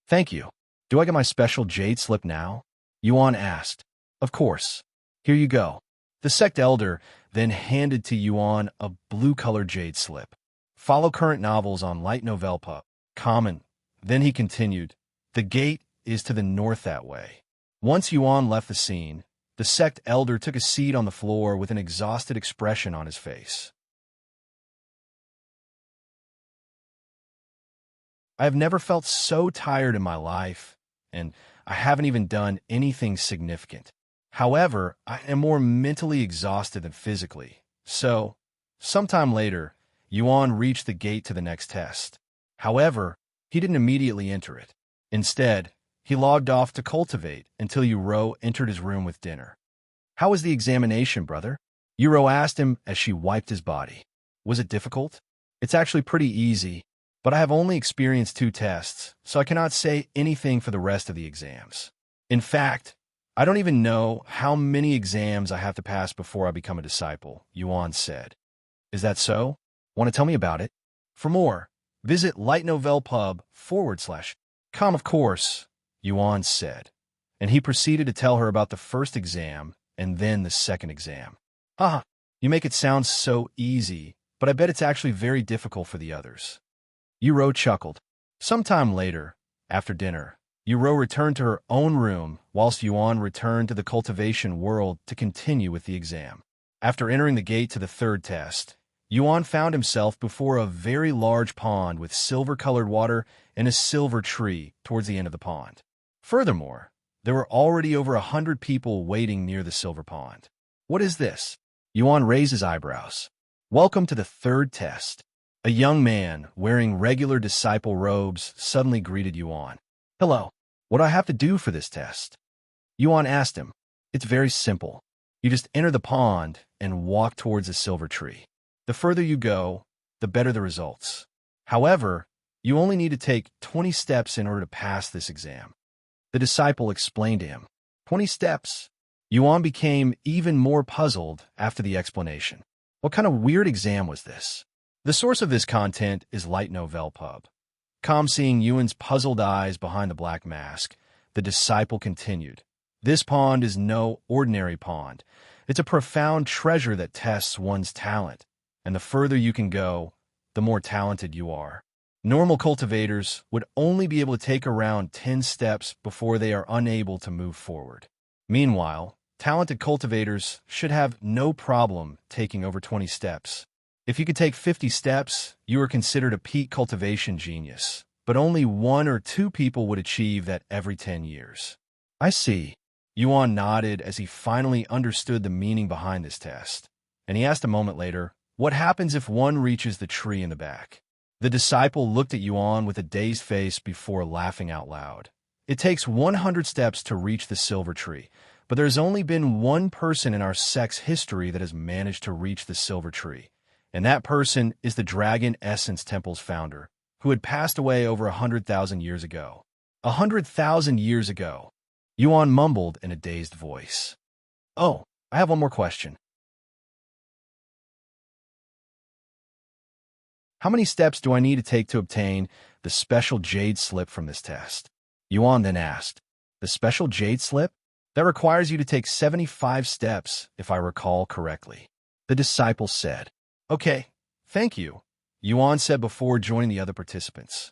A: "Thank you. Do I get my special jade slip now?" Yuan asked. "Of course. Here you go." The sect elder then handed to Yuan a blue-colored jade slip. Follow current novels on Light Novel Pub. Common. Then he continued, "The gate is to the north that way." Once Yuan left the scene, the sect elder took a seat on the floor with an exhausted expression on his face. I have never felt so tired in my life, and I haven't even done anything significant. However, I am more mentally exhausted than physically. So, sometime later, Yuan reached the gate to the next test. However, he didn't immediately enter it. Instead, he logged off to cultivate until Yuro entered his room with dinner. "How was the examination, brother?" Yuro asked him as she wiped his body. "Was it difficult?" "It's actually pretty easy, but I have only experienced 2 tests, so I cannot say anything for the rest of the exams. In fact, I don't even know how many exams I have to pass before I become a disciple," Yuan said. "Is that so? Want to tell me about it? For more, visit lightnovelpub.com. Of course," Yuan said, and he proceeded to tell her about the first exam and then the second exam. "Haha, you make it sound so easy, but I bet it's actually very difficult for the others." Yuro chuckled. Sometime later, after dinner, Yuro returned to her own room whilst Yuan returned to the cultivation world to continue with the exam. After entering the gate to the third test, Yuan found himself before a very large pond with silver-colored water and a silver tree towards the end of the pond. Furthermore, there were already over 100 people waiting near the silver pond. "What is this?" Yuan raised his eyebrows. "Welcome to the third test." A young man wearing regular disciple robes suddenly greeted Yuan. "Hello. What do I have to do for this test?" Yuan asked him. "It's very simple. You just enter the pond and walk towards the silver tree. The further you go, the better the results. However, you only need to take 20 steps in order to pass this exam." The disciple explained to him. 20 steps? Yuan became even more puzzled after the explanation. What kind of weird exam was this? The source of this content is Light Novel Pub. Seeing Yuan's puzzled eyes behind the black mask, the disciple continued. "This pond is no ordinary pond. It's a profound treasure that tests one's talent. And the further you can go, the more talented you are. Normal cultivators would only be able to take around 10 steps before they are unable to move forward. Meanwhile, talented cultivators should have no problem taking over 20 steps. If you could take 50 steps, you are considered a peak cultivation genius, but only 1 or 2 people would achieve that every 10 years. I see. Yuan nodded as he finally understood the meaning behind this test, and he asked a moment later, "What happens if one reaches the tree in the back?" The disciple looked at Yuan with a dazed face before laughing out loud. "It takes 100 steps to reach the silver tree, but there's only been one person in our sect's history that has managed to reach the silver tree, and that person is the Dragon Essence Temple's founder, who had passed away over 100,000 years ago." 100,000 years ago, Yuan mumbled in a dazed voice. "Oh, I have one more question. How many steps do I need to take to obtain the special jade slip from this test?" Yuan then asked. "The special jade slip? That requires you to take 75 steps, if I recall correctly." The disciple said. "Okay, thank you," Yuan said before joining the other participants.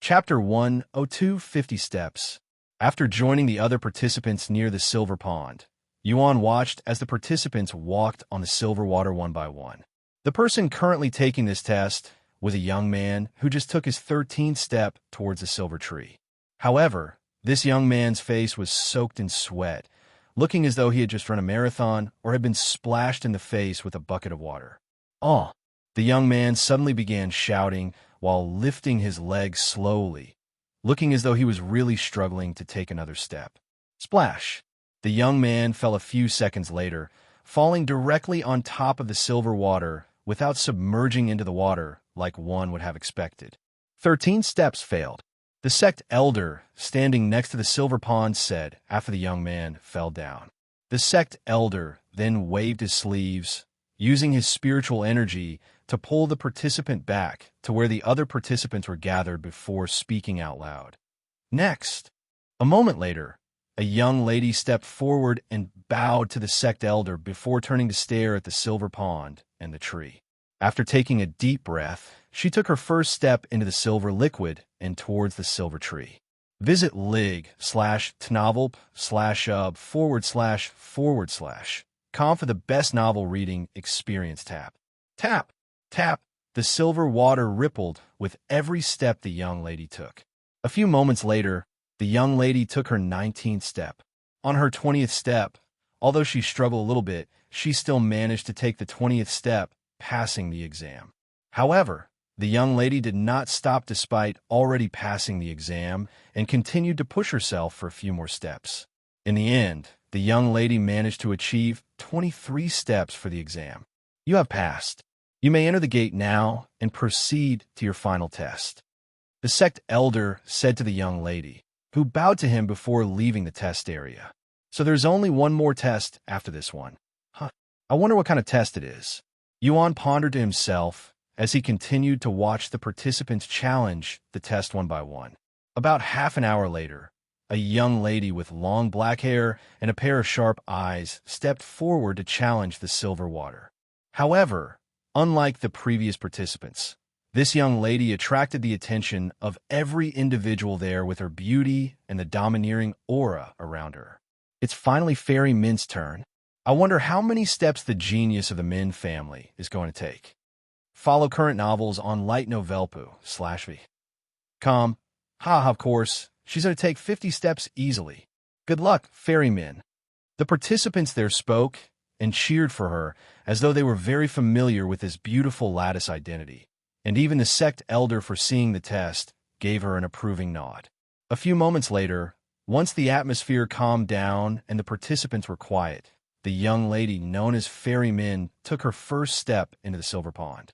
A: Chapter 102, 50 Steps. After joining the other participants near the silver pond, Yuan watched as the participants walked on the silver water one by one. The person currently taking this test was a young man who just took his 13th step towards the silver tree. However, this young man's face was soaked in sweat, looking as though he had just run a marathon or had been splashed in the face with a bucket of water. "Oh!" The young man suddenly began shouting while lifting his legs slowly, looking as though he was really struggling to take another step. Splash! The young man fell a few seconds later, falling directly on top of the silver water without submerging into the water like one would have expected. 13 steps failed. The sect elder, standing next to the silver pond, said after the young man fell down. The sect elder then waved his sleeves, using his spiritual energy to pull the participant back to where the other participants were gathered before speaking out loud. Next, a moment later, a young lady stepped forward and bowed to the sect elder before turning to stare at the silver pond and the tree. After taking a deep breath, she took her first step into the silver liquid and towards the silver tree. Visit lig/tnovel/ub/com for the best novel reading experience. Tap. Tap. Tap. The silver water rippled with every step the young lady took. A few moments later, the young lady took her 19th step. On her 20th step, although she struggled a little bit, she still managed to take the 20th step, passing the exam. However, the young lady did not stop despite already passing the exam and continued to push herself for a few more steps. In the end, the young lady managed to achieve 23 steps for the exam. You have passed. You may enter the gate now and proceed to your final test. The sect elder said to the young lady, who bowed to him before leaving the test area. So there's only one more test after this one. Huh. I wonder what kind of test it is. Yuan pondered to himself as he continued to watch the participants challenge the test one by one. About half an hour later, a young lady with long black hair and a pair of sharp eyes stepped forward to challenge the silver water. However, unlike the previous participants, this young lady attracted the attention of every individual there with her beauty and the domineering aura around her. It's finally Fairy Min's turn. I wonder how many steps the genius of the Min family is going to take. Follow current novels on lightnovelpo.com. Of course, she's going to take 50 steps easily. Good luck, Fairy Min. The participants there spoke and cheered for her as though they were very familiar with this beautiful lattice identity, and even the sect elder, foreseeing the test, gave her an approving nod. A few moments later, once the atmosphere calmed down and the participants were quiet, the young lady known as Fairy Min took her first step into the silver pond.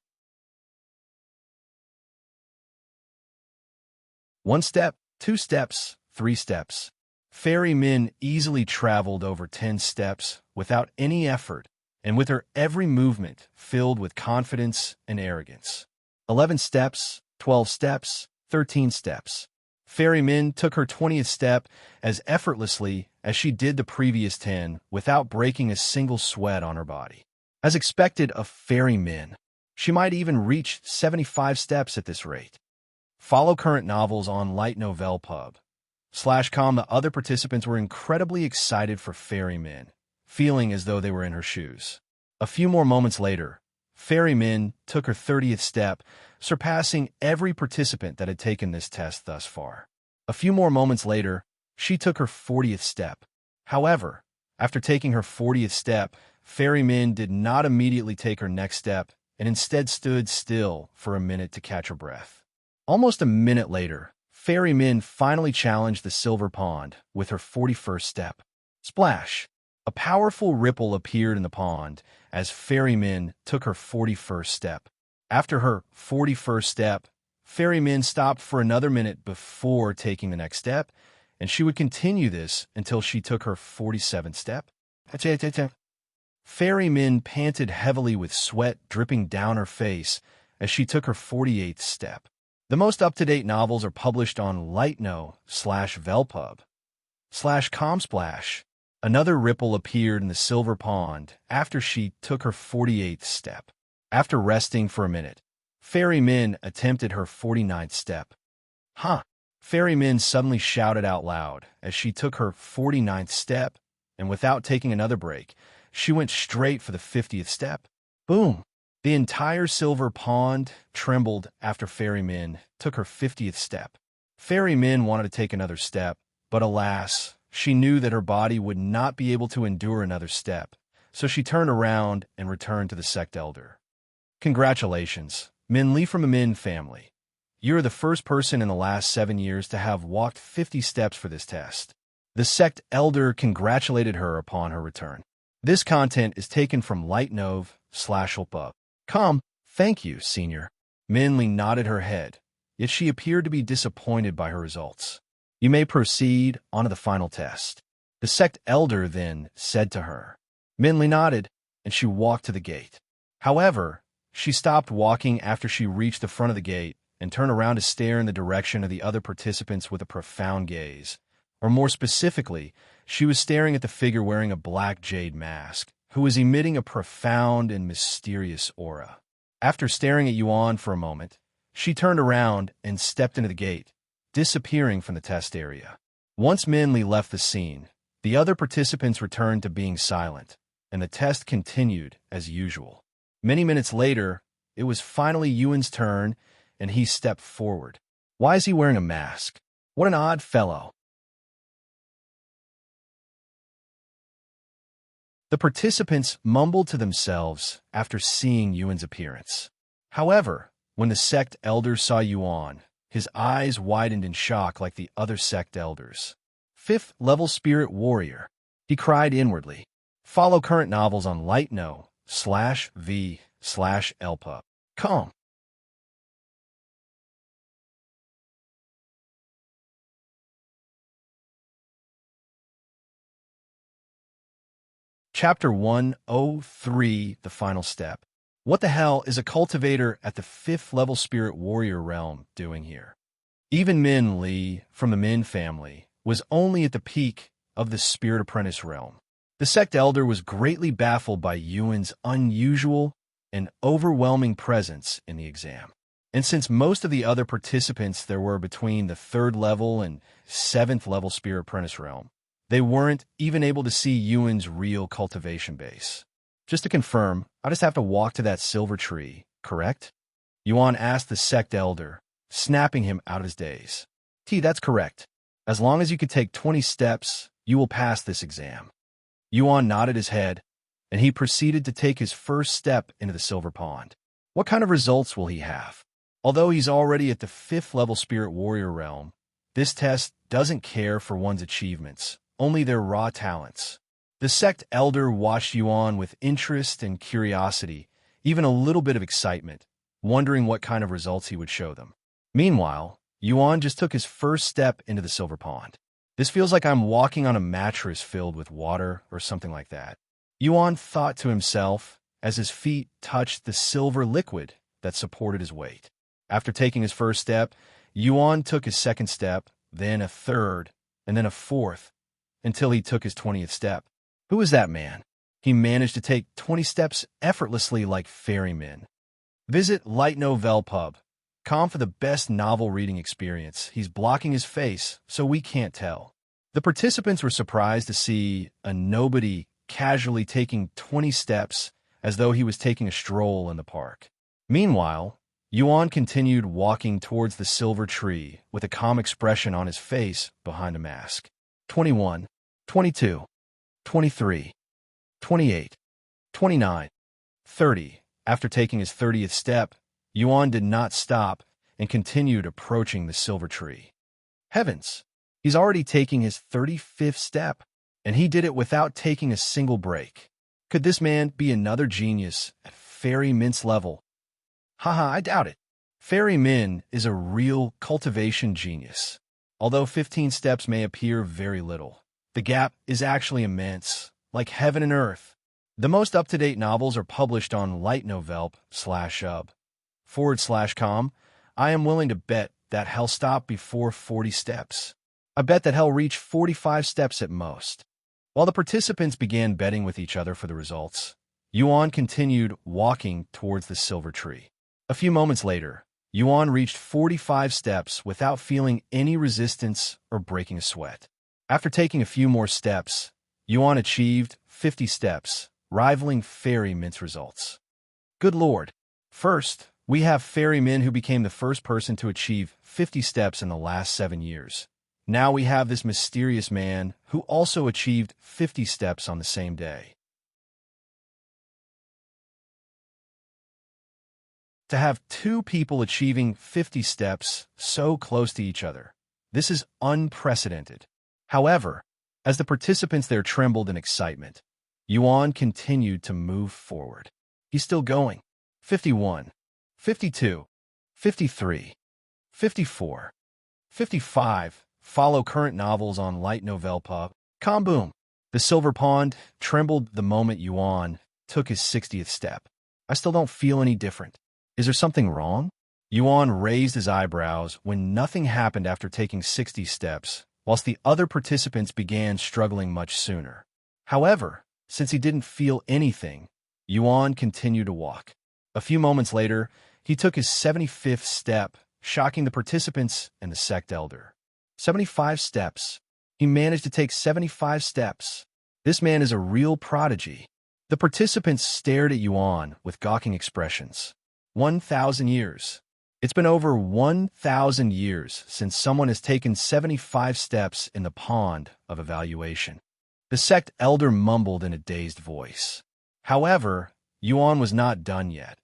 A: 1 step, 2 steps, 3 steps. Fairy Min easily traveled over 10 steps without any effort, and with her every movement filled with confidence and arrogance. 11 steps, 12 steps, 13 steps. Fairy Min took her 20th step as effortlessly as she did the previous 10 without breaking a single sweat on her body. As expected of Fairy Min, she might even reach 75 steps at this rate. Follow current novels on lightnovelpub.com. The other participants were incredibly excited for Fairy Min, feeling as though they were in her shoes. A few more moments later, Fairy Min took her 30th step, surpassing every participant that had taken this test thus far. A few more moments later, she took her 40th step. However, after taking her 40th step, Fairy Min did not immediately take her next step and instead stood still for a minute to catch her breath. Almost a minute later, Fairy Min finally challenged the silver pond with her 41st step. Splash! A powerful ripple appeared in the pond as Fairy Min took her 41st step. After her 41st step, Fairy Min stopped for another minute before taking the next step, and she would continue this until she took her 47th step. Fairy Min panted heavily with sweat dripping down her face as she took her 48th step. The most up-to-date novels are published on Lightno/Velpub/Comsplash. Another ripple appeared in the silver pond after she took her 48th step. After resting for a minute, Fairy Min attempted her 49th step. Huh! Fairy Min suddenly shouted out loud as she took her 49th step, and without taking another break, she went straight for the 50th step. Boom! The entire silver pond trembled after Fairy Min took her 50th step. Fairy Min wanted to take another step, but alas, she knew that her body would not be able to endure another step, so she turned around and returned to the sect elder. Congratulations, Min Li from the Min family. You are the first person in the last 7 years to have walked 50 steps for this test. The sect elder congratulated her upon her return. This content is taken from Lightnov/Velpub. Thank you, senior. Min Li nodded her head, yet she appeared to be disappointed by her results. You may proceed on to the final test. The sect elder then said to her. Min Li nodded, and she walked to the gate. However, she stopped walking after she reached the front of the gate and turned around to stare in the direction of the other participants with a profound gaze. Or more specifically, she was staring at the figure wearing a black jade mask, who was emitting a profound and mysterious aura. After staring at Yuan for a moment, she turned around and stepped into the gate, disappearing from the test area. Once Min Li left the scene, the other participants returned to being silent, and the test continued as usual. Many minutes later, it was finally Yuan's turn, and he stepped forward. Why is he wearing a mask? What an odd fellow. The participants mumbled to themselves after seeing Yuan's appearance. However, when the sect elder saw Yuan, his eyes widened in shock like the other sect elders. 5th level spirit warrior, he cried inwardly. Follow current novels on Lightno/V/Velpub. Chapter 103, The Final Step. What the hell is a cultivator at the 5th level spirit warrior realm doing here? Even Min Li, from the Min family, was only at the peak of the spirit apprentice realm. The sect elder was greatly baffled by Yuan's unusual and overwhelming presence in the exam. And since most of the other participants there were between the 3rd level and 7th level spirit apprentice realm, they weren't even able to see Yuan's real cultivation base. Just to confirm, I just have to walk to that silver tree, correct? Yuan asked the sect elder, snapping him out of his daze. That's correct. As long as you could take 20 steps, you will pass this exam. Yuan nodded his head, and he proceeded to take his first step into the silver pond. What kind of results will he have? Although he's already at the 5th level spirit warrior realm, this test doesn't care for one's achievements, only their raw talents. The sect elder watched Yuan with interest and curiosity, even a little bit of excitement, wondering what kind of results he would show them. Meanwhile, Yuan just took his first step into the silver pond. This feels like I'm walking on a mattress filled with water or something like that. Yuan thought to himself as his feet touched the silver liquid that supported his weight. After taking his first step, Yuan took his second step, then a third, and then a fourth, until he took his 20th step. Who is that man? He managed to take 20 steps effortlessly like Fairy Min. Visit Lightno/Velpub.com for the best novel reading experience. He's blocking his face, so we can't tell. The participants were surprised to see a nobody casually taking 20 steps as though he was taking a stroll in the park. Meanwhile, Yuan continued walking towards the silver tree with a calm expression on his face behind a mask. 21, 22, 23, 28, 29, 30. After taking his 30th step, Yuan did not stop and continued approaching the silver tree. Heavens! He's already taking his 35th step, and he did it without taking a single break. Could this man be another genius at Fairy Mint's level? Haha, I doubt it. Fairy Min is a real cultivation genius. Although 15 steps may appear very little, the gap is actually immense, like heaven and earth. The most up-to-date novels are published on lightnovel.com. I am willing to bet that he'll stop before 40 steps. I bet that he'll reach 45 steps at most. While the participants began betting with each other for the results, Yuan continued walking towards the silver tree. A few moments later, Yuan reached 45 steps without feeling any resistance or breaking a sweat. After taking a few more steps, Yuan achieved 50 steps, rivaling Fairy Mint's results. Good lord! First, we have Fairy Mint, who became the first person to achieve 50 steps in the last 7 years. Now we have this mysterious man who also achieved 50 steps on the same day. To have two people achieving 50 steps so close to each other, this is unprecedented. However, as the participants there trembled in excitement, Yuan continued to move forward. He's still going. 51, 52, 53, 54, 55. Follow current novels on lightnovel.com. Boom. The silver pond trembled the moment Yuan took his 60th step. I still don't feel any different. Is there something wrong? Yuan raised his eyebrows when nothing happened after taking 60 steps, whilst the other participants began struggling much sooner. However, since he didn't feel anything, Yuan continued to walk. A few moments later, he took his 75th step, shocking the participants and the sect elder. 75 steps. He managed to take 75 steps. This man is a real prodigy. The participants stared at Yuan with gawking expressions. 1,000 years. It's been over 1,000 years since someone has taken 75 steps in the pond of evaluation. The sect elder mumbled in a dazed voice. However, Yuan was not done yet,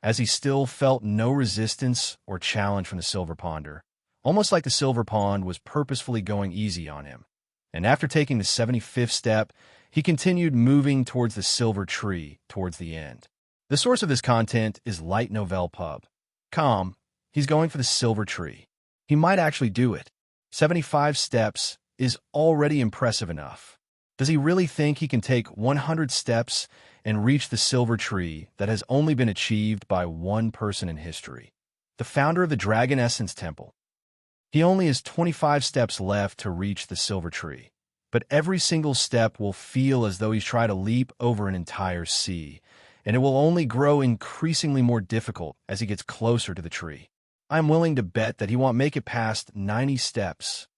A: as he still felt no resistance or challenge from the silver ponder, almost like the silver pond was purposefully going easy on him. And after taking the 75th step, he continued moving towards the silver tree towards the end. The source of this content is lightnovel.com. He's going for the silver tree. He might actually do it. 75 steps is already impressive enough. Does he really think he can take 100 steps and reach the silver tree that has only been achieved by one person in history? The founder of the Dragon Essence Temple. He only has 25 steps left to reach the silver tree, but every single step will feel as though he's trying to leap over an entire sea, and it will only grow increasingly more difficult as he gets closer to the tree. I'm willing to bet that he won't make it past 90 steps.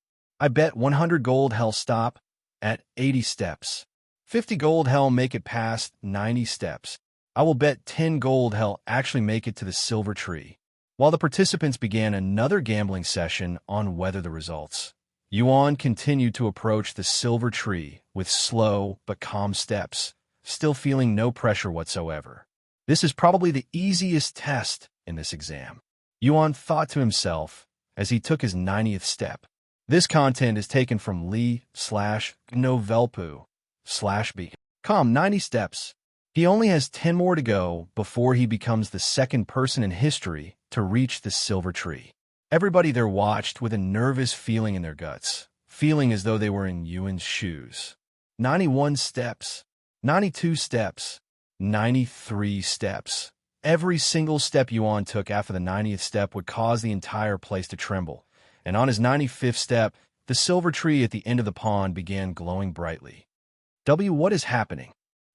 A: I bet 100 gold he'll stop at 80 steps. 50 gold he'll make it past 90 steps. I will bet 10 gold he'll actually make it to the silver tree. While the participants began another gambling session on whether the results, Yuan continued to approach the silver tree with slow but calm steps, still feeling no pressure whatsoever. This is probably the easiest test in this exam, Yuan thought to himself as he took his 90th step. This content is taken from li/novelpu/b. 90 steps. He only has 10 more to go before he becomes the second person in history to reach the silver tree. Everybody there watched with a nervous feeling in their guts, feeling as though they were in Yuan's shoes. 91 steps, 92 steps, 93 steps. Every single step Yuan took after the 90th step would cause the entire place to tremble, and on his 95th step, the silver tree at the end of the pond began glowing brightly. What is happening?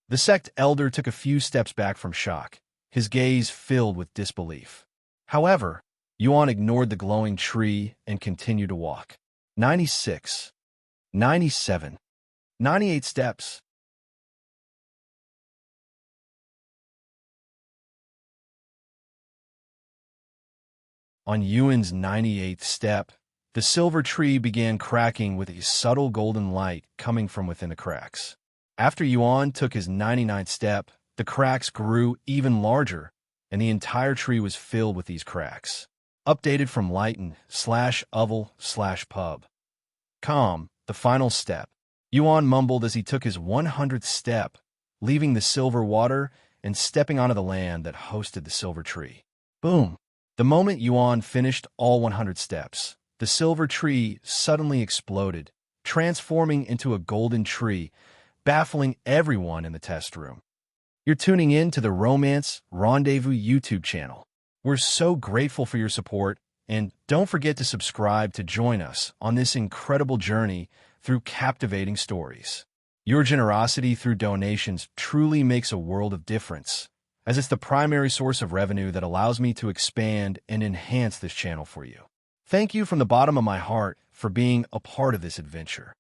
A: The sect elder took a few steps back from shock, his gaze filled with disbelief. However, Yuan ignored the glowing tree and continued to walk. 96, 97, 98 steps. On Yuan's 98th step, the silver tree began cracking with a subtle golden light coming from within the cracks. After Yuan took his 99th step, the cracks grew even larger, and the entire tree was filled with these cracks. Updated from Lighten/Oval/Pub. Calm, the final step. Yuan mumbled as he took his 100th step, leaving the silver water and stepping onto the land that hosted the silver tree. Boom! The moment Yuan finished all 100 steps, the silver tree suddenly exploded, transforming into a golden tree, baffling everyone in the test room. You're tuning in to the Romance Rendezvous YouTube channel. We're so grateful for your support, and don't forget to subscribe to join us on this incredible journey through captivating stories. Your generosity through donations truly makes a world of difference, as it's the primary source of revenue that allows me to expand and enhance this channel for you. Thank you from the bottom of my heart for being a part of this adventure.